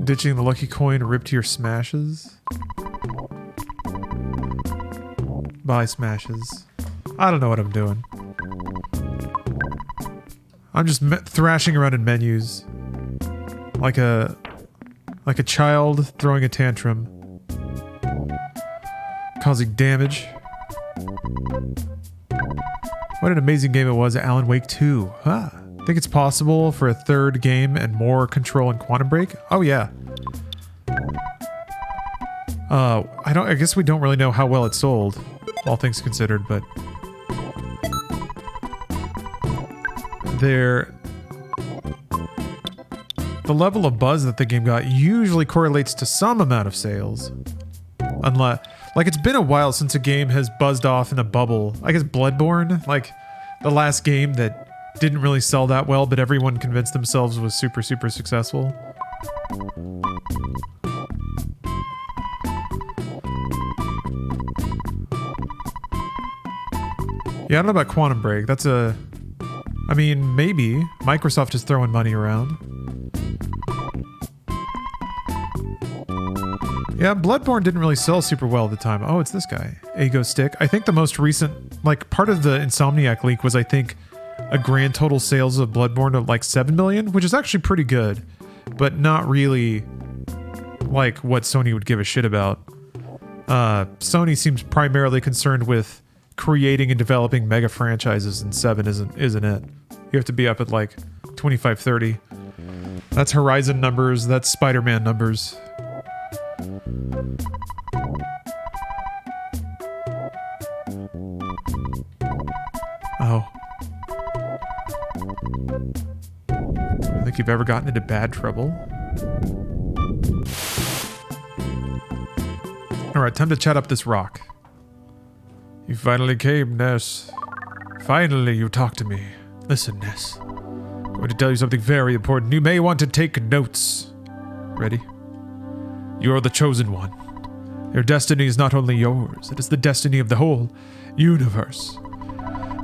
Ditching the lucky coin, rip to your smashes. Buy smashes. I don't know what I'm doing. I'm just thrashing around in menus. Like a child throwing a tantrum. Causing damage. What an amazing game it was, Alan Wake 2. Huh. Think it's possible for a third game and more control in Quantum Break? Oh yeah. I guess we don't really know how well it sold, all things considered, but the level of buzz that the game got usually correlates to some amount of sales. Unless, like, it's been a while since a game has buzzed off in a bubble. I guess Bloodborne, like the last game that didn't really sell that well, but everyone convinced themselves was super, super successful. Yeah, I don't know about Quantum Break. That's a... I mean, maybe. Microsoft is throwing money around. Yeah, Bloodborne didn't really sell super well at the time. Oh, it's this guy. Ago Stick. I think the most recent... Like, part of the Insomniac leak was, I think, a grand total sales of Bloodborne of like 7 million, which is actually pretty good, but not really like what Sony would give a shit about. Sony seems primarily concerned with creating and developing mega franchises, and 7 isn't it. You have to be up at like 25, 30. That's Horizon numbers, that's Spider-Man numbers. Oh. I think you've ever gotten into bad trouble. Alright, time to chat up this rock. You finally came, Ness. Finally, you talked to me. Listen, Ness. I'm going to tell you something very important. You may want to take notes. Ready? You are the chosen one. Your destiny is not only yours, it is the destiny of the whole universe.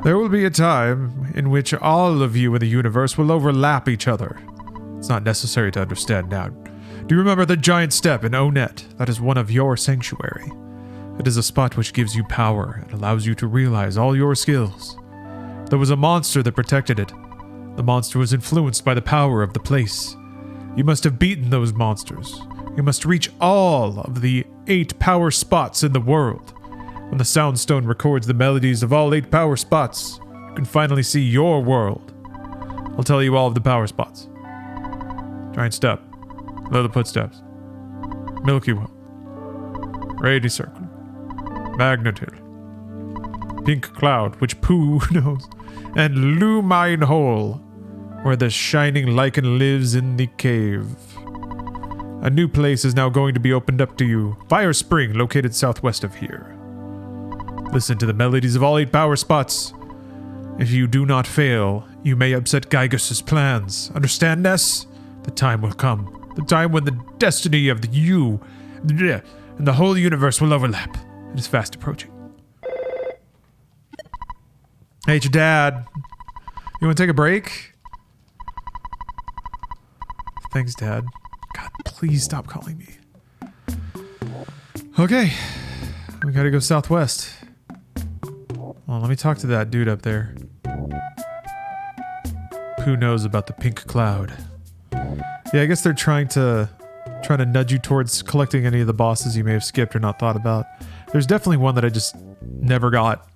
There will be a time in which all of you in the universe will overlap each other. It's not necessary to understand now. Do you remember the giant step in Onet? That is one of your sanctuary. It is a spot which gives you power and allows you to realize all your skills. There was a monster that protected it. The monster was influenced by the power of the place. You must have beaten those monsters. You must reach all of the 8 power spots in the world. When the Soundstone records the melodies of all 8 power spots, you can finally see your world. I'll tell you all of the power spots. Giant step. Little footsteps. Milky Way. Radiant circle. Magnitude. Pink cloud, which Pooh knows. And Lumine hole, where the shining lichen lives in the cave. A new place is now going to be opened up to you. Fire Spring, located southwest of here. Listen to the melodies of all 8 power spots. If you do not fail, you may upset Gygus' plans. Understand, Ness? The time will come. The time when the destiny of you and the whole universe will overlap. It is fast approaching. Hey, it's your dad. You want to take a break? Thanks, Dad. God, please stop calling me. Okay. We gotta go southwest. Well, let me talk to that dude up there. Who knows about the pink cloud? Yeah, I guess they're trying to nudge you towards collecting any of the bosses you may have skipped or not thought about. There's definitely one that I just never got.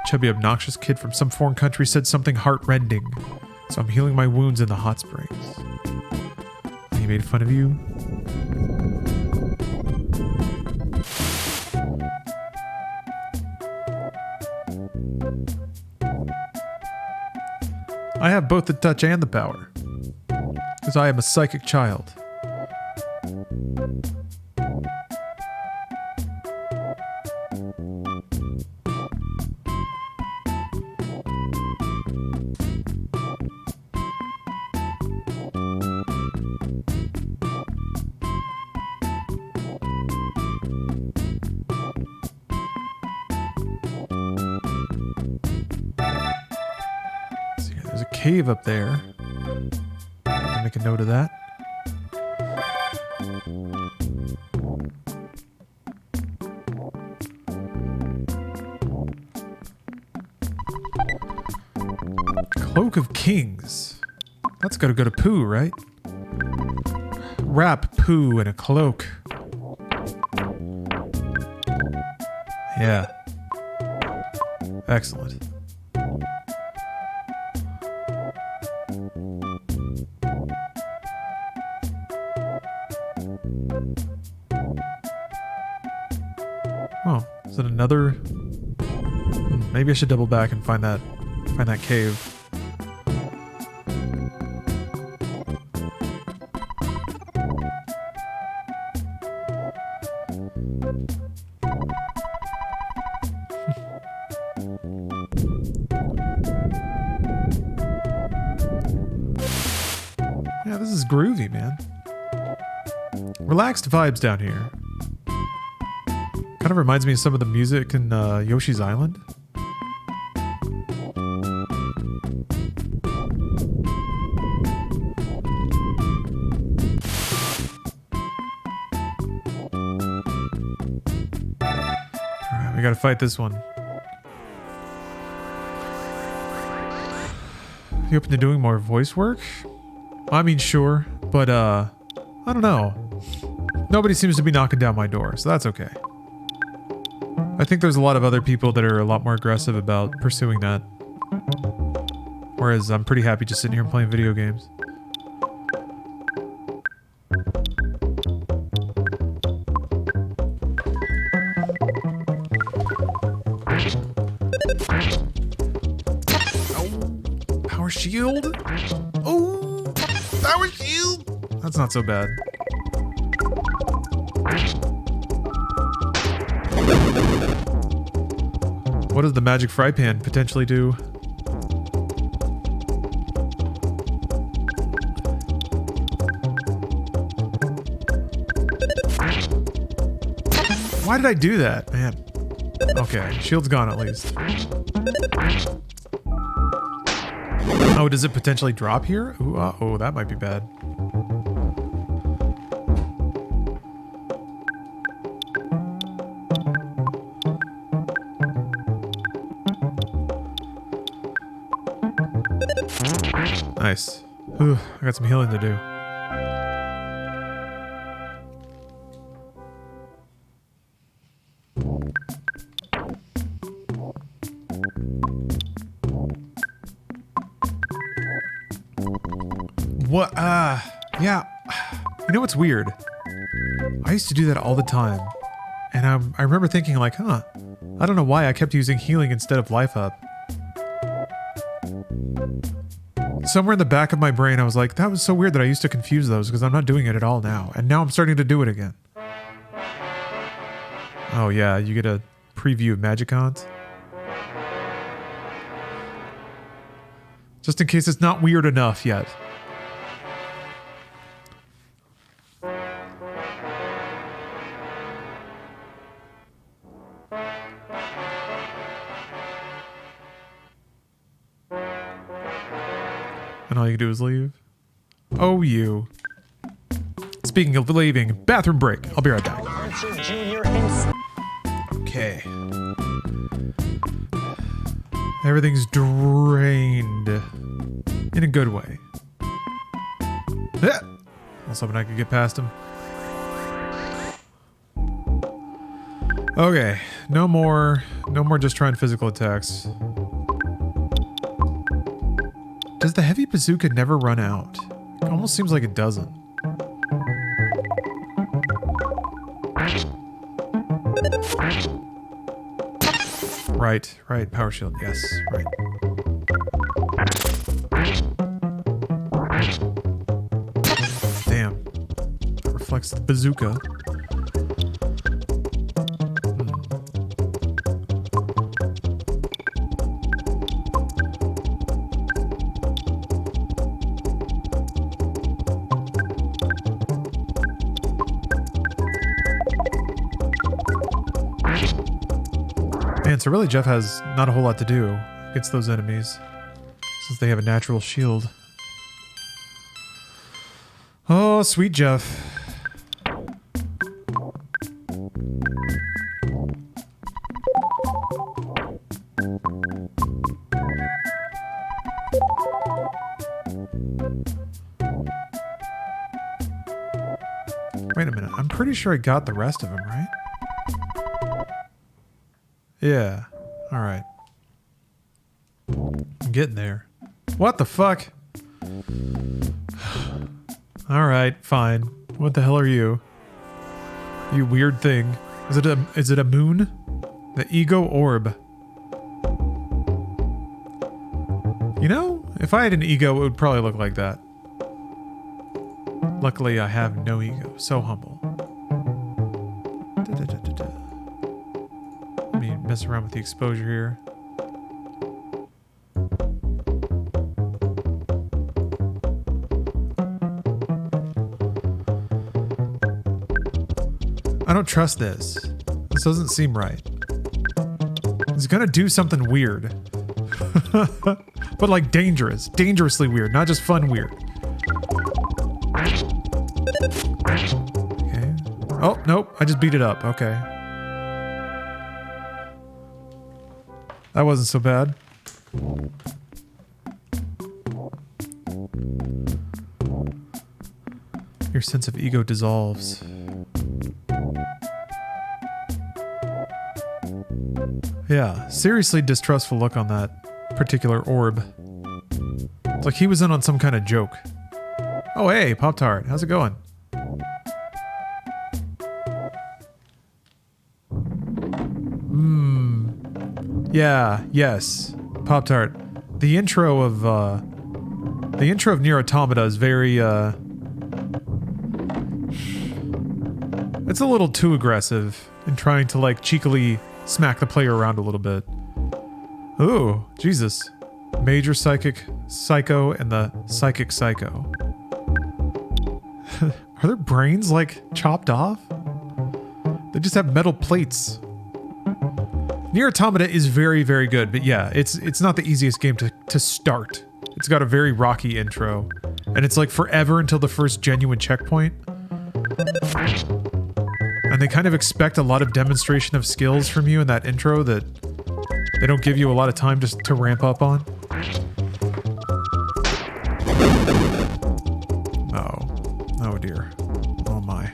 Chubby obnoxious kid from some foreign country said something heart-rending, so I'm healing my wounds in the hot springs. He made fun of you? I have both the touch and the power, because I am a psychic child. Cave up there. I'll make a note of that. Cloak of Kings. That's gotta go to Pooh, right? Wrap Pooh in a cloak. Yeah. Excellent. Oh, is it another? Maybe I should double back and find that cave. Yeah, this is groovy, man. Relaxed vibes down here. Kind of reminds me of some of the music in Yoshi's Island. Alright, we gotta fight this one. You open to doing more voice work? I mean, sure, but I don't know. Nobody seems to be knocking down my door, so that's okay. I think there's a lot of other people that are a lot more aggressive about pursuing that. Whereas I'm pretty happy just sitting here and playing video games. Oh, power shield? Oh, power shield! That's not so bad. What does the magic fry pan potentially do? Why did I do that, man? Okay, shield's gone at least. Oh, does it potentially drop here? Ooh, oh, that might be bad. Nice. Ooh, I got some healing to do. What? Yeah. You know what's weird? I used to do that all the time. And I remember thinking like, huh, I don't know why I kept using healing instead of life up. Somewhere in the back of my brain, I was like, that was so weird that I used to confuse those because I'm not doing it at all now. And now I'm starting to do it again. Oh yeah, you get a preview of Magicons. Just in case it's not weird enough yet. And all you can do is leave. Oh, you. Speaking of leaving, bathroom break. I'll be right back. Okay. Everything's drained. In a good way. I was hoping I could get past him. Okay. No more just trying physical attacks. Does the heavy bazooka never run out? It almost seems like it doesn't. Right. Power shield. Yes, right. Damn. That reflects the bazooka. Man, so really Jeff has not a whole lot to do against those enemies, since they have a natural shield. Oh, sweet Jeff. Wait a minute, I'm pretty sure I got the rest of them, right? Yeah. Alright. I'm getting there. What the fuck? Alright, fine. What the hell are you? You weird thing. Is it a moon? The ego orb. You know, if I had an ego, it would probably look like that. Luckily, I have no ego. So humble. Let me mess around with the exposure here. I don't trust this. This doesn't seem right. It's gonna do something weird. But like dangerous. Dangerously weird, not just fun weird. Okay. Oh, nope. I just beat it up. Okay. That wasn't so bad. Your sense of ego dissolves. Yeah, seriously distrustful look on that particular orb. It's like he was in on some kind of joke. Oh, hey, Pop-Tart. How's it going? Yeah, yes. Pop-Tart. The intro of Nier Automata is very, it's a little too aggressive in trying to, like, cheekily smack the player around a little bit. Ooh, Jesus. Major Psychic Psycho and the Psychic Psycho. Are their brains, like, chopped off? They just have metal plates. Nier Automata is very, very good, but yeah, it's not the easiest game to start. It's got a very rocky intro, and it's like forever until the first genuine checkpoint. And they kind of expect a lot of demonstration of skills from you in that intro that they don't give you a lot of time just to ramp up on. Oh dear. Oh my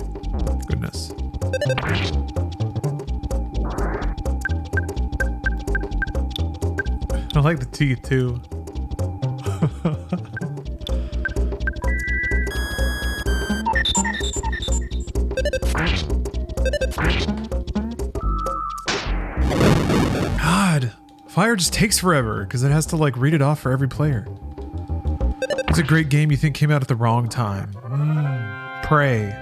goodness. I like the teeth too. God, fire just takes forever because it has to like read it off for every player. It's a great game you think came out at the wrong time. Prey.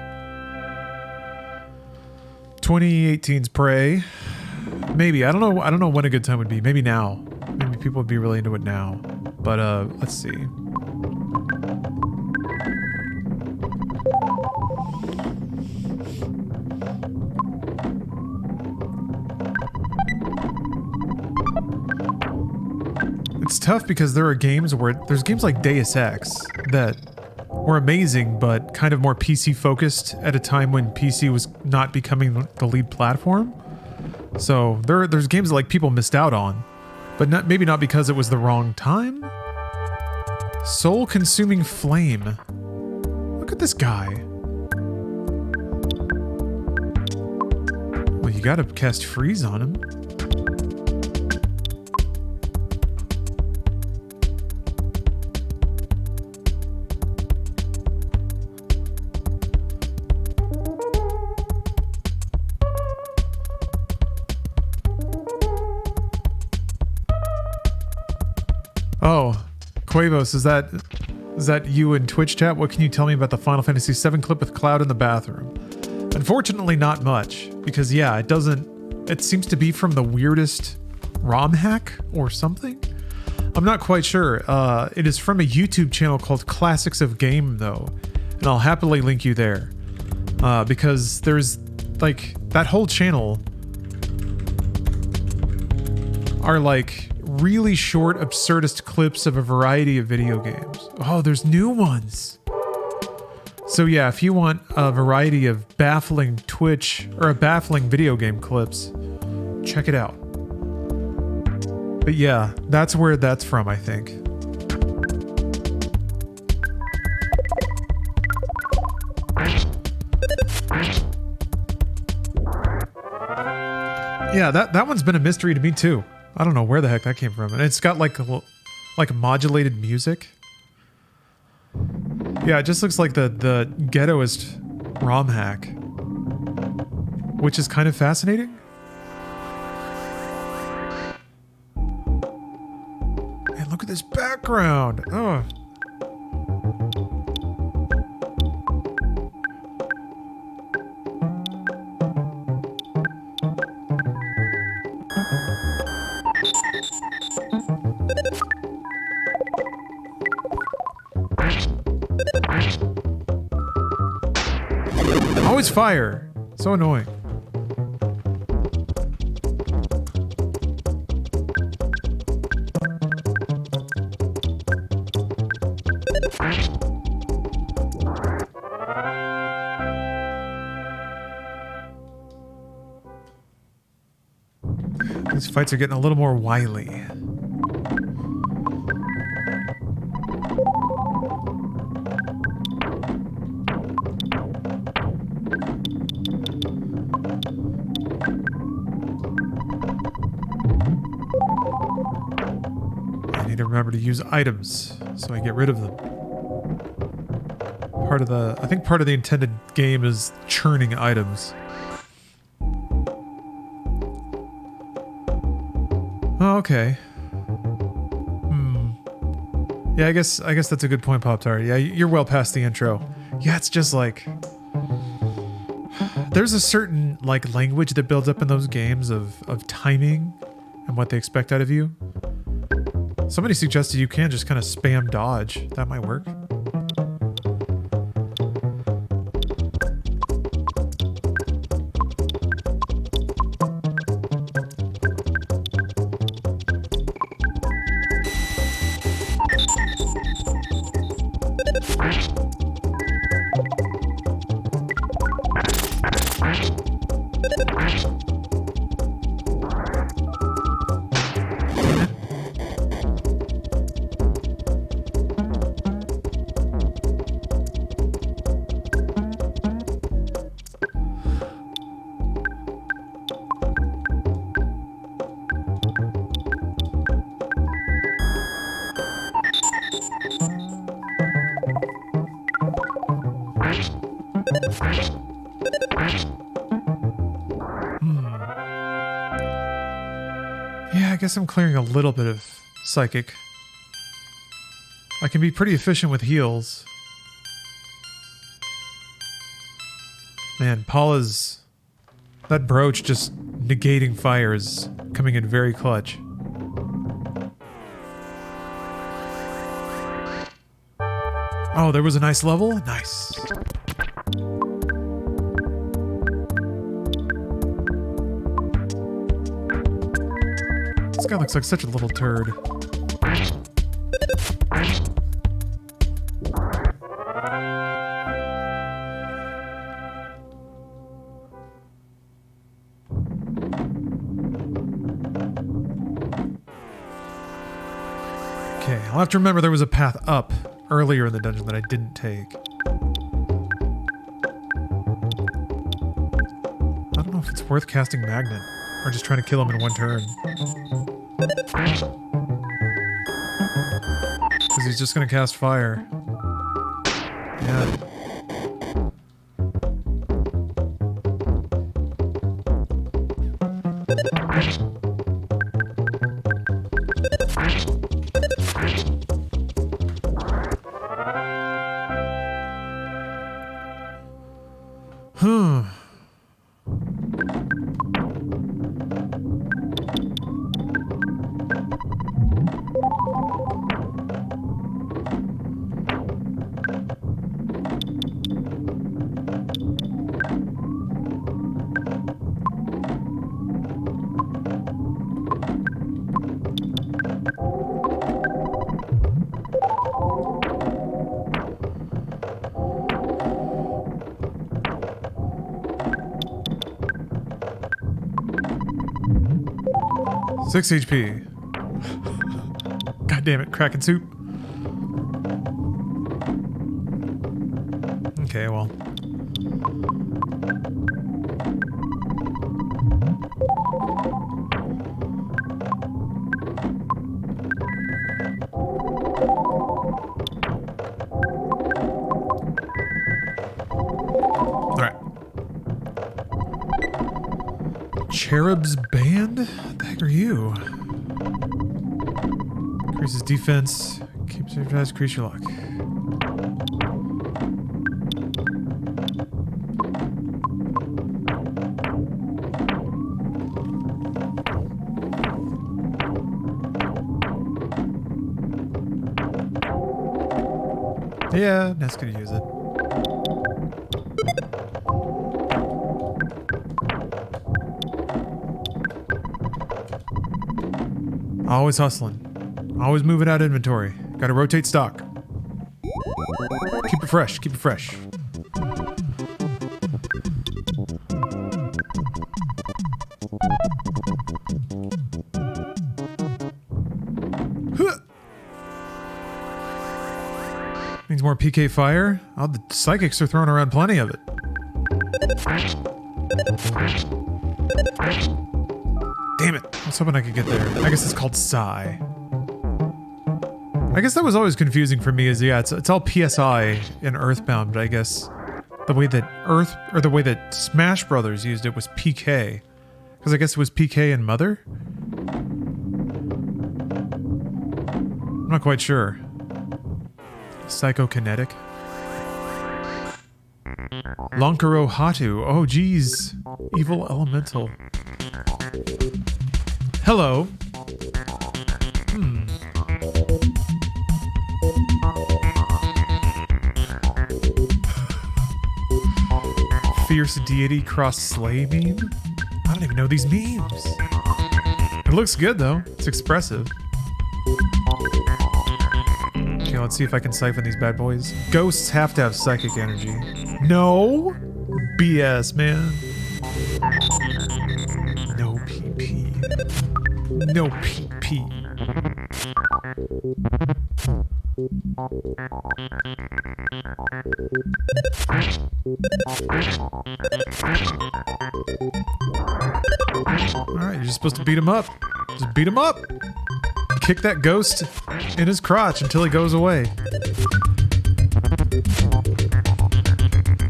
2018's Prey. Maybe. I don't know when a good time would be. Maybe now. Maybe people would be really into it now. But let's see. It's tough because there are games where there's games like Deus Ex that were amazing, but kind of more PC focused at a time when PC was not becoming the lead platform. So there's games that like people missed out on, but maybe not because it was the wrong time. Soul Consuming Flame. Look at this guy. Well, you gotta cast freeze on him. Oh, Quavos, is that you in Twitch chat? What can you tell me about the Final Fantasy VII clip with Cloud in the bathroom? Unfortunately, not much, because yeah, it seems to be from the weirdest ROM hack or something. I'm not quite sure. It is from a YouTube channel called Classics of Game though, and I'll happily link you there. Because there's like, that whole channel are like really short, absurdist clips of a variety of video games. Oh, there's new ones. So yeah, if you want a variety of baffling Twitch or baffling video game clips, check it out. But yeah, that's where that's from, I think. Yeah, that one's been a mystery to me too. I don't know where the heck that came from. And it's got like modulated music. Yeah, it just looks like the ghettoest ROM hack, which is kind of fascinating. And look at this background. Oh. Always fire. So annoying. These fights are getting a little more wily. Remember to use items so I get rid of them. I think part of the intended game is churning items. Oh, okay. Yeah, I guess that's a good point, Pop-Tart. Yeah, you're well past the intro. Yeah, it's just like there's a certain like language that builds up in those games of timing and what they expect out of you. Somebody suggested you can just kind of spam dodge. That might work. Yeah, I guess I'm clearing a little bit of psychic. I can be pretty efficient with heals. Man, Paula's... that brooch just negating fire is coming in very clutch. Oh, there was a nice level? Nice. This guy looks like such a little turd. Okay, I'll have to remember there was a path up earlier in the dungeon that I didn't take. I don't know if it's worth casting Magnet or just trying to kill him in one turn. Because he's just going to cast fire. Yeah. Six HP. God damn it, Kraken soup. Okay, well. Alright. Cherub's Band? What the heck are you? Increases defense, keeps your guys creature lock. Yeah, Ness could use it. Always hustling. Always moving out inventory. Gotta rotate stock. Keep it fresh, keep it fresh. Huh. Means more PK fire. Oh, the psychics are throwing around plenty of it. Damn it. I was hoping I could get there. I guess it's called Psi. I guess that was always confusing for me is, yeah, it's all PSI in Earthbound, but I guess the way that Smash Brothers used it was PK. Because I guess it was PK and Mother? I'm not quite sure. Psychokinetic. Lonkaro Hatu. Oh, geez. Evil Elemental. Hello. Fierce Deity cross slay meme? I don't even know these memes. It looks good though. It's expressive. Okay, let's see if I can siphon these bad boys. Ghosts have to have psychic energy. No? BS, man. No PP. No PP. Alright, you're just supposed to beat him up. Just beat him up. Kick that ghost in his crotch until he goes away.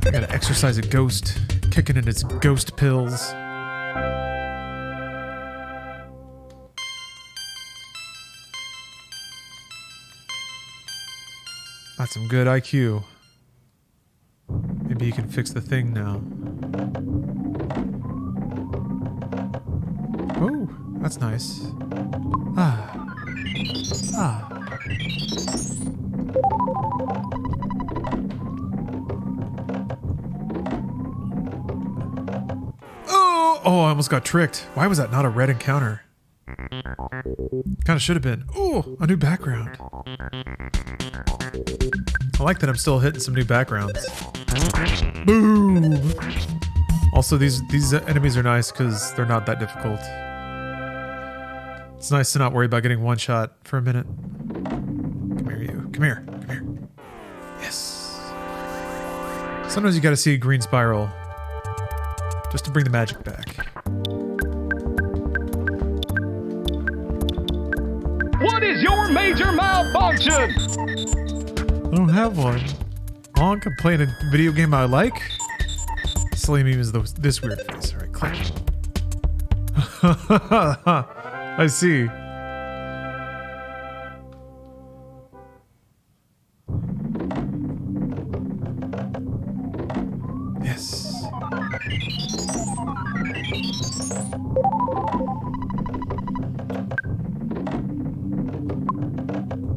I gotta exercise a ghost, kicking in its ghost pills. That's some good IQ. Maybe you can fix the thing now. Oh, that's nice. Ah. Ah. Oh, I almost got tricked. Why was that not a red encounter? Kind of should have been. Oh, a new background. I like that I'm still hitting some new backgrounds. Boom! Also, these enemies are nice because they're not that difficult. It's nice to not worry about getting one shot for a minute. Come here, you. Come here. Come here. Yes. Sometimes you gotta see a green spiral just to bring the magic back. What is your major malfunction? I don't have one. All I'm playing a video game I like. Silly meme is this weird face. Alright, click. I see. Yes.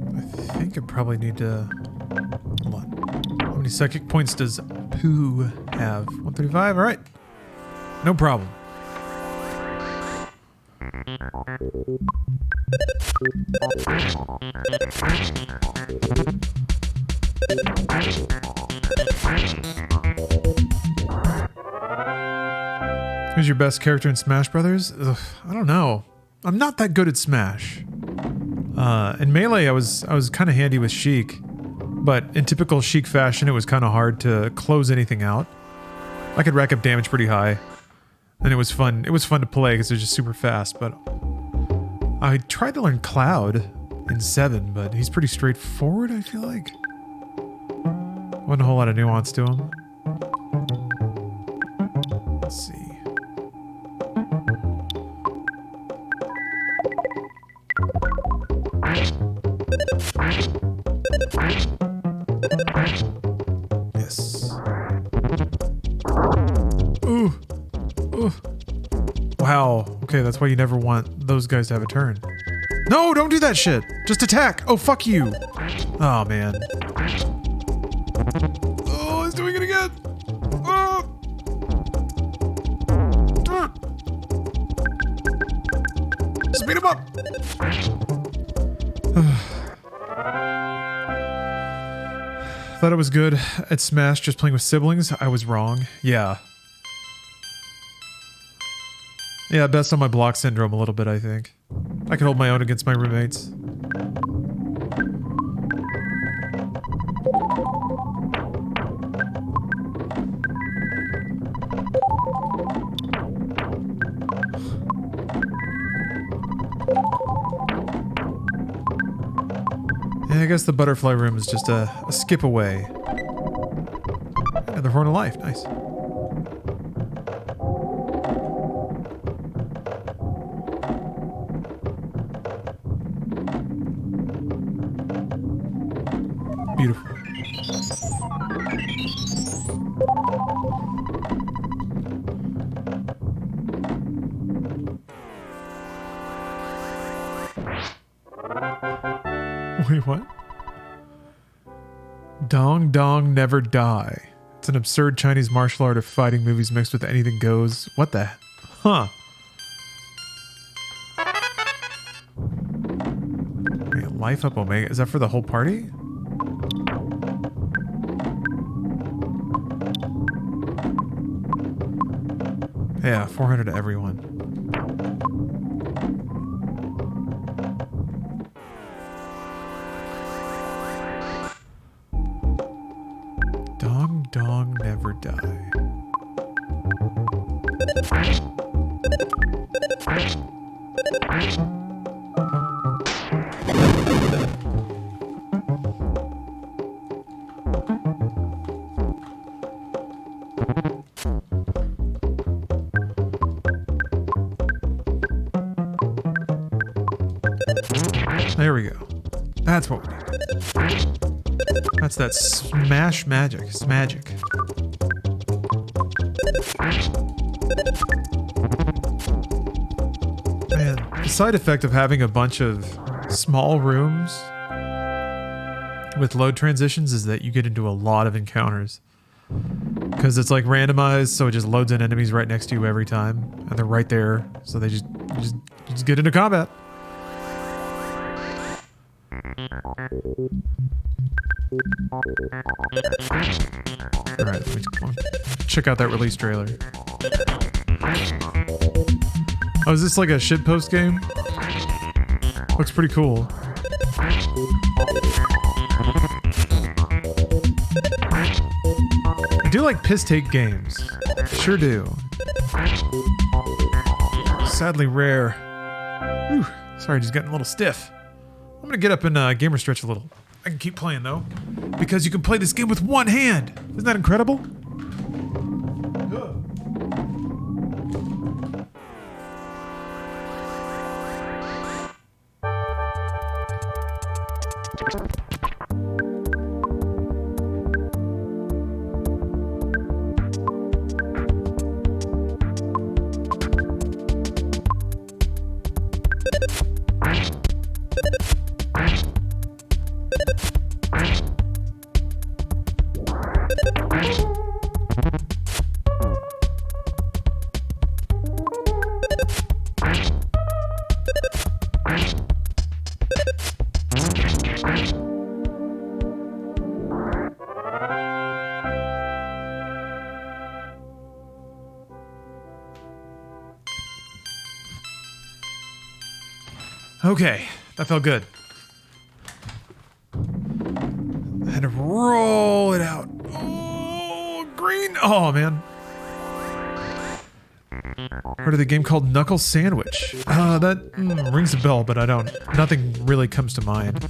I think I probably need to... Hold on. How many psychic points does Pooh have? 135? Alright. No problem. Who's your best character in Smash Brothers? Ugh, I don't know. I'm not that good at Smash. In Melee, I was kind of handy with Sheik, but in typical Sheik fashion, it was kind of hard to close anything out. I could rack up damage pretty high, and it was fun. It was fun to play because it was just super fast. But I tried to learn Cloud in 7, but he's pretty straightforward. I feel like wasn't a whole lot of nuance to him. Let's see. Yes. Ooh. Ooh. Wow. Okay, that's why you never want those guys to have a turn. No, don't do that shit. Just attack. Oh, fuck you. Oh, man. Oh, he's doing it again. Oh. Just beat him up. Thought I was good at Smash just playing with siblings. I was wrong. Yeah. Yeah, best on my block syndrome a little bit, I think. I can hold my own against my roommates. Yeah, I guess the butterfly room is just a skip away. And the horn of life, nice. Beautiful. Wait, what? Dong Dong Never Die. It's an absurd Chinese martial art of fighting movies mixed with anything goes. What the? Huh. Wait, Life Up Omega. Is that for the whole party? Yeah, 400 to everyone. Dong dong never die. There we go. That's what we need. That's that smash magic. It's magic. Man, the side effect of having a bunch of small rooms with load transitions is that you get into a lot of encounters. Because it's like randomized, so it just loads in enemies right next to you every time. And they're right there, so they just get into combat. Alright, let me check out that release trailer. Oh, is this like a shitpost game? Looks pretty cool. I do like piss take games. Sure do. Sadly rare. Whew. Sorry, just getting a little stiff. I'm gonna get up and gamer stretch a little. I can keep playing though, because you can play this game with one hand. Isn't that incredible? Okay, that felt good. I had to roll it out. Oh, green. Oh, man. Heard of the game called Knuckle Sandwich? That rings a bell, but I don't. Nothing really comes to mind.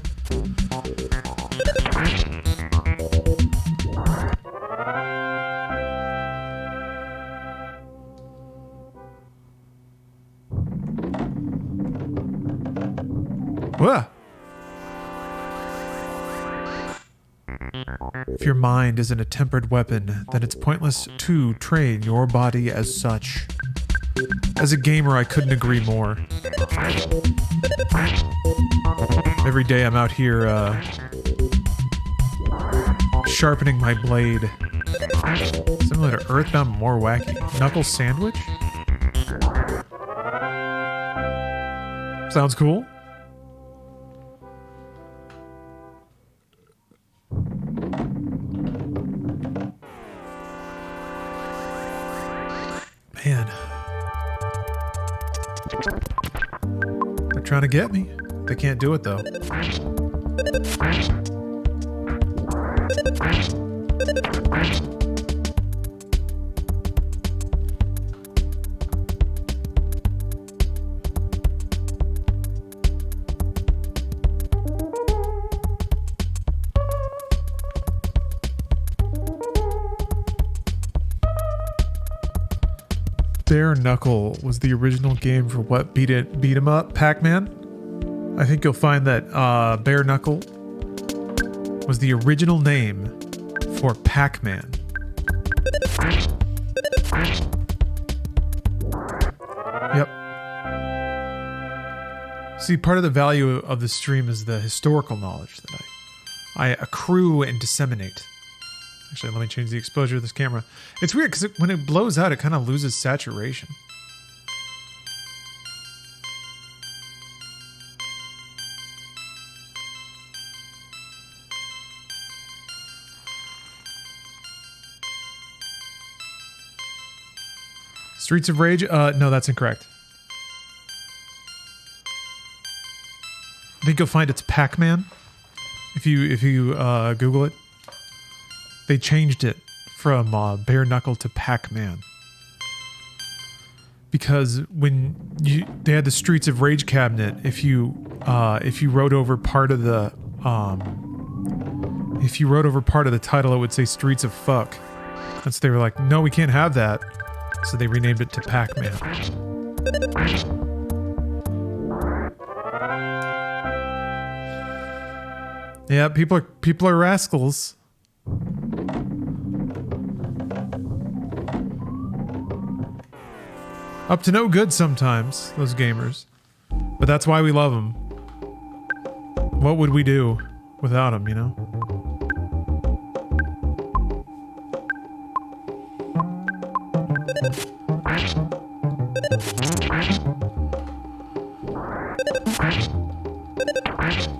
Whoa. If your mind isn't a tempered weapon, then it's pointless to train your body as such. As a gamer, I couldn't agree more. Every day I'm out here, sharpening my blade. Similar to Earthbound, more wacky. Knuckle Sandwich? Sounds cool. Man. They're trying to get me. They can't do it, though. Bare Knuckle was the original game for what beat 'em up? Pac-Man? I think you'll find that Bare Knuckle was the original name for Pac-Man. Yep. See, part of the value of the stream is the historical knowledge that I accrue and disseminate. Actually, let me change the exposure of this camera. It's weird because when it blows out, it kind of loses saturation. Streets of Rage? No, that's incorrect. I think you'll find it's Pac-Man. If you Google it. They changed it from bare knuckle to Pac-Man. Because when they had the Streets of Rage cabinet, if you wrote over part of the title, it would say Streets of Fuck. And so they were like, no, we can't have that. So they renamed it to Pac-Man. Yeah, people are rascals. Up to no good sometimes, those gamers. But that's why we love them. What would we do without them, you know?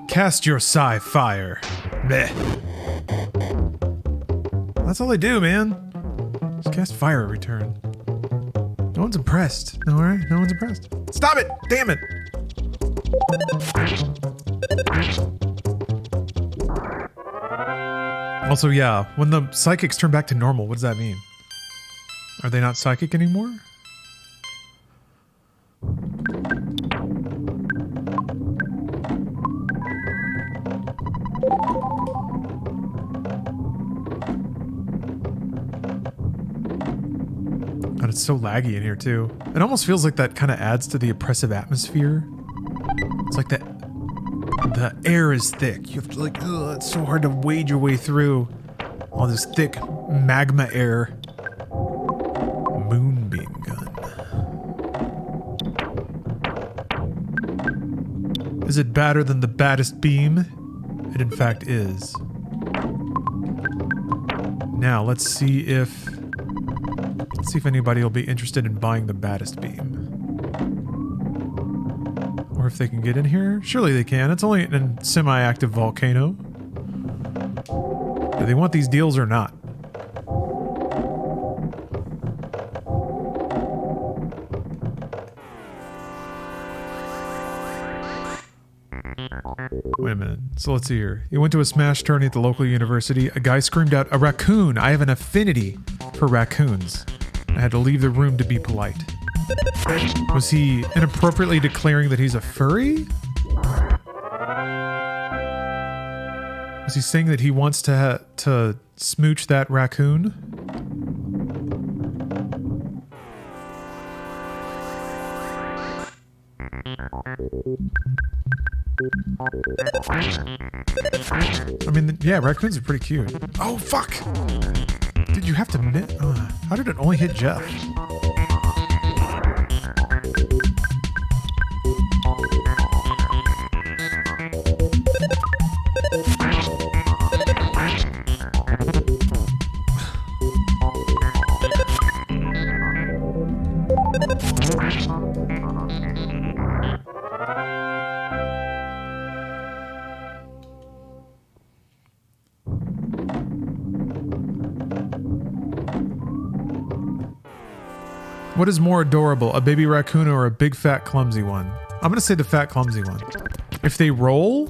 Cast your psi fire. Meh. That's all they do, man. Just cast fire return. No one's impressed. No, all right? No one's impressed. Stop it! Damn it! Also, yeah, when the psychics turn back to normal, what does that mean? Are they not psychic anymore? God, it's so laggy in here too. It almost feels like that kind of adds to the oppressive atmosphere. It's like the air is thick. You have to like, ugh, it's so hard to wade your way through all this thick magma air. Moonbeam gun. Is it badder than the baddest beam? It in fact is. Now let's see if anybody will be interested in buying the baddest beam. Or if they can get in here. Surely they can. It's only a semi-active volcano. Do they want these deals or not? Wait a minute. So let's see here. You went to a smash tourney at the local university. A guy screamed out, "A raccoon! I have an affinity for raccoons." I had to leave the room to be polite. Was he inappropriately declaring that he's a furry? Was he saying that he wants to smooch that raccoon? I mean, yeah, raccoons are pretty cute. Oh, fuck! Did you have to how did it only hit Jeff? What is more adorable, a baby raccoon or a big fat clumsy one? I'm gonna say the fat clumsy one. If they roll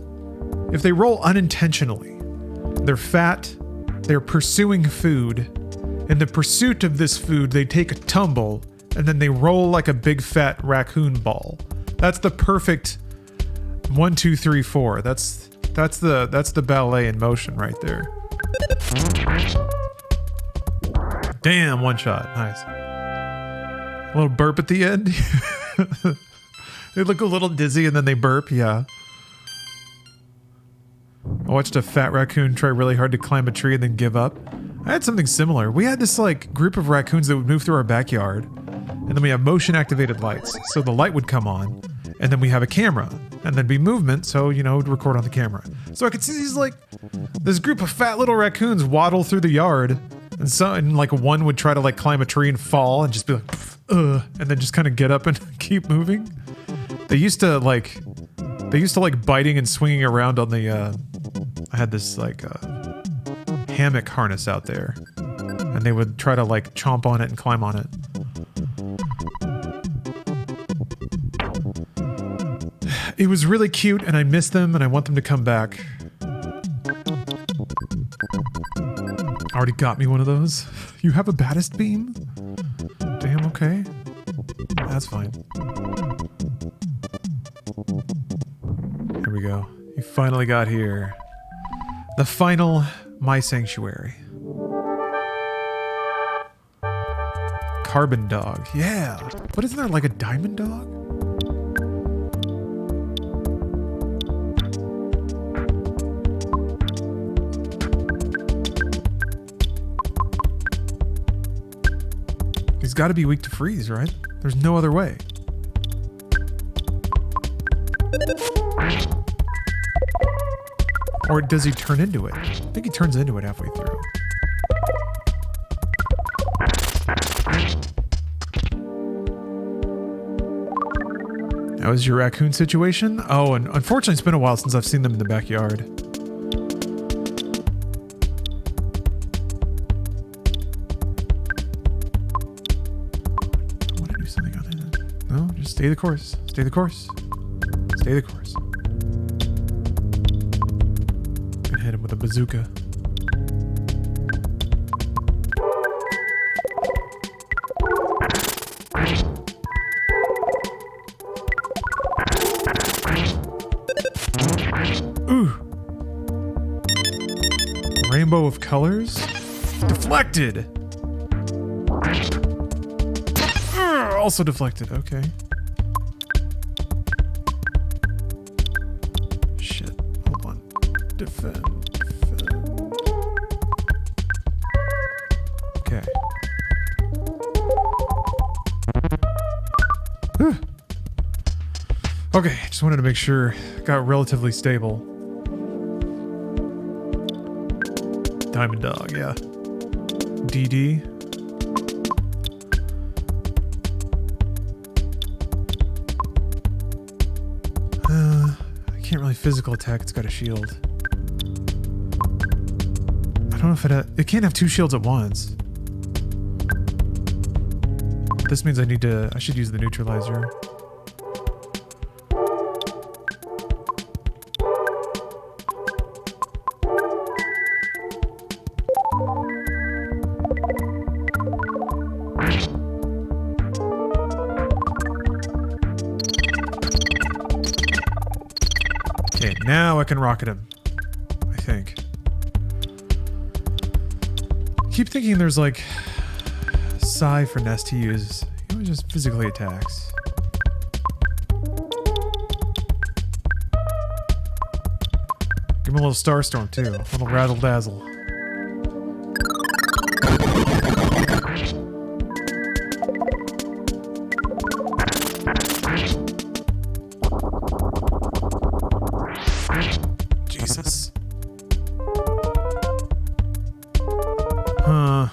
unintentionally, they're fat, they're pursuing food. In the pursuit of this food, they take a tumble and then they roll like a big fat raccoon ball. That's the perfect 1, 2, 3, 4. That's the ballet in motion right there. Damn, one shot. Nice. A little burp at the end. They look a little dizzy and then they burp, yeah. I watched a fat raccoon try really hard to climb a tree and then give up. I had something similar. We had this like group of raccoons that would move through our backyard, and then we have motion activated lights. So the light would come on, and then we have a camera, and then be movement, so you know, it would record on the camera. So I could see these like this group of fat little raccoons waddle through the yard, and like one would try to like climb a tree and fall and just be like, and then just kind of get up and keep moving. They used to like biting and swinging around on the, I had this like hammock harness out there, and they would try to like chomp on it and climb on it. It was really cute and I miss them and I want them to come back. Already got me one of those. You have a baddest beam? Damn, okay. That's fine. Here we go. You finally got here. The final My Sanctuary. Carbon dog. Yeah. But isn't there like a diamond dog? He's got to be weak to freeze, right? There's no other way. Or does he turn into it? I think he turns into it halfway through. That was your raccoon situation? Oh, and unfortunately it's been a while since I've seen them in the backyard. Stay the course. Stay the course. Stay the course. Gonna hit him with a bazooka. Ooh. Rainbow of colors? Deflected! Also deflected, okay. Defend. Okay. Whew. Okay, just wanted to make sure it got relatively stable. Diamond dog, yeah. DD. I can't really physical attack, it's got a shield. I don't know if it can't have two shields at once. This means I should use the neutralizer. Okay, now I can rocket him, I think. Keep thinking there's like Psy for Nest to use. He always just physically attacks. Give him a little Starstorm too. A little Razzle Dazzle. Jesus. Huh.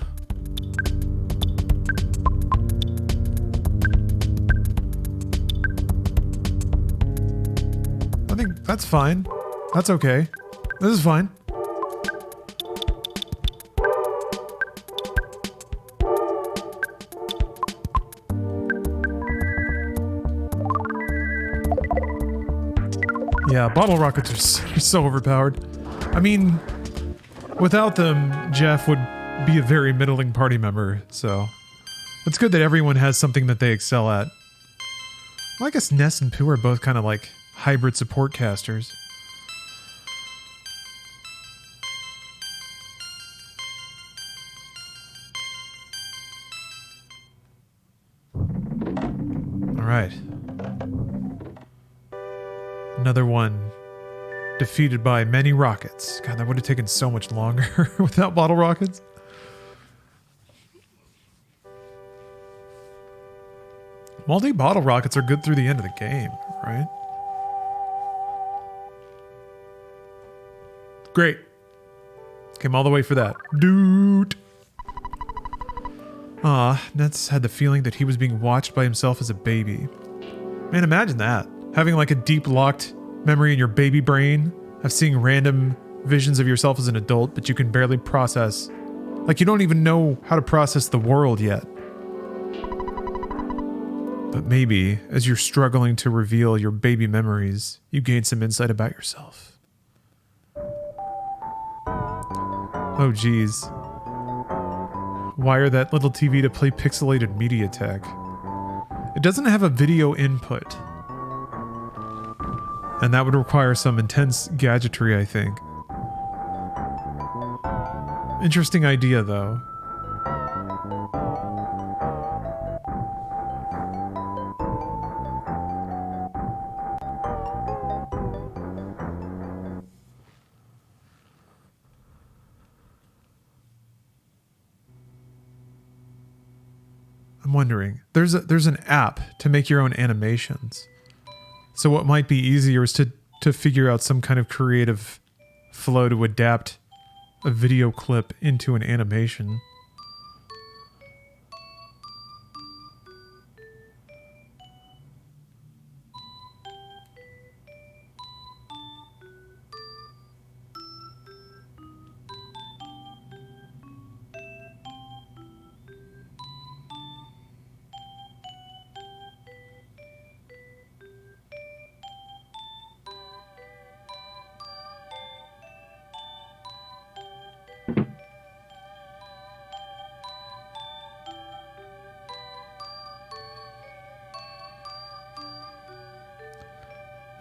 I think that's fine. That's okay. This is fine. Yeah, bottle rockets are so overpowered. I mean, without them, Jeff would be a very middling party member, so it's good that everyone has something that they excel at. Well, I guess Ness and Pooh are both kind of like hybrid support casters. Alright. Another one defeated by many rockets. God, that would have taken so much longer without bottle rockets. Multi-bottle rockets are good through the end of the game, right? Great. Came all the way for that. Dude. Nets had the feeling that he was being watched by himself as a baby. Man, imagine that. Having like a deep locked memory in your baby brain of seeing random visions of yourself as an adult, but you can barely process. Like you don't even know how to process the world yet. But maybe, as you're struggling to reveal your baby memories, you gain some insight about yourself. Oh geez. Wire that little TV to play pixelated media tech. It doesn't have a video input. And that would require some intense gadgetry, I think. Interesting idea, though. I'm wondering, there's an app to make your own animations. So what might be easier is to figure out some kind of creative flow to adapt a video clip into an animation.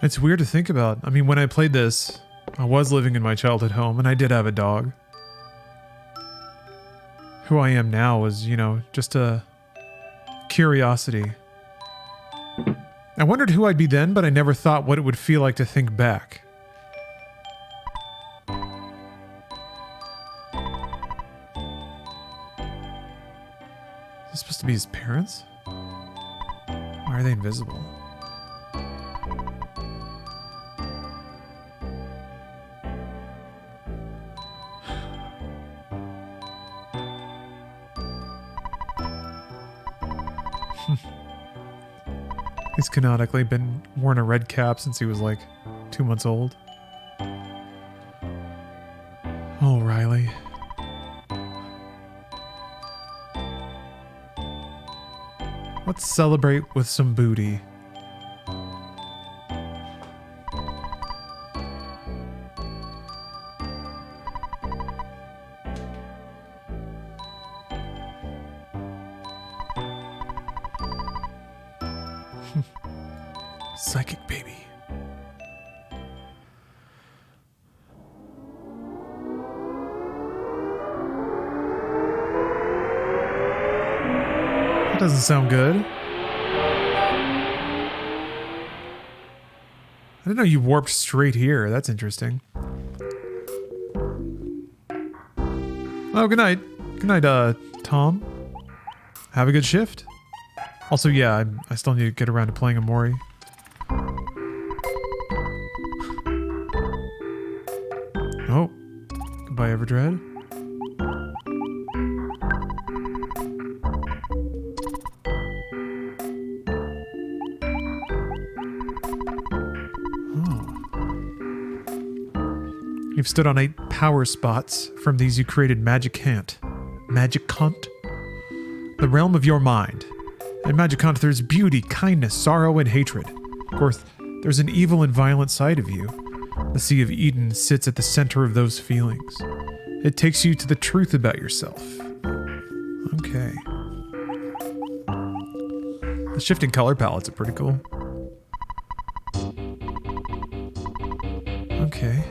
It's weird to think about. I mean, when I played this, I was living in my childhood home, and I did have a dog. Who I am now is, you know, just a curiosity. I wondered who I'd be then, but I never thought what it would feel like to think back. Is this supposed to be his parents? Why are they invisible? He's canonically been worn a red cap since he was like 2 months old. Oh, Riley. Let's celebrate with some booty. Psychic baby. That doesn't sound good. I didn't know you warped straight here. That's interesting. Oh, good night. Good night, Tom. Have a good shift. Also, yeah, I still need to get around to playing Amori. Oh, goodbye, Everdread. Oh. You've stood on 8 power spots. From these you created Magicant. Magicant? The realm of your mind. In Magicant there's beauty, kindness, sorrow, and hatred. Of course, there's an evil and violent side of you. The Sea of Eden sits at the center of those feelings. It takes you to the truth about yourself. Okay. The shifting color palettes are pretty cool. Okay.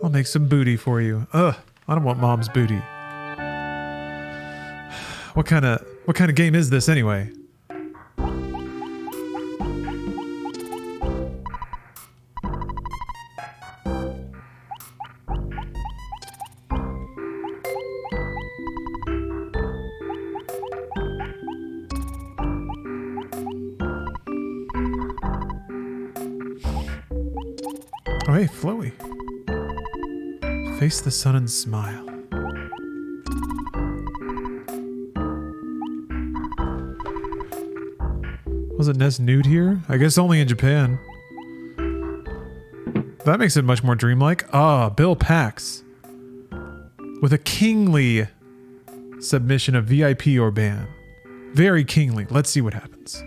I'll make some booty for you. Ugh, I don't want mom's booty. What kind of game is this anyway? Oh, hey, Floey. Face the sun and smile. Was it Ness nude here? I guess only in Japan. That makes it much more dreamlike. Ah, Bill Pax. With a kingly submission of VIP or ban. Very kingly. Let's see what happens.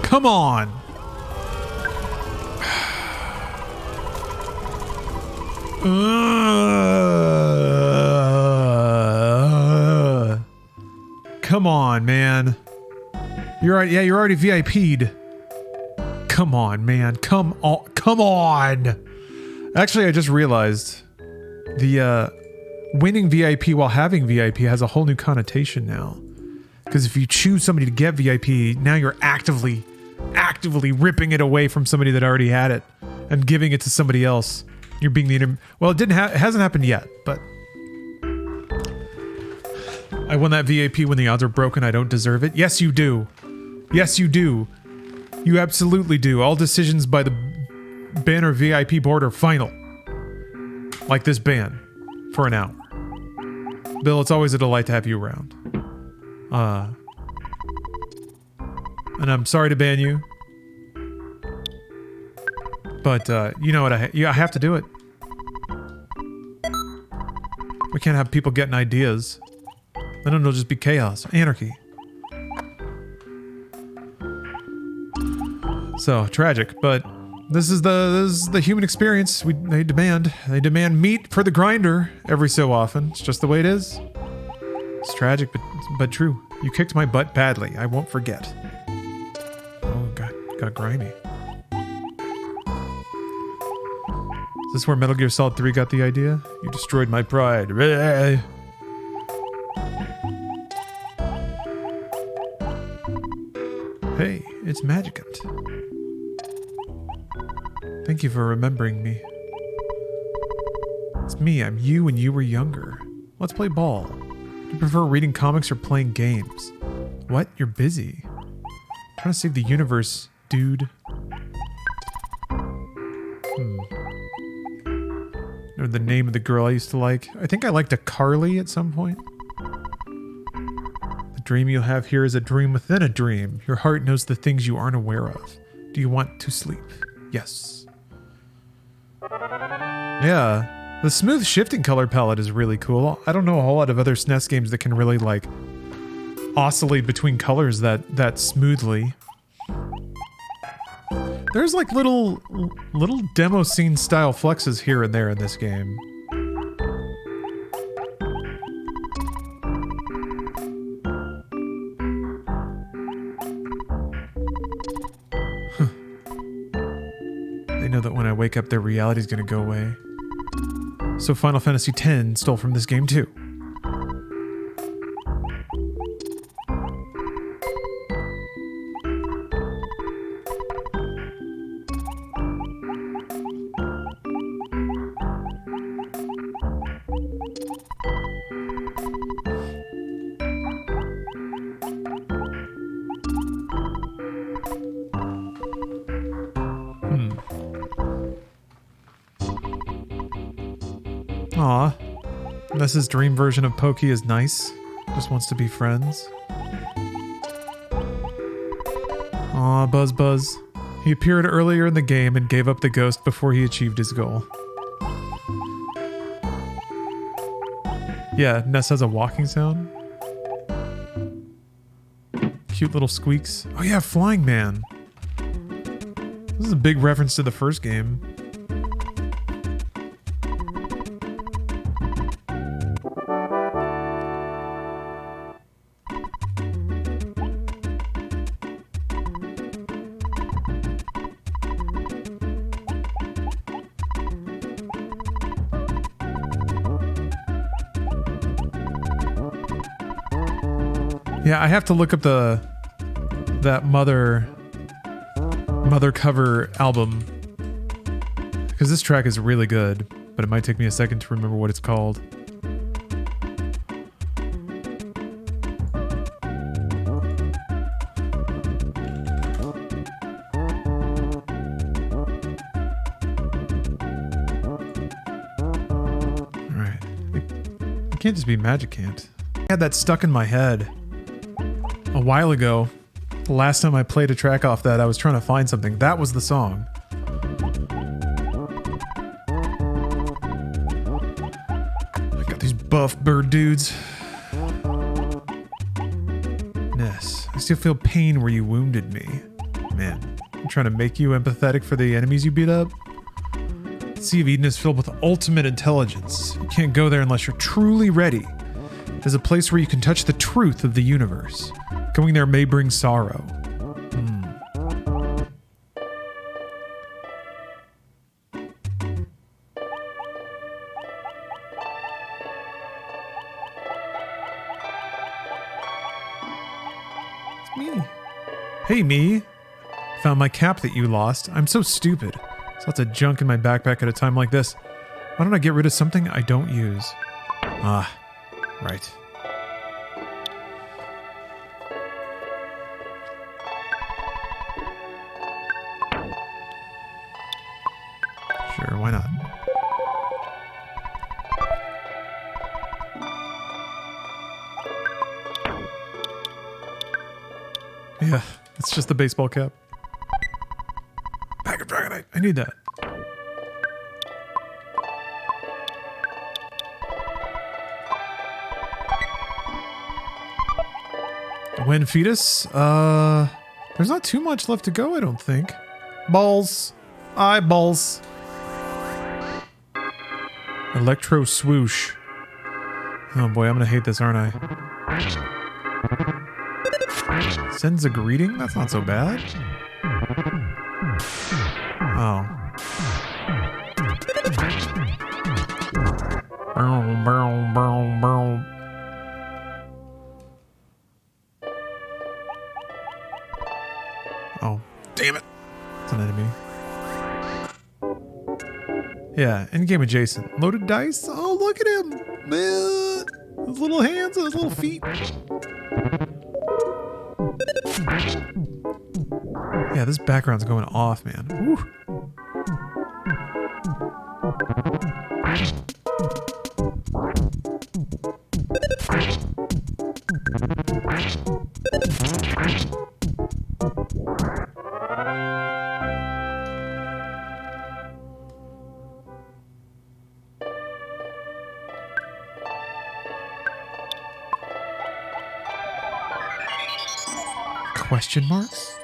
Come on. Come on, man. You're right. Yeah, you're already VIP'd. Come on, man. Come on. Come on. Actually, I just realized the winning VIP while having VIP has a whole new connotation now. Because if you choose somebody to get VIP, now you're actively ripping it away from somebody that already had it and giving it to somebody else. You're being the well, it hasn't happened yet, but I won that VIP when the odds are broken. I don't deserve it. Yes, you do. Yes, you do. You absolutely do. All decisions by the banner VIP board are final. Like this ban for an hour. Bill, it's always a delight to have you around. And I'm sorry to ban you. But, you know what, I have to do it. We can't have people getting ideas. Then it'll just be chaos. Anarchy. So, tragic, but this is the human experience they demand. They demand meat for the grinder every so often. It's just the way it is. It's tragic, but true. You kicked my butt badly. I won't forget. Oh, God, got grimy. Is this where Metal Gear Solid 3 got the idea? You destroyed my pride. Hey, it's Magicant. Thank you for remembering me. It's me, I'm you when you were younger. Let's play ball. Do you prefer reading comics or playing games? What? You're busy. Trying to save the universe, dude. Or the name of the girl I used to like. I think I liked a Carly at some point. The dream you have here is a dream within a dream. Your heart knows the things you aren't aware of. Do you want to sleep? Yes. Yeah. The smooth shifting color palette is really cool. I don't know a whole lot of other SNES games that can really like oscillate between colors that smoothly. There's like little demo scene style flexes here and there in this game. Huh. They know that when I wake up, their reality's gonna go away. So Final Fantasy X stole from this game too. Aw. Ness's dream version of Pokey is nice. Just wants to be friends. Aw, Buzz Buzz. He appeared earlier in the game and gave up the ghost before he achieved his goal. Yeah, Ness has a walking sound. Cute little squeaks. Oh yeah, Flying Man. This is a big reference to the first game. Yeah, I have to look up that mother cover album because this track is really good. but it might take me a second to remember what it's called. Alright. It can't just be Magic Can't. I had that stuck in my head a while ago. The last time I played a track off that, I was trying to find something. That was the song. I got these buff bird dudes. Ness, I still feel pain where you wounded me. Man, I'm trying to make you empathetic for the enemies you beat up. The Sea of Eden is filled with ultimate intelligence. You can't go there unless you're truly ready. There's a place where you can touch the truth of the universe. Going there may bring sorrow. It's me. Hey, me. Found my cap that you lost. I'm so stupid. There's lots of junk in my backpack at a time like this. Why don't I get rid of something I don't use? Ah, right. Sure, why not? Yeah, it's just the baseball cap. Pack of Dragonite. I need that. When fetus? There's not too much left to go, I don't think. Balls. Eyeballs. Electro swoosh. Oh boy, I'm gonna hate this, aren't I? Sends a greeting? That's not so bad. Oh. Boom, boom, boom, boom. Oh, damn it. It's an enemy. Yeah, in-game adjacent. Loaded dice? Oh, look at him! His little hands and his little feet. Yeah, this background's going off, man. Woo. Question marks?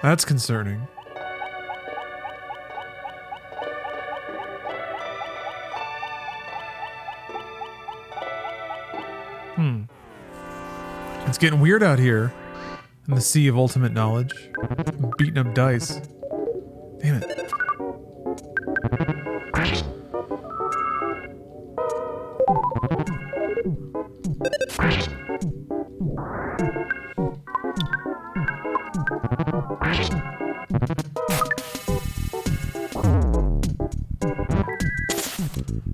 That's concerning. It's getting weird out here in the sea of ultimate knowledge. I'm beating up dice. Damn it.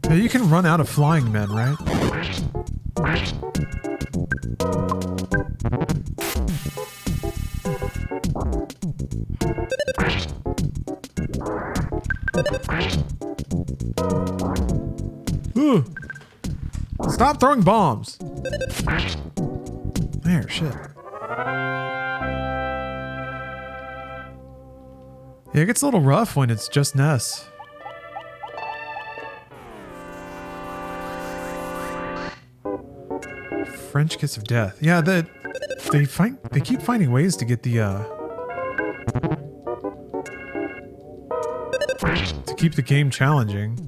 Yeah, you can run out of flying men, right? Ooh. Stop throwing bombs. There, shit. Yeah, it gets a little rough when it's just Ness. French kiss of death. Yeah, they keep finding ways to get the to keep the game challenging.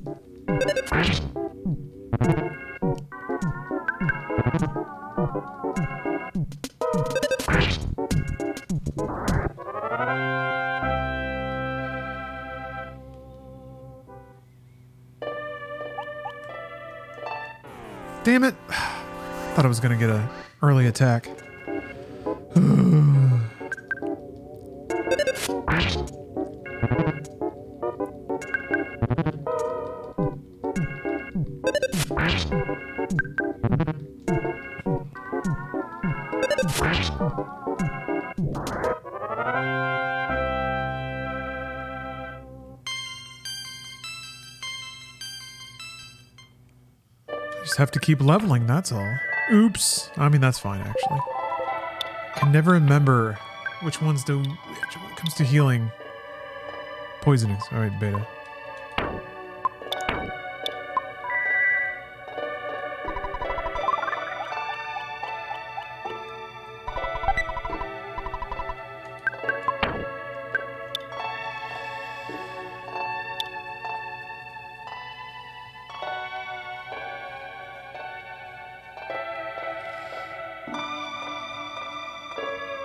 Damn it. Thought I was gonna get an early attack. Just have to keep leveling, that's all. Oops. I mean, that's fine, actually. Can never remember which ones do... Which when it comes to healing. Poisonings. Alright, beta.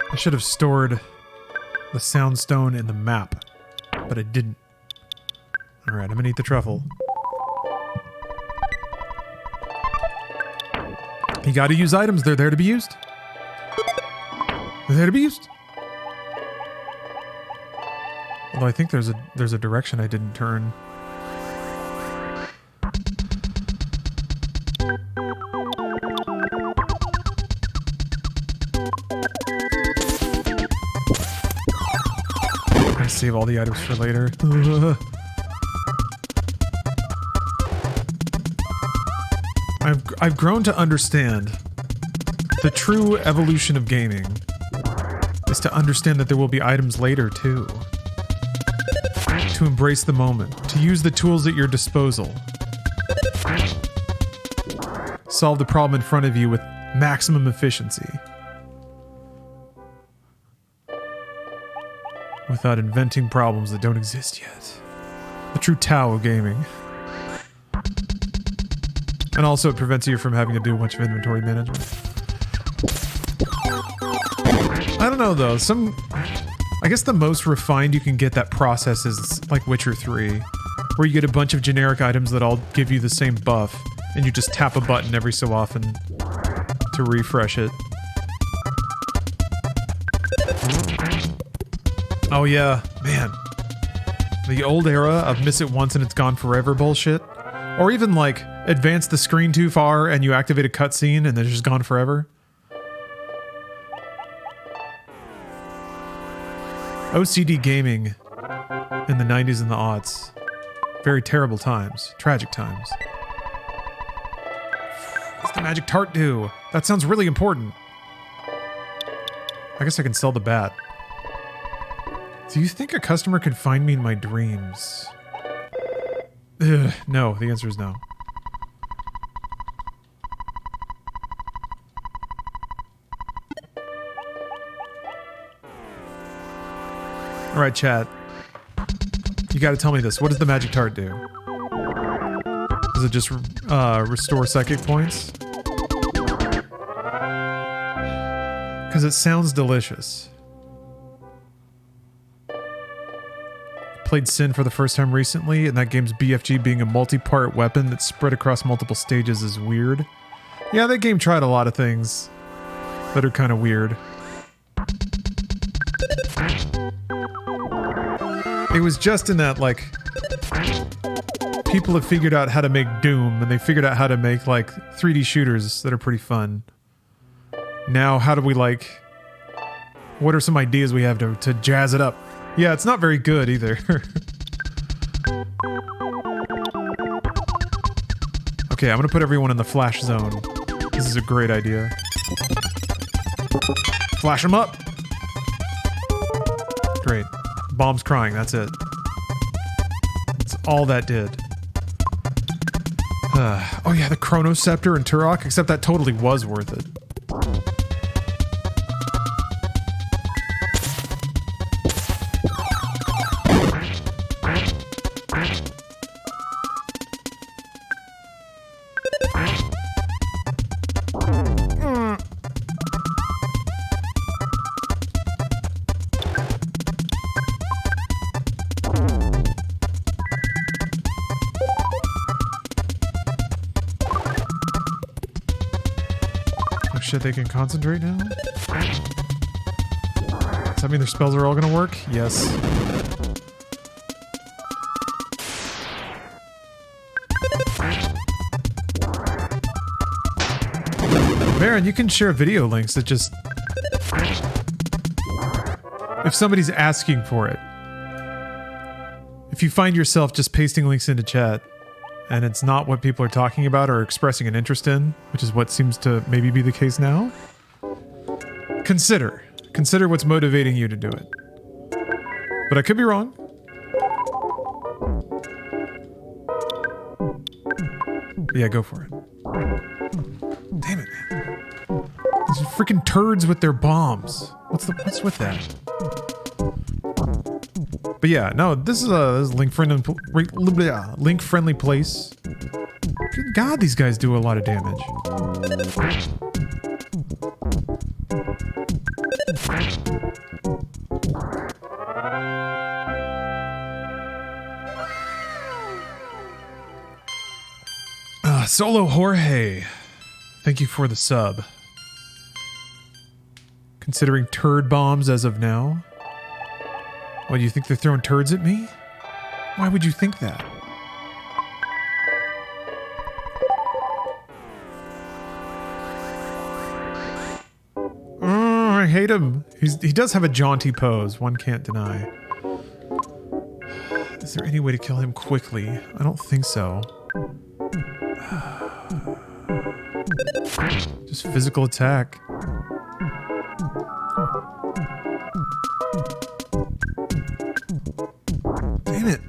I should have stored the soundstone in the map, but I didn't. Alright, I'm gonna eat the truffle. You gotta use items, they're there to be used. They're there to be used. Although I think there's a direction I didn't turn. Save all the items for later. I've grown to understand the true evolution of gaming is to understand that there will be items later too. To embrace the moment, to use the tools at your disposal. Solve the problem in front of you with maximum efficiency. Without inventing problems that don't exist yet. The true Tao of gaming. And also it prevents you from having to do a bunch of inventory management. I don't know though, I guess the most refined you can get that process is like Witcher 3, where you get a bunch of generic items that all give you the same buff, and you just tap a button every so often to refresh it. Oh yeah, man. The old era of miss it once and it's gone forever bullshit. Or even like, advance the screen too far and you activate a cutscene and then it's just gone forever. OCD gaming in the 90s and the aughts. Very terrible times. Tragic times. What's the magic tart do? That sounds really important. I guess I can sell the bat. Do you think a customer can find me in my dreams? Ugh, no, the answer is no. Alright, chat. You gotta tell me this. What does the magic tart do? Does it just restore psychic points? Because it sounds delicious. Played Sin for the first time recently, and that game's BFG being a multi-part weapon that's spread across multiple stages is weird. Yeah, that game tried a lot of things that are kind of weird. It was just in that, like, people have figured out how to make Doom, and they figured out how to make, like, 3D shooters that are pretty fun. Now, how do we, like... What are some ideas we have to jazz it up? Yeah, it's not very good either. Okay, I'm gonna put everyone in the flash zone. This is a great idea. Flash them up! Great. Bomb's crying, that's it. That's all that did. Oh yeah, the Chronoscepter and Turok, except that totally was worth it. Shit, they can concentrate now? Does that mean their spells are all gonna work? Yes. Baron, you can share video links that just... If somebody's asking for it. If you find yourself just pasting links into chat and it's not what people are talking about or expressing an interest in, which is what seems to maybe be the case now, consider what's motivating you to do it. But I could be wrong. But yeah, go for it. Damn it, man. These freaking turds with their bombs. What's with that? But yeah, no, this is a link-friendly place. Good God, these guys do a lot of damage. Solo Jorge, thank you for the sub. Considering turd bombs as of now. What, do you think they're throwing turds at me? Why would you think that? Oh, I hate him. He does have a jaunty pose, one can't deny. Is there any way to kill him quickly? I don't think so. Just physical attack. Damn it.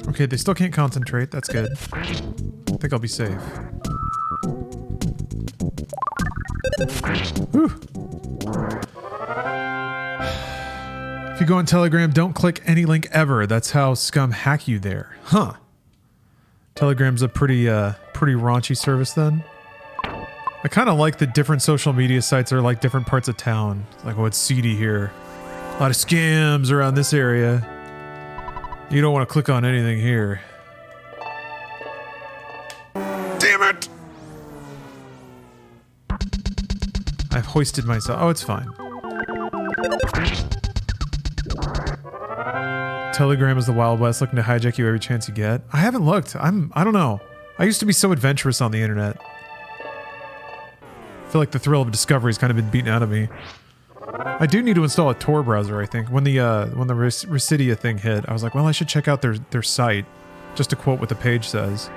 Okay, they still can't concentrate. That's good. I think I'll be safe. Whew. If you go on Telegram, don't click any link ever. That's how scum hack you there. Huh. Telegram's a pretty raunchy service then. I kind of like that different social media sites are like different parts of town. Like, oh, it's seedy here. A lot of scams around this area. You don't want to click on anything here. Damn it! I've hoisted myself. Oh, it's fine. Telegram is the Wild West, looking to hijack you every chance you get. I haven't looked. I don't know. I used to be so adventurous on the internet. I feel like the thrill of discovery has kind of been beaten out of me. I do need to install a Tor browser, I think. When the Residia thing hit, I was like, well, I should check out their site, just to quote what the page says.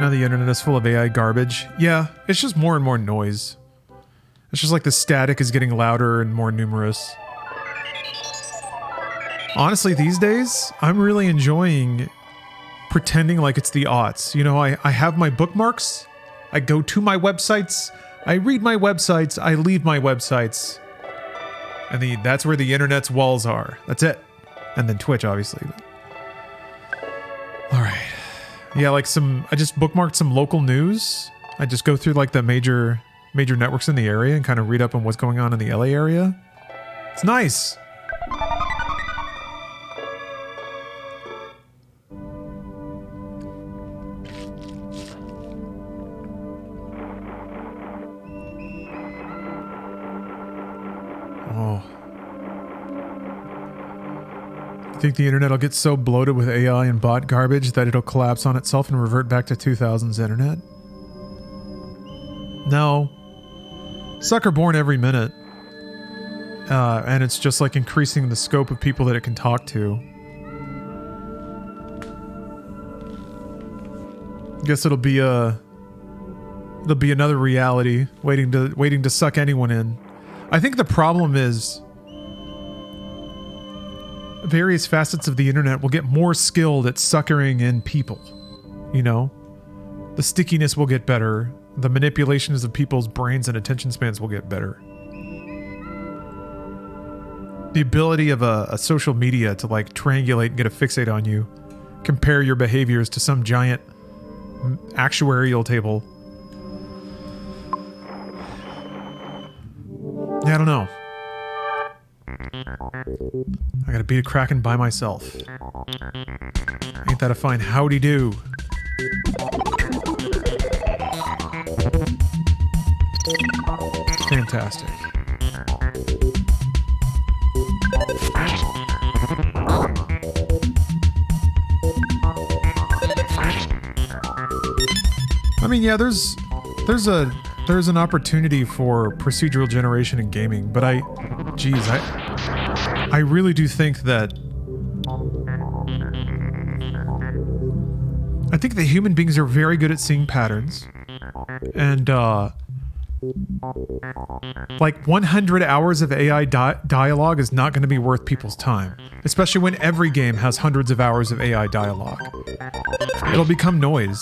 Now the internet is full of AI garbage. Yeah, it's just more and more noise. It's just like the static is getting louder and more numerous. Honestly, these days, I'm really enjoying pretending like it's the aughts. You know, I have my bookmarks, I go to my websites, I read my websites, I leave my websites. And that's where the internet's walls are. That's it. And then Twitch, obviously. Alright. Yeah, like I just bookmarked some local news. I just go through like the major networks in the area and kind of read up on what's going on in the LA area. It's nice. Oh. Think the internet will get so bloated with AI and bot garbage that it'll collapse on itself and revert back to 2000s internet? No. Sucker born every minute. And it's just like increasing the scope of people that it can talk to. Guess it'll be another reality waiting to suck anyone in. I think the problem is various facets of the internet will get more skilled at suckering in people. You know? The stickiness will get better. The manipulations of people's brains and attention spans will get better. The ability of a social media to like triangulate and get a fixate on you, compare your behaviors to some giant actuarial table. Yeah, I don't know. I gotta beat a kraken by myself. Ain't that a fine howdy-do? Fantastic. I mean, yeah, there's an opportunity for procedural generation in gaming, but I really do think that I think the human beings are very good at seeing patterns, and like 100 hours of AI dialogue is not going to be worth people's time, especially when every game has hundreds of hours of AI dialogue. It'll become noise,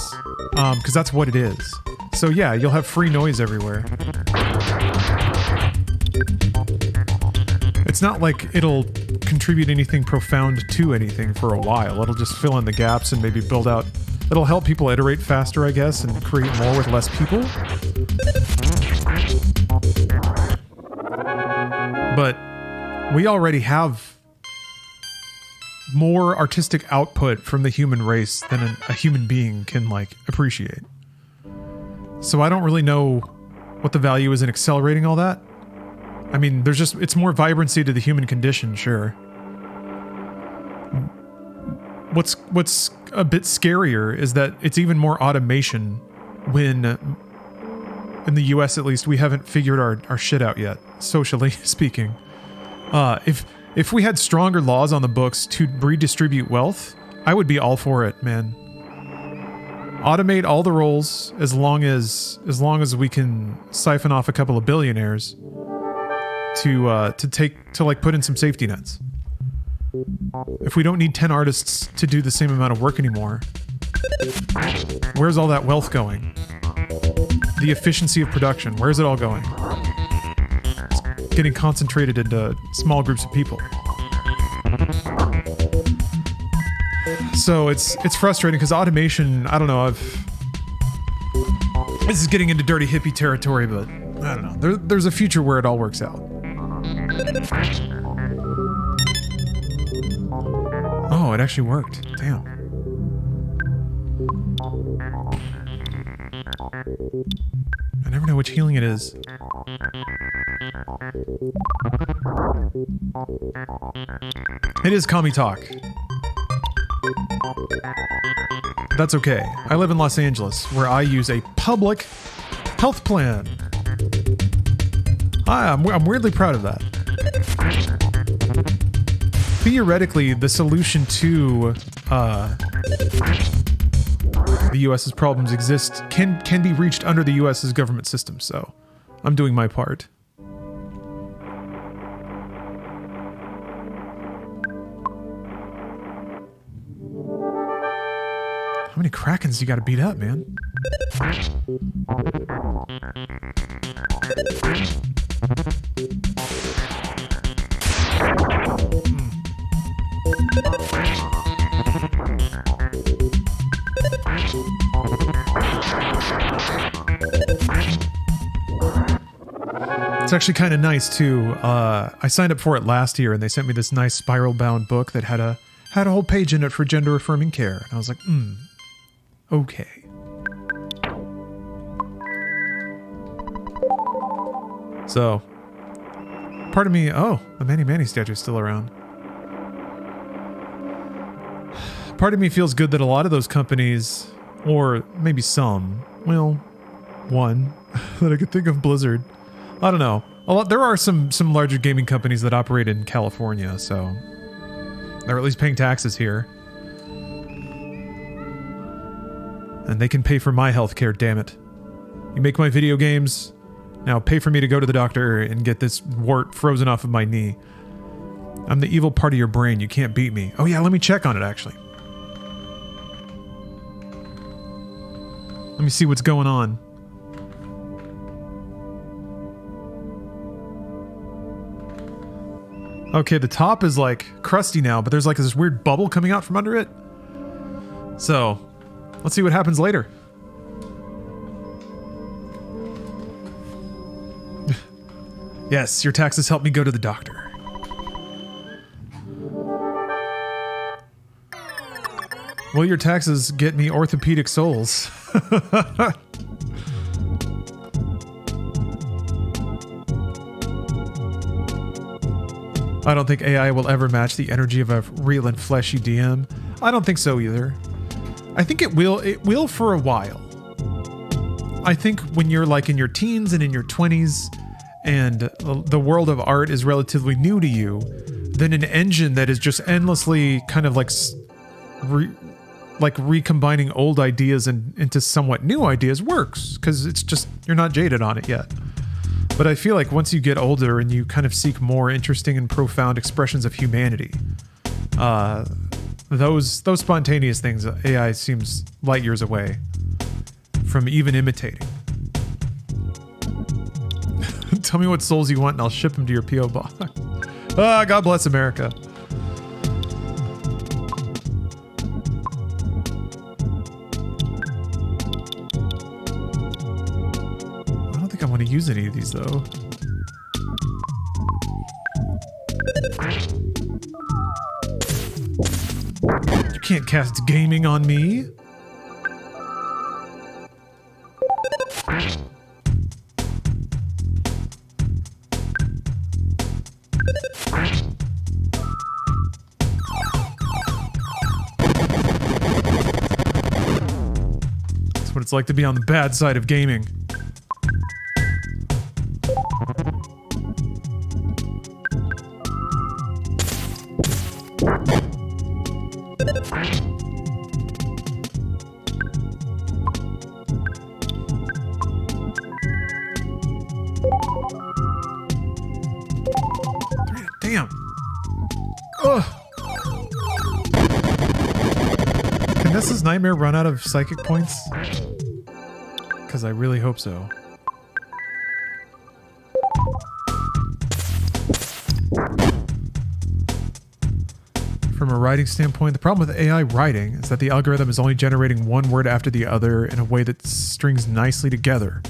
because that's what it is. So yeah, you'll have free noise everywhere. It's not like it'll contribute anything profound to anything for a while. It'll just fill in the gaps and maybe build out... It'll help people iterate faster, I guess, and create more with less people. But we already have more artistic output from the human race than a human being can, like, appreciate. So I don't really know what the value is in accelerating all that. I mean, it's more vibrancy to the human condition, sure. What's a bit scarier is that it's even more automation when, in the US at least, we haven't figured our shit out yet, socially speaking. If we had stronger laws on the books to redistribute wealth, I would be all for it, man. Automate all the roles as long as we can siphon off a couple of billionaires to put in some safety nets. If we don't need 10 artists to do the same amount of work anymore, where's all that wealth going? The efficiency of production, where's it all going? It's getting concentrated into small groups of people. So it's frustrating because automation, I don't know, this is getting into dirty hippie territory, but I don't know. There's a future where it all works out. Oh, it actually worked. Damn. I never know which healing it is. It is Kami Talk. That's okay. I live in Los Angeles, where I use a public health plan. I'm weirdly proud of that. Theoretically, the solution to the US's problems can be reached under the US's government system, so I'm doing my part. How many Krakens do you gotta beat up, man? It's actually kind of nice too. I signed up for it last year, and they sent me this nice spiral-bound book that had a whole page in it for gender-affirming care, and I was like, okay. So, part of me, oh, the Manny Manny statue's still around. Part of me feels good that a lot of those companies, or maybe some, well, one that I could think of, Blizzard. I don't know. There are some larger gaming companies that operate in California, so they're at least paying taxes here. And they can pay for my healthcare, damn it. You make my video games, now pay for me to go to the doctor and get this wart frozen off of my knee. I'm the evil part of your brain, you can't beat me. Oh yeah, let me check on it actually. Let me see what's going on. Okay, the top is like crusty now, but there's like this weird bubble coming out from under it. So, let's see what happens later. Yes, your taxes help me go to the doctor. Well, your taxes get me orthopedic soles. I don't think AI will ever match the energy of a real and fleshy DM. I don't think so either. I think it will for a while. I think when you're like in your teens and in your 20s and the world of art is relatively new to you, then an engine that is just endlessly kind of like recombining old ideas into somewhat new ideas works, because it's just, you're not jaded on it yet. But I feel like once you get older and you kind of seek more interesting and profound expressions of humanity, those spontaneous things, AI seems light years away from even imitating. Tell me what souls you want and I'll ship them to your P.O. box. Ah, God bless America. I don't think I want to use any of these though. You can't cast gaming on me. That's what it's like to be on the bad side of gaming. Damn. Ugh. Can Nessa's nightmare run out of psychic points? Because I really hope so. From a writing standpoint, the problem with AI writing is that the algorithm is only generating one word after the other in a way that strings nicely together.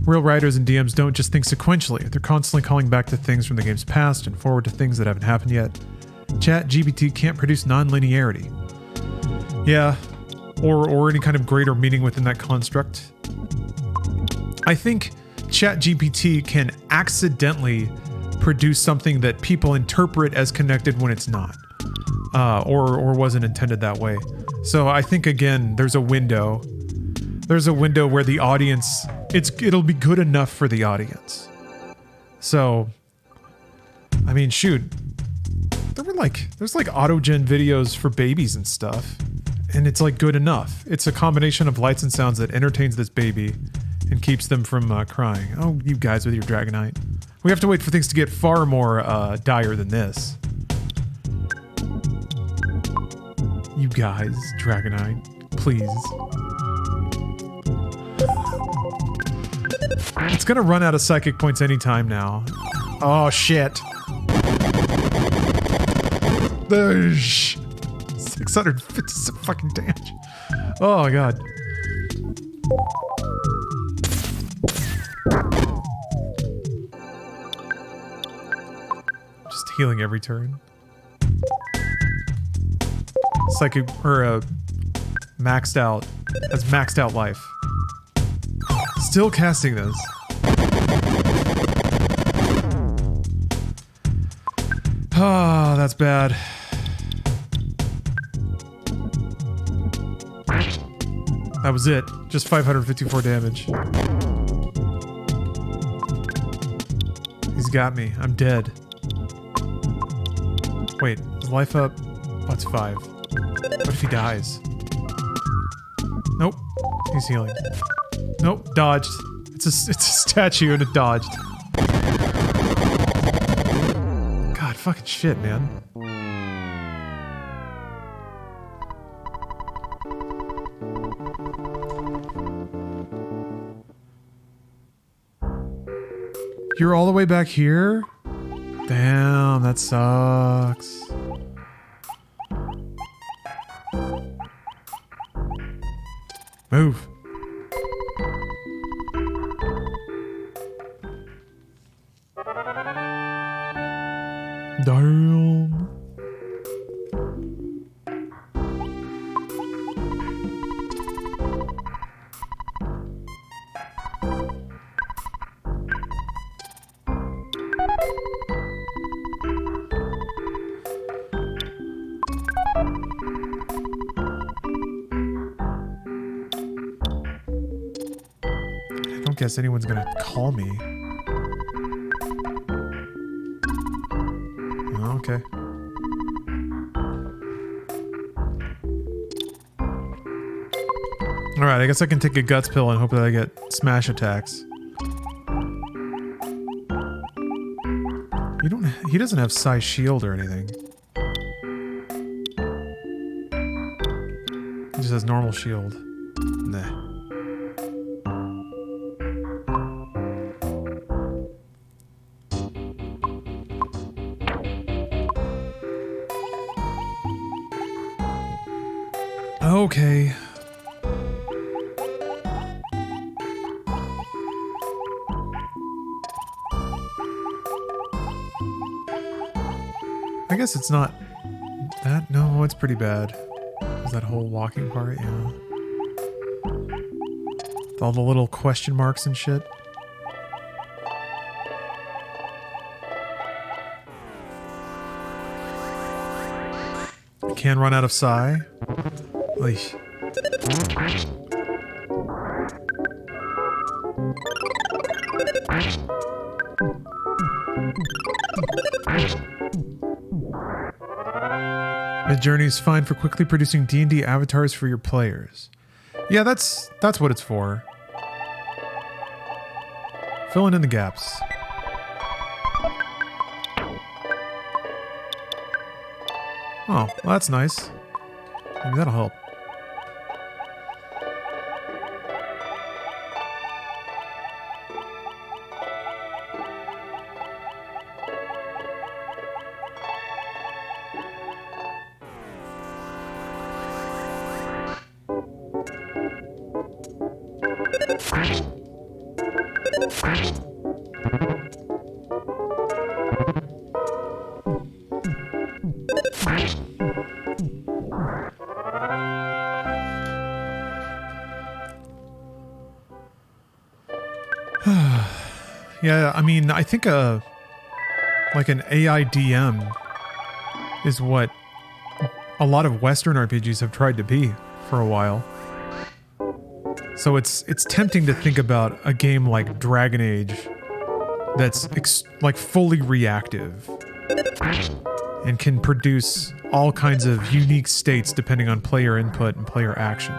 Real writers and DMs don't just think sequentially. They're constantly calling back to things from the game's past and forward to things that haven't happened yet. ChatGPT can't produce non-linearity. Yeah, or any kind of greater meaning within that construct. I think ChatGPT can accidentally produce something that people interpret as connected when it's not. Or wasn't intended that way. So I think, again, there's a window. There's a window where the audience, it'll be good enough for the audience. So, I mean, shoot. There's like auto-gen videos for babies and stuff. And it's like good enough. It's a combination of lights and sounds that entertains this baby and keeps them from crying. Oh, you guys with your Dragonite. We have to wait for things to get far more dire than this. You guys, Dragonite, please. It's gonna run out of psychic points anytime now. Oh shit. 650 fucking damage. Oh my god. Just healing every turn. Psychic, or maxed out, has maxed out life. Still casting this. Ah, that's bad. That was it. Just 554 damage. He's got me. I'm dead. Wait, is life up? Oh, it's 5. What if he dies? Nope. He's healing. Nope, dodged. It's a statue and it dodged. God, fucking shit, man. You're all the way back here? Damn, that sucks. Move. Damn. guess anyone's gonna call me. Oh, okay. Alright, I guess I can take a guts pill and hope that I get smash attacks. He doesn't have Psy Shield or anything. He just has normal shield. Nah. Okay. I guess it's not that. No, it's pretty bad. Is that whole walking part? Yeah. With all the little question marks and shit. I can run out of Psy. Oy. Midjourney's fine for quickly producing D&D avatars for your players. Yeah, that's what it's for. Filling in the gaps. Oh, well, that's nice. Maybe that'll help. Yeah, I mean, I think like an AI DM is what a lot of Western RPGs have tried to be for a while. So it's tempting to think about a game like Dragon Age that's like fully reactive and can produce all kinds of unique states depending on player input and player action.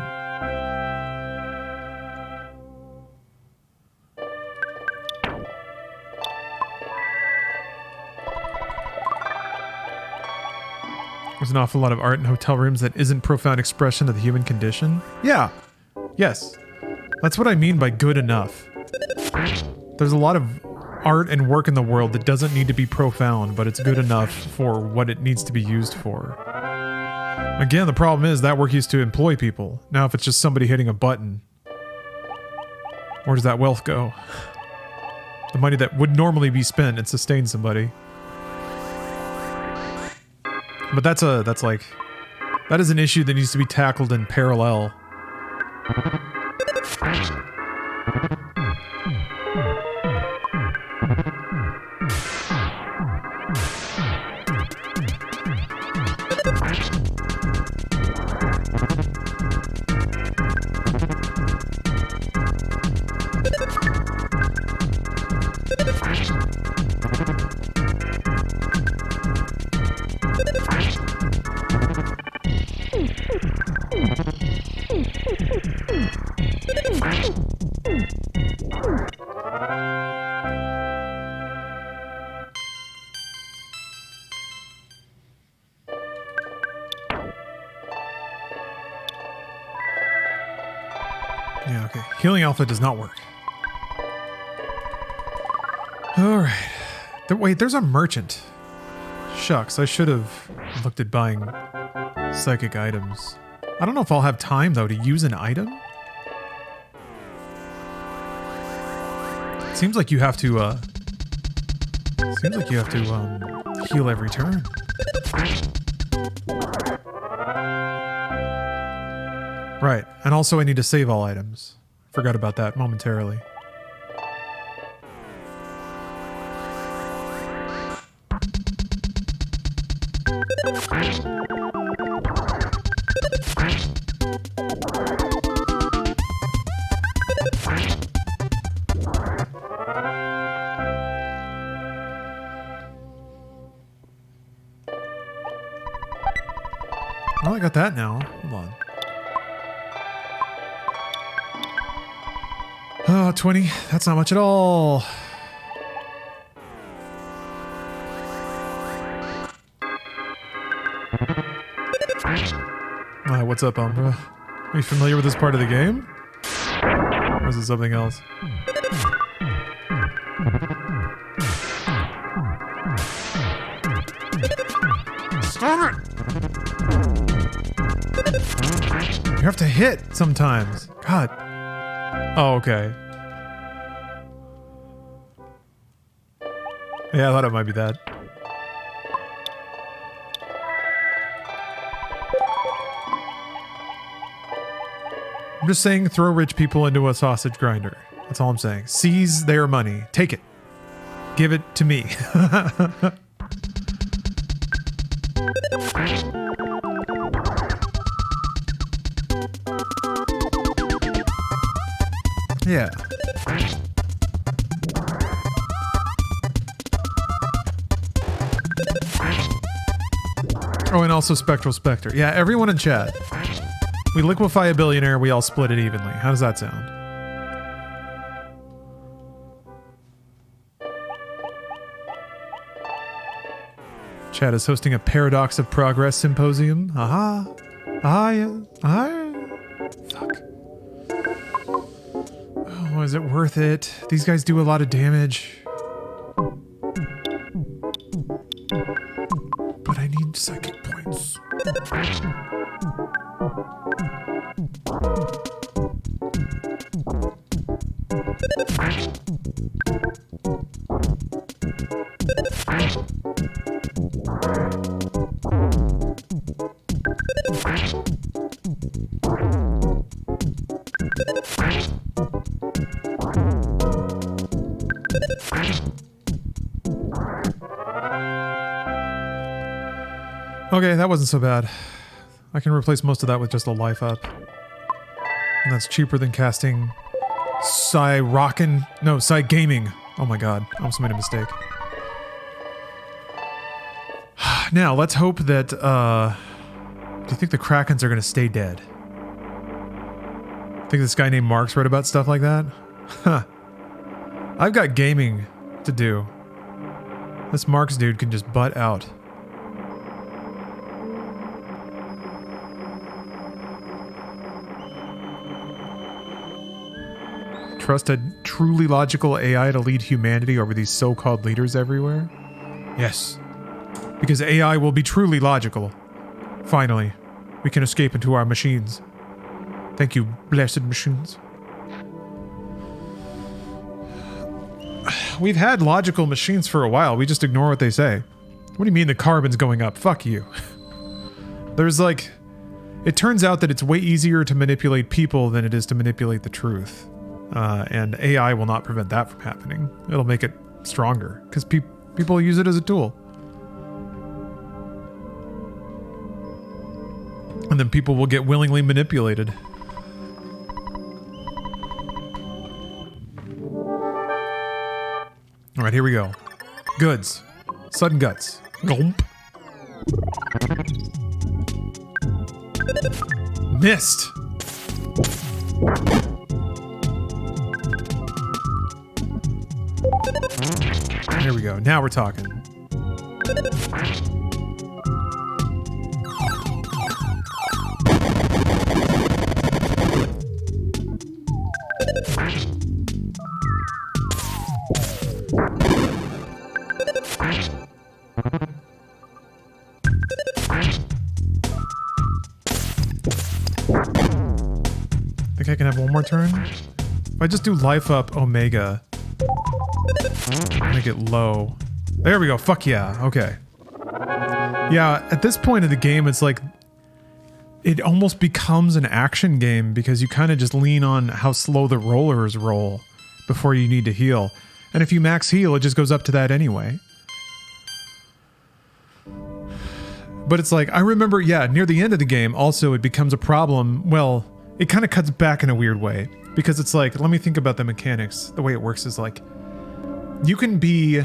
There's an awful lot of art in hotel rooms that isn't profound expression of the human condition. Yeah. Yes. That's what I mean by good enough. There's a lot of art and work in the world that doesn't need to be profound, but it's good enough for what it needs to be used for. Again, the problem is that work used to employ people. Now if it's just somebody hitting a button, where does that wealth go? The money that would normally be spent and sustain somebody. But that is an issue that needs to be tackled in parallel. Yeah, okay. Healing Alpha does not work. Alright. Wait, there's a merchant. Shucks, I should have looked at buying psychic items. I don't know if I'll have time, though, to use an item. It seems like you have to, heal every turn. Right, and also I need to save all items. Forgot about that momentarily. got that now. Hold on. Oh, 20. That's not much at all. What's up, Umbra? Are you familiar with this part of the game? Or is it something else? Stop it! You have to hit sometimes. God. Oh, okay. Yeah, I thought it might be that. I'm just saying throw rich people into a sausage grinder. That's all I'm saying. Seize their money. Take it. Give it to me. Yeah. Oh, and also Spectral Spectre. Yeah, everyone in chat. We liquefy a billionaire, we all split it evenly. How does that sound? Chat is hosting a Paradox of Progress symposium. Aha. Aha, yeah. Aha. Fuck. Oh, is it worth it? These guys do a lot of damage. But I need psychic points. Okay, that wasn't so bad. I can replace most of that with just a life up. And that's cheaper than casting Psy Gaming. Oh my god, I almost made a mistake. Now, let's hope that, do you think the Krakens are gonna stay dead? Think this guy named Marks wrote about stuff like that? Huh. I've got gaming to do. This Marks dude can just butt out. Trust a truly logical AI to lead humanity over these so-called leaders everywhere? Yes. Because AI will be truly logical. Finally, we can escape into our machines. Thank you, blessed machines. We've had logical machines for a while, we just ignore what they say. What do you mean the carbon's going up? Fuck you. There's like... It turns out that it's way easier to manipulate people than it is to manipulate the truth. And AI will not prevent that from happening. It'll make it stronger, because people use it as a tool. And then people will get willingly manipulated. Alright, here we go. Goods. Sudden guts. Gulp. Missed! There we go. Now we're talking. Think I can have one more turn? If I just do life up Omega, make it low. There we go. Fuck yeah. Okay. Yeah, at this point of the game, it's like it almost becomes an action game because you kind of just lean on how slow the rollers roll before you need to heal. And if you max heal, it just goes up to that anyway. But it's like, I remember, yeah, near the end of the game, also it becomes a problem. Well, it kind of cuts back in a weird way because it's like, let me think about the mechanics. The way it works is like, you can be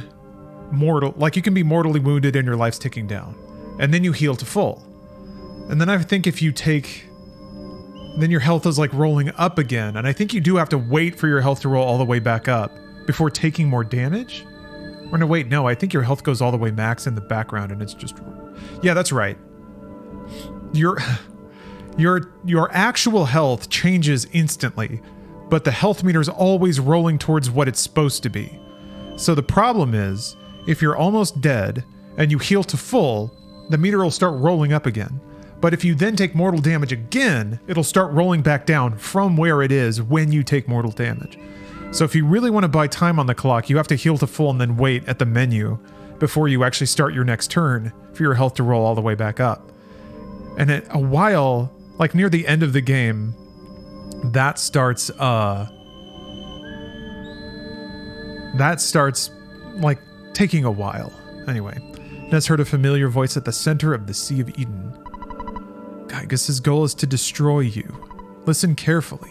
mortal, like you can be mortally wounded and your life's ticking down. And then you heal to full. And then I think if you take... Then your health is like rolling up again. And I think you do have to wait for your health to roll all the way back up before taking more damage. Or no, wait, no. I think your health goes all the way max in the background and it's just... Yeah, that's right. Your actual health changes instantly, but the health meter is always rolling towards what it's supposed to be. So the problem is, if you're almost dead and you heal to full, the meter will start rolling up again. But if you then take mortal damage again, it'll start rolling back down from where it is when you take mortal damage. So if you really want to buy time on the clock, you have to heal to full and then wait at the menu before you actually start your next turn for your health to roll all the way back up. And at a while, like near the end of the game, that starts like taking a while. Anyway, Ness heard a familiar voice at the center of the Sea of Eden. Gygas's goal is to destroy you. Listen carefully.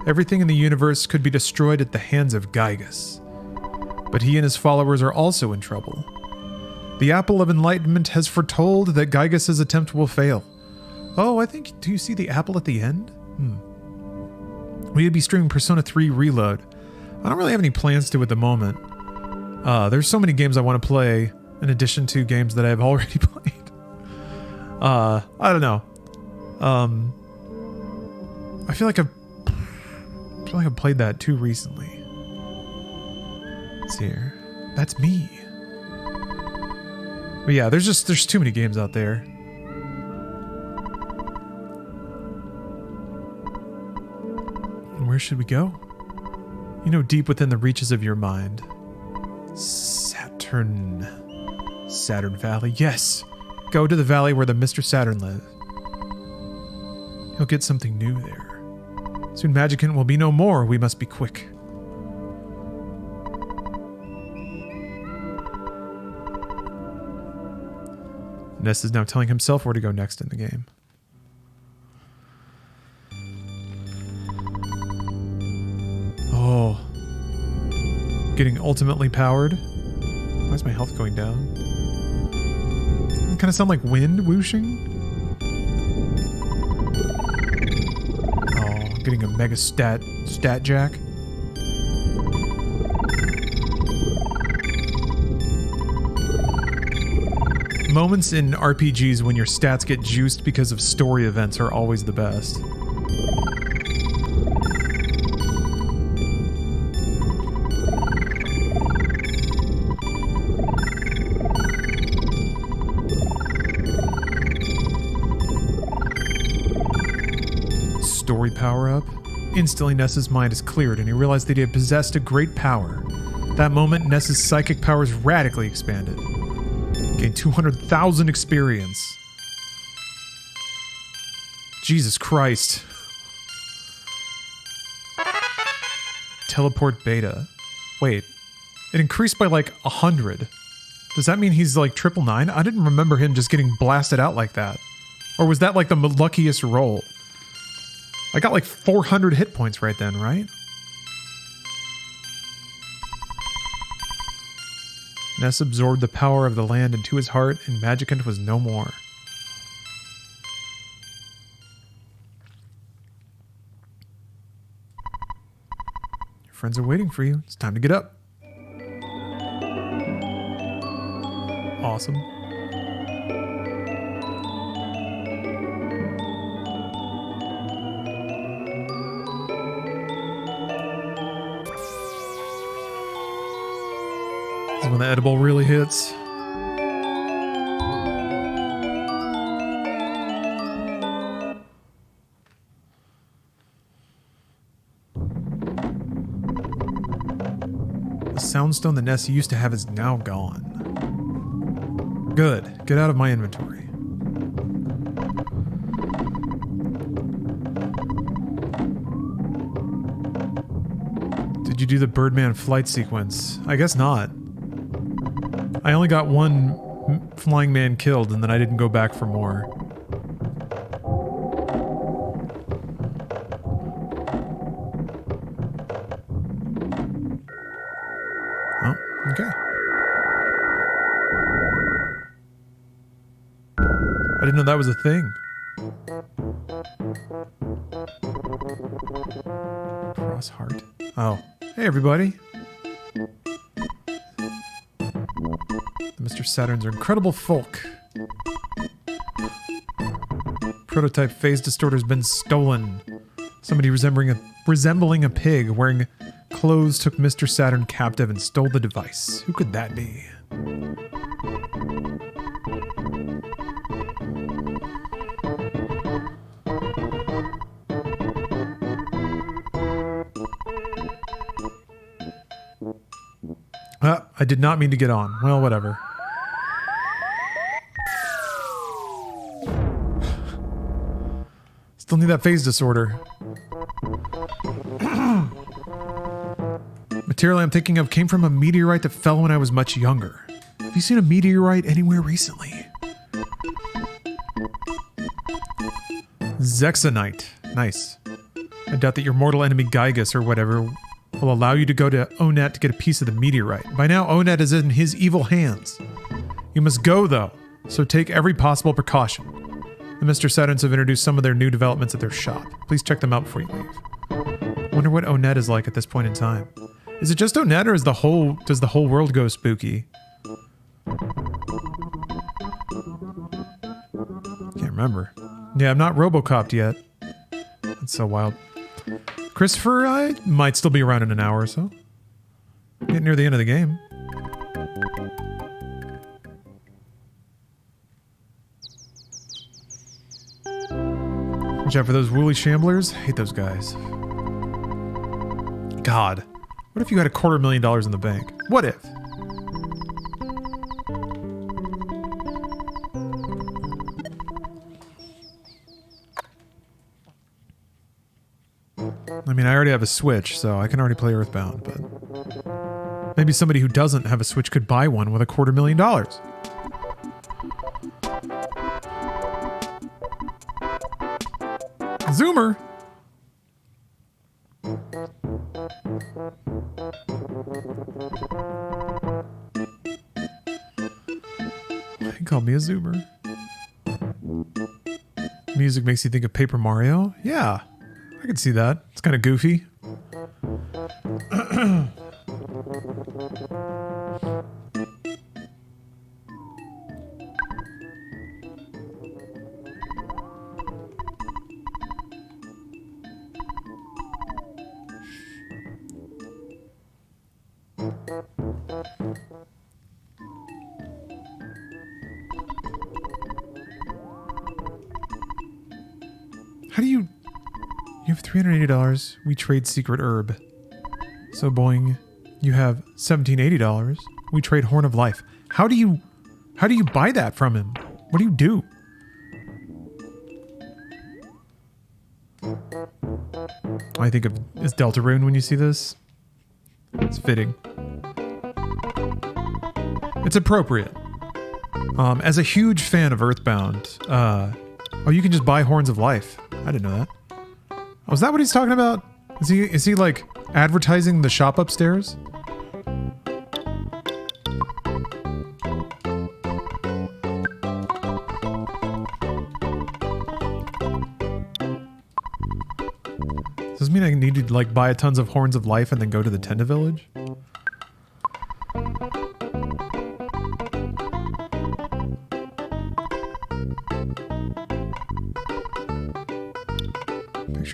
Everything in the universe could be destroyed at the hands of Gygas. But he and his followers are also in trouble. The Apple of Enlightenment has foretold that Gygas's attempt will fail. Oh, do you see the apple at the end? We'd be streaming Persona 3 Reload. I don't really have any plans to at the moment. There's so many games I want to play in addition to games that I've already played. I don't know. I feel like I've played that too recently. Let's see here. That's me. But yeah, there's too many games out there. Where should we go? You know, deep within the reaches of your mind. Saturn Valley. Yes! Go to the valley where the Mr. Saturn lives. You'll get something new there. Soon Magicant will be no more. We must be quick. Ness is now telling himself where to go next in the game. Oh. Getting ultimately powered. Why is my health going down? It kind of sound like wind whooshing. Oh, getting a mega stat jack. Moments in RPGs when your stats get juiced because of story events are always the best. Story power-up. Instantly, Ness's mind is cleared and he realized that he had possessed a great power. That moment, Ness's psychic powers radically expanded. Gained 200,000 experience. Jesus Christ. Teleport beta. Wait. It increased by like 100. Does that mean he's like 999? I didn't remember him just getting blasted out like that. Or was that like the luckiest roll? I got like 400 hit points right then, right? Ness absorbed the power of the land into his heart, and Magicant was no more. Your friends are waiting for you. It's time to get up. Awesome. This is when the edible really hits. The soundstone that Ness used to have is now gone. Good. Get out of my inventory. Did you do the Birdman flight sequence? I guess not. I only got one flying man killed, and then I didn't go back for more. Oh, okay. I didn't know that was a thing. Cross heart. Oh. Hey, everybody. The Mr. Saturns are incredible folk. Prototype phase distorter's been stolen. Somebody resembling a pig wearing clothes took Mr. Saturn captive and stole the device. Who could that be? I did not mean to get on. Well, whatever. Still need that phase disorder. Material I'm thinking of came from a meteorite that fell when I was much younger. Have you seen a meteorite anywhere recently? Zexonite. Nice. I doubt that your mortal enemy Gygus or whatever will allow you to go to Onet to get a piece of the meteorite. By now, Onet is in his evil hands. You must go, though, so take every possible precaution. The Mr. Saturns have introduced some of their new developments at their shop. Please check them out before you leave. Wonder what Onet is like at this point in time. Is it just Onet, or does the whole world go spooky? Can't remember. Yeah, I'm not Robocopped yet. That's so wild. Christopher, I might still be around in an hour or so. Getting near the end of the game. Watch out for those woolly shamblers. Hate those guys. God. What if you had $250,000 in the bank? What if? I mean, I already have a Switch, so I can already play Earthbound, but maybe somebody who doesn't have a Switch could buy one with $250,000. Zoomer! He called me a Zoomer. Music makes you think of Paper Mario? Yeah. I can see that. It's kind of goofy. How do you... You have $380. We trade secret herb. So boing. You have $1,780. We trade horn of life. How do you buy that from him? What do you do? I think of is Deltarune when you see this. It's fitting. It's appropriate. As a huge fan of Earthbound, oh, you can just buy horns of life. I didn't know that. Oh, is that what he's talking about? Is he like advertising the shop upstairs? Does this mean I need to like buy tons of horns of life and then go to the Tenda village?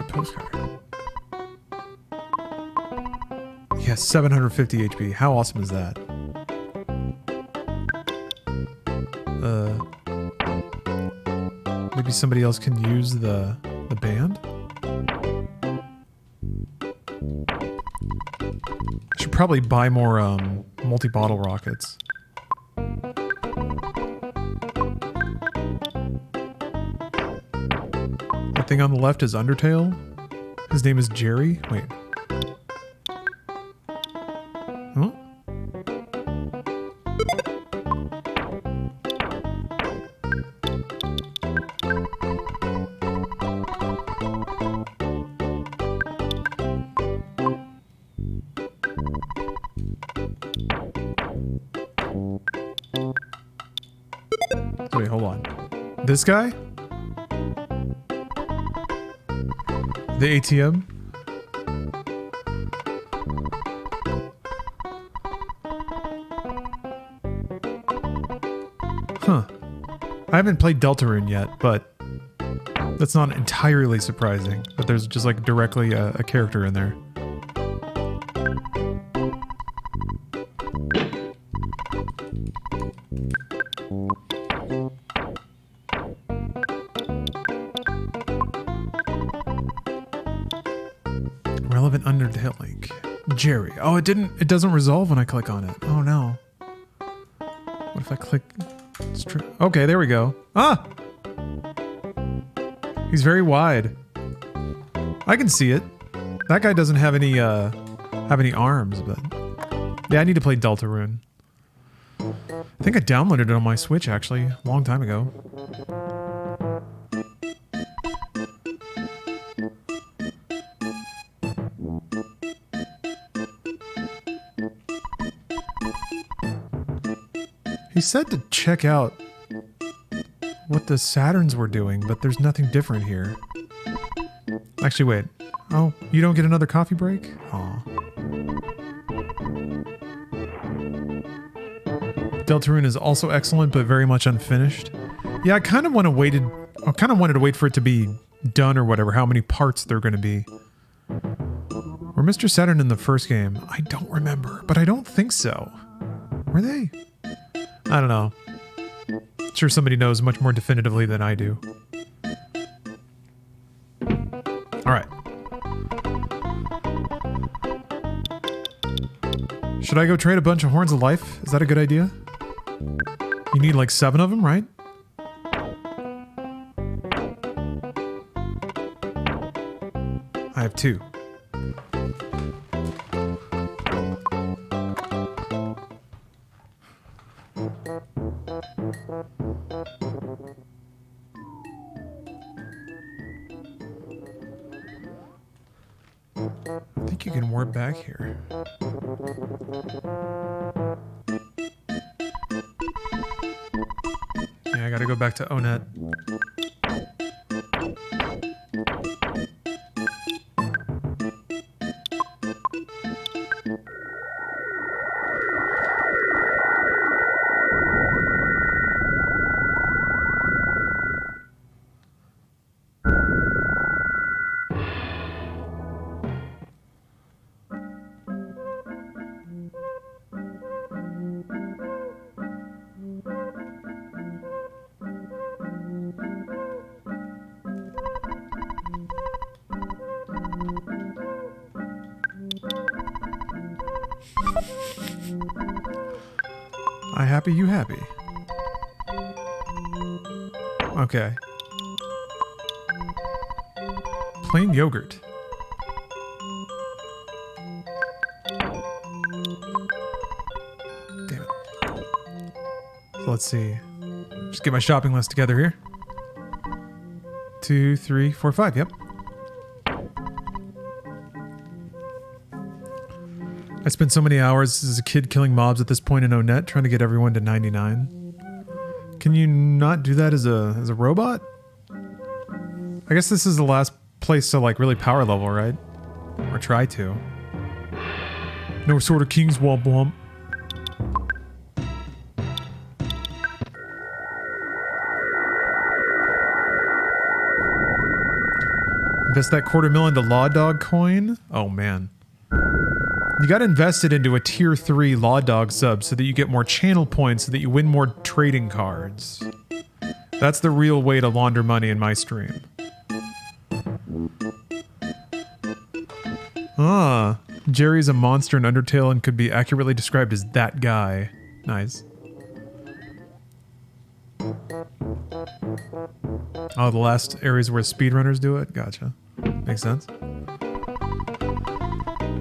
Postcard. Yes, 750 HP. How awesome is that? Maybe somebody else can use the band? I should probably buy more multi-bottle rockets. That thing on the left is Undertale. His name is Jerry. Wait. Huh? Wait, hold on. This guy? The ATM? I haven't played Deltarune yet, but that's not entirely surprising. But there's just like directly a character in there. Relevant Undertale link. Jerry. Oh, it doesn't resolve when I click on it. Oh no. What if I click? Okay, there we go. Ah! He's very wide. I can see it. That guy doesn't have any arms, but yeah, I need to play Deltarune. I think I downloaded it on my Switch actually, a long time ago. He said to check out what the Saturns were doing, but there's nothing different here. Actually, wait. Oh, you don't get another coffee break? Aw. Deltarune is also excellent, but very much unfinished. Yeah, I kind of wanted to wait for it to be done or whatever, how many parts there are going to be. Were Mr. Saturn in the first game? I don't remember, but I don't think so. Were they? I don't know. Sure somebody knows much more definitively than I do. Alright. Should I go trade a bunch of Horns of Life? Is that a good idea? You need like 7 of them, right? I have 2. I think you can warp back here. Yeah, I gotta go back to Onet. I happy, you happy. Okay. Plain yogurt. Damn it. So let's see. Just get my shopping list together here. 2, 3, 4, 5. Yep. I spent so many hours as a kid killing mobs at this point in Onet, trying to get everyone to 99. Can you not do that as a robot? I guess this is the last place to like really power level, right? Or try to. No sort of king's womp womp. Invest that $250,000 into Law Dog coin? Oh man. You gotta invest it into a tier 3 Law Dog sub so that you get more channel points so that you win more trading cards. That's the real way to launder money in my stream. Ah, Jerry's a monster in Undertale and could be accurately described as that guy. Nice. Oh, the last areas where speedrunners do it? Gotcha. Makes sense.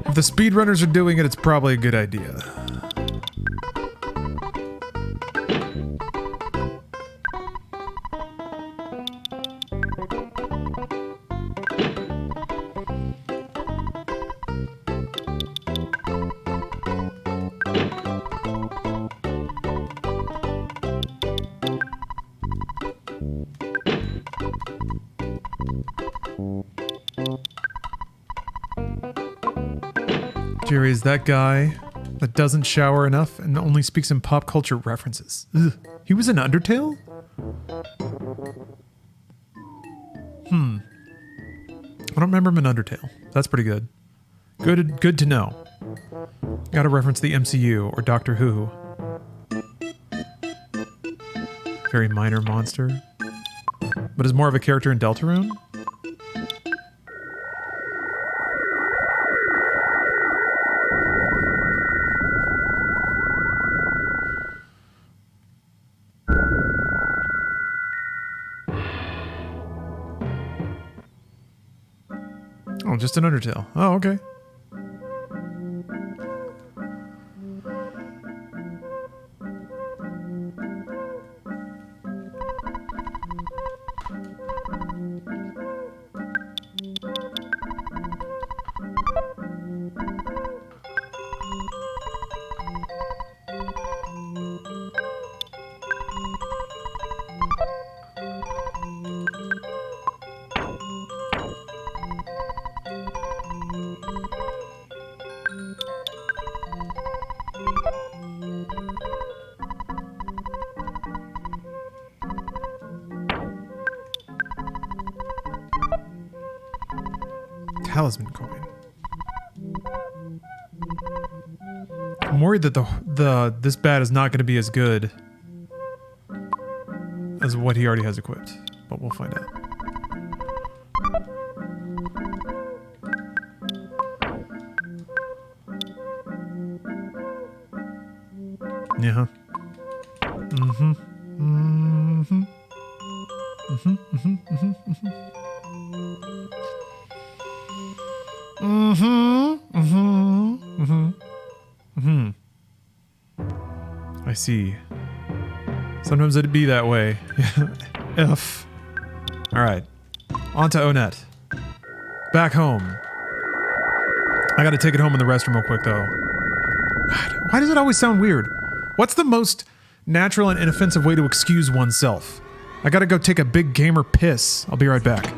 If the speedrunners are doing it, it's probably a good idea. Jerry is that guy that doesn't shower enough and only speaks in pop culture references. Ugh. He was in Undertale? remember him in Undertale. That's pretty good. Good to know. Gotta reference the MCU or Doctor Who. Very minor monster. But is more of a character in Deltarune? Oh, just an Undertale. Oh, okay. Talisman coin. I'm worried that this bat is not going to be as good as what he already has equipped, but we'll find out. Yeah. Mm-hmm. Mm-hmm. Mm-hmm. Mm-hmm. Mm-hmm. Mm-hmm. Mm-hmm. Mm-hmm. Mm-hmm. I see. Sometimes it'd be that way. F. Alright. On to Onet. Back home. I gotta take it home in the restroom real quick though. God, why does it always sound weird? What's the most natural and inoffensive way to excuse oneself? I gotta go take a big gamer piss. I'll be right back.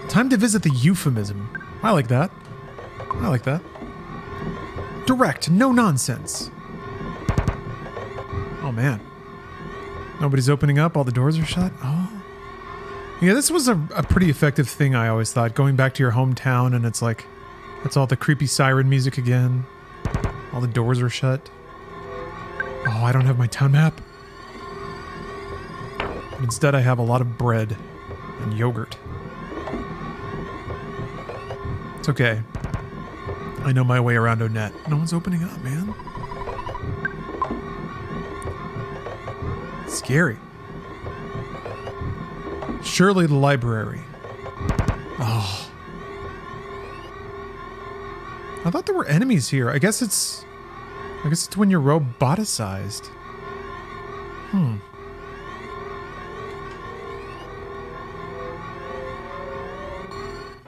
Time to visit the euphemism. I like that. I like that. Direct, no nonsense. Oh man. Nobody's opening up, all the doors are shut. Oh. Yeah, this was a pretty effective thing, I always thought. Going back to your hometown and it's like, that's all the creepy siren music again. All the doors are shut. Oh, I don't have my town map. But instead I have a lot of bread and yogurt. It's okay. I know my way around Onet. No one's opening up, man. It's scary. Surely the library. Oh. I thought there were enemies here. I guess it's when you're roboticized. Hmm.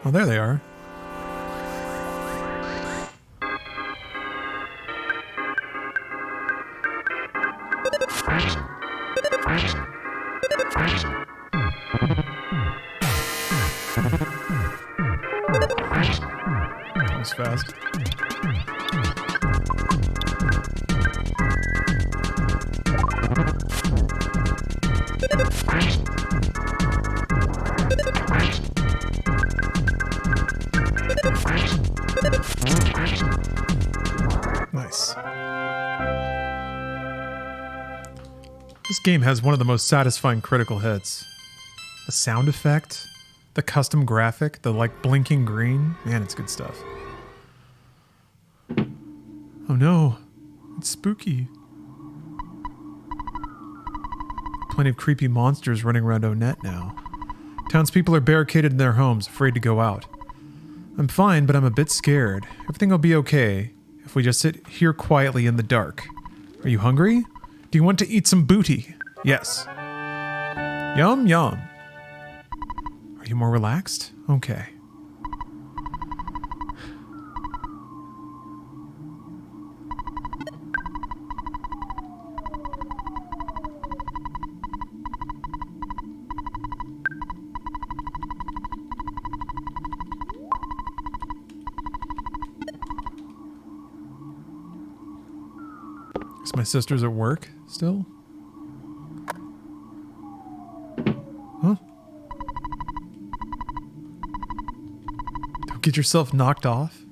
Oh, there they are. That was fast. Nice. This game has one of the most satisfying critical hits. The sound effect, the custom graphic, the like blinking green. Man, it's good stuff. Oh no, it's spooky. Plenty of creepy monsters running around Onet now. Townspeople are barricaded in their homes, afraid to go out. I'm fine, but I'm a bit scared. Everything will be okay if we just sit here quietly in the dark. Are you hungry? Do you want to eat some booty? Yes. Yum, yum. Are you more relaxed? Okay. Is my sister's at work still? Huh? Get yourself knocked off.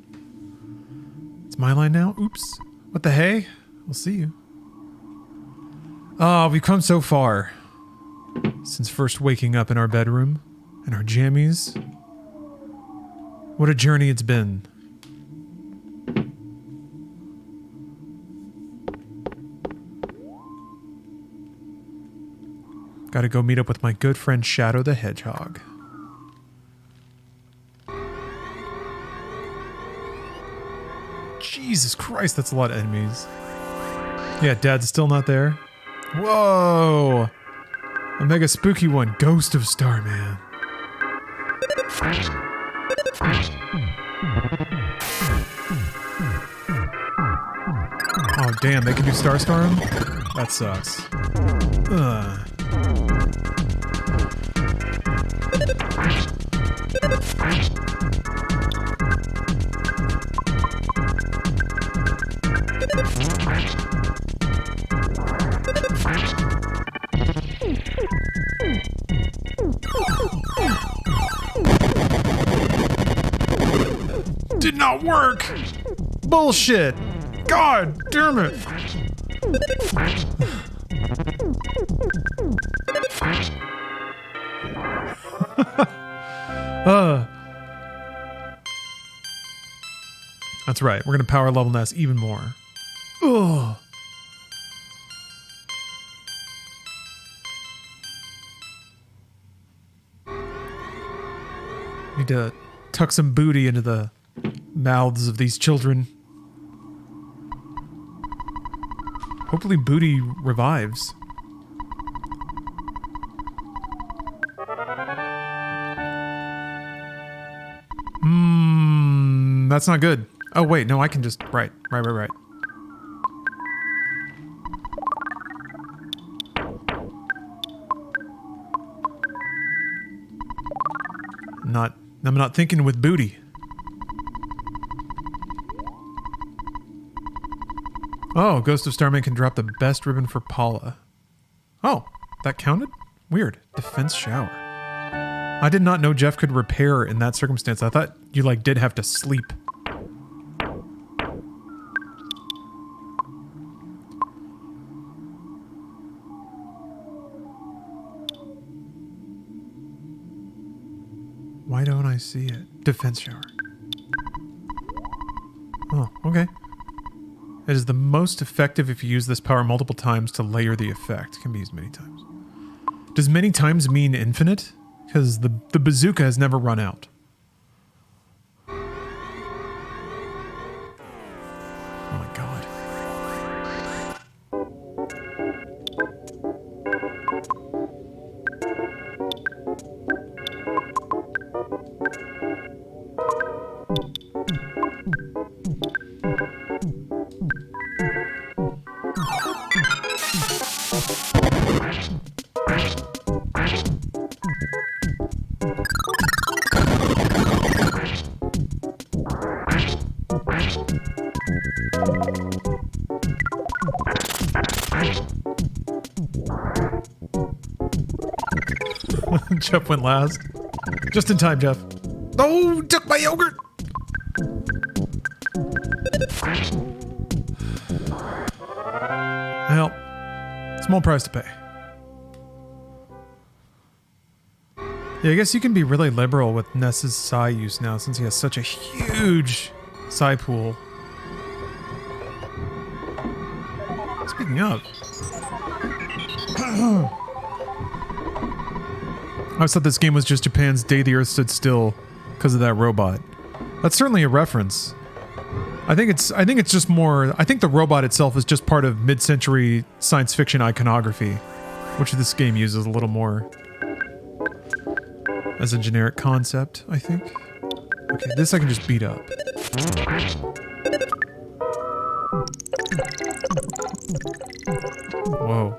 It's my line now? Oops. What the hey? We'll see you. Ah, we've come so far. Since first waking up in our bedroom, in our jammies. What a journey it's been. Gotta go meet up with my good friend Shadow the Hedgehog. Jesus Christ, that's a lot of enemies. Yeah, Dad's still not there. Whoa! A mega spooky one, Ghost of Starman. Oh damn, they can do Starstorm? That sucks. Ugh. Did not work! Bullshit! God damn it! That's right, we're gonna power level Ness even more. Ugh. Need to tuck some booty into the mouths of these children. Hopefully booty revives. That's not good. Oh wait, no, I can just, right. I'm not thinking with booty. Oh, Ghost of Starman can drop the best ribbon for Paula. Oh, that counted? Weird. Defense shower. I did not know Jeff could repair in that circumstance. I thought you, like, did have to sleep. Why don't I see it? Defense shower. Oh, okay. It is the most effective if you use this power multiple times to layer the effect. It can be used many times. Does many times mean infinite? Because the bazooka has never run out. Oh my god. Jeff went last. Just in time, Jeff. Oh, took my yogurt! Well, small price to pay. Yeah, I guess you can be really liberal with Ness's psi use now since he has such a huge psi pool. Speaking of... I always thought this game was just Japan's Day the Earth Stood Still because of that robot. That's certainly a reference. I think it's just more... I think the robot itself is just part of mid-century science fiction iconography, which this game uses a little more as a generic concept, I think. Okay, this I can just beat up. Whoa.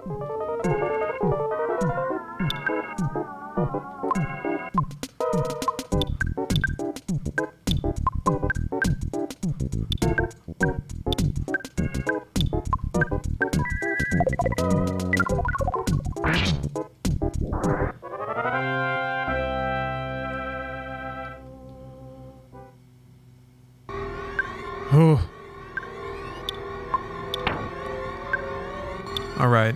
Oh. Alright.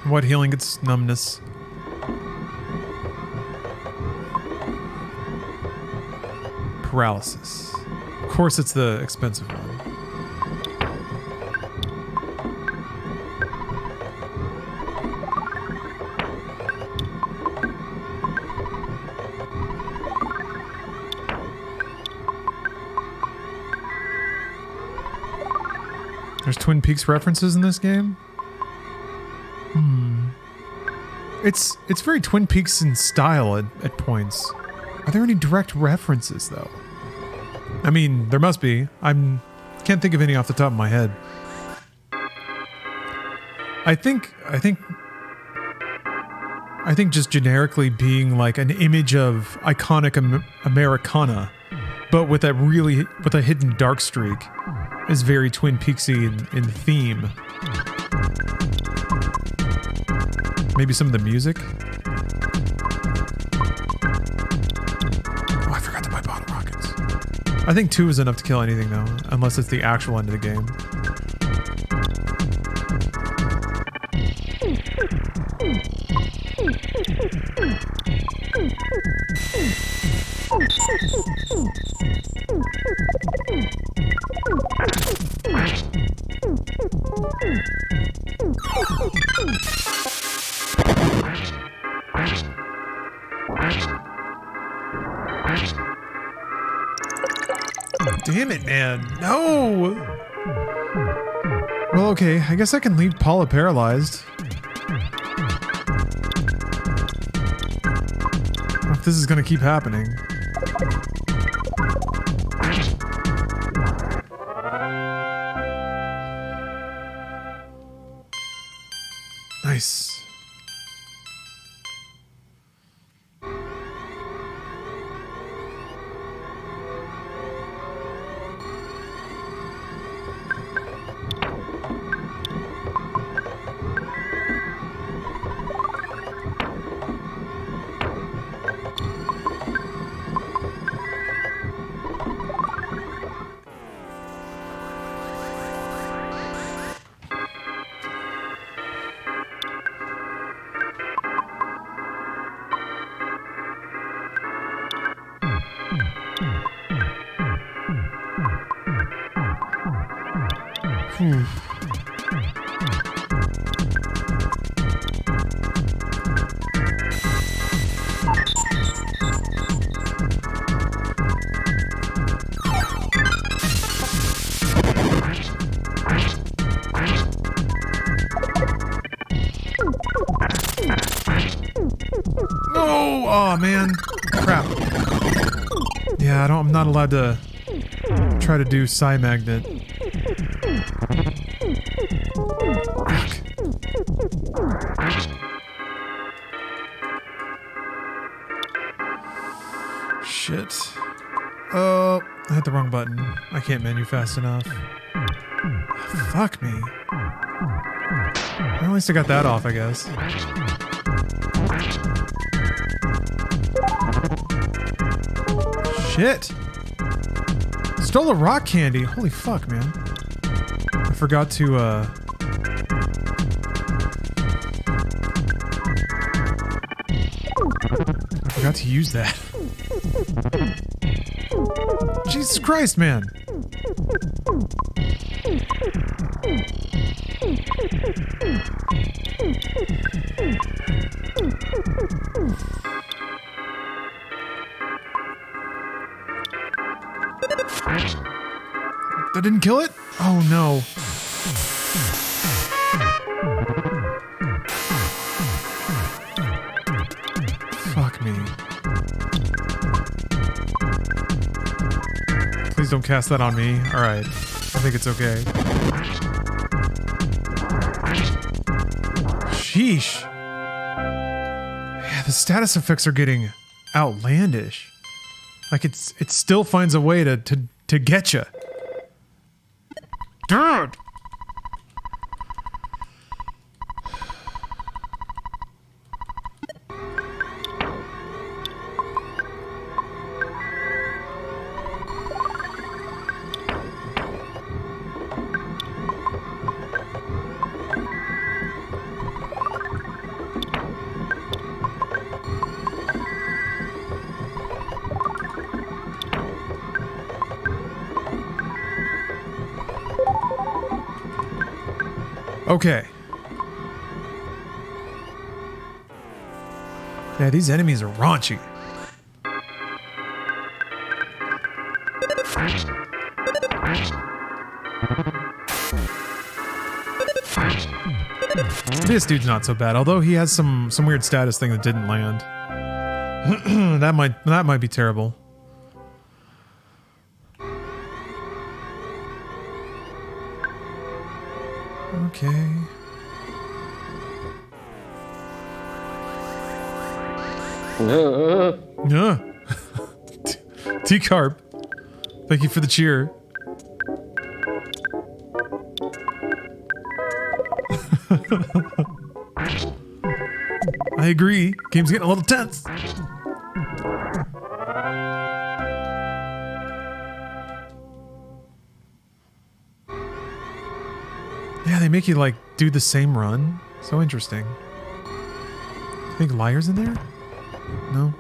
What healing gets numbness? Paralysis. Of course it's the expensive one. There's Twin Peaks references in this game? It's very Twin Peaks in style at points. Are there any direct references though? I mean, there must be. Can't think of any off the top of my head. I think just generically being like an image of iconic Americana, but with a hidden dark streak, is very Twin Peaksy in theme. Maybe some of the music. Oh, I forgot to buy bottle rockets. I think 2 is enough to kill anything though, unless it's the actual end of the game. Damn it, man. No! Well, okay. I guess I can leave Paula paralyzed. If this is gonna keep happening. Nice. No! Oh man. Crap. Yeah, I'm not allowed to try to do Psi Magnet. Shit. Oh, I hit the wrong button. I can't menu fast enough. Fuck me. Well, at least I got that off, I guess. Shit. Stole a rock candy. Holy fuck, man. I forgot to, I forgot to use that. Jesus Christ, man. That didn't kill it? Oh no. Fuck me. Please don't cast that on me. Alright. I think it's okay. Sheesh. Yeah, the status effects are getting outlandish. Like it still finds a way to get you. Dude. Okay. Yeah, these enemies are raunchy. This dude's not so bad, although he has some weird status thing that didn't land. that might be terrible. Okay. Yeah. T-Carp. Thank you for the cheer. I agree. Game's getting a little tense. Yeah, they make you like do the same run. So interesting. I think Liar's in there? No.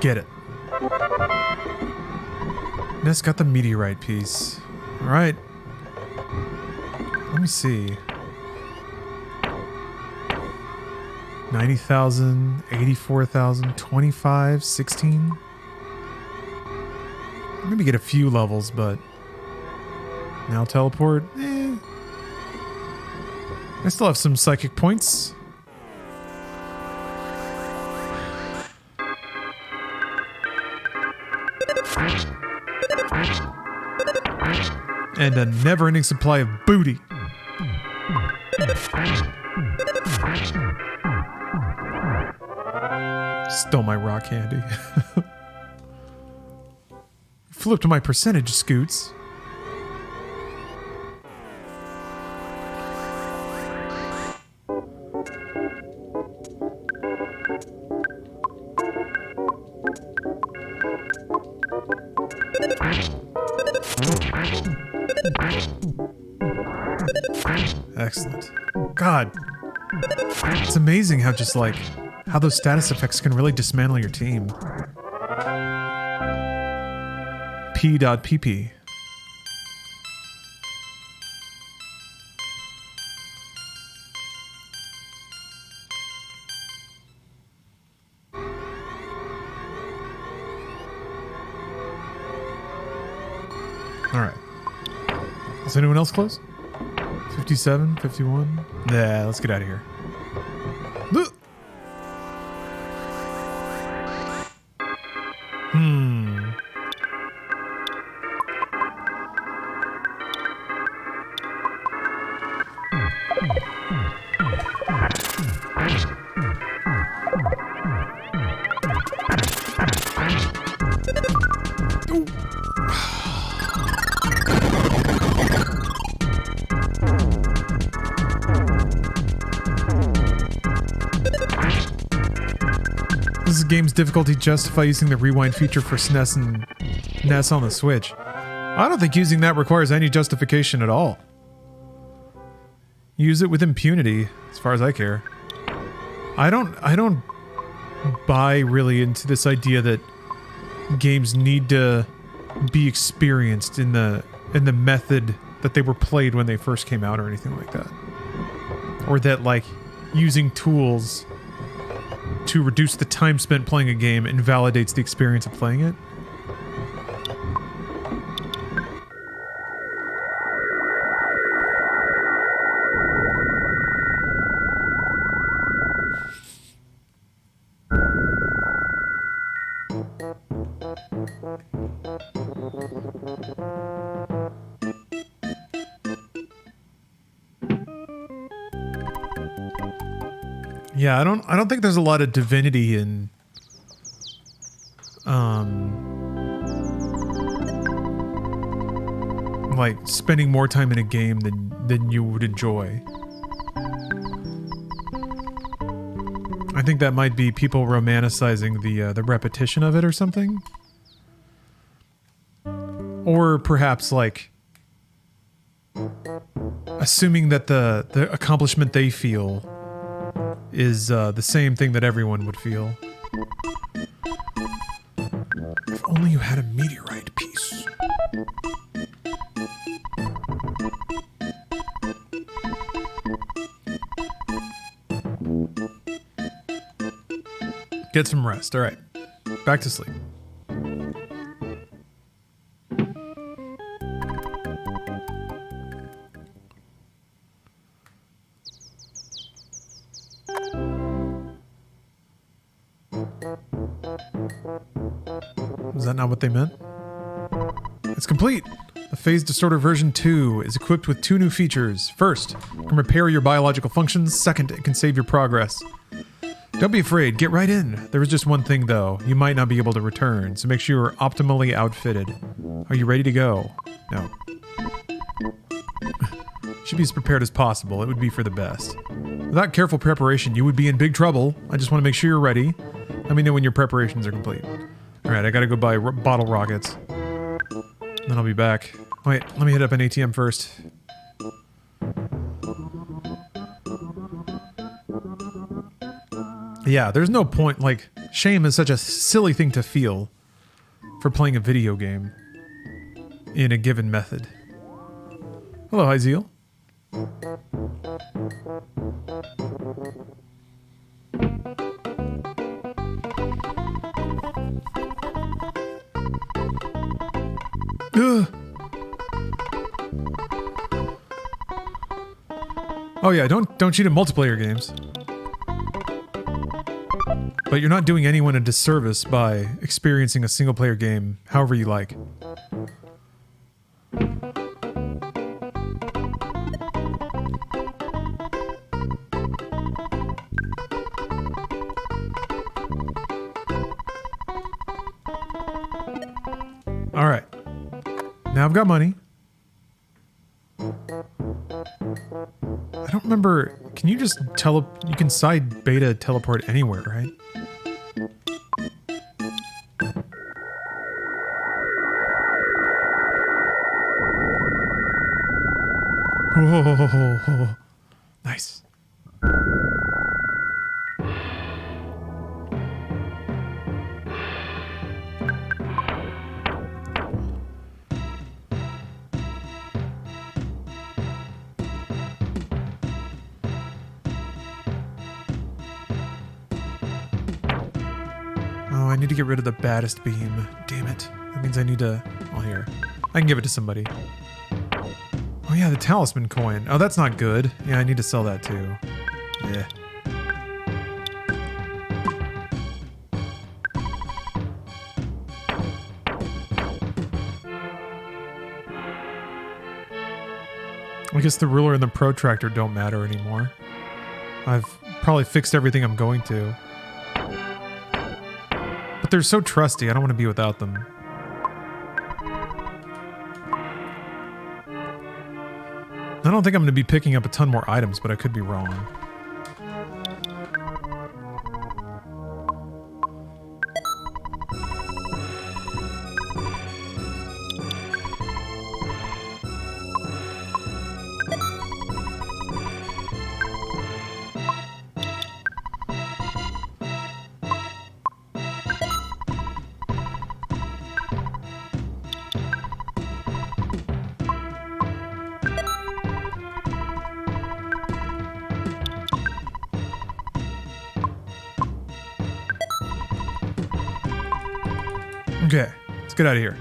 Get it. Ness got the meteorite piece. Alright. Let me see. 90,000, 84,000, 25, 16. Maybe get a few levels, but now teleport. I still have some psychic points. And a never-ending supply of booty. Stole my rock candy. Flipped my percentage, Scoots. Excellent. God. It's amazing how just like how those status effects can really dismantle your team. P.PP. Alright. Is anyone else close? 57, 51? Nah, let's get out of here. Does the game's difficulty justify using the rewind feature for SNES and NES on the Switch? I don't think using that requires any justification at all. Use it with impunity, as far as I care. I don't buy really into this idea that games need to be experienced in the method that they were played when they first came out or anything like that. Or that like using tools to reduce the time spent playing a game invalidates the experience of playing it. Yeah, I don't think there's a lot of divinity in like spending more time in a game than you would enjoy. I think that might be people romanticizing the repetition of it or something. Or perhaps like assuming that the accomplishment they feel is the same thing that everyone would feel. If only you had a meteorite piece. Get some rest. All right. Back to sleep. Is that not what they meant? It's complete! The Phase Distorter version 2 is equipped with 2 new features. First, it can repair your biological functions. Second, it can save your progress. Don't be afraid, get right in. There is just one thing though, you might not be able to return, so make sure you're optimally outfitted. Are you ready to go? No. Should be as prepared as possible, it would be for the best. Without careful preparation, you would be in big trouble. I just want to make sure you're ready. Let me know when your preparations are complete. Alright, I gotta go buy bottle rockets. Then I'll be back. Wait, let me hit up an ATM first. Yeah, there's no point, like, shame is such a silly thing to feel for playing a video game in a given method. Hello, Hyzeal. Ugh. Oh yeah, don't cheat in multiplayer games. But you're not doing anyone a disservice by experiencing a single-player game however you like. Alright. Now I've got money. I don't remember... Can you just you can side beta teleport anywhere, right? Oh, nice. Oh, I need to get rid of the baddest beam. Damn it. That means I need to... Oh, here. I can give it to somebody. Oh yeah, the talisman coin. Oh, that's not good. Yeah, I need to sell that too. Yeah. I guess the ruler and the protractor don't matter anymore. I've probably fixed everything I'm going to. But they're so trusty, I don't want to be without them. I don't think I'm going to be picking up a ton more items, but I could be wrong. Okay, let's get out of here.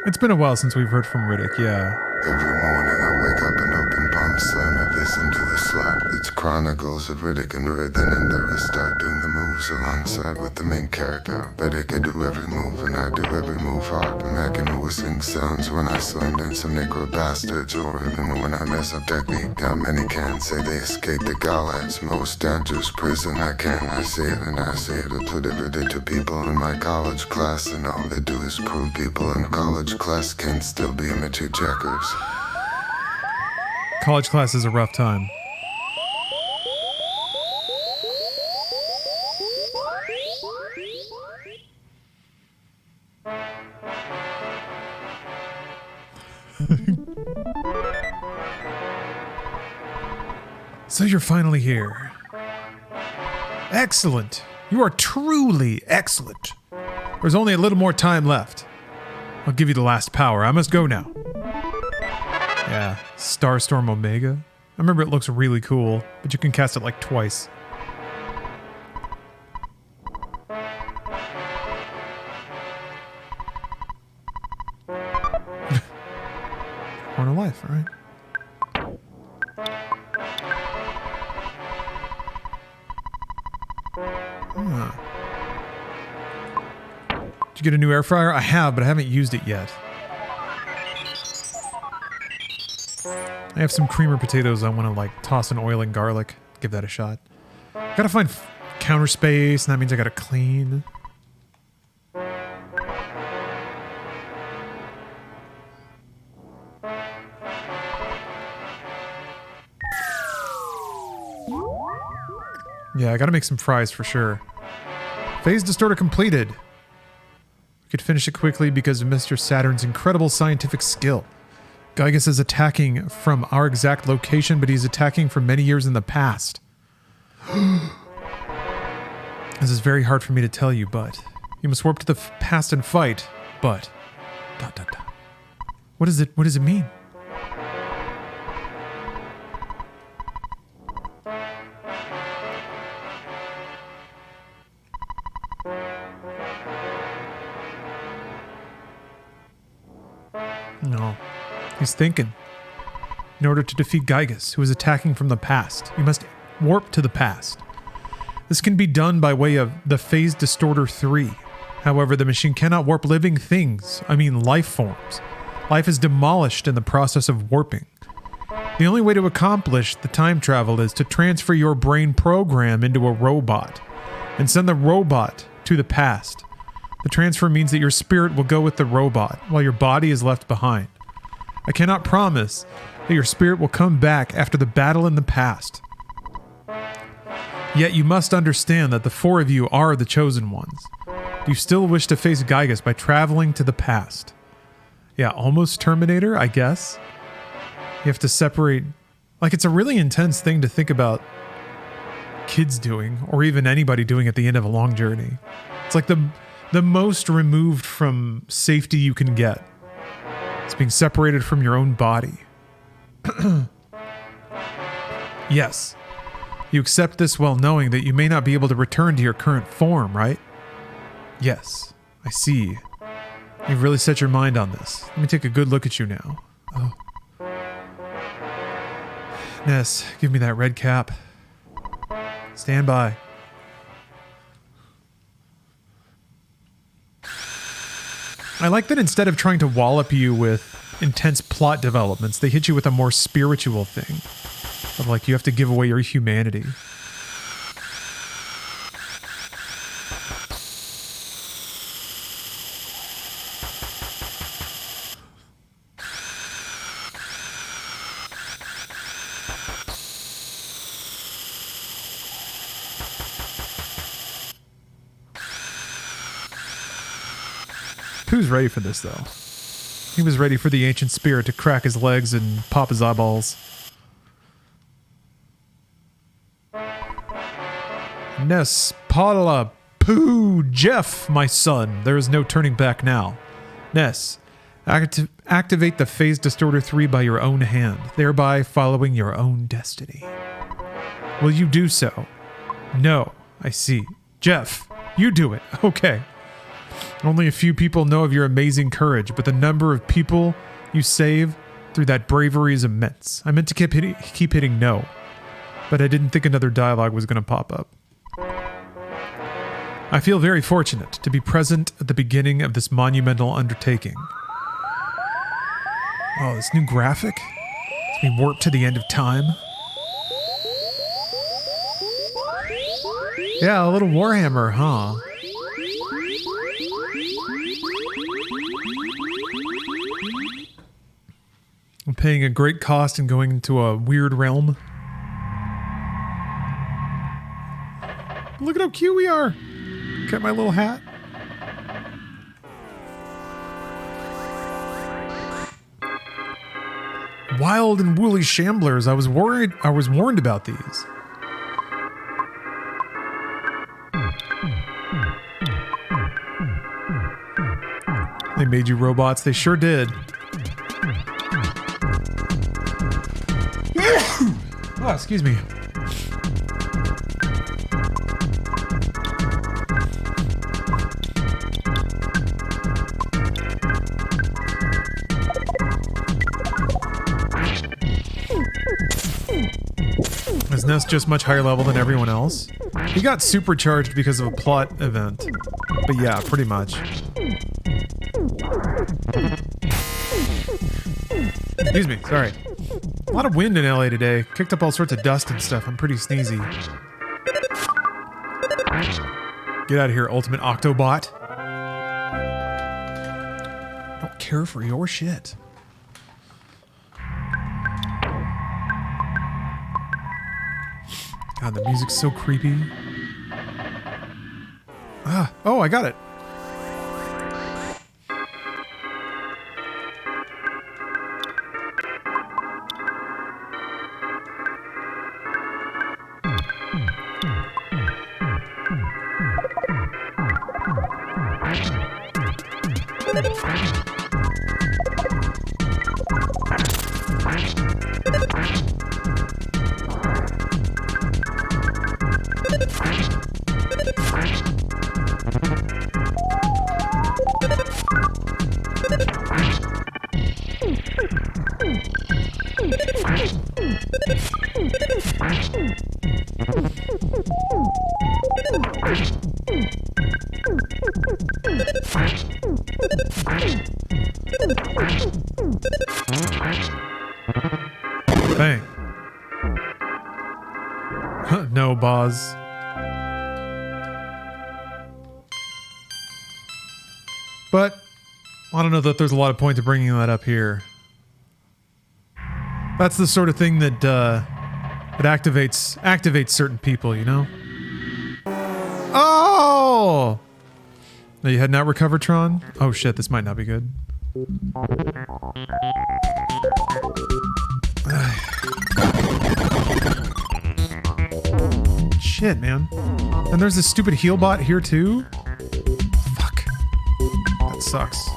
It's been a while since we've heard from Riddick, yeah. Every morning I wake up and open pumps and I listen to the slap. It's chronicles of Riddick and Red. Then in there I start doing the moves alongside with the main character. Riddick, I do every move and I do every move hard. And I can always sing sounds when I slam dance some negro bastards. Or even when I mess up technique. How many can say they escaped the Galad's most dangerous prison? I can, I say it and I say it. I put every day to people in my college class. And all they do is prove people in college class can still be amateur checkers. College class is a rough time. So you're finally here. Excellent. You are truly excellent. There's only a little more time left. I'll give you the last power. I must go now. Yeah, Starstorm Omega. I remember it looks really cool, but you can cast it like twice. Horn of Life, alright. Did you get a new air fryer? I have, but I haven't used it yet. I have some creamer potatoes I want to like toss in oil and garlic. Give that a shot. Gotta find counter space, and that means I gotta clean. Yeah, I gotta make some fries for sure. Phase distorter completed. We could finish it quickly because of Mr. Saturn's incredible scientific skill. Gygas is attacking from our exact location, but he's attacking from many years in the past. This is very hard for me to tell you, but you must warp to the past and fight. But What does it mean? No. He's thinking. In order to defeat Gygas, who is attacking from the past, you must warp to the past. This can be done by way of the Phase Distorter 3. However, the machine cannot warp living things, life forms. Life is demolished in the process of warping. The only way to accomplish the time travel is to transfer your brain program into a robot and send the robot to the past. The transfer means that your spirit will go with the robot while your body is left behind. I cannot promise that your spirit will come back after the battle in the past. Yet you must understand that the four of you are the chosen ones. Do you still wish to face Gygas by traveling to the past? Yeah, almost Terminator, I guess. You have to separate... Like, it's a really intense thing to think about kids doing, or even anybody doing at the end of a long journey. It's like the most removed from safety you can get. It's being separated from your own body. Yes. You accept this while knowing that you may not be able to return to your current form, right? Yes, I see. You've really set your mind on this. Let me take a good look at you now. Oh. Ness, give me that red cap. Stand by. I like that instead of trying to wallop you with intense plot developments, they hit you with a more spiritual thing. Of like, you have to give away your humanity. Who's ready for this, though? He was ready for the ancient spirit to crack his legs and pop his eyeballs. Ness, Paula, Pooh, Jeff, my son. There is no turning back now. Ness, activate the Phase Distorter 3 by your own hand, thereby following your own destiny. Will you do so? No, I see. Jeff, you do it. Okay. Only a few people know of your amazing courage, but the number of people you save through that bravery is immense. I meant to keep hitting no, but I didn't think another dialogue was going to pop up. I feel very fortunate to be present at the beginning of this monumental undertaking. Oh, this new graphic? It's being warped to the end of time. Yeah, a little Warhammer, huh? I'm paying a great cost and going into a weird realm. Look at how cute we are. Look at my little hat. Wild and woolly shamblers. I was warned about these. They made you robots. They sure did. Oh, excuse me. Is Ness just much higher level than everyone else? He got supercharged because of a plot event. But yeah, pretty much. Excuse me, sorry. A lot of wind in LA today. Kicked up all sorts of dust and stuff. I'm pretty sneezy. Get out of here, Ultimate Octobot. Don't care for your shit. God, the music's so creepy. Ah, oh, I got it. Bang. No, Boz. But I don't know that there's a lot of point to bringing that up here. That's the sort of thing that activates certain people, you know? Oh! No, you had not recovered, Tron? Oh shit, this might not be good. Shit, man. And there's this stupid heal bot here too? Fuck. That sucks.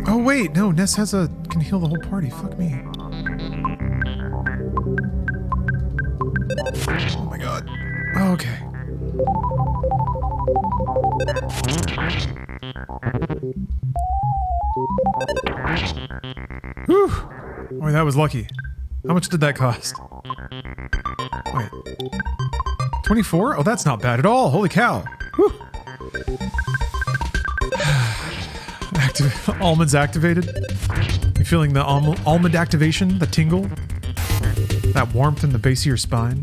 Oh wait, no, Ness can heal the whole party. Fuck me. Oh my god. Oh, okay. Whew. Boy, that was lucky. How much did that cost? Wait. 24? Oh, that's not bad at all. Holy cow. Whew. Almonds activated. You feeling the almond activation? The tingle? That warmth in the base of your spine?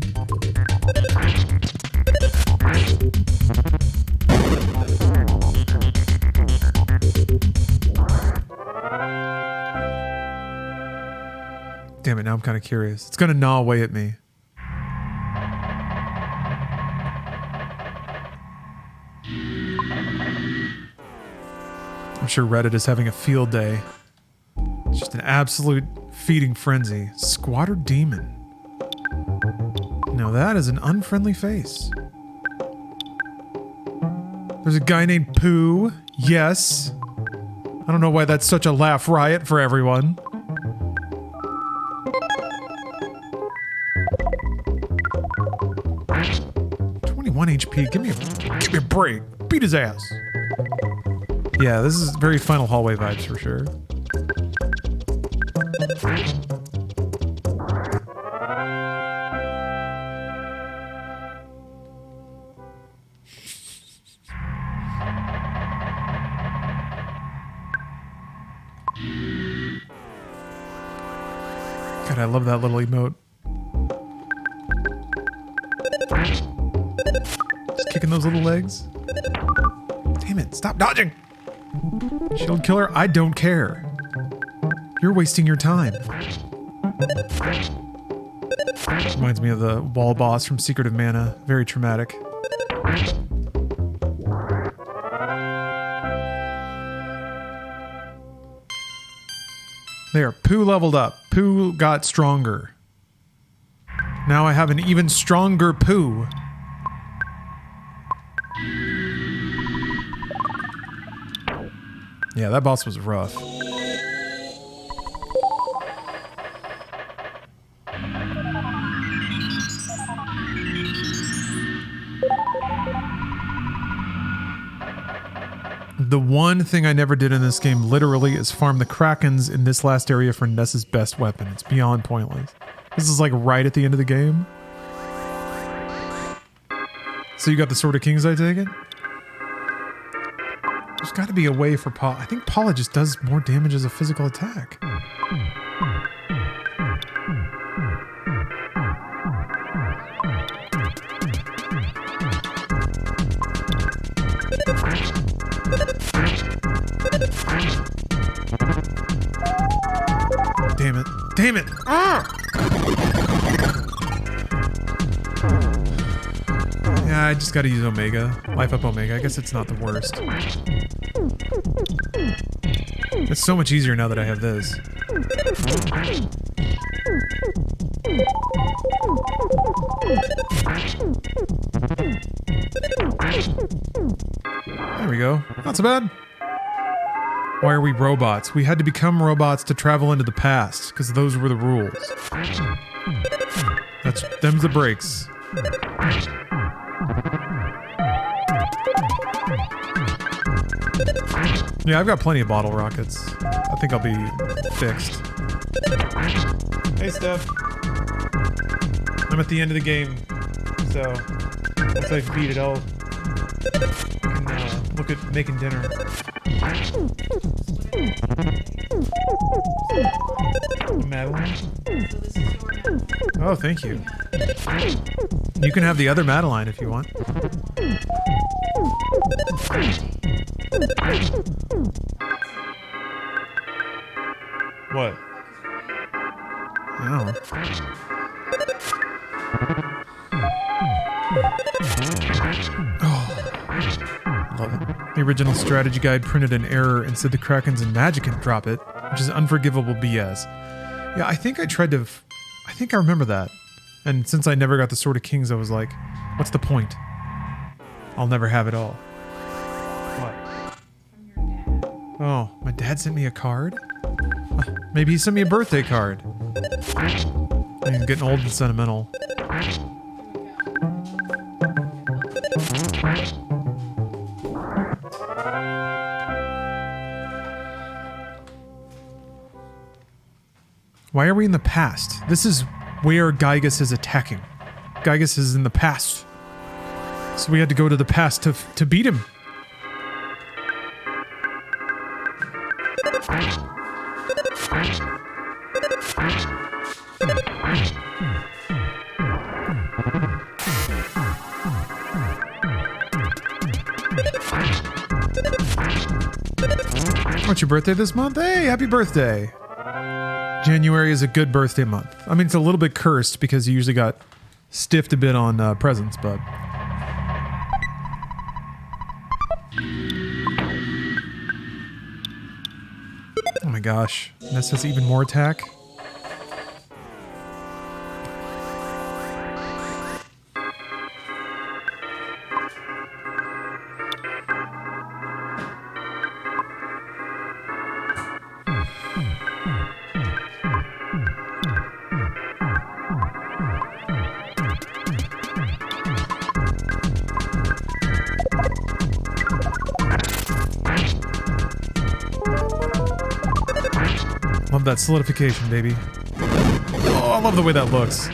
Damn it, now I'm kind of curious. It's gonna gnaw away at me. I'm sure Reddit is having a field day. It's just an absolute feeding frenzy. Squatter Demon. Now that is an unfriendly face. There's a guy named Pooh. Yes. I don't know why that's such a laugh riot for everyone. HP. Give me a break. Beat his ass. Yeah, this is very Final Hallway vibes for sure. God, I love that little emote. Kicking those little legs. Damn it, stop dodging! Shield killer, I don't care. You're wasting your time. Reminds me of the wall boss from Secret of Mana. Very traumatic. There, Pooh leveled up. Pooh got stronger. Now I have an even stronger Pooh. Yeah, that boss was rough. The one thing I never did in this game, literally, is farm the Krakens in this last area for Ness's best weapon. It's beyond pointless. This is like right at the end of the game. So you got the Sword of Kings, I take it? There's got to be a way for Paula. I think Paula just does more damage as a physical attack. Damn it. Damn it! Ah! Yeah, I just gotta use Omega. Life up Omega. I guess it's not the worst. It's so much easier now that I have this. There we go. Not so bad. Why are we robots? We had to become robots to travel into the past, because those were the rules. Them's the breaks. Yeah, I've got plenty of bottle rockets. I think I'll be fixed. Hey, Steph. I'm at the end of the game, so once I beat it, I'll look at making dinner. Madeline? Oh, thank you. You can have the other Madeline if you want. What? Oh. Love it. The original strategy guide printed an error and said the Krakens and magic can drop it, which is unforgivable BS. Yeah, I think I tried to... I think I remember that. And since I never got the Sword of Kings, I was like, what's the point? I'll never have it all. What? Oh, my dad sent me a card? Maybe he sent me a birthday card. I'm getting old and sentimental. Why are we in the past? This is where Gygus is attacking. Gygus is in the past. So we had to go to the past to beat him. What's your birthday this month? Hey, happy birthday. January is a good birthday month. I mean, it's a little bit cursed because you usually got stiffed a bit on presents, but... Oh my gosh. Ness has even more attack? Love that solidification, baby. Oh, I love the way that looks.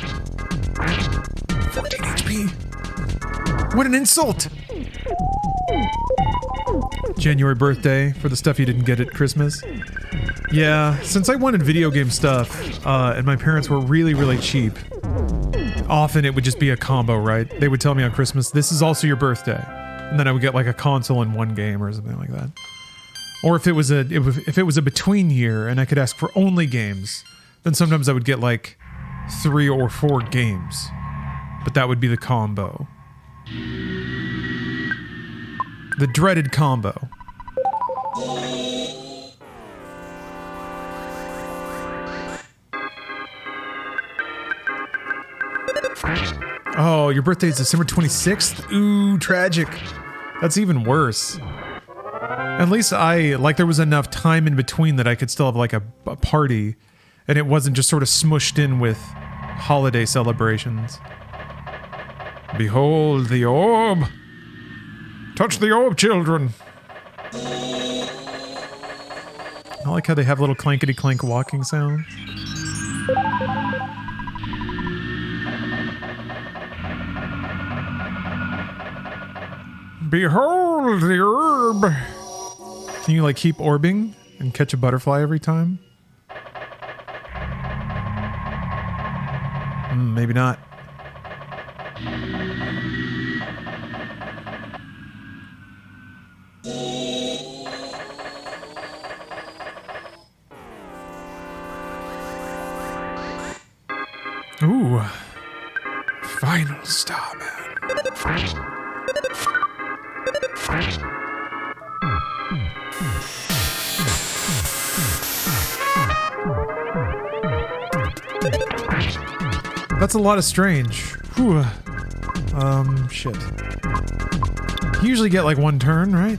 14 HP. What an insult! January birthday for the stuff you didn't get at Christmas. Yeah, since I wanted video game stuff, and my parents were really, really cheap, often it would just be a combo, right? They would tell me on Christmas, this is also your birthday. And then I would get like a console and one game or something like that. Or if it was a between year and I could ask for only games, then sometimes I would get like 3 or 4 games. But that would be the combo. The dreaded combo. Oh, your birthday is December 26th? Ooh, tragic. That's even worse. At least there was enough time in between that I could still have like a party, and it wasn't just sort of smushed in with holiday celebrations. Behold the orb! Touch the orb, children! I like how they have little clankety-clank walking sounds. Behold the orb! Can you, like, keep orbing and catch a butterfly every time? Maybe not. Ooh. Final star, man. That's a lot of strange. Whew. Shit. You usually get like one turn, right?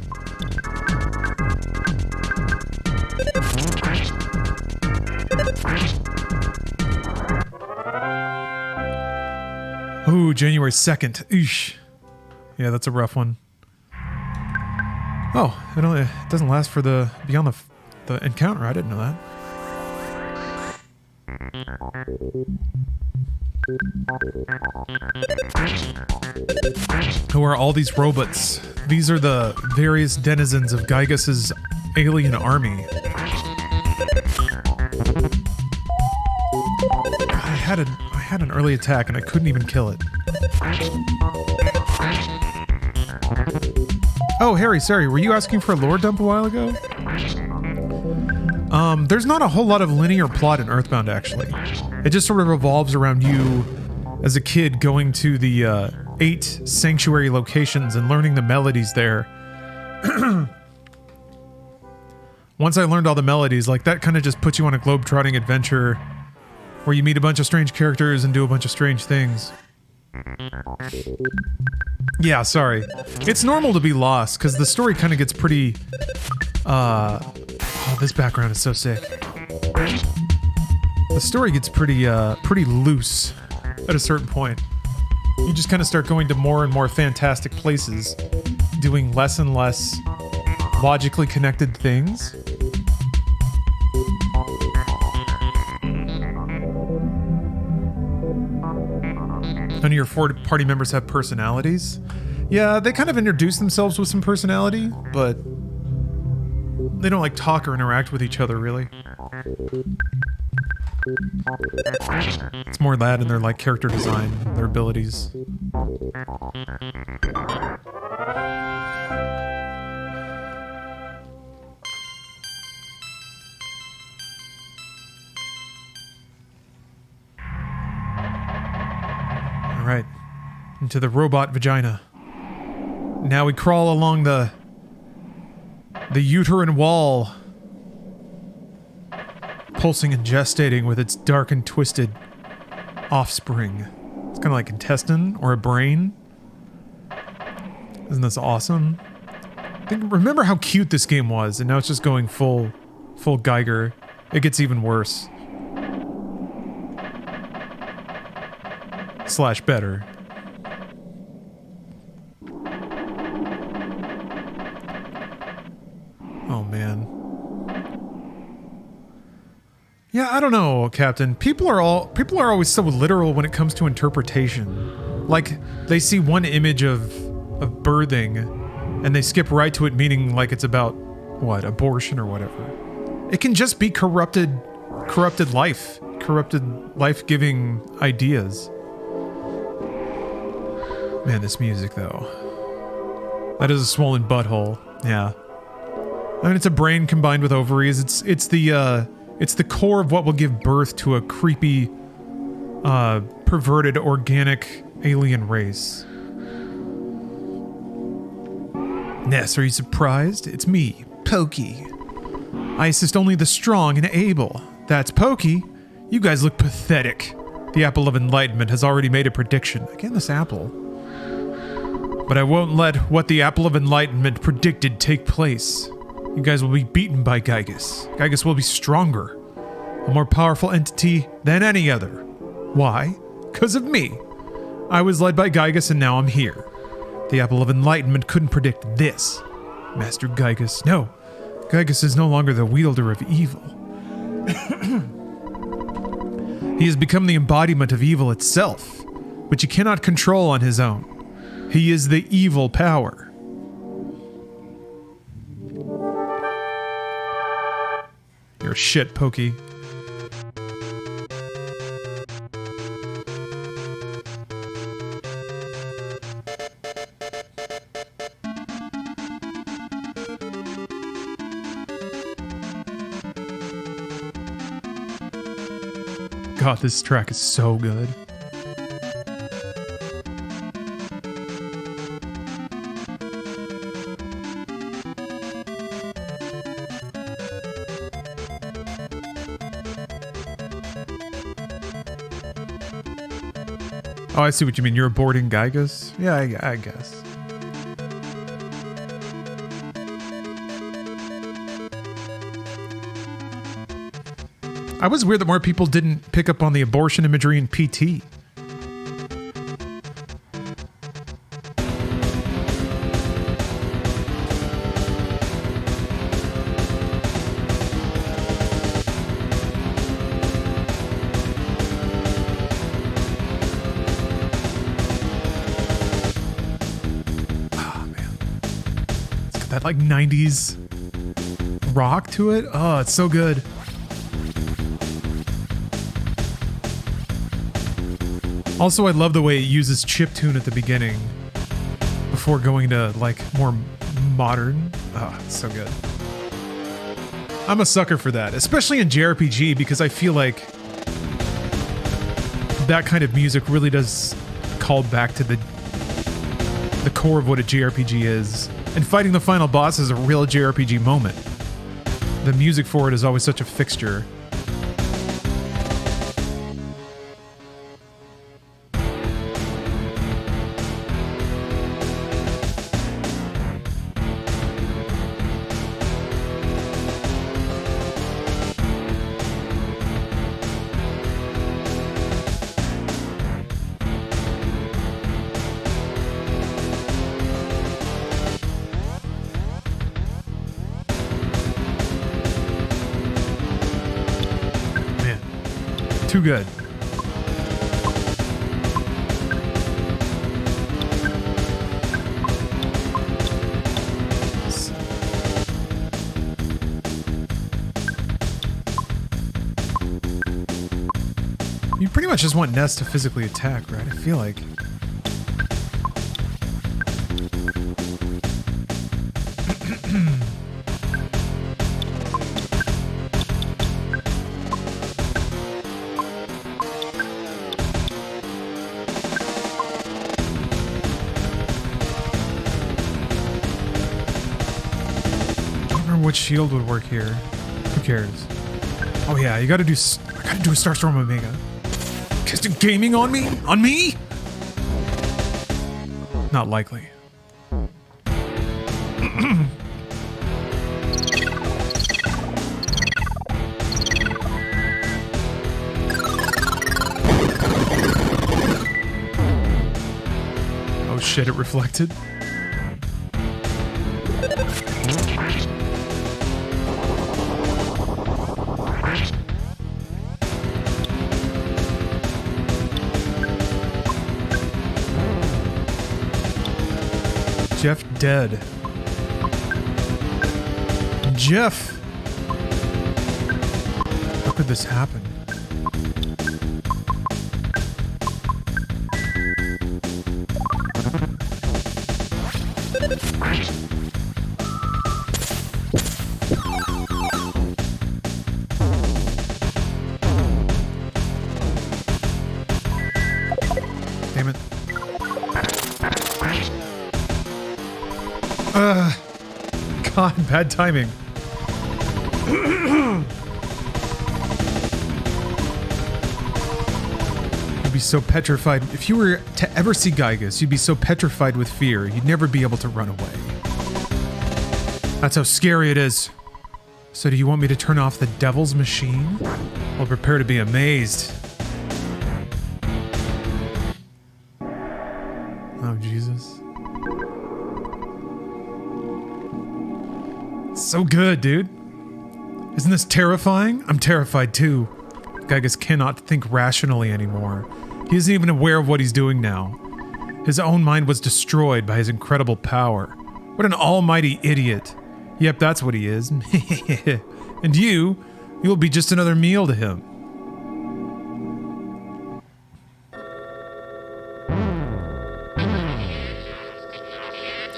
Ooh, January 2nd. Eesh. Yeah, that's a rough one. Oh, it doesn't last for beyond the encounter. I didn't know that. Who are all these robots? These are the various denizens of Gygas's alien army. I had an early attack and I couldn't even kill it. Oh, Harry, sorry, were you asking for a lore dump a while ago? There's not a whole lot of linear plot in Earthbound, actually. It just sort of revolves around you as a kid going to the 8 sanctuary locations and learning the melodies there. Once I learned all the melodies, like that kind of just puts you on a globe-trotting adventure where you meet a bunch of strange characters and do a bunch of strange things. Yeah, sorry. It's normal to be lost, because the story kind of gets pretty... oh, this background is so sick. The story gets pretty loose at a certain point. You just kind of start going to more and more fantastic places, doing less and less logically connected things. None of your 4 party members have personalities. Yeah, they kind of introduce themselves with some personality, but they don't like talk or interact with each other, really. It's more that and their like character design, their abilities. All right, into the robot vagina. Now we crawl along the uterine wall, pulsing and gestating with its dark and twisted offspring. It's kind of like intestine or a brain. Isn't this awesome? Remember how cute this game was, and now it's just going full Geiger. It gets even worse. / better. Oh man. Yeah, I don't know, Captain. People are always so literal when it comes to interpretation. Like, they see one image of birthing, and they skip right to it meaning like it's about, what, abortion or whatever. It can just be corrupted life. Corrupted life-giving ideas. Man, this music, though. That is a swollen butthole. Yeah. I mean, it's a brain combined with ovaries. It's the core of what will give birth to a creepy, perverted, organic alien race. Ness, are you surprised? It's me, Pokey. I assist only the strong and able. That's Pokey. You guys look pathetic. The Apple of Enlightenment has already made a prediction. Again, this apple. But I won't let what the Apple of Enlightenment predicted take place. You guys will be beaten by Gygus. Gygus will be stronger. A more powerful entity than any other. Why? Because of me. I was led by Gygus and now I'm here. The Apple of Enlightenment couldn't predict this. Master Gygus. No. Gygus is no longer the wielder of evil. He has become the embodiment of evil itself, which he cannot control on his own. He is the evil power. You're shit, Pokey. God, this track is so good. Oh, I see what you mean. You're aborting Gygus? Yeah, I guess. I was weird that more people didn't pick up on the abortion imagery in PT. That like 90s rock to it. Oh, it's so good. Also, I love the way it uses chiptune at the beginning before going to like more modern. Oh, it's so good. I'm a sucker for that, especially in JRPG, because I feel like that kind of music really does call back to the core of what a JRPG is. And fighting the final boss is a real JRPG moment. The music for it is always such a fixture. Too good. You pretty much just want Ness to physically attack, right? I feel like. What shield would work here? Who cares? Oh yeah, I gotta do a Starstorm Omega. Kiston gaming on me? On me? Not likely. Oh shit, it reflected. Jeff dead. Jeff! How could this happen? Damn it. God, bad timing. You'd be so petrified. If you were to ever see Gygus, you'd be so petrified with fear, you'd never be able to run away. That's how scary it is. So do you want me to turn off the devil's machine? Well, prepare to be amazed. Oh, Jesus. So good, dude. Isn't this terrifying? I'm terrified too. Gygus cannot think rationally anymore. He isn't even aware of what he's doing now. His own mind was destroyed by his incredible power. What an almighty idiot. Yep, that's what he is. And you'll be just another meal to him.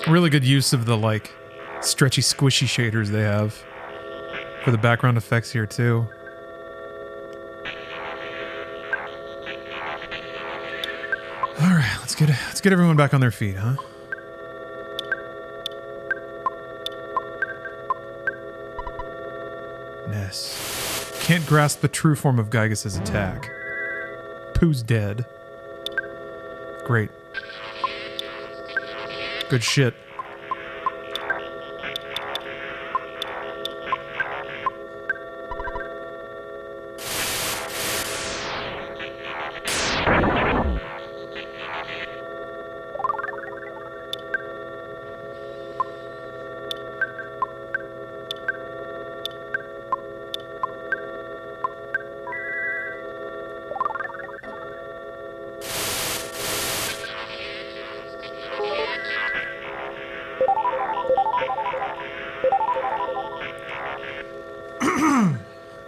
Really good use of the, like, stretchy, squishy shaders they have for the background effects here, too. Alright, let's get everyone back on their feet, huh? Ness. Can't grasp the true form of Gygus' attack. Pooh's dead. Great. Good shit.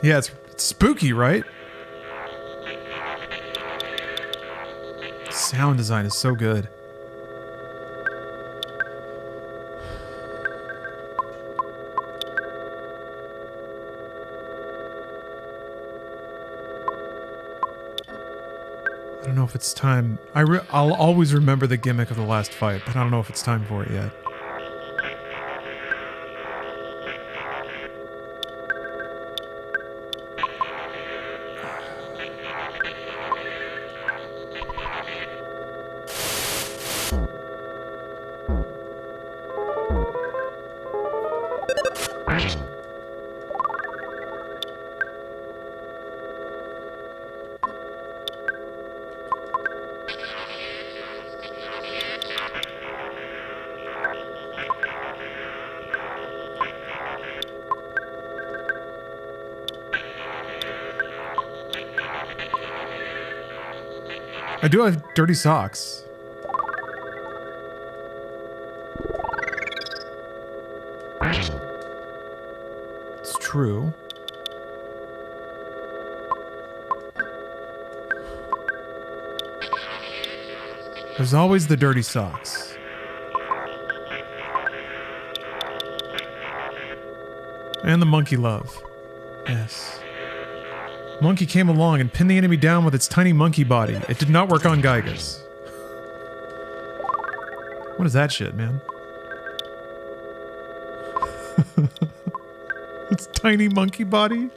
Yeah, it's spooky, right? Sound design is so good. I don't know if it's time. I'll always remember the gimmick of the last fight, but I don't know if it's time for it yet. I do have dirty socks. It's true. There's always the dirty socks. And the monkey love. Yes. Monkey came along and pinned the enemy down with its tiny monkey body. It did not work on Gygus. What is that shit, man? Its tiny monkey body?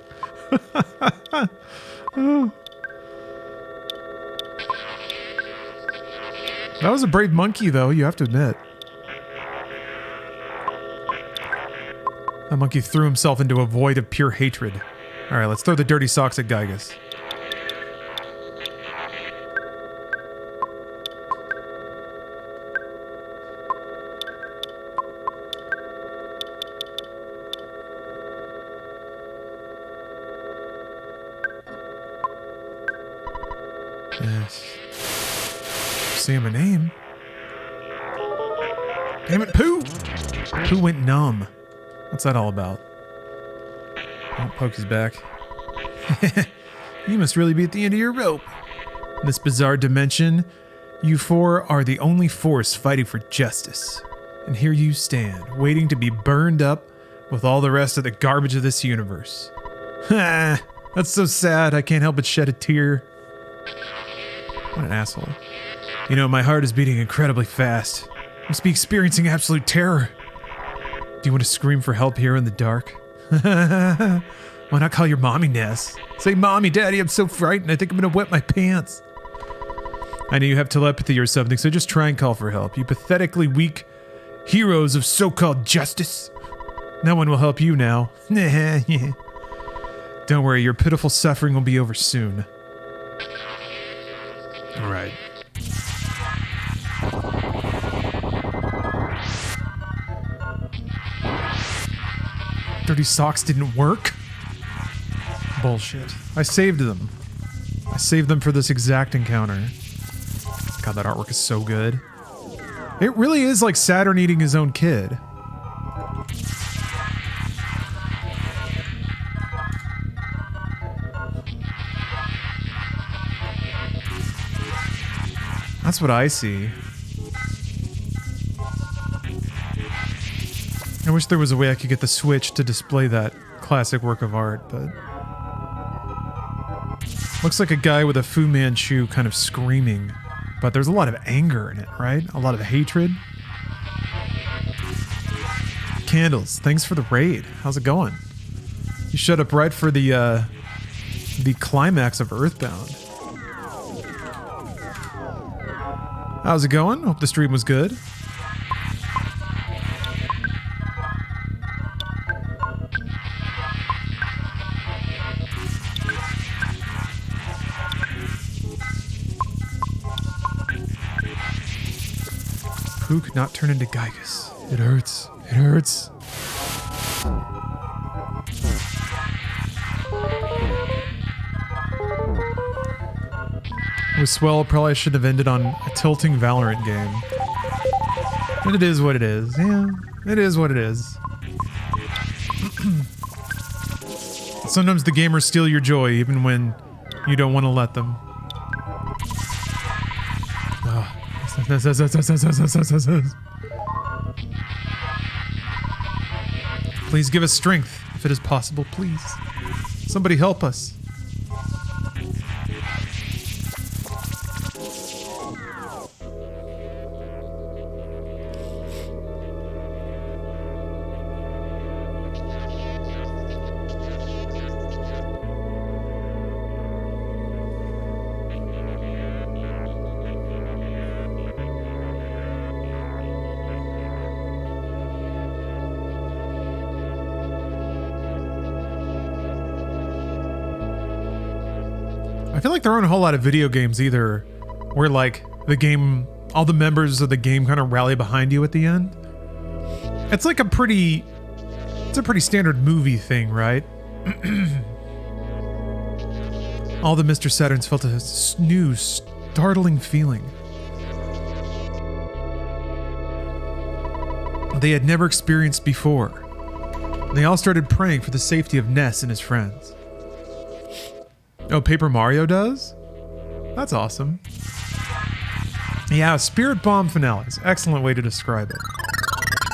Oh. That was a brave monkey, though, you have to admit. That monkey threw himself into a void of pure hatred. Alright, let's throw the dirty socks at Gygus. Yes. See him a name. Damn it, Pooh! Pooh went numb. What's that all about? Oh, Pokey's back. You must really be at the end of your rope. In this bizarre dimension, you four are the only force fighting for justice. And here you stand, waiting to be burned up with all the rest of the garbage of this universe. Ha! That's so sad, I can't help but shed a tear. What an asshole. You know, my heart is beating incredibly fast. I must be experiencing absolute terror. Do you want to scream for help here in the dark? Why not call your mommy, Ness? Say, Mommy, Daddy, I'm so frightened. I think I'm gonna wet my pants. I know you have telepathy or something, so just try and call for help. You pathetically weak heroes of so-called justice. No one will help you now. Don't worry, your pitiful suffering will be over soon. Alright. Dirty socks didn't work? Bullshit. I saved them. I saved them for this exact encounter. God, that artwork is so good. It really is like Saturn eating his own kid. That's what I see. I wish there was a way I could get the Switch to display that classic work of art, but... Looks like a guy with a Fu Manchu kind of screaming, but there's a lot of anger in it, right? A lot of hatred. Candles, thanks for the raid. How's it going? You showed up right for the climax of Earthbound. How's it going? Hope the stream was good. Who could not turn into Gygus? It hurts. It hurts. It was swell. Probably shouldn't have ended on a tilting Valorant game. But it is what it is. Yeah, it is what it is. Sometimes the gamers steal your joy, even when you don't want to let them. Please give us strength, if it is possible, please. Somebody help us. I feel like there aren't a whole lot of video games either where like the game, all the members of the game kind of rally behind you at the end. It's like it's a pretty standard movie thing, right? All the Mr. Saturns felt a new, startling feeling they had never experienced before. They all started praying for the safety of Ness and his friends. Oh, Paper Mario does? That's awesome. Yeah, Spirit Bomb finales. Excellent way to describe it.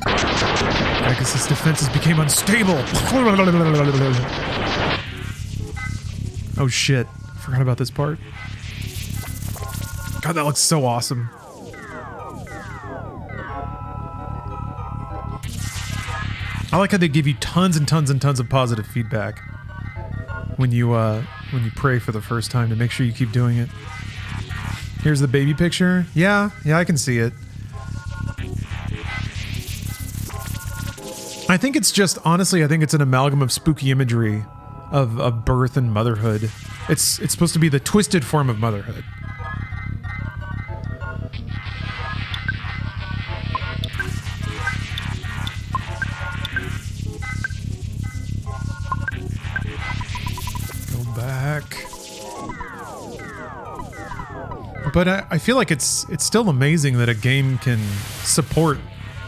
Gygus' defenses became unstable. Oh shit. Forgot about this part. God, that looks so awesome. I like how they give you tons and tons and tons of positive feedback when you pray for the first time to make sure you keep doing it. Here's the baby picture. Yeah, I can see it. I think it's just, honestly, I think it's an amalgam of spooky imagery of birth and motherhood. It's supposed to be the twisted form of motherhood. But I feel like it's still amazing that a game can support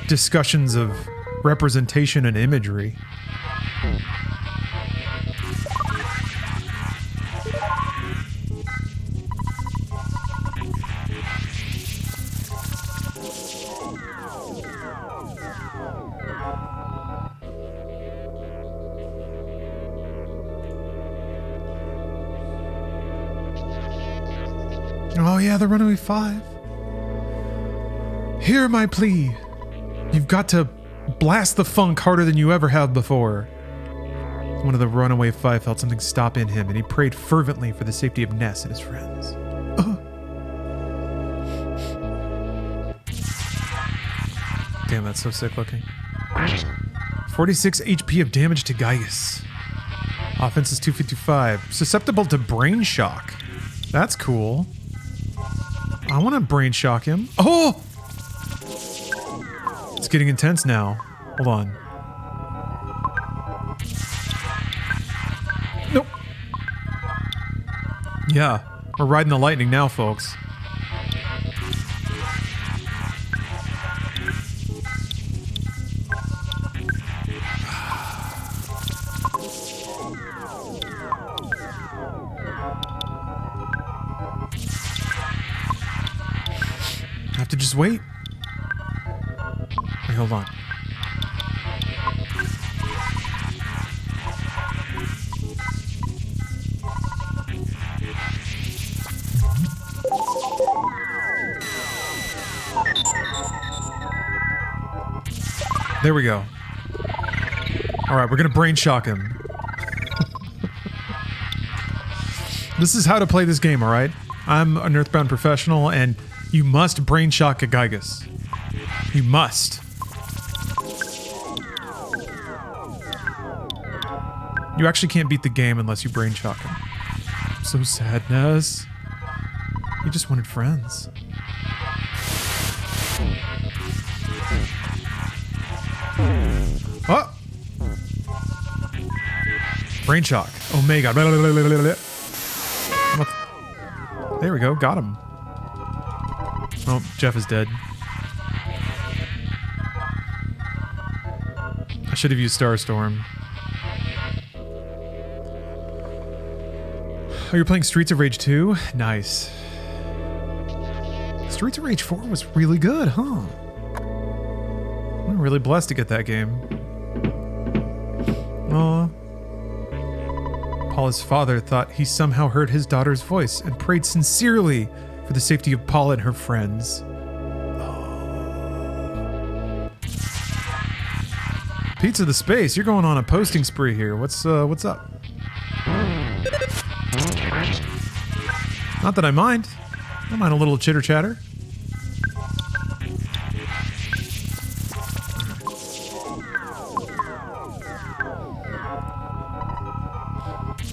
discussions of representation and imagery. Oh yeah, the Runaway 5. Hear my plea. You've got to Blast the funk harder than you ever have before. One of the runaway five felt something stop in him, and he prayed fervently for the safety of Ness and his friends. Damn, that's so sick looking. 46 HP of damage to Gaius. Offense is 255. Susceptible to brain shock. That's cool. I want to brain shock him. Oh! It's getting intense now. Hold on. Nope. Yeah, we're riding the lightning now, folks. I have to just wait. Wait, hold on. There we go. Alright, we're gonna brain shock him. This is how to play this game, alright? I'm an Earthbound professional, and you must brain shock a Gaius. You must. You actually can't beat the game unless you brain shock him. I'm so sad, Ness. He just wanted friends. Oh! Brain shock. Omega. There we go. Got him. Oh, Jeff is dead. I should have used Starstorm. Oh, you're playing Streets of Rage 2? Nice. Streets of Rage 4 was really good, huh? I'm really blessed to get that game. Aw. Paula's father thought he somehow heard his daughter's voice and prayed sincerely for the safety of Paula and her friends. Oh. Pizza the Space, you're going on a posting spree here. What's up? Not that I mind. I don't mind a little chitter chatter.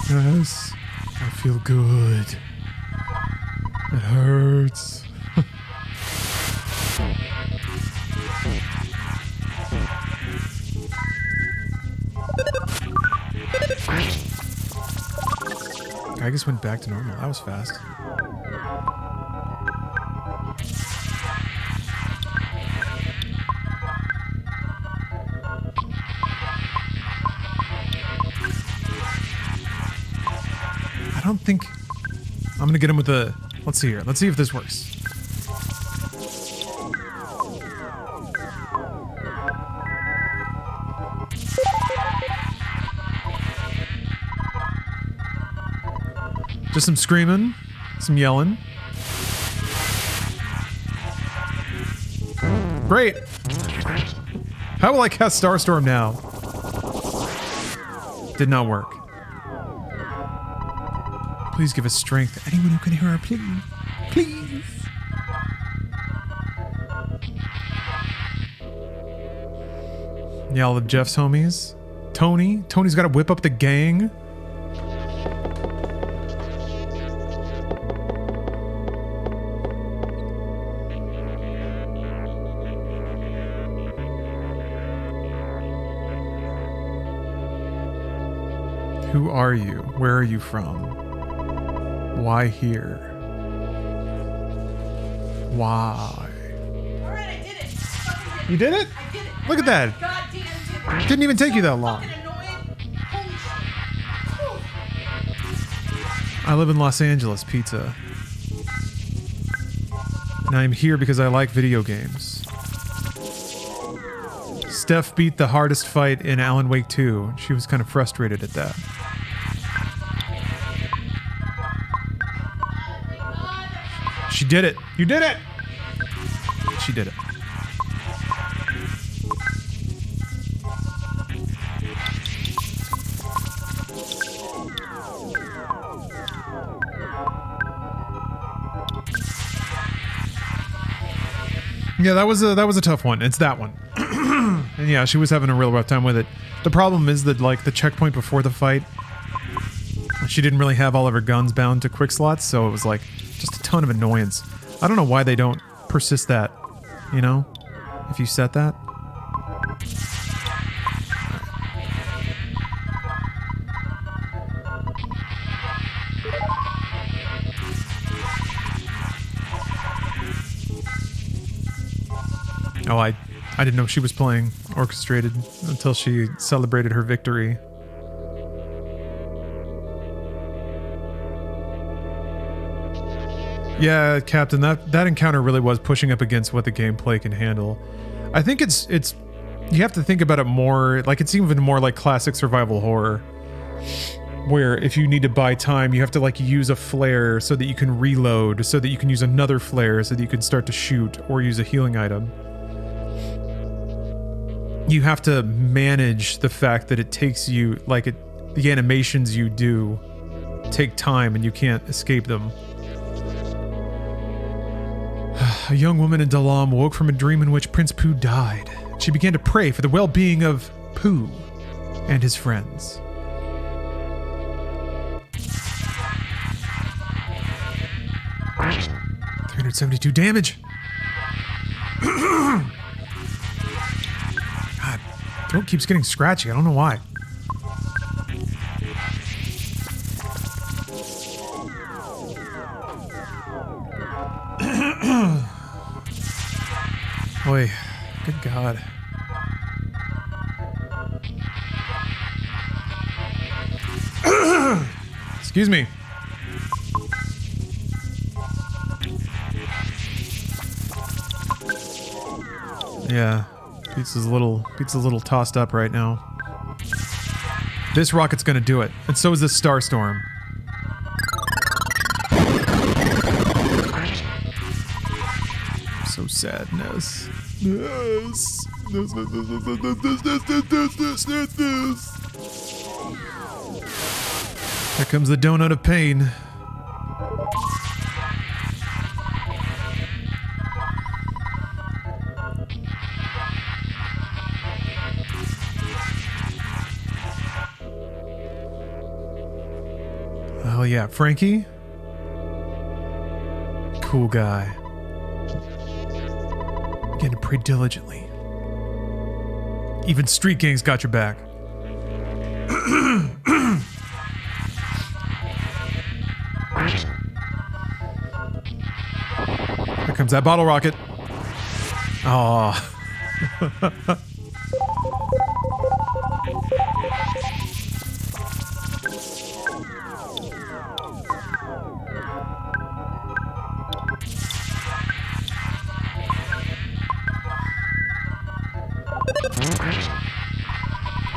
Yes, I feel good. It hurts. I just went back to normal. That was fast. I don't think... I'm gonna get him with a... Let's see here. Let's see if this works. Just some screaming, some yelling. Great! How will I cast Starstorm now? Did not work. Please give us strength. Anyone who can hear our plea. Please. Yeah, all of Jeff's homies. Tony. Tony's got to whip up the gang. Who are you? Where are you from? Why here? Why? Alright, I did it. You did it? I did it. Look at that. Goddamn did it. Didn't even take you that long. Fucking annoying. Holy shit. I live in Los Angeles, pizza. And I'm here because I like video games. Steph beat the hardest fight in Alan Wake 2. She was kind of frustrated at that. She did it. You did it. She did it. Yeah, that was a tough one. It's that one. And yeah, she was having a real rough time with it. The problem is that, like, the checkpoint before the fight, she didn't really have all of her guns bound to quick slots, so it was like just a ton of annoyance. I don't know why they don't persist that, you know? If you set that. Oh, I didn't know she was playing orchestrated until she celebrated her victory. Yeah, Captain, that encounter really was pushing up against what the gameplay can handle. I think it's you have to think about it more, like it's even more like classic survival horror, where if you need to buy time, you have to like use a flare so that you can reload, so that you can use another flare so that you can start to shoot or use a healing item. You have to manage the fact that it takes you, like the animations you do take time and you can't escape them. A young woman in Dalam woke from a dream in which Prince Pooh died. She began to pray for the well-being of Pooh and his friends. $372 damage. God, throat keeps getting scratchy. I don't know why. Boy, good God. Excuse me. Yeah, Pizza's a little tossed up right now. This rocket's gonna do it, and so is this Starstorm. So sadness. Yes. This. Here comes the donut of pain. Oh yeah, Frankie? Cool guy. Again, pray diligently. Even street gangs got your back. Here comes that bottle rocket. Aww.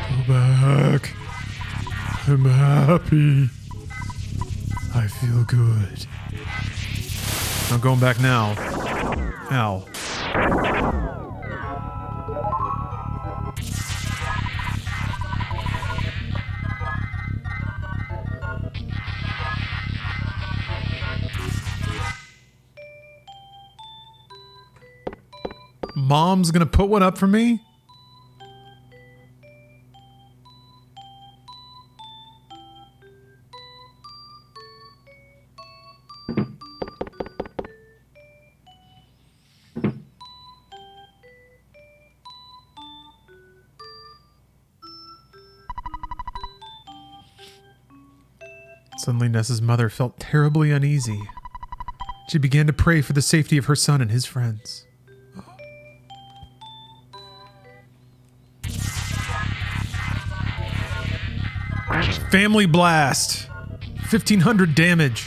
Go back. I'm happy. I feel good. I'm going back now. Ow. Mom's gonna put one up for me? Suddenly, Ness's mother felt terribly uneasy. She began to pray for the safety of her son and his friends. Family blast. 1,500 damage.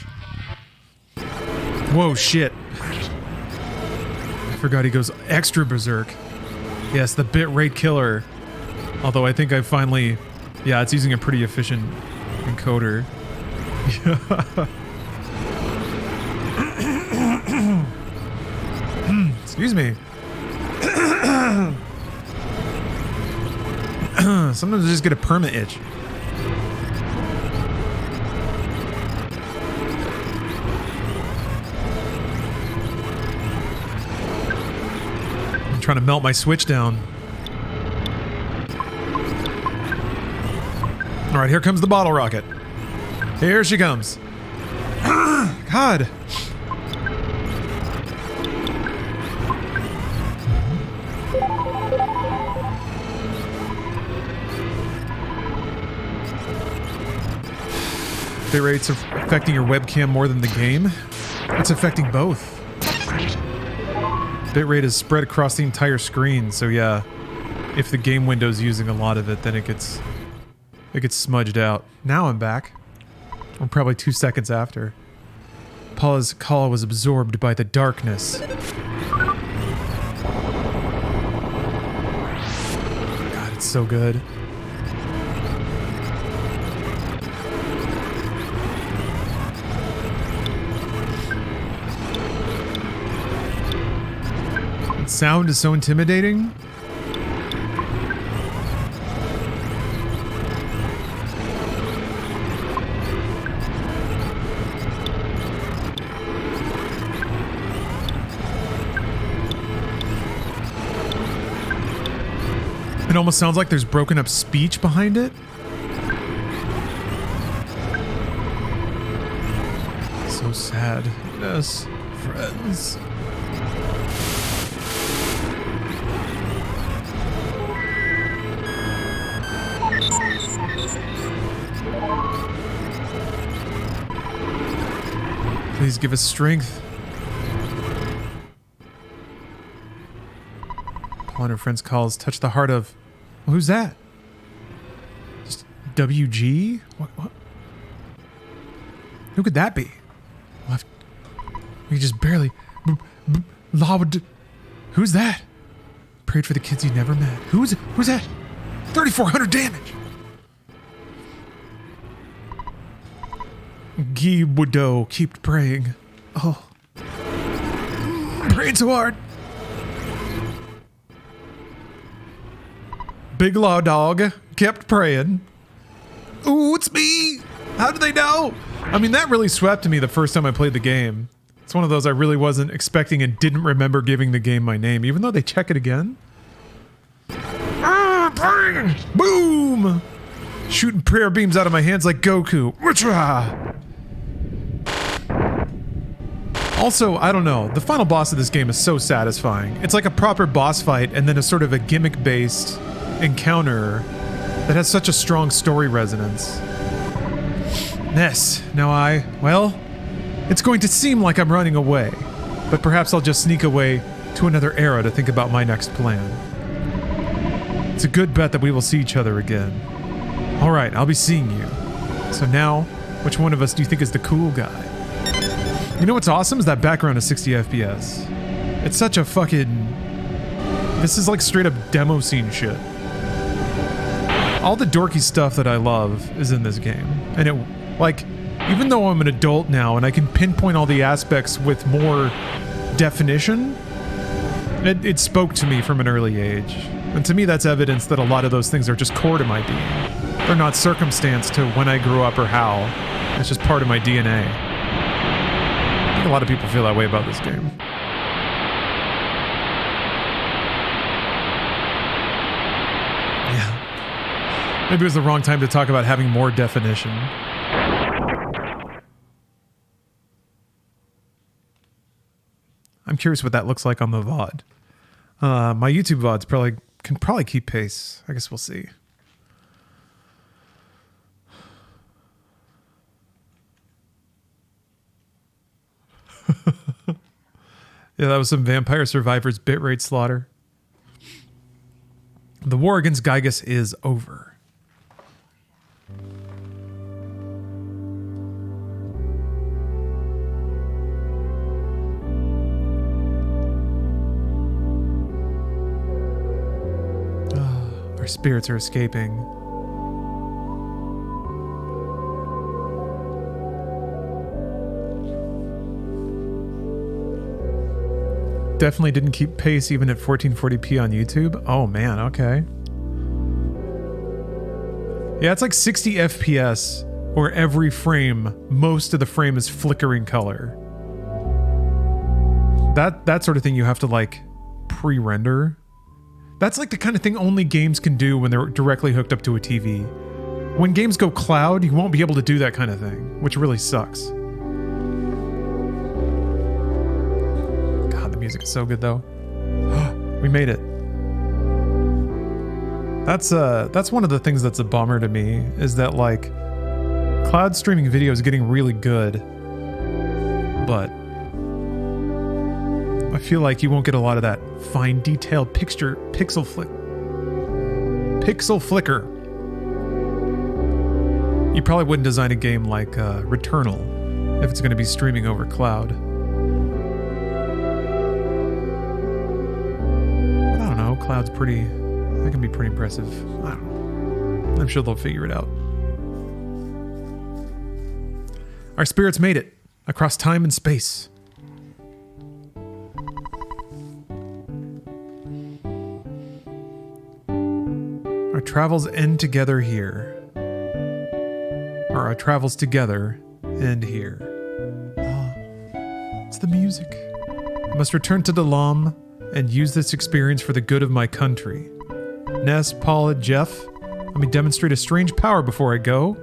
Whoa, shit. I forgot he goes extra berserk. Yes, the bitrate killer. Although I think I finally... Yeah, it's using a pretty efficient encoder. Excuse me. Sometimes I just get a perma itch. trying to melt my Switch down. All right, here comes the bottle rocket. Here she comes. God. Bitrate's affecting your webcam more than the game. It's affecting both. Bitrate is spread across the entire screen, so yeah, if the game window's using a lot of it, then it gets smudged out. Now I'm back. Or probably 2 seconds after. Paula's call was absorbed by the darkness. God, it's so good. Sound is so intimidating. It almost sounds like there's broken up speech behind it. So sad. Yes, friends. Please give us strength. Paul and her friend's calls touch the heart of... Well, who's that? Just WG? What? Who could that be? We just barely... Who's that? Prayed for the kids he never met. Who's that? 3,400 damage! Guy Woodot, keep praying. Oh. Praying so hard. Big Law Dog kept praying. Ooh, it's me! How did they know? I mean, that really swept me the first time I played the game. It's one of those I really wasn't expecting and didn't remember giving the game my name, even though they check it again. Ah, praying! Boom! Shooting prayer beams out of my hands like Goku. Witcha! Also, I don't know, the final boss of this game is so satisfying. It's like a proper boss fight and then a sort of a gimmick-based encounter that has such a strong story resonance. Yes, now well, it's going to seem like I'm running away, but perhaps I'll just sneak away to another era to think about my next plan. It's a good bet that we will see each other again. Alright, I'll be seeing you. So now, which one of us do you think is the cool guy? You know what's awesome is that background is 60 FPS. It's such a fucking... This is like straight up demo scene shit. All the dorky stuff that I love is in this game. And it, like, even though I'm an adult now and I can pinpoint all the aspects with more definition, it spoke to me from an early age. And to me that's evidence that a lot of those things are just core to my being. They're not circumstance to when I grew up or how. It's just part of my DNA. I think a lot of people feel that way about this game. Yeah. Maybe it was the wrong time to talk about having more definition. I'm curious what that looks like on the VOD. My YouTube VODs can probably keep pace. I guess we'll see. Yeah, that was some Vampire Survivors bitrate slaughter. The war against Gygas is over. Our spirits are escaping. Definitely didn't keep pace even at 1440p on YouTube. Oh man, okay. Yeah, it's like 60 FPS where every frame, most of the frame is flickering color. That sort of thing you have to like pre-render. That's like the kind of thing only games can do when they're directly hooked up to a TV. When games go cloud, you won't be able to do that kind of thing, which really sucks. God, the music is so good though. We made it. That's one of the things that's a bummer to me, is that like cloud streaming video is getting really good, but I feel like you won't get a lot of that fine detailed pixel flicker. You probably wouldn't design a game like Returnal if it's going to be streaming over cloud. But I don't know, cloud's pretty, that can be pretty impressive. I don't know. I'm sure they'll figure it out. Our spirits made it across time and space. Our travels end together here. Or our travels together end here. Oh, it's the music. I must return to Dalam and use this experience for the good of my country. Ness, Paula, Jeff, let me demonstrate a strange power before I go.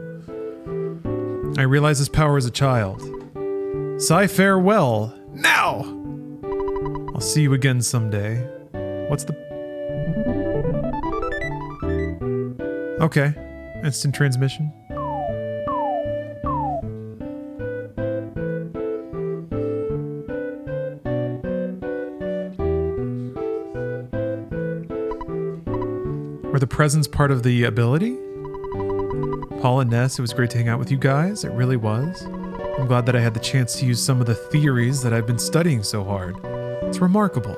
I realized this power as a child. Sigh farewell, now! I'll see you again someday. What's the... Okay, instant transmission. Were the presents part of the ability? Paul and Ness, it was great to hang out with you guys. It really was. I'm glad that I had the chance to use some of the theories that I've been studying so hard. It's remarkable.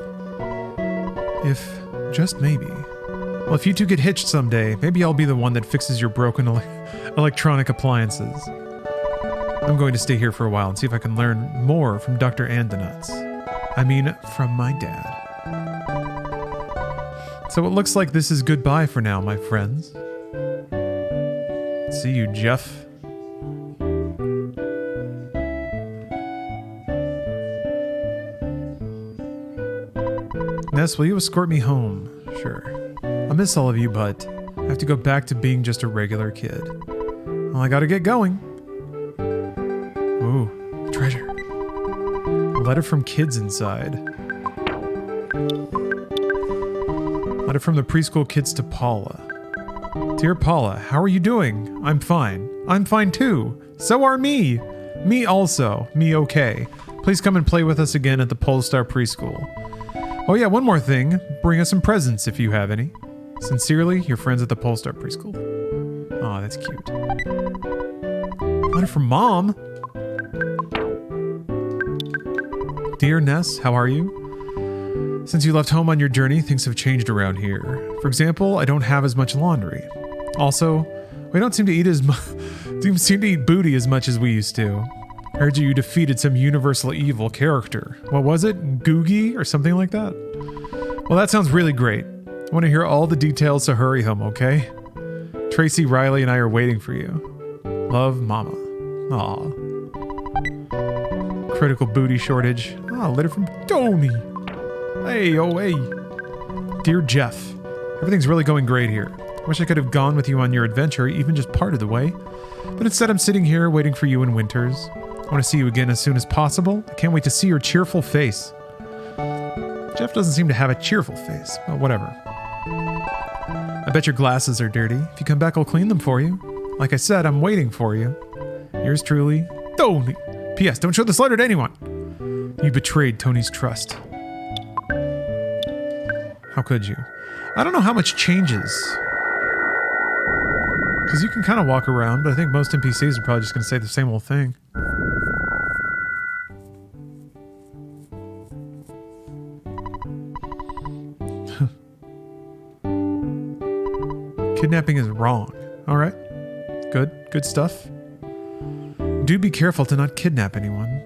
If, just maybe... Well, if you two get hitched someday, maybe I'll be the one that fixes your broken electronic appliances. I'm going to stay here for a while and see if I can learn more from Dr. Andonuts. I mean, from my dad. So it looks like this is goodbye for now, my friends. See you, Jeff. Ness, will you escort me home? Sure. I miss all of you, but I have to go back to being just a regular kid. Well, I gotta get going. Ooh, treasure. A letter from kids inside. Letter from the preschool kids to Paula. Dear Paula, how are you doing? I'm fine. I'm fine too. So are me. Me also. Me okay. Please come and play with us again at the Polestar preschool. Oh yeah, one more thing. Bring us some presents if you have any. Sincerely, your friends at the Polestar preschool. Aw, that's cute. Letter from Mom. Dear Ness, how are you? Since you left home on your journey, things have changed around here. For example, I don't have as much laundry. Also, we don't seem to eat booty as much as we used to. I heard you defeated some universal evil character. What was it? Googie or something like that? Well, that sounds really great. I want to hear all the details, so hurry home, okay? Tracy, Riley, and I are waiting for you. Love, Mama. Aw. Critical booty shortage. Ah, letter from Tony. Hey, oh hey. Dear Jeff, everything's really going great here. I wish I could have gone with you on your adventure, even just part of the way. But instead I'm sitting here waiting for you in Winters. I want to see you again as soon as possible. I can't wait to see your cheerful face. Jeff doesn't seem to have a cheerful face, but whatever. I bet your glasses are dirty. If you come back, I'll clean them for you. Like I said, I'm waiting for you. Yours truly, Tony. P.S. Don't show this letter to anyone. You betrayed Tony's trust. How could you? I don't know how much changes. Because you can kind of walk around, but I think most NPCs are probably just going to say the same old thing. Kidnapping is wrong. All right. Good stuff. Do be careful to not kidnap anyone.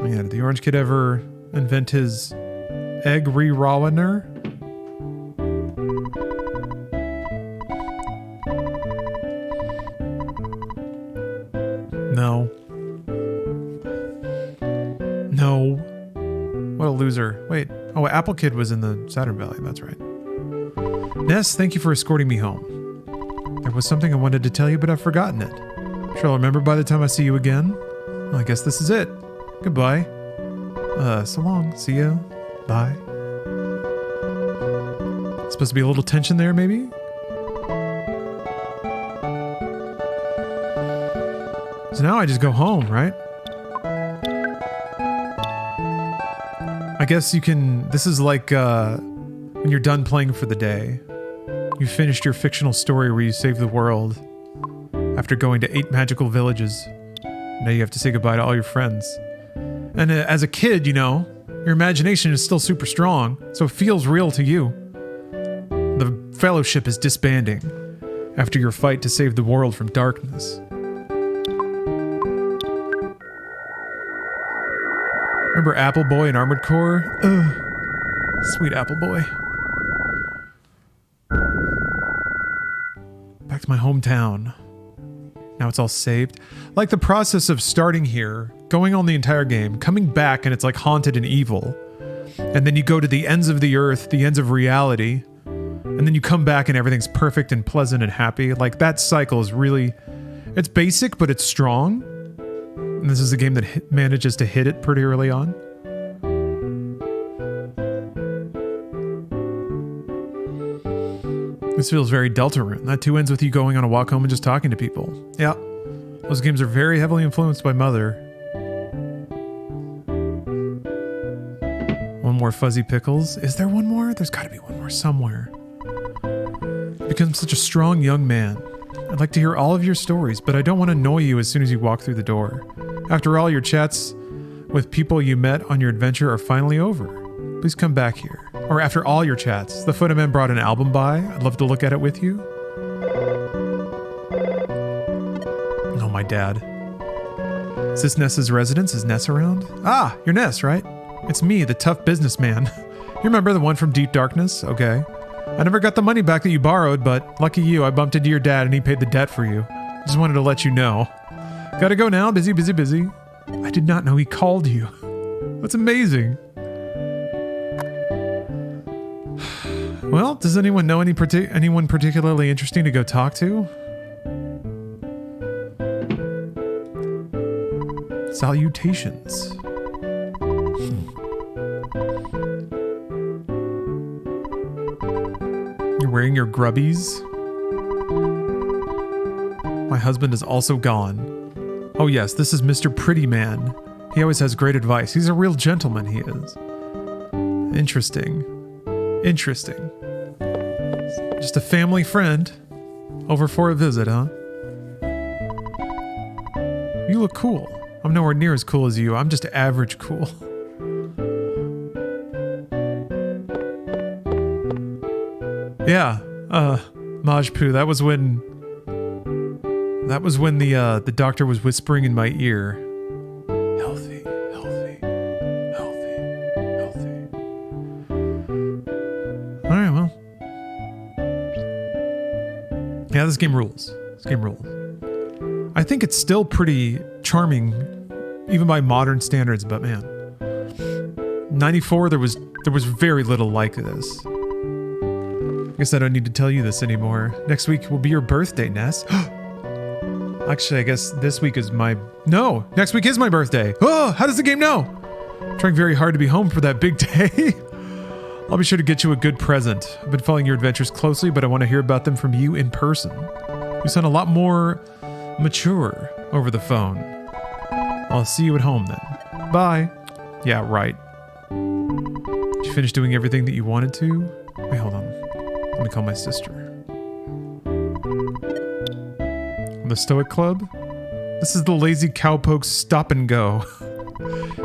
Yeah, did the Orange Kid ever invent his Egg Re-Rawener? No. No. What a loser. Wait. Oh, Apple Kid was in the Saturn Valley. That's right. Ness, thank you for escorting me home. There was something I wanted to tell you, but I've forgotten it. Sure I'll remember by the time I see you again. Well, I guess this is it. Goodbye. So long. See ya. Bye. Supposed to be a little tension there, maybe? So now I just go home, right? I guess you can... This is like when you're done playing for the day. You finished your fictional story where you saved the world after going to 8 magical villages. Now you have to say goodbye to all your friends. And as a kid, you know, your imagination is still super strong, so it feels real to you. The fellowship is disbanding after your fight to save the world from darkness. Remember Apple Boy and Armored Core? Ugh. Sweet Apple Boy. Back to my hometown. Now it's all saved. Like the process of starting here, going on the entire game, coming back and it's like haunted and evil. And then you go to the ends of the earth, the ends of reality. And then you come back and everything's perfect and pleasant and happy. Like that cycle is really... It's basic, but it's strong. And this is a game that manages to hit it pretty early on. This feels very Deltarune. That too ends with you going on a walk home and just talking to people. Yeah. Those games are very heavily influenced by Mother. One more Fuzzy Pickles. Is there one more? There's gotta be one more somewhere. You become such a strong young man. I'd like to hear all of your stories, but I don't want to annoy you as soon as you walk through the door. After all, your chats with people you met on your adventure are finally over. Please come back here. Or after all your chats. The Footman brought an album by. I'd love to look at it with you. Oh, my dad. Is this Ness's residence? Is Ness around? Ah, you're Ness, right? It's me, the tough businessman. You remember the one from Deep Darkness? Okay. I never got the money back that you borrowed, but lucky you, I bumped into your dad and he paid the debt for you. Just wanted to let you know. Gotta go now. Busy, busy, busy. I did not know he called you. That's amazing. Well, does anyone know anyone particularly interesting to go talk to? Salutations. You're wearing your grubbies? My husband is also gone. Oh yes, this is Mr. Pretty Man. He always has great advice. He's a real gentleman, he is. Interesting. Interesting. Just a family friend. Over for a visit, huh? You look cool. I'm nowhere near as cool as you. I'm just average cool. Yeah, Majpu, that was when the doctor was whispering in my ear. Healthy, healthy, healthy, healthy. Alright, well. Yeah, this game rules. This game rules. I think it's still pretty charming, even by modern standards, but man. 94, there was very little like this. I guess I don't need to tell you this anymore. Next week will be your birthday, Ness. Actually, I guess this week is my... No! Next week is my birthday! Oh! How does the game know? I'm trying very hard to be home for that big day. I'll be sure to get you a good present. I've been following your adventures closely, but I want to hear about them from you in person. You sound a lot more mature over the phone. I'll see you at home then. Bye. Yeah, right. Did you finish doing everything that you wanted to? Wait, hold on. Let me call my sister. The Stoic Club? This is the Lazy Cowpoke Stop and Go.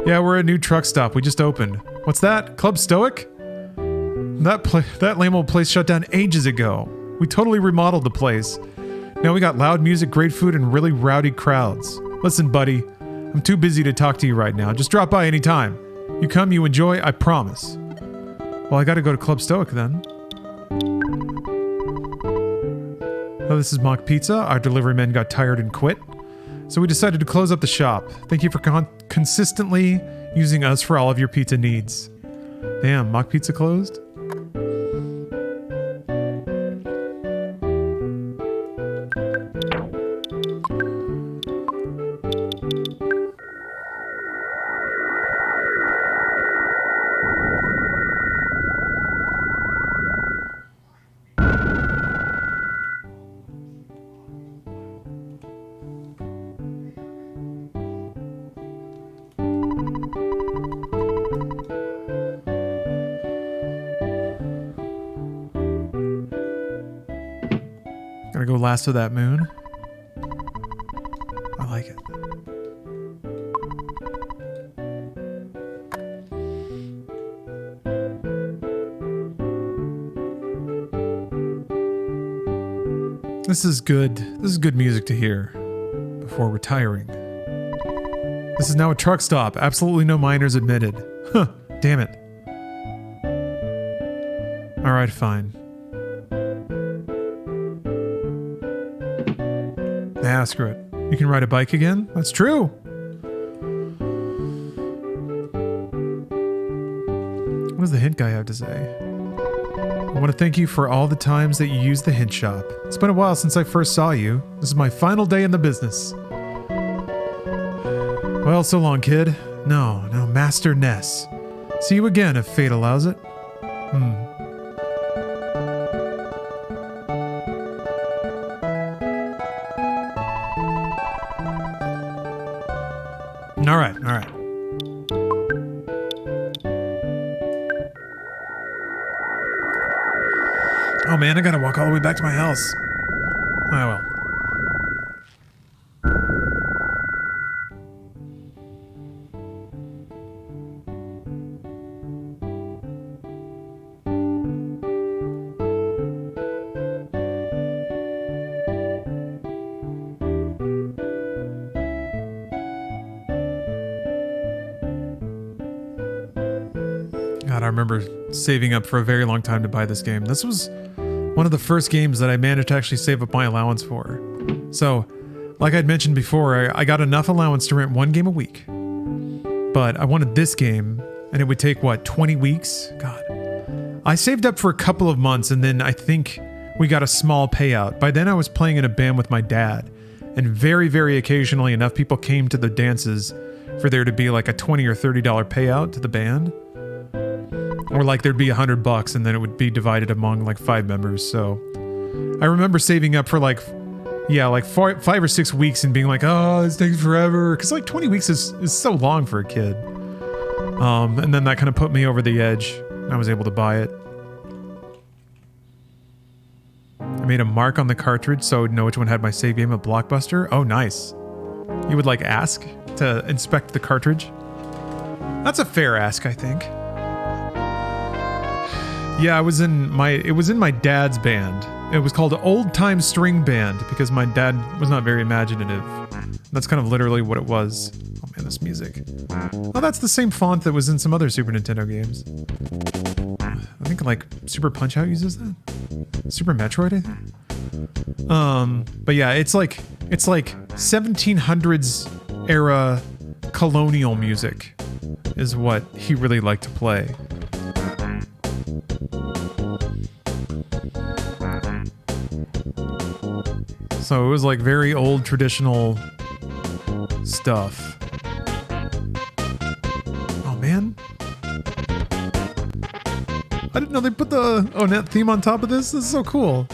Yeah, we're at a new truck stop. We just opened. What's that? Club Stoic? That lame old place shut down ages ago. We totally remodeled the place. Now we got loud music, great food, and really rowdy crowds. Listen, buddy. I'm too busy to talk to you right now. Just drop by anytime. You come, you enjoy, I promise. Well, I gotta go to Club Stoic then. Oh, this is Mock Pizza. Our delivery men got tired and quit. So we decided to close up the shop. Thank you for consistently using us for all of your pizza needs. Damn, Mock Pizza closed? Gotta go lasso that moon. I like it. This is good. This is good music to hear before retiring. This is now a truck stop. Absolutely no minors admitted. Huh. Damn it. Alright, fine. Ah, screw it. You can ride a bike again? That's true. What does the hint guy have to say? I want to thank you for all the times that you used the hint shop. It's been a while since I first saw you. This is my final day in the business. Well, so long, kid. No, Master Ness. See you again if fate allows it. All right. Oh man, I gotta walk all the way back to my house. Oh well. God, I remember saving up for a very long time to buy this game. This was one of the first games that I managed to actually save up my allowance for. So, like I'd mentioned before, I got enough allowance to rent one game a week. But I wanted this game, and it would take, what, 20 weeks? God. I saved up for a couple of months, and then I think we got a small payout. By then I was playing in a band with my dad, and very, very occasionally enough people came to the dances for there to be like a $20 or $30 payout to the band. Or like there'd be $100 and then it would be divided among like 5 members. So I remember saving up for like 5 or 6 weeks and being like, oh, this takes forever. Cause like 20 weeks is so long for a kid. And then that kind of put me over the edge. I was able to buy it. I made a mark on the cartridge so I would know which one had my save game at Blockbuster. Oh, nice. You would like ask to inspect the cartridge? That's a fair ask, I think. Yeah, it was in my dad's band. It was called Old Time String Band because my dad was not very imaginative. That's kind of literally what it was. Oh man, this music. Oh, that's the same font that was in some other Super Nintendo games. I think like Super Punch-Out uses that. Super Metroid, I think. But yeah, it's like 1700s era colonial music is what he really liked to play. So it was like very old traditional stuff. Oh man. I didn't know they put the Onet theme on top of this. This is so cool.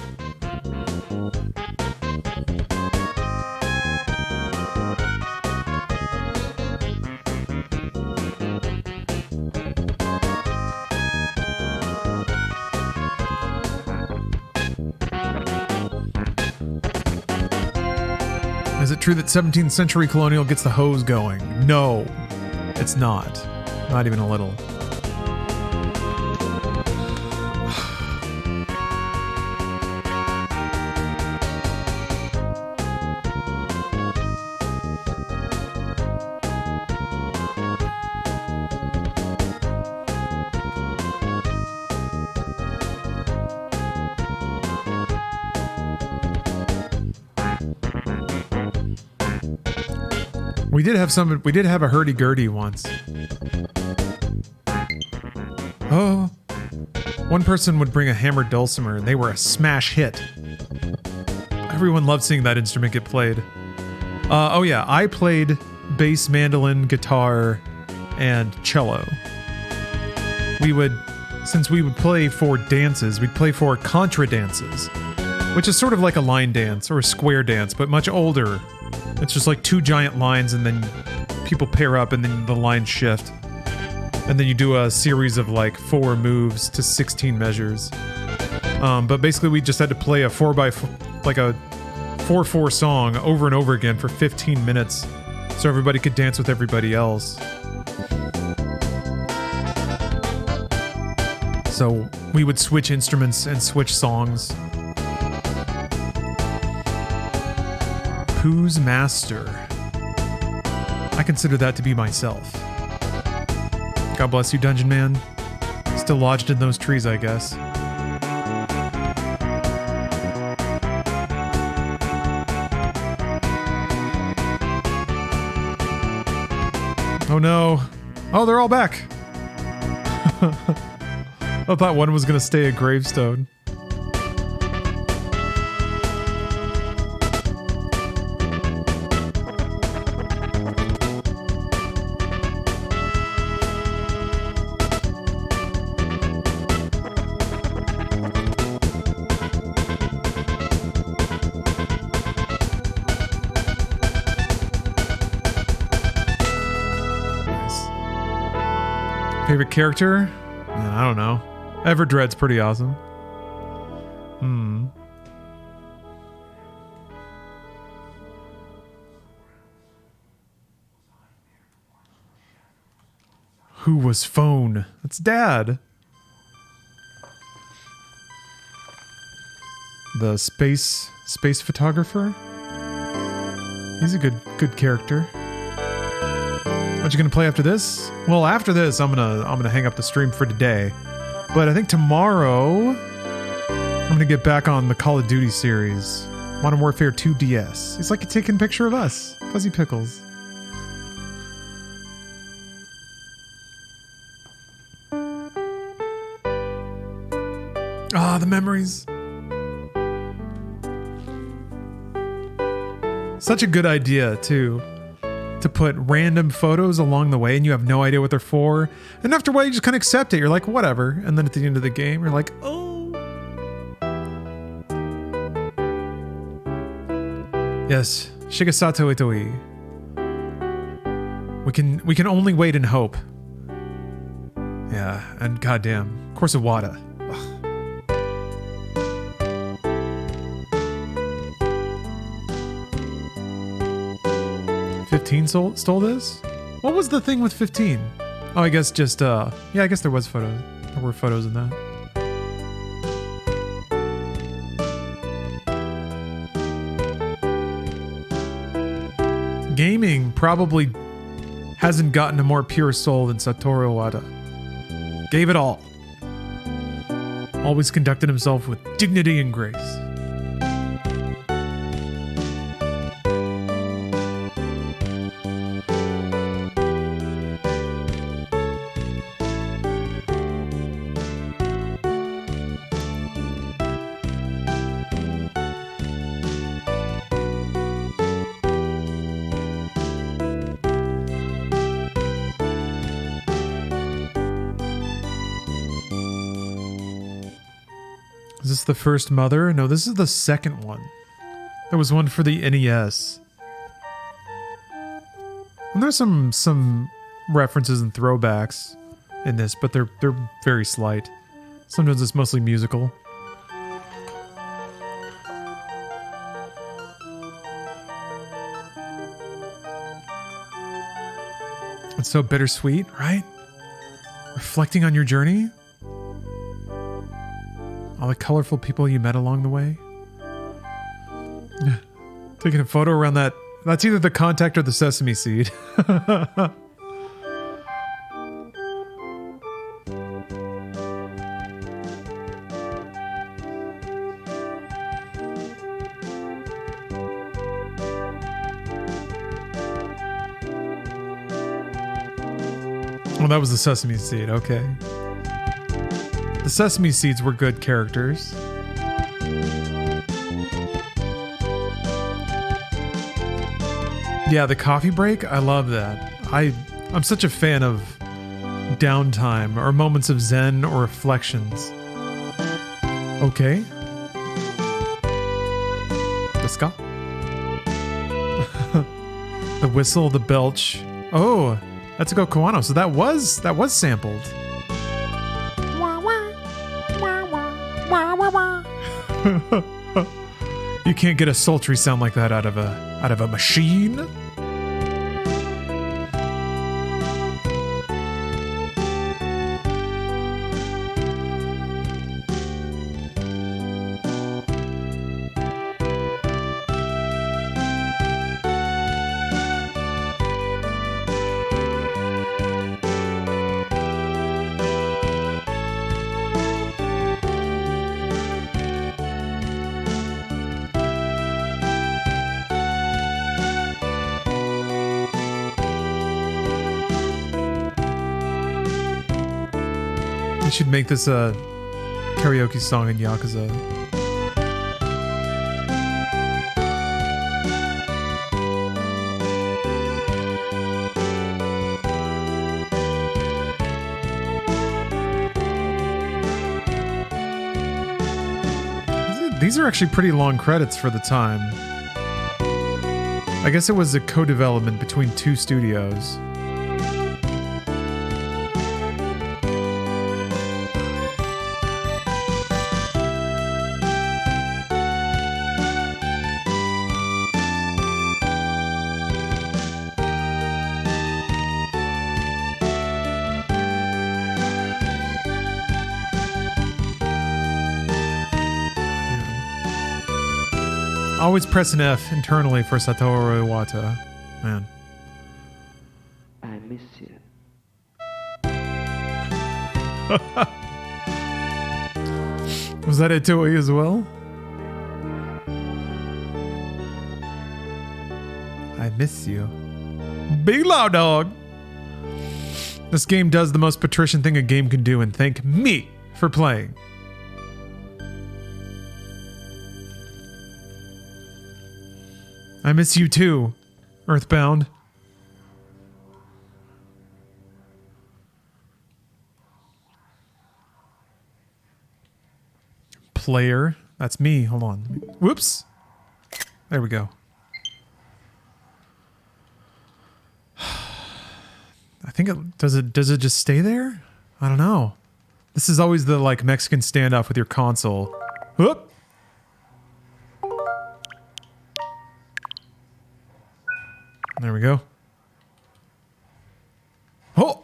Is it true that 17th century colonial gets the hose going? No, it's not. Not even a little. We did have a hurdy-gurdy once. Oh. One person would bring a hammered dulcimer and they were a smash hit. Everyone loved seeing that instrument get played. Oh yeah, I played bass, mandolin, guitar, and cello. Since we would play for dances, we'd play for contra dances, which is sort of like a line dance or a square dance, but much older. It's just like two giant lines and then people pair up and then the lines shift. And then you do a series of like 4 moves to 16 measures. But basically we just had to play a 4x4, like a 4/4 song over and over again for 15 minutes so everybody could dance with everybody else. So we would switch instruments and switch songs. Who's master? I consider that to be myself. God bless you, Dungeon Man. Still lodged in those trees, I guess. Oh no. Oh, they're all back. I thought one was gonna stay a gravestone. Favorite character? I don't know. Everdread's pretty awesome. Who was phone? That's Dad. The space photographer? He's a good character. What you gonna play after this? Well, after this, I'm gonna hang up the stream for today. But I think tomorrow I'm gonna get back on the Call of Duty series, Modern Warfare 2 DS. It's like you're taking a picture of us, Fuzzy Pickles. Ah, the memories. Such a good idea too. To put random photos along the way and you have no idea what they're for. And after a while you just kind of accept it. You're like, whatever. And then at the end of the game, you're like, oh. Yes, Shigesato Itoi. We can only wait and hope. Yeah, and goddamn, of course Iwata. 15 stole this? What was the thing with 15? Oh, I guess just, yeah, I guess there was photos. There were photos in that. Gaming probably hasn't gotten a more pure soul than Satoru Iwata. Gave it all. Always conducted himself with dignity and grace. Is this the first Mother? No, this is the second one. There was one for the NES. And there's some references and throwbacks in this, but they're very slight. Sometimes it's mostly musical. It's so bittersweet, right? Reflecting on your journey. All the colorful people you met along the way. Taking a photo around that. That's either the contact or the sesame seed. Oh, that was the sesame seed. Okay. The sesame seeds were good characters. Yeah, the coffee break. I love that. I'm such a fan of downtime or moments of zen or reflections. Okay. Let's go. The whistle, the belch. Oh, that's a go Koano. So that was sampled. You can't get a sultry sound like that out of a machine. You should make this a karaoke song in Yakuza. These are actually pretty long credits for the time. I guess it was a co-development between two studios. Always press an F internally for Satoru Iwata. Man. I miss you. Was that it Toei as well? I miss you. Big loud dog. This game does the most patrician thing a game can do and thank me for playing. I miss you too, Earthbound. Player. That's me. Hold on. Whoops. There we go. I think it does it just stay there? I don't know. This is always the like Mexican standoff with your console. Whoop. There we go. Oh!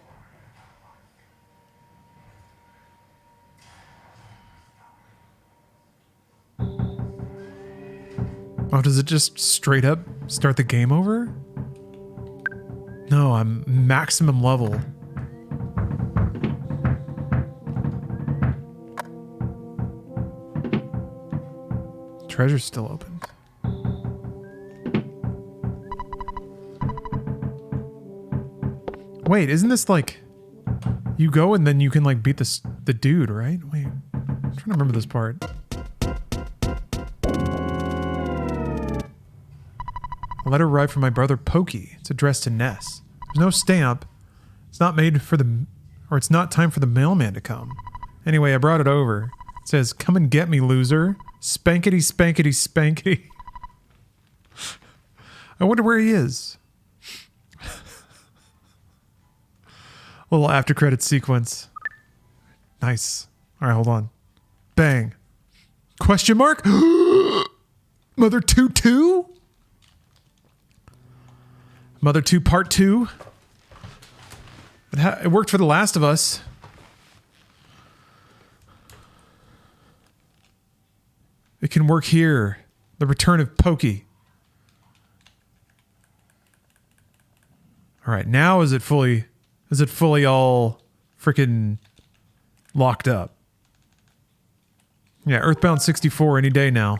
Oh, does it just straight up start the game over? No, I'm maximum level. Treasure's still open. Wait, isn't this like you go and then you can like beat the dude, right? Wait, I'm trying to remember this part. A letter arrived from my brother Pokey. It's addressed to Ness. There's no stamp. It's not made for it's not time for the mailman to come. Anyway, I brought it over. It says, "Come and get me, loser. Spankety, spankety, spankety." I wonder where he is. Little after credit sequence. Nice. All right, hold on. Bang. Question mark? Mother 2-2? Mother 2 Part 2? It worked for The Last of Us. It can work here. The return of Pokey. All right, now is it fully all freaking locked up? Yeah, Earthbound 64 any day now.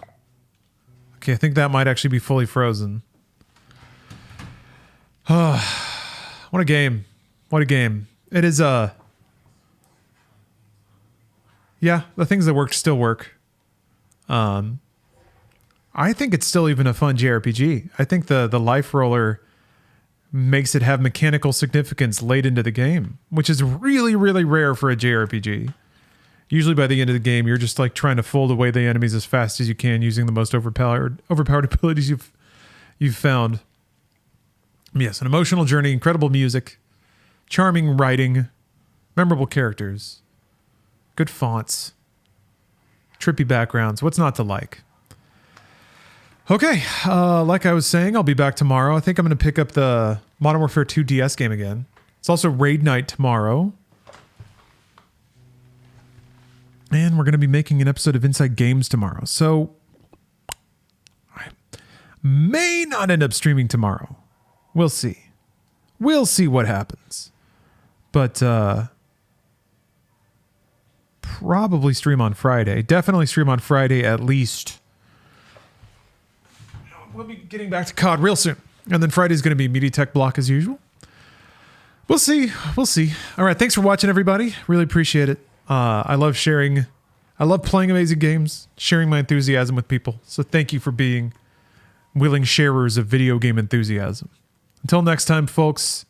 Okay, I think that might actually be fully frozen. What a game. What a game. It is yeah, the things that worked still work. I think it's still even a fun JRPG. I think the life roller makes it have mechanical significance late into the game, which is really, really rare for a JRPG. Usually by the end of the game, you're just like trying to fold away the enemies as fast as you can using the most overpowered abilities you've found. Yes, an emotional journey, incredible music, charming writing, memorable characters, good fonts, trippy backgrounds. What's not to like? Okay, like I was saying, I'll be back tomorrow. I think I'm going to pick up the Modern Warfare 2 DS game again. It's also raid night tomorrow. And we're going to be making an episode of Inside Games tomorrow. So I may not end up streaming tomorrow. We'll see. We'll see what happens. But probably stream on Friday. Definitely stream on Friday at least. We'll be getting back to COD real soon. And then Friday's going to be Media Tech Block as usual. We'll see. We'll see. All right. Thanks for watching, everybody. Really appreciate it. I love sharing. I love playing amazing games, sharing my enthusiasm with people. So thank you for being willing sharers of video game enthusiasm. Until next time, folks,